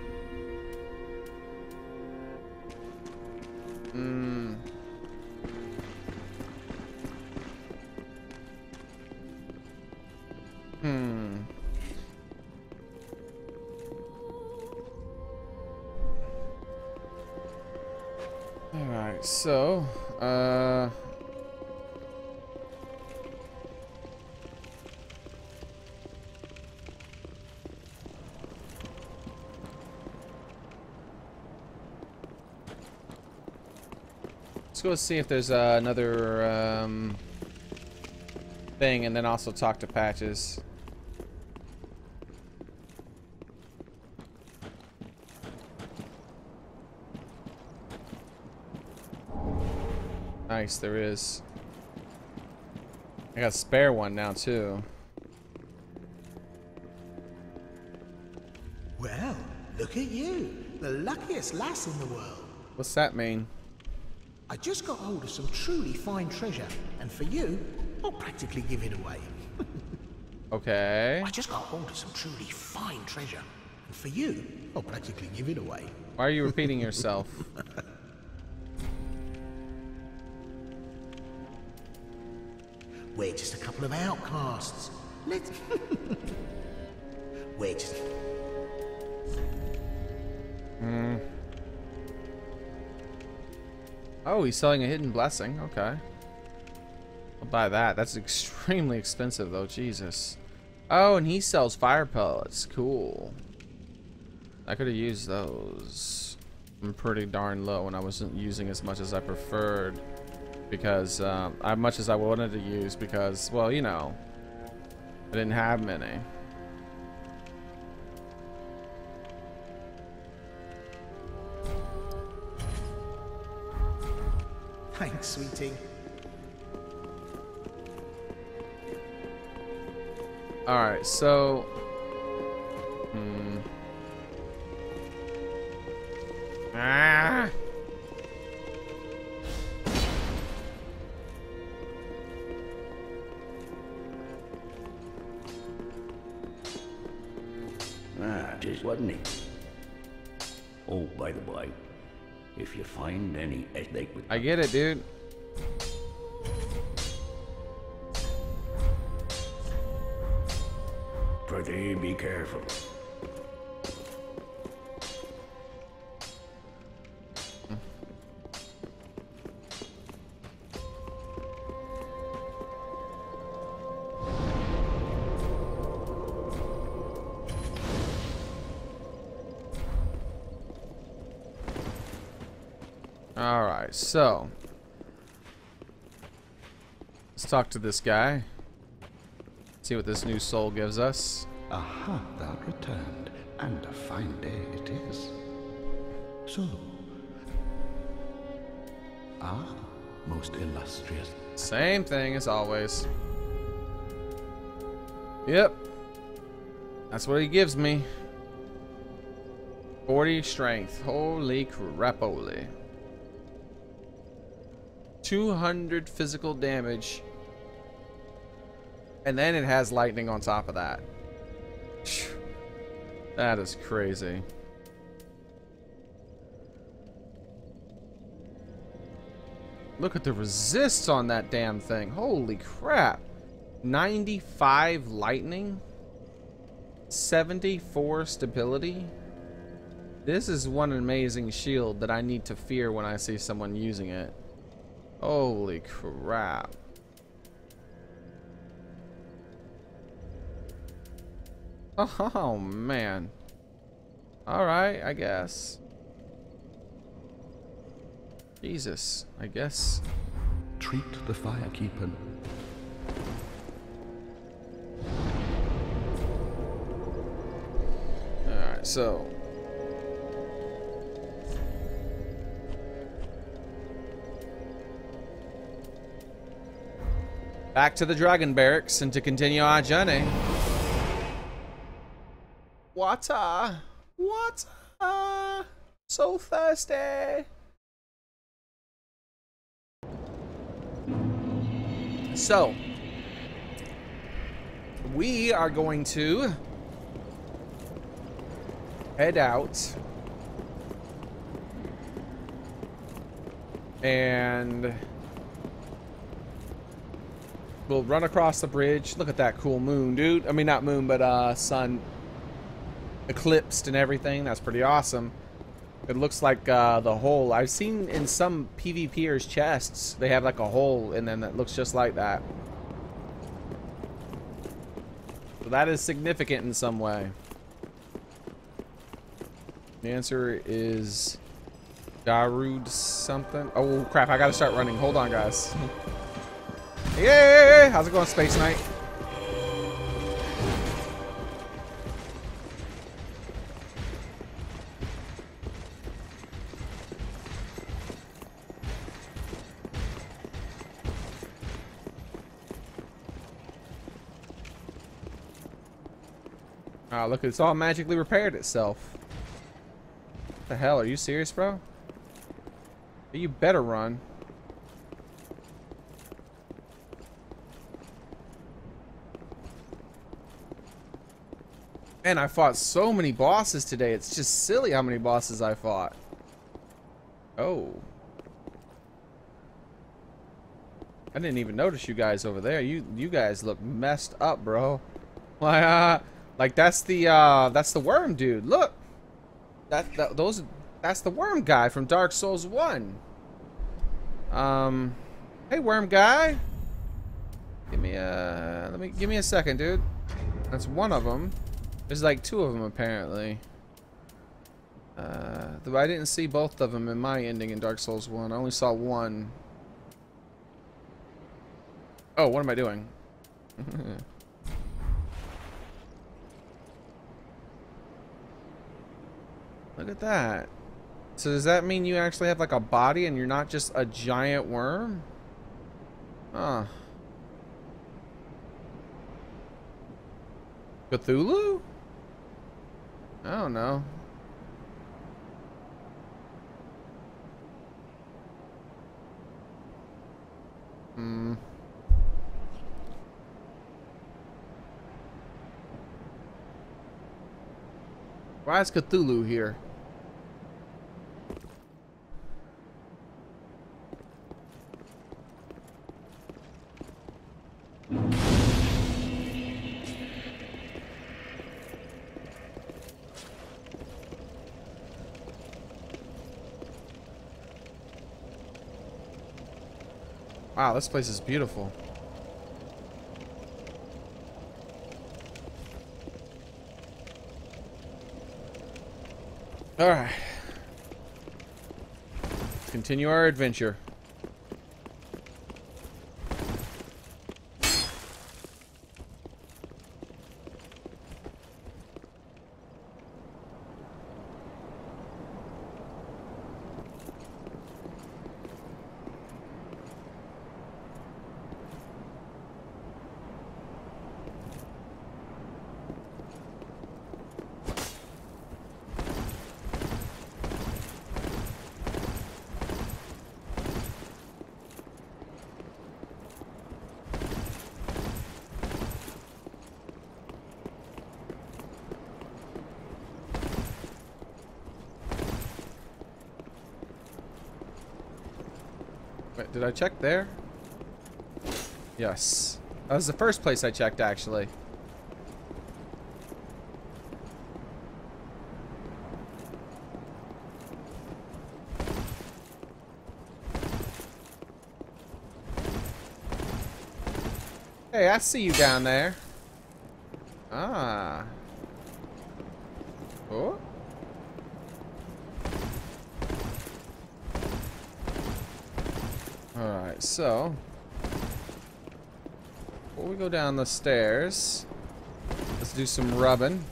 Alright, so, let's go see if there's another thing, and then also talk to Patches. Nice, there is. I got a spare one now too. Well, look at you. The luckiest lass in the world. What's that mean? I just got hold of some truly fine treasure, and for you, I'll practically give it away. Okay. I just got hold of some truly fine treasure, and for you, I'll practically give it away. Why are you repeating yourself? We're just a couple of outcasts. Let's... We're just... Oh, he's selling a hidden blessing. Okay. I'll buy that. That's extremely expensive, though. Jesus. Oh, and he sells fire pellets. Cool. I could have used those. I'm pretty darn low, and I wasn't using as much as I preferred. Because, as much as I wanted to use, because, well, you know, I didn't have many. Thanks, sweetie. Alright, so... Ah! Tis, wasn't he? Oh, by the by, if you find any ethnic with... I get it, dude. Prithee, be careful. Alright, so. Let's talk to this guy. See what this new soul gives us. Aha, thou returned, and a fine day it is. So. Ah, most illustrious. Same thing as always. Yep. That's what he gives me. 40 strength. Holy crapoly. 200 physical damage. And then it has lightning on top of that. That is crazy. Look at the resist on that damn thing. Holy crap. 95 lightning. 74 stability. This is one amazing shield that I need to fear when I see someone using it. Holy crap. Oh man. Alright, I guess. Jesus, I guess. Treat the firekeeper. Alright, so. Back to the dragon barracks and to continue our journey. Water! Water! So thirsty! So, we are going to head out and we'll run across the bridge. Look at that cool moon, dude. I mean, not moon, but sun eclipsed and everything. That's pretty awesome. It looks like the hole. I've seen in some PvPers' chests, they have like a hole in them that looks just like that. So that is significant in some way. The answer is Darude something. Oh crap, I gotta start running. Hold on, guys. Yay! How's it going, Space Knight? Oh, look, it's all magically repaired itself. What the hell? Are you serious, bro? You better run. Man, I fought so many bosses today. It's just silly how many bosses I fought. Oh. I didn't even notice you guys over there. You guys look messed up, bro. Why, like that's the worm dude. Look. That's the worm guy from Dark Souls 1. Hey worm guy. Give me a second, dude. That's one of them. There's like two of them apparently. I didn't see both of them in my ending in Dark Souls 1. I only saw one. Oh, what am I doing? Look at that. So does that mean you actually have like a body and you're not just a giant worm? Huh. Cthulhu? I don't know. Why is Cthulhu here? Wow, this place is beautiful. All right. continue our adventure. Wait, did I check there? Yes. That was the first place I checked, actually. Hey, I see you down there. Ah. Oh. Alright, so before we go down the stairs, let's do some rubbing.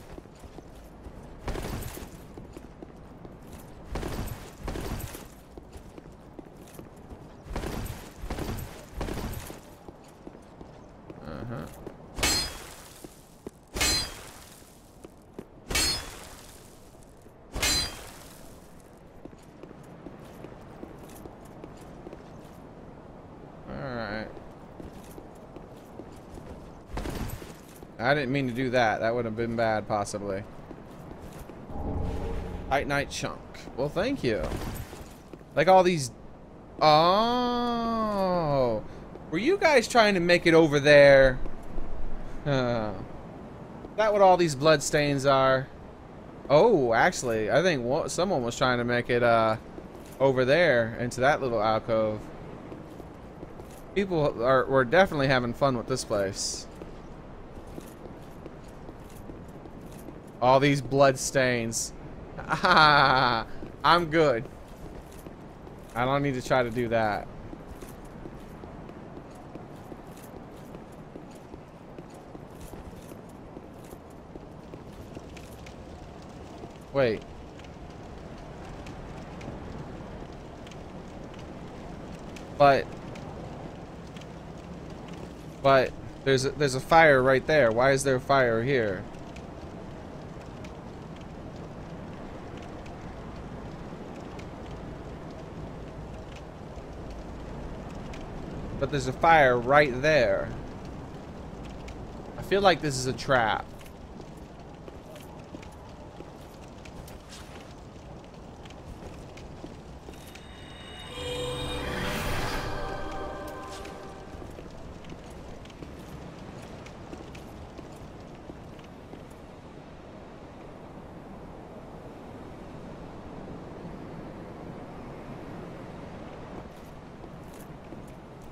I didn't mean to do that. That would have been bad, possibly. Titanite chunk. Well, thank you. Like all these... Oh. Were you guys trying to make it over there? Is that what all these blood stains are? Oh, actually, I think someone was trying to make it over there into that little alcove. People were definitely having fun with this place. All these blood stains. Ah, I'm good. I don't need to try to do that. Wait. But there's a fire right there. Why is there a fire here? But there's a fire right there. I feel like this is a trap.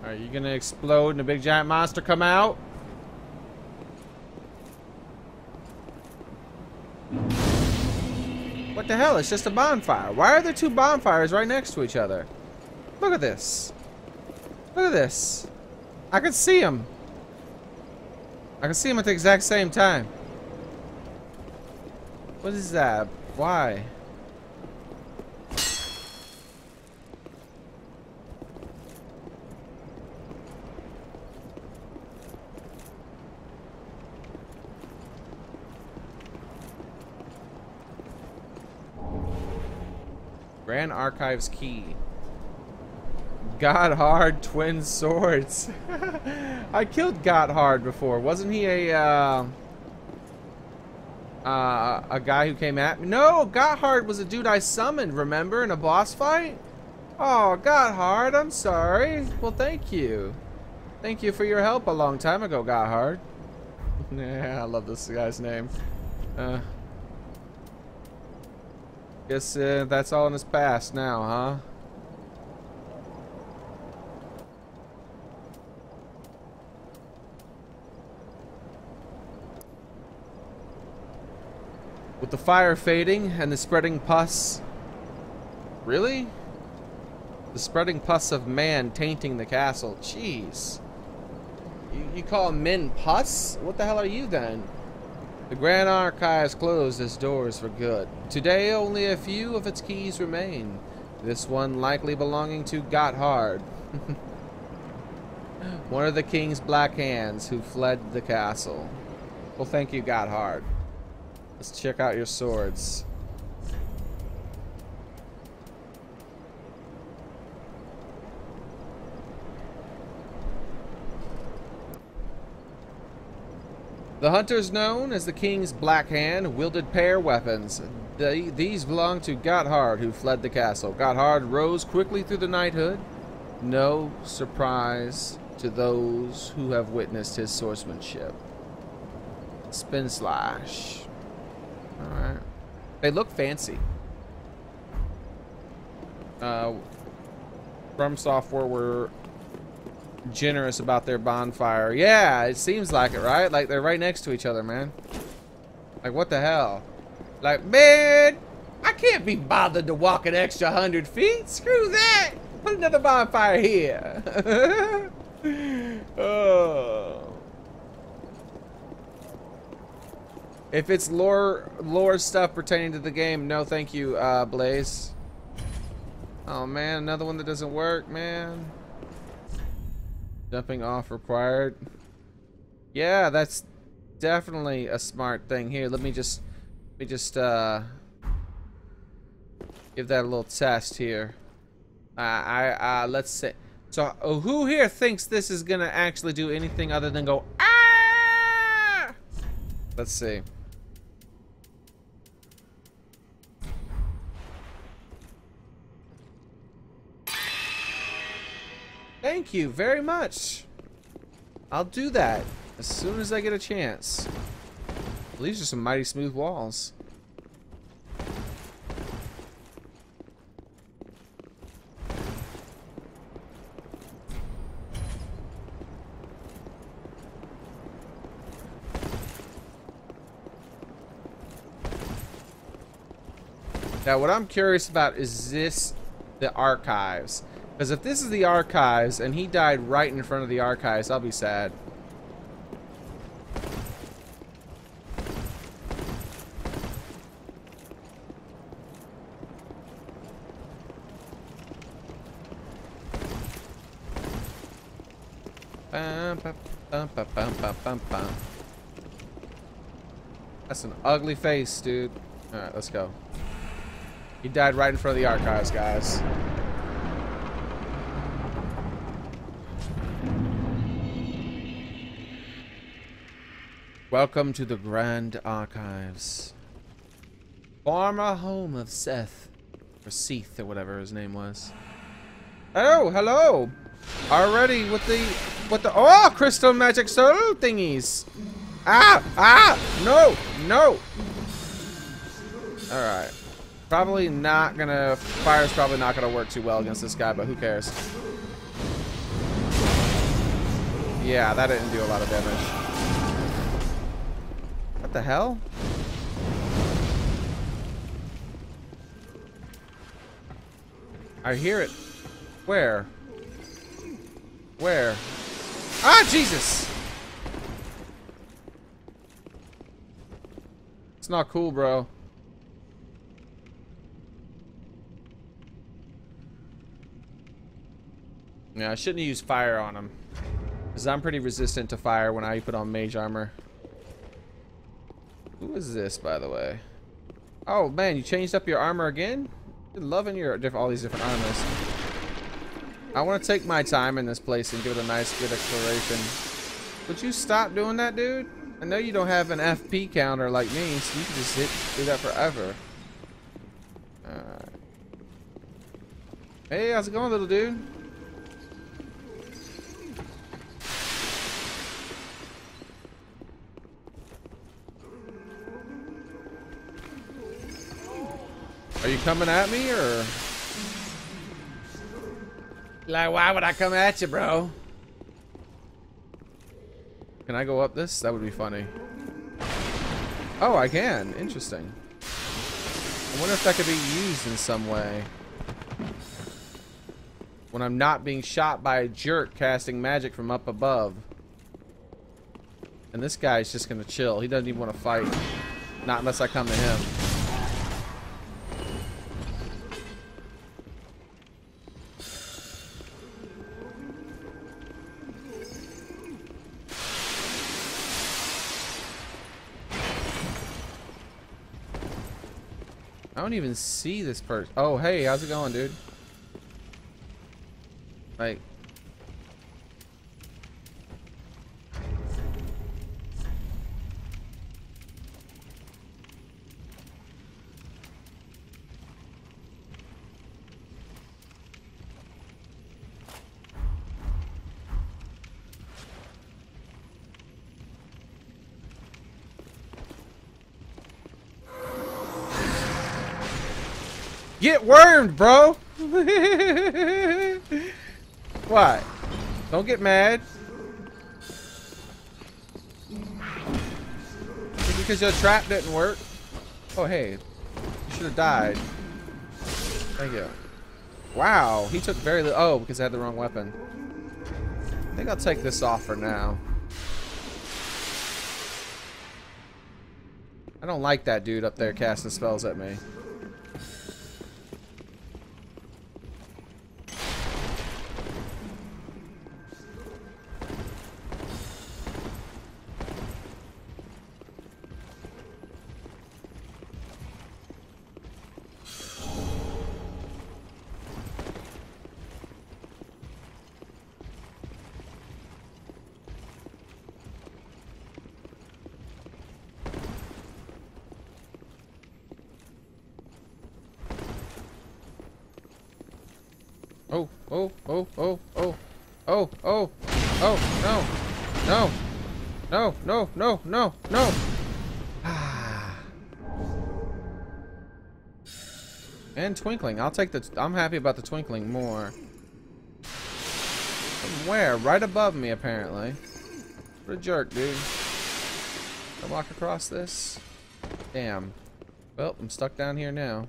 Are you gonna explode and a big giant monster come out? What the hell? It's just a bonfire. Why are there two bonfires right next to each other? Look at this. Look at this. I can see them. I can see them at the exact same time. What is that? Why? Grand Archives key. Godhard twin swords. I killed Godhard before. Wasn't he a guy who came at me? No, Godhard was a dude I summoned, remember, in a boss fight? Oh, Godhard, I'm sorry. Well, thank you. Thank you for your help a long time ago, Godhard. Yeah, I love this guy's name. Guess that's all in his past now, huh? With the fire fading and the spreading pus. Really? The spreading pus of man tainting the castle. Jeez. You call men pus? What the hell are you then? The Grand Archives closed its doors for good. Today, only a few of its keys remain. This one likely belonging to Gotthard. One of the king's black hands who fled the castle. Well, thank you, Gotthard. Let's check out your swords. The hunters known as the King's Black Hand wielded pair weapons. These belonged to Gotthard, who fled the castle. Gotthard rose quickly through the knighthood. No surprise to those who have witnessed his swordsmanship. Spin slash. Alright. They look fancy. From Software were generous about their bonfire. Yeah, it seems like it, right? Like they're right next to each other, man. Like, what the hell? Like, man, I can't be bothered to walk an extra 100 feet. Screw that. Put another bonfire here. Oh. If it's lore stuff pertaining to the game, no thank you, Blaze. Oh man, another one that doesn't work, man. Jumping off required. Yeah, that's definitely a smart thing. Here, let me just give that a little test here. Let's see. So, who here thinks this is gonna actually do anything other than go ah? Let's see. Thank you very much. I'll do that as soon as I get a chance. These are some mighty smooth walls. Now, what I'm curious about is this the archives. Because if this is the archives and he died right in front of the archives, I'll be sad. That's an ugly face, dude. Alright, let's go. He died right in front of the archives, guys. Welcome to the Grand Archives. Former home of Seth. Or Seath, or whatever his name was. Oh, hello! Already with the oh, crystal magic soul thingies! No! Alright. Probably not gonna, fire's probably not gonna work too well against this guy, but who cares? Yeah, that didn't do a lot of damage. What the hell? I hear it. Where? Where? Ah, Jesus! It's not cool, bro. Yeah, I shouldn't have used fire on him. Because I'm pretty resistant to fire when I put on mage armor. Who is this, by the way? Oh, man, you changed up your armor again? You're loving your all these different armors. I want to take my time in this place and give it a nice, good exploration. Would you stop doing that, dude? I know you don't have an FP counter like me, so you can just do that forever. Alright. Hey, how's it going, little dude? Are you coming at me, or? Like, why would I come at you, bro? Can I go up this? That would be funny. Oh, I can. Interesting. I wonder if that could be used in some way. when I'm not being shot by a jerk casting magic from up above. And this guy's just gonna chill. He doesn't even want to fight. Not unless I come to him. I don't even see this person. Oh, hey, how's it going, dude? Like... Get wormed, bro! What? Don't get mad. Just because your trap didn't work. Oh, hey. You should have died. Thank you. Wow, he took very little. Oh, because I had the wrong weapon. I think I'll take this off for now. I don't like that dude up there casting spells at me. Oh, oh, oh, oh, oh, oh, oh, oh, no, no, no, no, no, no, no. And twinkling. I'll take the, I'm happy about the twinkling more. From where? Right above me, apparently. What a jerk, dude. Can I walk across this? Damn. Well, I'm stuck down here now.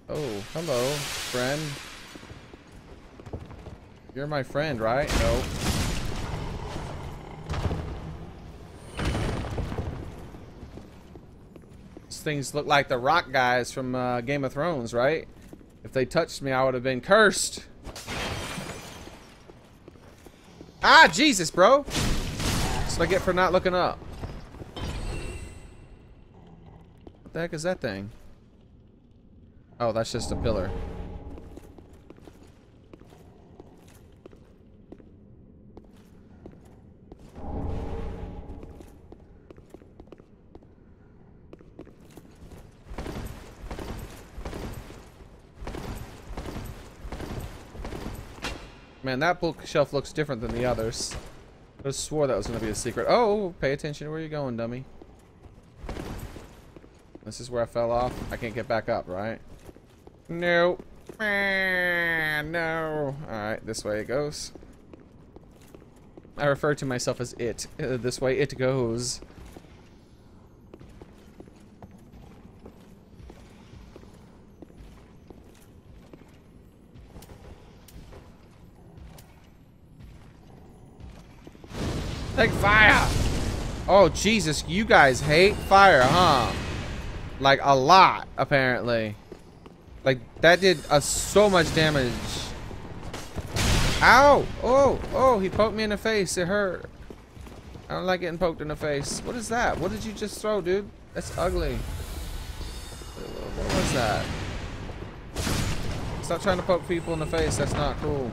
Oh, hello, friend. You're my friend, right? Nope. These things look like the rock guys from Game of Thrones, right? If they touched me, I would have been cursed. Ah, Jesus, bro! That's what I get for not looking up. What the heck is that thing? Oh, that's just a pillar. Man, that bookshelf looks different than the others. I just swore that was going to be a secret. Oh, pay attention to where you're going, dummy. This is where I fell off. I can't get back up, right? No. No. Alright, this way it goes. I refer to myself as it. This way it goes. Take fire! Oh, Jesus, you guys hate fire, huh? Like, a lot, apparently. Like, that did so much damage. Ow! Oh, oh, he poked me in the face. It hurt. I don't like getting poked in the face. What is that? What did you just throw, dude? That's ugly. What was that? Stop trying to poke people in the face. That's not cool.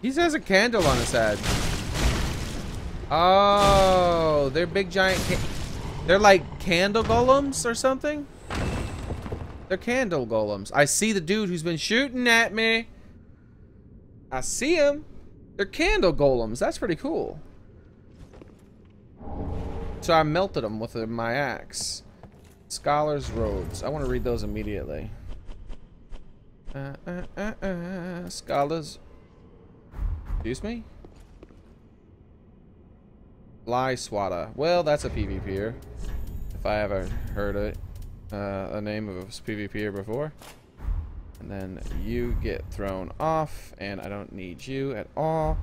He has a candle on his head. Oh, they're big giant. They're like candle golems or something. They're candle golems. I see the dude who's been shooting at me. I see him. They're candle golems. That's pretty cool. So I melted them with my axe. Scholar's Robes. I want to read those immediately. Scholars. Excuse me? Fly Swatter. Well, that's a PvPer. If I ever heard it. a name of a PvPer before. And then you get thrown off, and I don't need you at all.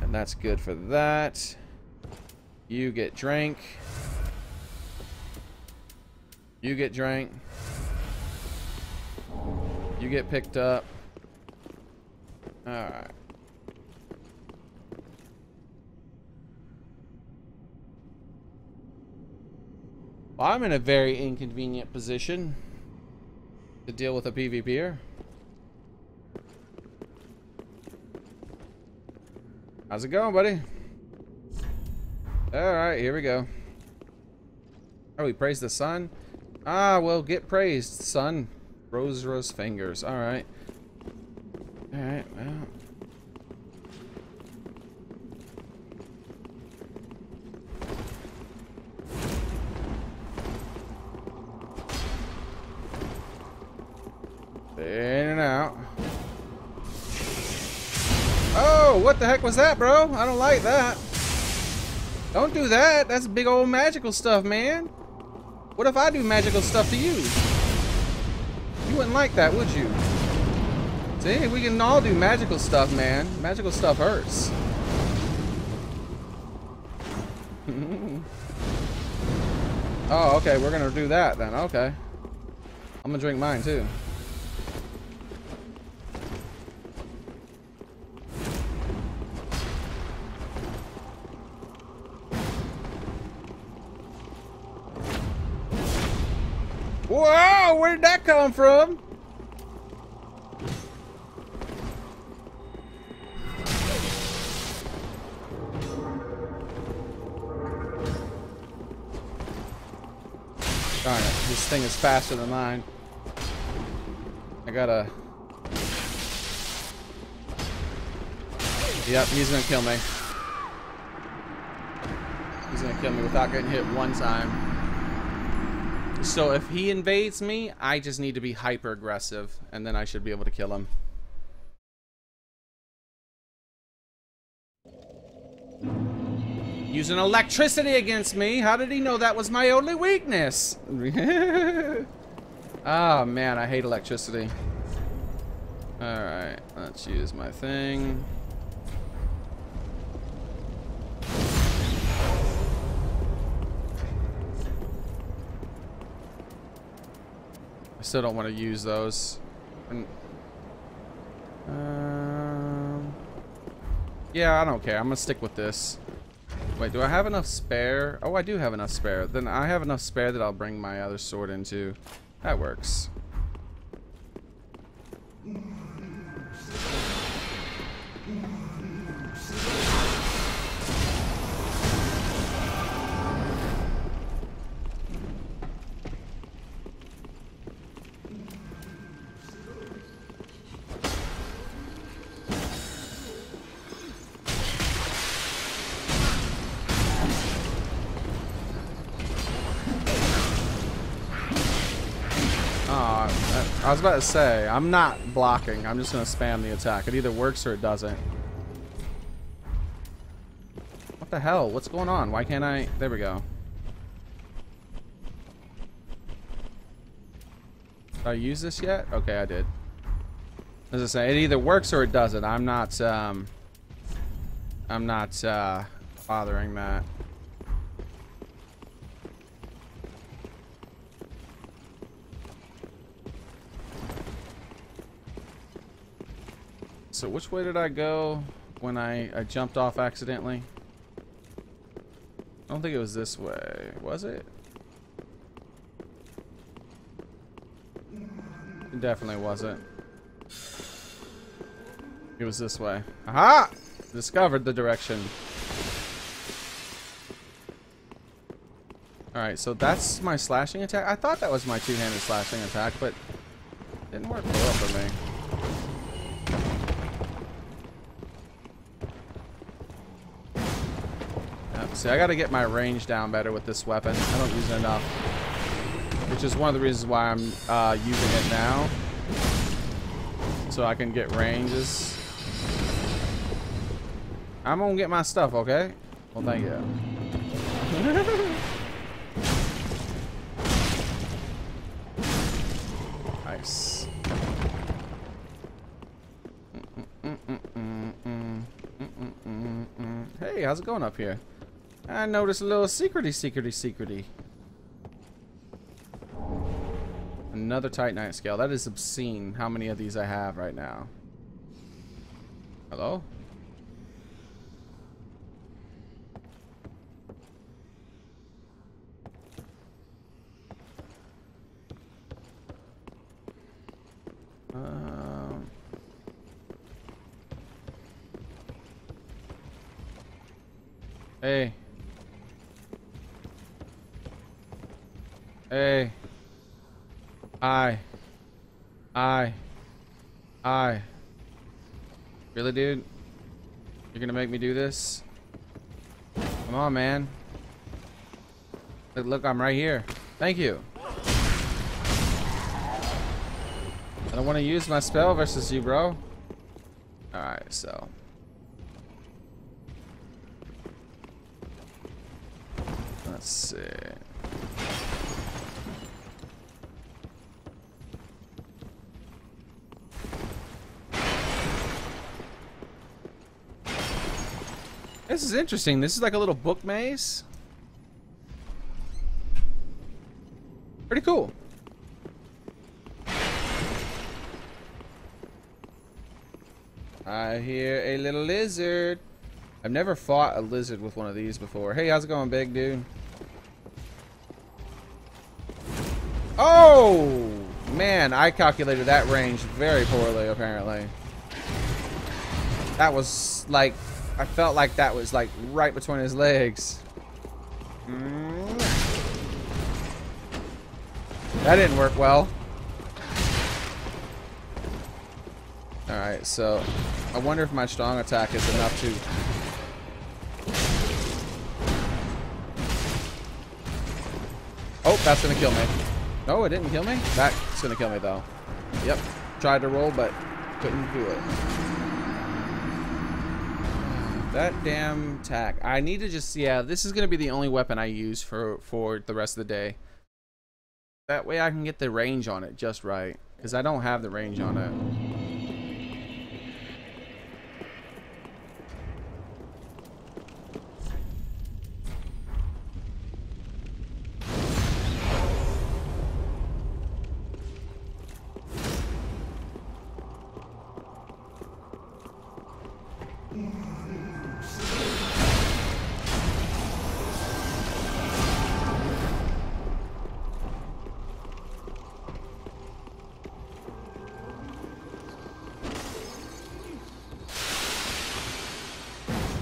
And that's good for that. You get drank. You get drank. You get picked up. Alright. Well, I'm in a very inconvenient position to deal with a PvPer. How's it going, buddy? Alright, here we go. Oh, we praise the sun? Ah, well, get praised, son. Rose fingers. Alright. Alright, well. In and out. Oh, what the heck was that, bro? I don't like that. Don't do that. That's big old magical stuff, man. What if I do magical stuff to you? You wouldn't like that, would you? See, we can all do magical stuff, man. Magical stuff hurts. Oh, okay. We're gonna do that then. Okay. I'm gonna drink mine too. Whoa, where did that come from? Darn it, this thing is faster than mine. I gotta... Yep, he's gonna kill me. He's gonna kill me without getting hit one time. So if he invades me, I just need to be hyper aggressive, and then I should be able to kill him. Using electricity against me? How did he know that was my only weakness? Oh man, I hate electricity. Alright, let's use my thing. Still don't want to use those. And, yeah, I don't care. I'm gonna stick with this. Wait, do I have enough spare? Oh, I do have enough spare. Then I have enough spare that I'll bring my other sword into. That works. I was about to say, I'm not blocking. I'm just going to spam the attack. It either works or it doesn't. What the hell? What's going on? Why can't I? There we go. Did I use this yet? Okay, I did. As I say, it either works or it doesn't. I'm not bothering that. So which way did I go when I jumped off accidentally? I don't think it was this way. Was it? It definitely wasn't. It was this way. Aha! Discovered the direction. Alright, so that's my slashing attack. I thought that was my two-handed slashing attack, but it didn't work well for me. See, I gotta get my range down better with this weapon. I don't use it enough. Which is one of the reasons why I'm using it now. So I can get ranges. I'm gonna get my stuff, okay? Well, thank you. Nice. Hey, how's it going up here? I noticed a little secrety. Another Titanite scale. That is obscene how many of these I have right now. Hello? Hey. Hey. I. Really, dude? You're gonna make me do this? Come on, man. Look, I'm right here. Thank you. I don't want to use my spell versus you, bro. Alright, so. Let's see. This is interesting. This is like a little book maze. Pretty cool. I hear a little lizard. I've never fought a lizard with one of these before. Hey, how's it going, big dude? Oh, man, I calculated that range very poorly, apparently. That was like, I felt like that was like right between his legs. That didn't work well. Alright, so I wonder if my strong attack is enough to... Oh, that's gonna kill me. No, it didn't kill me? That's gonna kill me though. Yep. Tried to roll, but couldn't do it. That damn tack. I need to just... Yeah, this is gonna be the only weapon I use for the rest of the day. That way I can get the range on it just right. Because I don't have the range on it.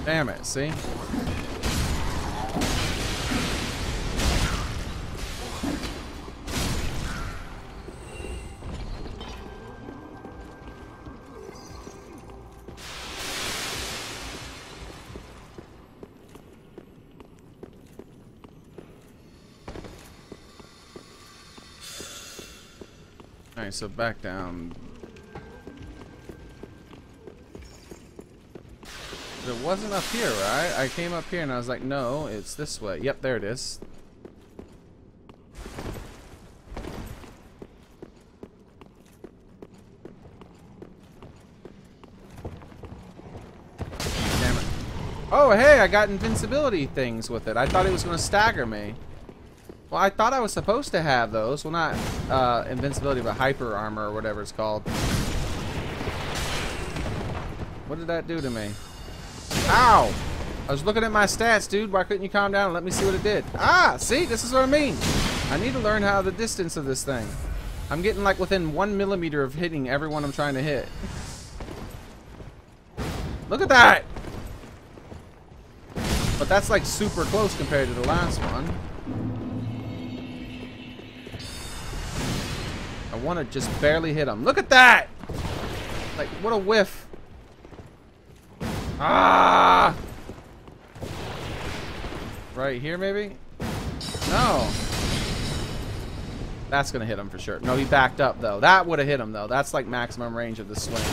Damn it, see? Alright, so back down. It wasn't up here, right? I came up here and I was like, no, it's this way. Yep, there it is. Damn it. Oh, hey, I got invincibility things with it. I thought it was going to stagger me. Well, I thought I was supposed to have those. Well, not invincibility, but hyper armor or whatever it's called. What did that do to me? Ow! I was looking at my stats, dude. Why couldn't you calm down and let me see what it did? Ah! See? This is what I mean. I need to learn how the distance of this thing. I'm getting like within 1 millimeter of hitting everyone I'm trying to hit. Look at that! But that's like super close compared to the last one. I want to just barely hit him. Look at that! Like, what a whiff. Ah! Right here, maybe? No. That's gonna hit him for sure. No, he backed up though. That would have hit him though. That's like maximum range of the swing.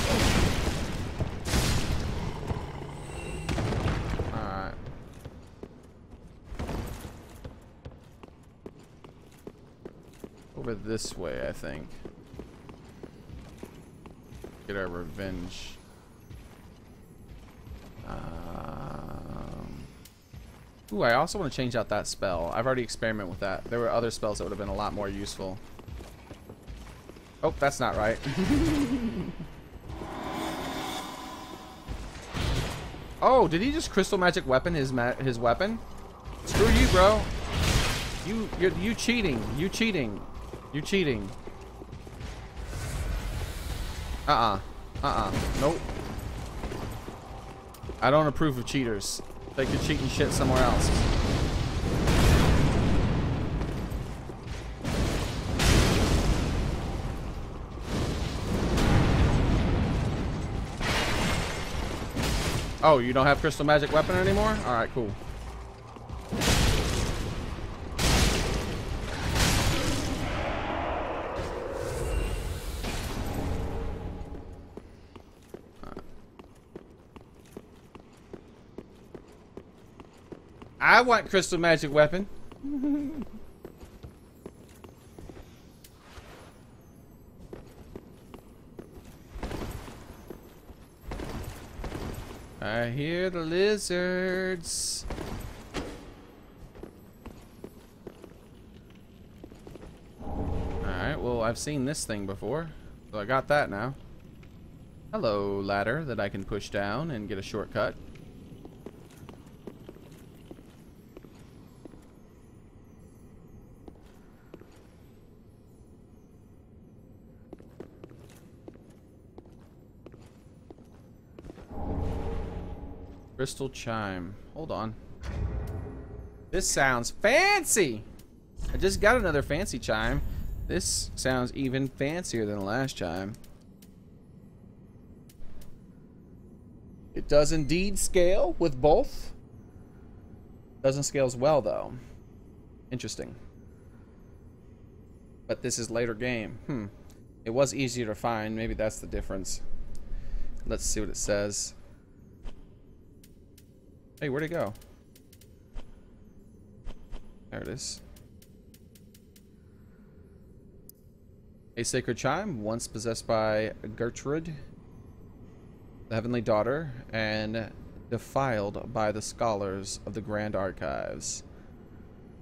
Alright. Over this way, I think. Get our revenge. Ooh, I also want to change out that spell. I've already experimented with that. There were other spells that would have been a lot more useful. Oh, that's not right. Oh, did he just crystal magic weapon his weapon? Screw you, bro. You cheating. You cheating. You cheating. Nope. I don't approve of cheaters. Take your cheating shit somewhere else. Oh, you don't have crystal magic weapon anymore? Alright, cool. I want crystal magic weapon. I hear the lizards. Alright, well, I've seen this thing before, so I got that now. Hello, ladder that I can push down and get a shortcut. Crystal chime. Hold on. This sounds fancy! I just got another fancy chime. This sounds even fancier than the last chime. It does indeed scale with both. Doesn't scale as well though. Interesting. But this is later game. It was easier to find. Maybe that's the difference. Let's see what it says. Hey, where'd it go? There it is. A sacred chime, once possessed by Gertrude, the heavenly daughter, and defiled by the scholars of the Grand Archives.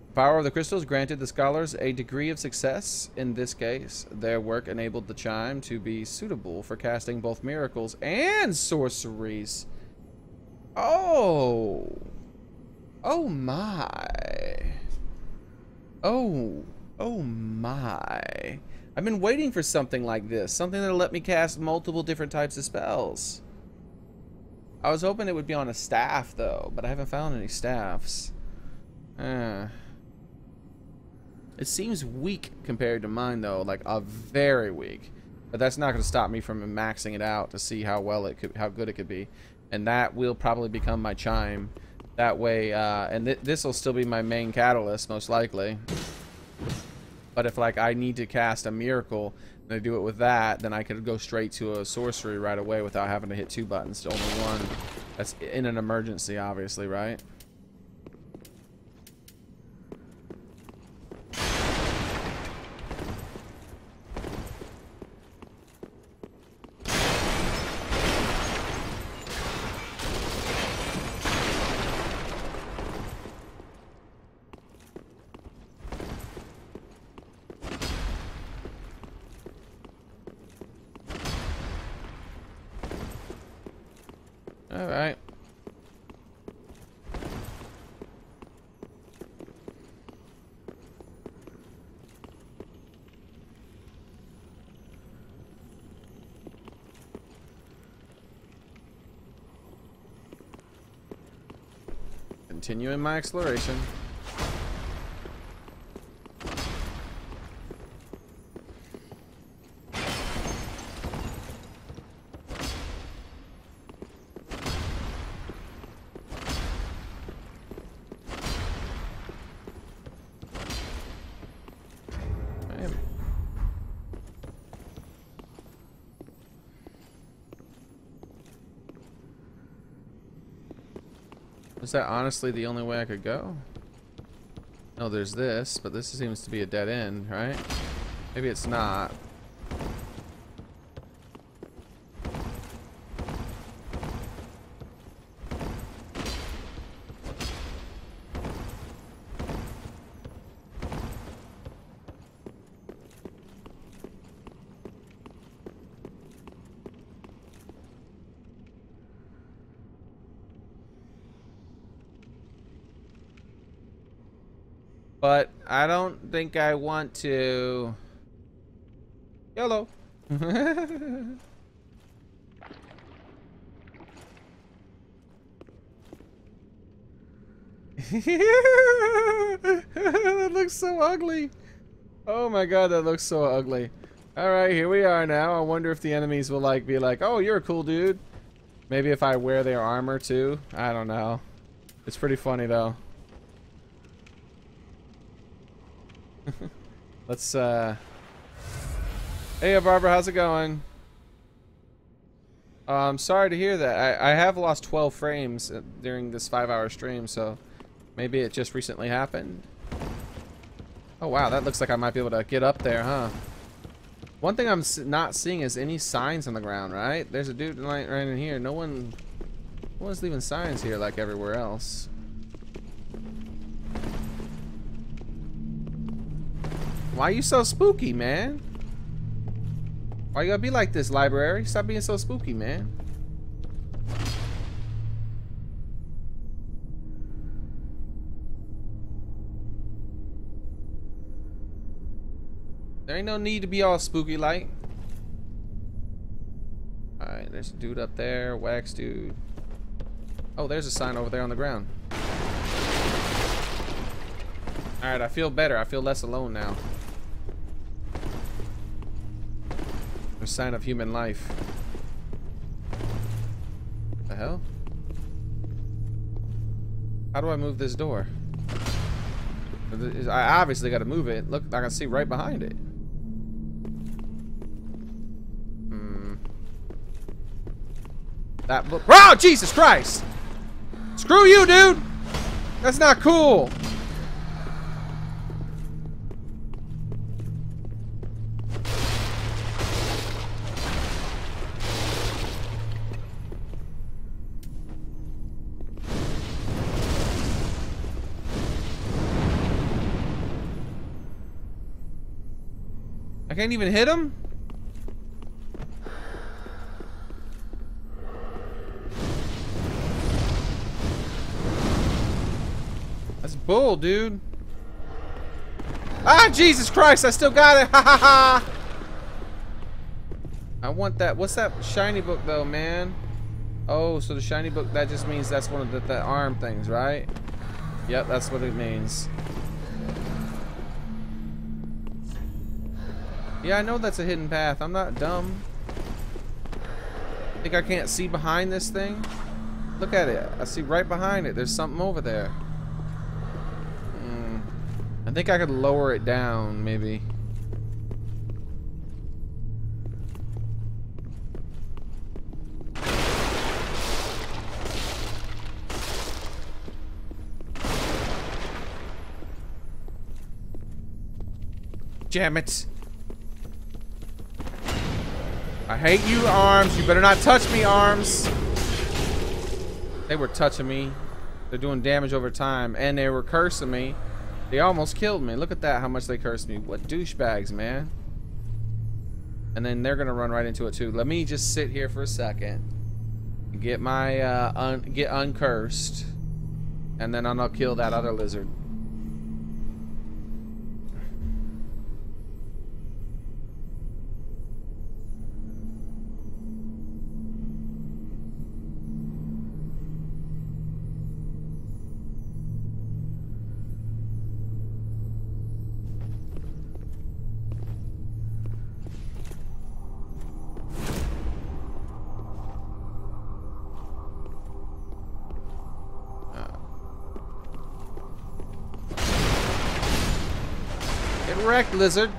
The power of the crystals granted the scholars a degree of success. In this case, their work enabled the chime to be suitable for casting both miracles and sorceries. Oh. Oh my. Oh my. I've been waiting for something like this. Something that'll let me cast multiple different types of spells. I was hoping it would be on a staff though, but I haven't found any staffs. It seems weak compared to mine though, like a very weak. But that's not going to stop me from maxing it out to see how well it could, how good it could be. And that will probably become my chime. That way, and this will still be my main catalyst, most likely. But if, like, I need to cast a miracle, and I do it with that, then I could go straight to a sorcery right away without having to hit 2 buttons to only 1. That's in an emergency, obviously, right? Alright. Continuing my exploration. Is that honestly the only way I could go? No, there's this, but this seems to be a dead end, right? Maybe it's not. But I don't think I want to. YOLO. That looks so ugly. Oh my god, that looks so ugly. Alright, here we are now. I wonder if the enemies will like be like, oh, you're a cool dude. Maybe if I wear their armor too. I don't know. It's pretty funny though. Let's hey Barbara, how's it going? I'm sorry to hear that. I have lost 12 frames during this 5-hour stream, so maybe it just recently happened. Oh wow, that looks like I might be able to get up there, huh? One thing I'm not seeing is any signs on the ground, right? There's a dude right in here. No one's leaving signs here like everywhere else. Why are you so spooky, man? Why you gotta be like this, library? Stop being so spooky, man. There ain't no need to be all spooky like. Alright, there's a dude up there, wax dude. Oh, there's a sign over there on the ground. Alright, I feel better. I feel less alone now. A sign of human life. The hell? How do I move this door? I obviously got to move it. Look, I can see right behind it. That book. Oh, Jesus Christ! Screw you, dude! That's not cool! I can't even hit him? That's bull, dude. Ah, Jesus Christ, I still got it. Ha ha ha. I want that. What's that shiny book though, man? Oh, so the shiny book, that just means that's one of the arm things, right? Yep, that's what it means. Yeah, I know that's a hidden path. I'm not dumb. Think I can't see behind this thing? Look at it. I see right behind it. There's something over there. I think I could lower it down, maybe. Damn it. I hate you, arms. You better not touch me, arms. They were touching me. They're doing damage over time, and they were cursing me. They almost killed me. Look at that, how much they cursed me. What douchebags, man. And then they're gonna run right into it too. Let me just sit here for a second. Get my get uncursed. And then I'll kill that other lizard. Wrecked, lizard.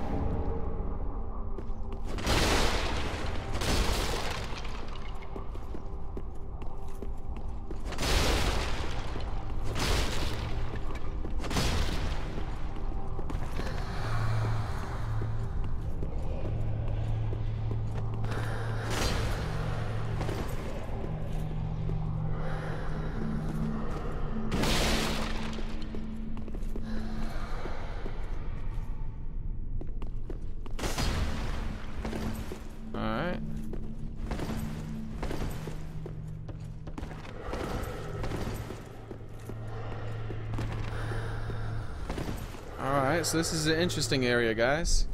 Alright, so this is an interesting area, guys.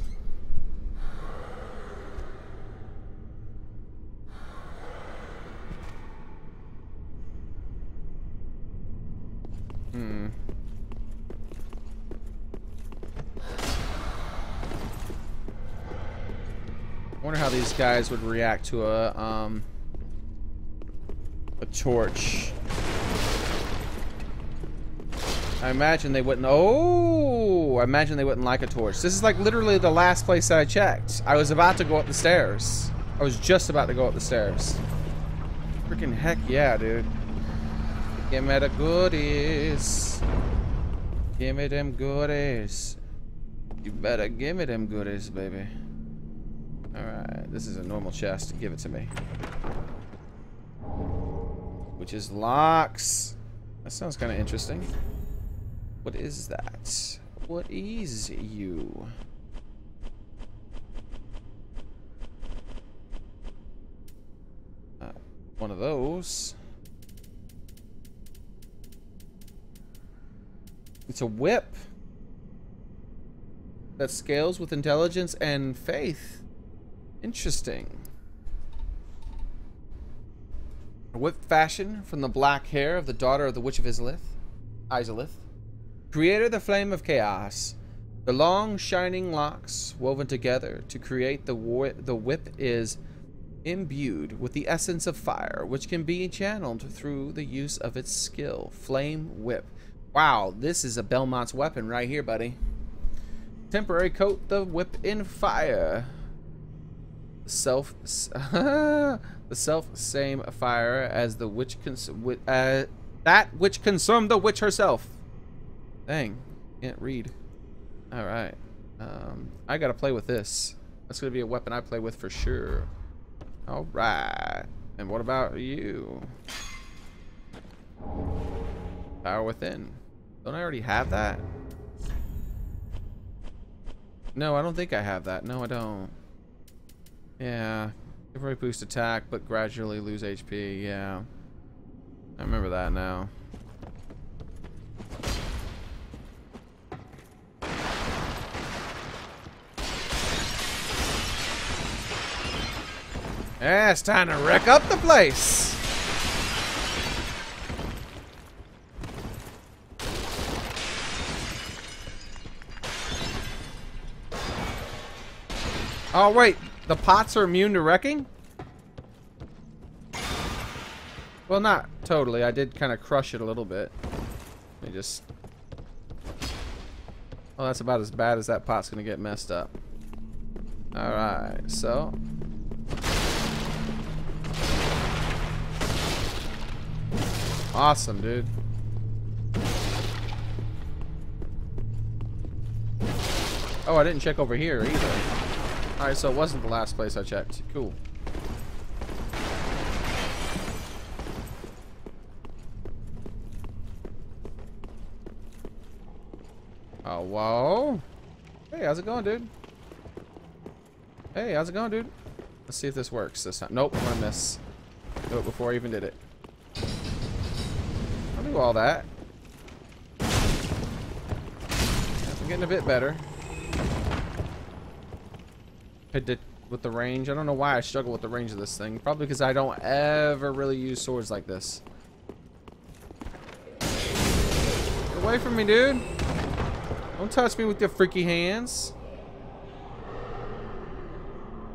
I wonder how these guys would react to a torch. I imagine they wouldn't. Oh, I imagine they wouldn't like a torch. This is like literally the last place I checked. I was about to go up the stairs. I was just about to go up the stairs. Freaking heck yeah, dude. Give me the goodies. Give me them goodies. You better give me them goodies, baby. Alright, this is a normal chest. Give it to me. Which is locks. That sounds kind of interesting. What is that? What is you? One of those. It's a whip that scales with intelligence and faith. Interesting. A whip fashioned from the black hair of the daughter of the Witch of Izalith, creator the flame of chaos. The long shining locks woven together to create the whip is imbued with the essence of fire, which can be channeled through the use of its skill. Flame whip. Wow, this is a Belmont's weapon right here, buddy. Temporary coat the whip in fire. The self same fire as the witch that which consumed the witch herself. Dang, can't read. All right, I gotta play with this. That's gonna be a weapon I play with for sure. All right, and what about you? Power within. Don't I already have that? No, I don't think I have that. No, I don't. Yeah, temporary boost attack, but gradually lose HP. Yeah, I remember that now. Yeah, it's time to wreck up the place. Oh wait, the pots are immune to wrecking? Well, not totally. I did kind of crush it a little bit. Let me just... Well, that's about as bad as that pot's gonna get messed up. Alright, so... Awesome, dude. Oh, I didn't check over here either. Alright, so it wasn't the last place I checked. Cool. Oh, whoa. Hey, how's it going, dude? Hey, how's it going, dude? Let's see if this works this time. Nope, I'm gonna miss. Do it before I even did it. I'll do all that. I'm getting a bit better. I did with the range. I don't know why I struggle with the range of this thing. Probably because I don't ever really use swords like this. Get away from me, dude. Don't touch me with your freaky hands.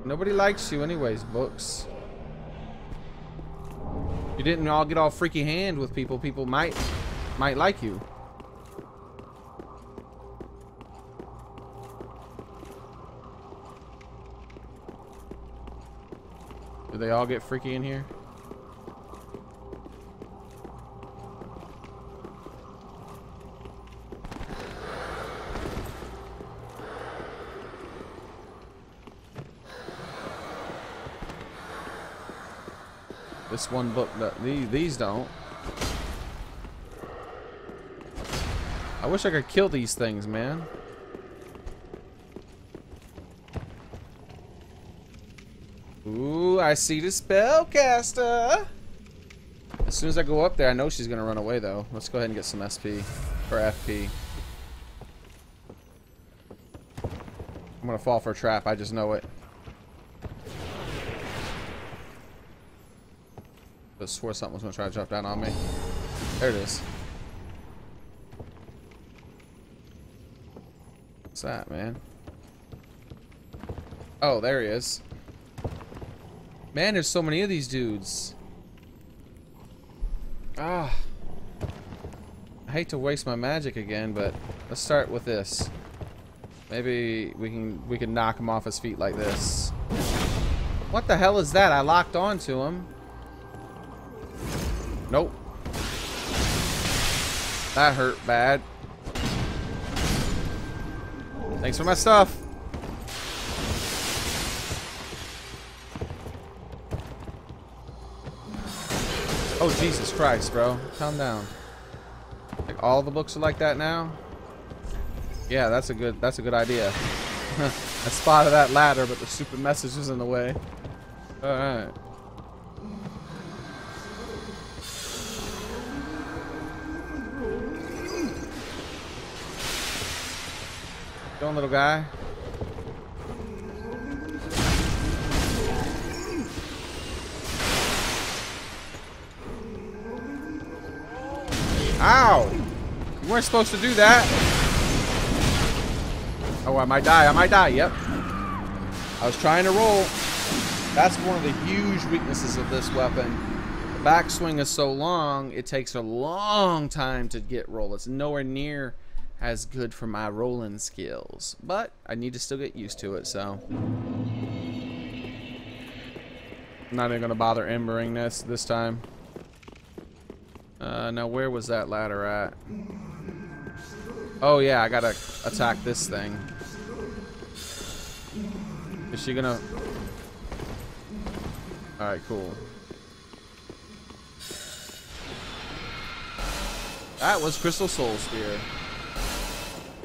Nobody likes you anyways, books. You didn't all get all freaky hand with people. People might like you. Do they all get freaky in here? This one book, these don't. I wish I could kill these things, man. Ooh, I see the spellcaster. As soon as I go up there, I know she's gonna run away though. Let's go ahead and get some SP or FP. I'm gonna fall for a trap. I just know it. I swore something was gonna try to jump down on me. There it is. What's that, man? Oh, there he is. Man, there's so many of these dudes. Ah. I hate to waste my magic again, but let's start with this. Maybe we can knock him off his feet like this. What the hell is that? I locked onto him. Nope. That hurt bad. Thanks for my stuff. Oh, Jesus Christ, bro. Calm down. Like, all the books are like that now? Yeah, that's a good idea. I spotted that ladder, but the stupid message was in the way. Alright. Go on, little guy. Ow! You weren't supposed to do that. Oh, I might die. I might die. Yep. I was trying to roll. That's one of the huge weaknesses of this weapon. The backswing is so long, it takes a long time to get roll. It's nowhere near as good for my rolling skills. But I need to still get used to it, so. I'm not even going to bother embering this time. Now where was that ladder at? Oh yeah, I gotta attack this thing. Is she gonna... Alright, cool. That was Crystal Soul Spear.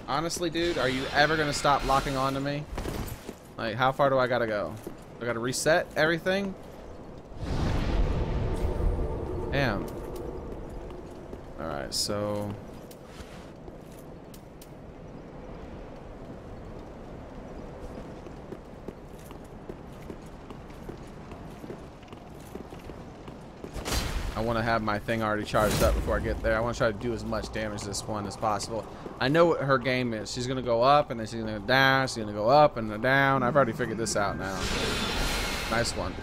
Honestly, dude, are you ever gonna stop locking onto me? Like, how far do I gotta go? I gotta reset everything? Damn. Alright, so... I want to have my thing already charged up before I get there. I want to try to do as much damage to this one as possible. I know what her game is. She's going to go up, and then she's going to go down. She's going to go up and then down. I've already figured this out now. Nice one.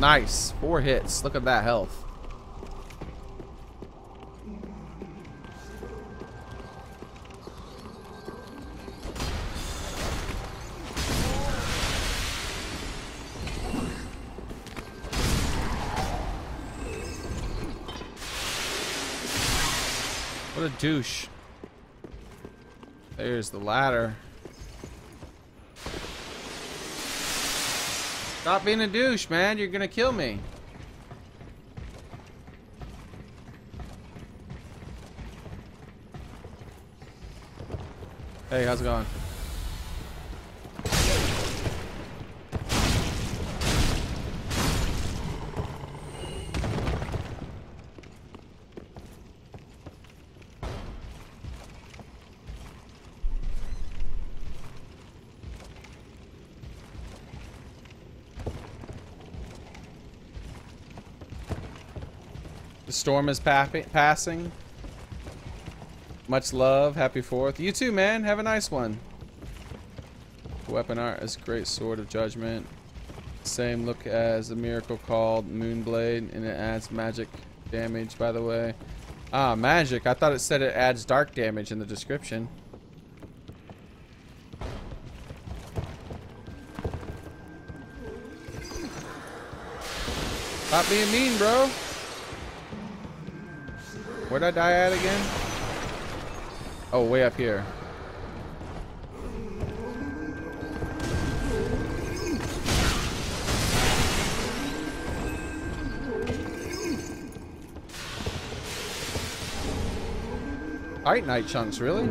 Nice. 4 hits. Look at that health. What a douche. There's the ladder. Stop being a douche, man. You're gonna kill me. Hey, how's it going? The storm is passing. Much love. Happy 4th. You too, man. Have a nice one. Weapon art is great sword of judgment. Same look as a miracle called Moonblade, and it adds magic damage, by the way. Ah, magic. I thought it said it adds dark damage in the description. Stop being mean, bro. Where'd I die at again? Oh, way up here. Night chunks, really?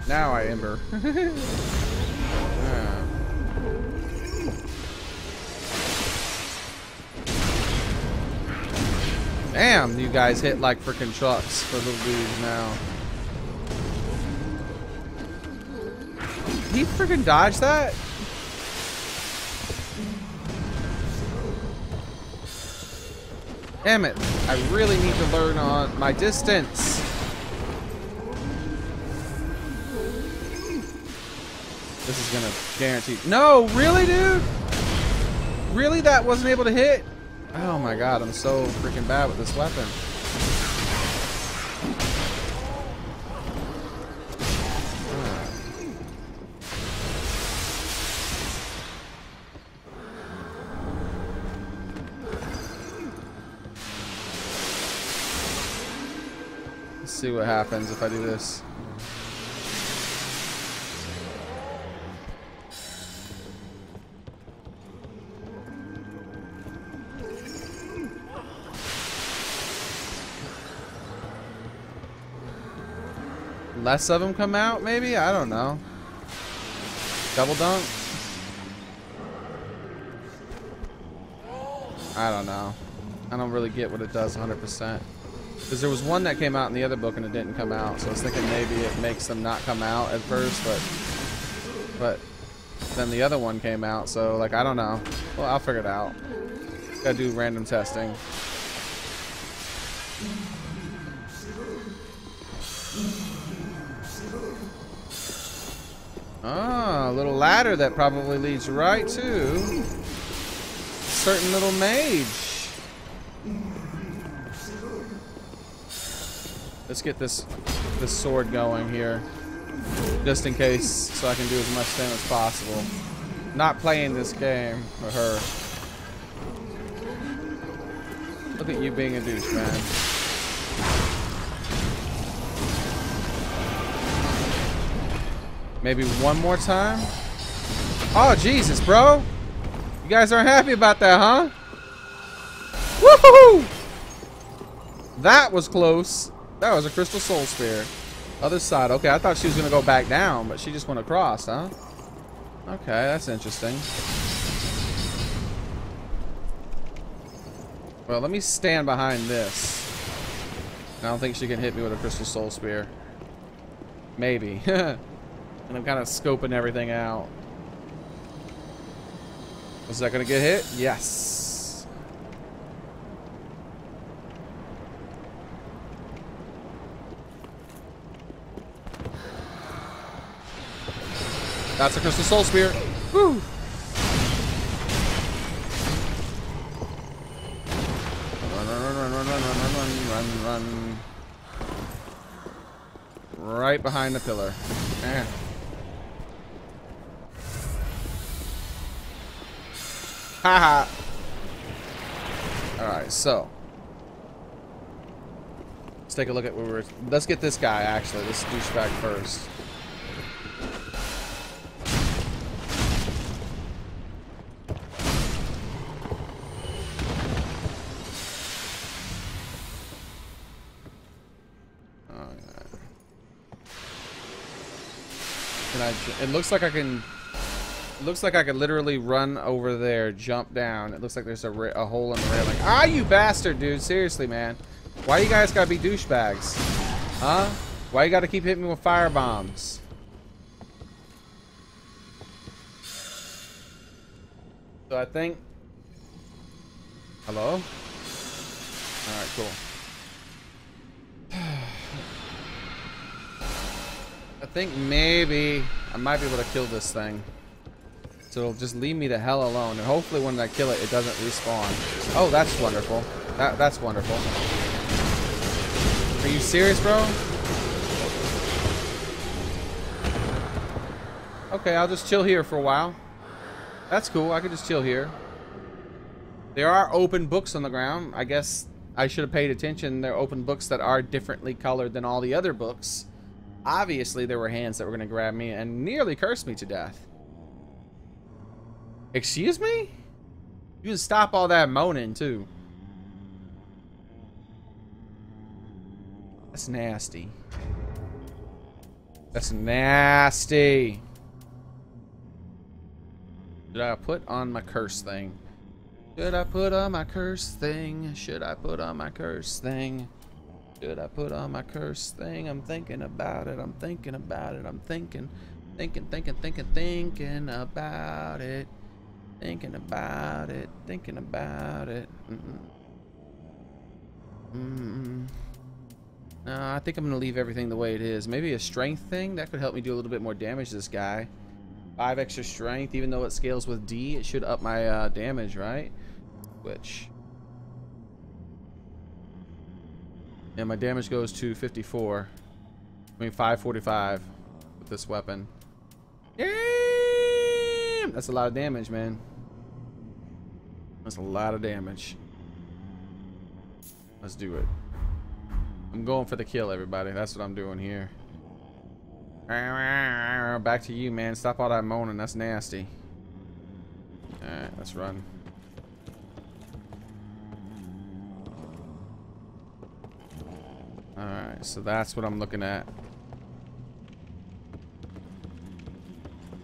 Now I ember. Damn, you guys hit like freaking trucks for little dudes now. He freaking dodged that? Damn it. I really need to learn on my distance. This is gonna guarantee. No, really, dude? Really? That wasn't able to hit? Oh my god, I'm so freaking bad with this weapon. Let's see what happens if I do this. Less of them come out, maybe? I don't know. Double dunk? I don't know. I don't really get what it does 100%. Because there was one that came out in the other book and it didn't come out. So I was thinking maybe it makes them not come out at first, but then the other one came out. So, like, I don't know. Well, I'll figure it out. Gotta do random testing. Ah, a little ladder that probably leads right to a certain little mage. Let's get this sword going here, just in case, so I can do as much damage as possible. Not playing this game for her. Look at you being a douche, man. Maybe one more time. Oh, Jesus, bro. You guys aren't happy about that, huh? Woohoo! That was close. That was a crystal soul spear. Other side. Okay, I thought she was going to go back down, but she just went across, huh? Okay, that's interesting. Well, let me stand behind this. I don't think she can hit me with a crystal soul spear. Maybe. And I'm kind of scoping everything out. Is that going to get hit? Yes. That's a crystal soul spear. Woo! Run. Right behind the pillar. Man. Haha. Alright, so let's take a look at where we're. Let's get this guy actually. This douchebag first. It looks like I can. It looks like I could literally run over there, jump down. It looks like there's a hole in the railing. Ah, you bastard, dude! Seriously, man. Why you guys gotta be douchebags? Huh? Why you gotta keep hitting me with fire bombs? So I think. Hello? All right, cool. I think maybe I might be able to kill this thing. So it'll just leave me the hell alone. And hopefully when I kill it, it doesn't respawn. Oh, that's wonderful. That's wonderful. Are you serious, bro? Okay, I'll just chill here for a while. That's cool. I could just chill here. There are open books on the ground. I guess I should have paid attention. There are open books that are differently colored than all the other books. Obviously, there were hands that were going to grab me and nearly curse me to death. Excuse me? You can stop all that moaning, too. That's nasty. That's nasty. Did I put on my curse thing? Should I put on my curse thing? Should I put on my curse thing? Should I put on my curse thing? I'm thinking about it. I'm thinking about it. I'm thinking about it. Thinking about it. Thinking about it. No, I think I'm gonna leave everything the way it is. Maybe a strength thing that could help me do a little bit more damage to this guy. 5 extra strength, even though it scales with D, it should up my damage, right? Which, yeah, my damage goes to 54. I mean 545 with this weapon. Damn! That's a lot of damage, man. That's a lot of damage. Let's do it. I'm going for the kill, everybody. That's what I'm doing here. Back to you, man. Stop all that moaning. That's nasty. Alright, let's run. Alright, so that's what I'm looking at.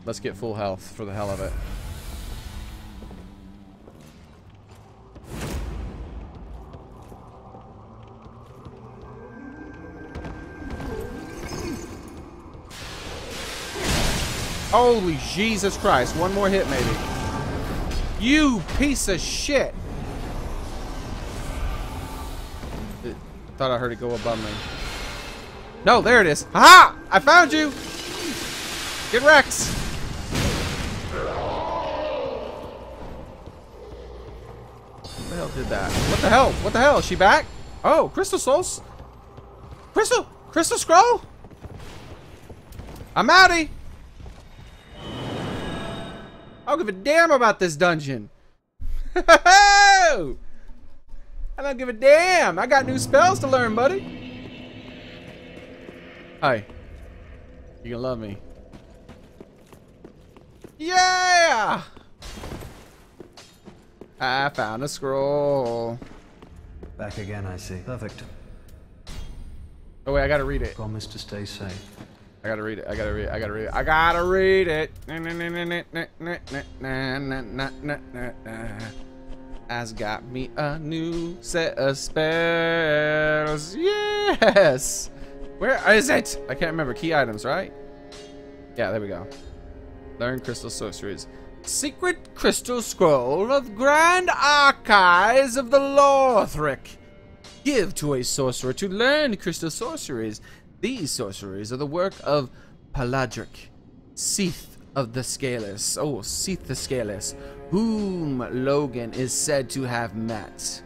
Let's get full health for the hell of it. Holy Jesus Christ. One more hit, maybe. You piece of shit. Thought I heard it go above me. No, there it is. Aha! I found you. Get wrecked. What the hell did that? What the hell? What the hell? Is she back? Oh, Crystal Souls. Crystal Scroll? I'm outie. I don't give a damn about this dungeon. I don't give a damn. I got new spells to learn, buddy. Hi. You gonna love me. Yeah! I found a scroll. Back again, I see. Perfect. Oh wait, I gotta read it. Promise to stay safe. I gotta read it. I gotta read it. I gotta read it. I gotta read it. Has got me a new set of spells. Yes! Where is it? I can't remember. Key items, right? Yeah, there we go. Learn crystal sorceries. Secret crystal scroll of grand archives of the Lothric. Give to a sorcerer to learn crystal sorceries. These sorceries are the work of Paladric, Seath of the Scaleless. Oh, Seath the Scaleless, whom Logan is said to have met.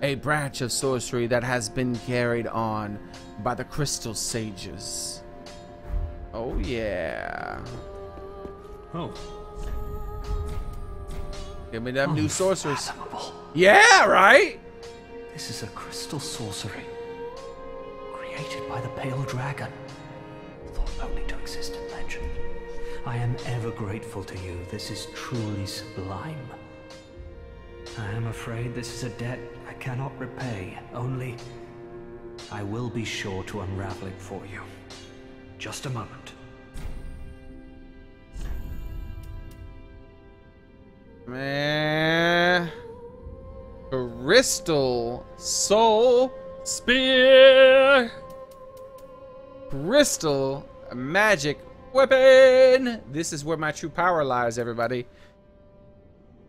A branch of sorcery that has been carried on by the Crystal Sages. Oh, yeah. Oh. Give me them new sorceries. Unfathomable. Yeah, right? This is a crystal sorcery. Created by the Pale Dragon. Thought only to exist in legend. I am ever grateful to you. This is truly sublime. I am afraid this is a debt I cannot repay. Only, I will be sure to unravel it for you. Just a moment. Man. Crystal Soul Spear. Crystal magic weapon. This is where my true power lies, everybody.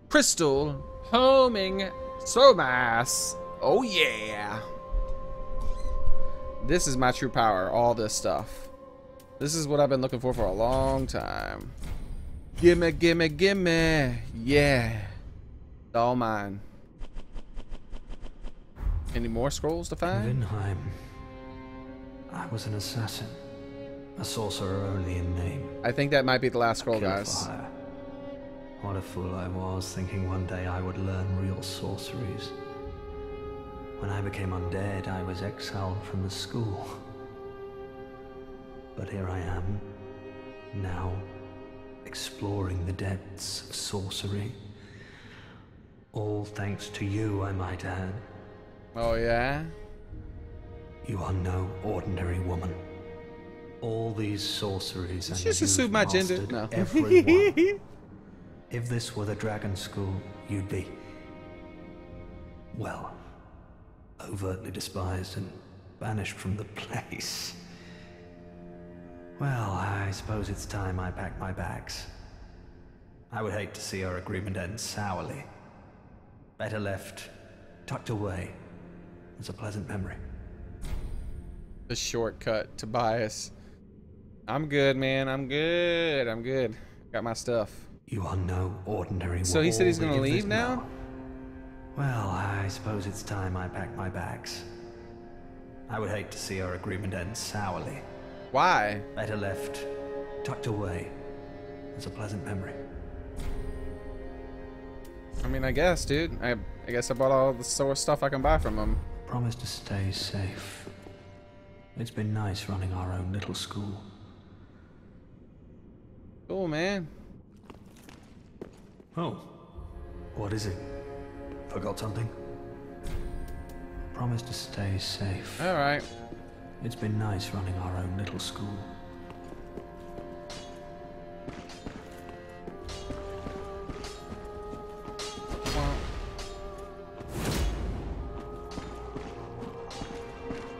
Crystal homing Somas. Oh yeah. This is my true power, all this stuff. This is what I've been looking for a long time. Gimme, gimme, gimme. Yeah. It's all mine. Any more scrolls to find? Vinheim. I was an assassin. A sorcerer only in name. I think that might be the last scroll, guys. Fire. What a fool I was, thinking one day I would learn real sorceries. When I became undead, I was exiled from the school. But here I am, now, exploring the depths of sorcery. All thanks to you, I might add. Oh, yeah? You are no ordinary woman. All these sorceries and just assume my gender. No. every one. If this were the Dragon School, you'd be, well, overtly despised and banished from the place. Well, I suppose it's time I packed my bags. I would hate to see our agreement end sourly. Better left, tucked away, as a pleasant memory. The shortcut to bias. I'm good, man. I'm good. Got my stuff. You are no ordinary. So he said he's gonna leave now? Well, I suppose it's time I packed my bags. I would hate to see our agreement end sourly. Why? Better left, tucked away, as a pleasant memory. I mean, I guess, dude. I guess I bought all the sort of stuff I can buy from him. Promise to stay safe. It's been nice running our own little school. Cool, man. Oh, what is it? Forgot something? Promise to stay safe. All right. It's been nice running our own little school.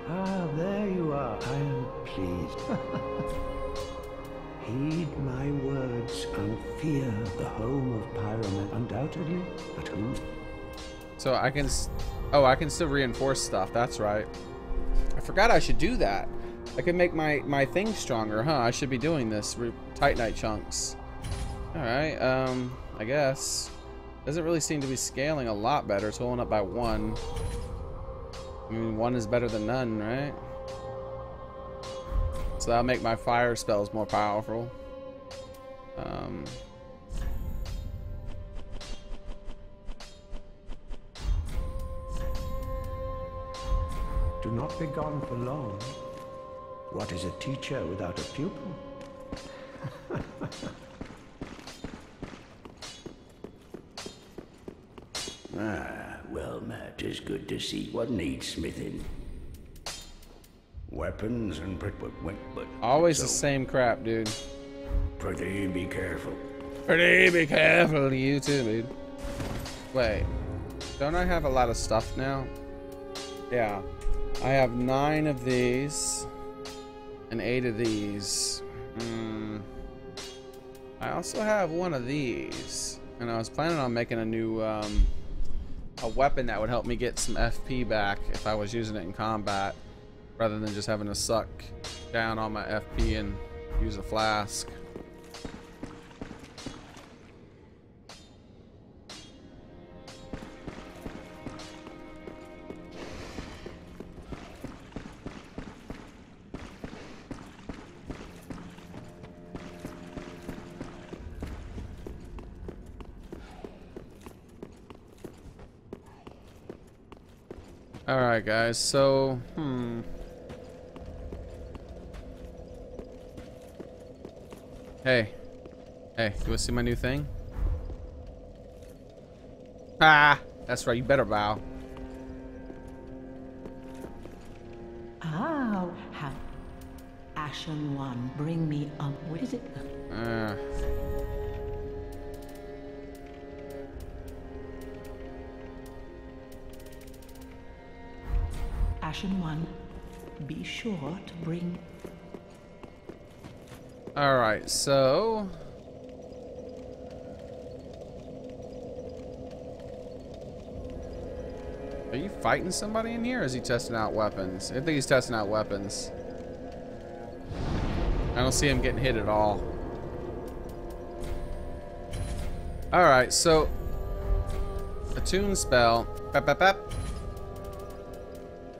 Ah, there you are. I am pleased. Heed my words and fear the home of Pyramid. Undoubtedly, but who? So I can, oh, I can still reinforce stuff. That's right. I forgot I should do that. I can make my thing stronger, huh? I should be doing this. Titanite chunks. All right. I guess. Doesn't really seem to be scaling a lot better. It's going up by 1. I mean, 1 is better than none, right? So that'll make my fire spells more powerful. Do not be gone for long. What is a teacher without a pupil? Well, Matt, 'tis good to see what needs smithing. Weapons and but always so, the same crap, dude. Prithee, be careful. Prithee, be careful. You too, dude. Wait, don't I have a lot of stuff now? Yeah, I have 9 of these and 8 of these. I also have 1 of these, and I was planning on making a new a weapon that would help me get some FP back if I was using it in combat, rather than just having to suck down all my FP and use a flask. Alright guys, so, Hey, you wanna see my new thing? Ah, that's right, you better bow. Oh, have Ashen One bring me what is it? Ashen One, be sure to bring. Alright, so are you fighting somebody in here, or is he testing out weapons? I think he's testing out weapons. I don't see him getting hit at all. Alright, so attune spell. Bap, bap, bap.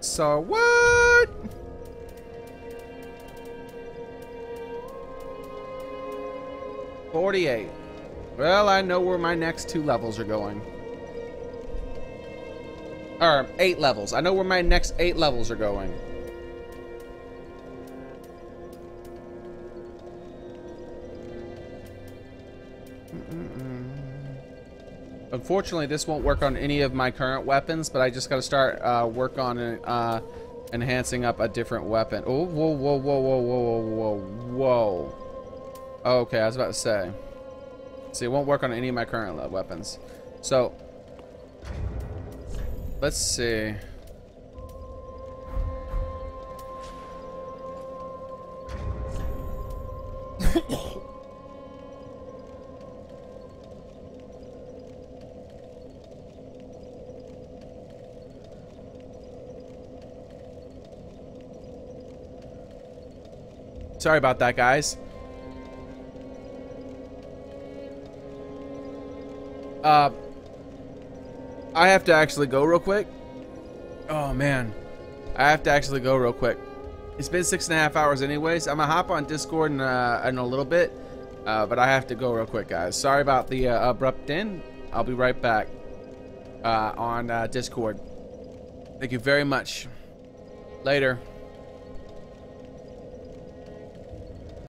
So what? $48. Well, I know where my next 2 levels are going. Or 8 levels. I know where my next 8 levels are going. Unfortunately, this won't work on any of my current weapons, but I just got to start work on enhancing up a different weapon. Oh, whoa, whoa, whoa, whoa, whoa, whoa, whoa. Okay, I was about to say. See, it won't work on any of my current weapons. So, let's see. Sorry about that, guys. I have to actually go real quick. Oh man, I have to actually go real quick. It's been 6.5 hours anyways. I'm gonna hop on Discord in a little bit, but I have to go real quick, guys. Sorry about the abrupt end. I'll be right back on Discord. Thank you very much. Later.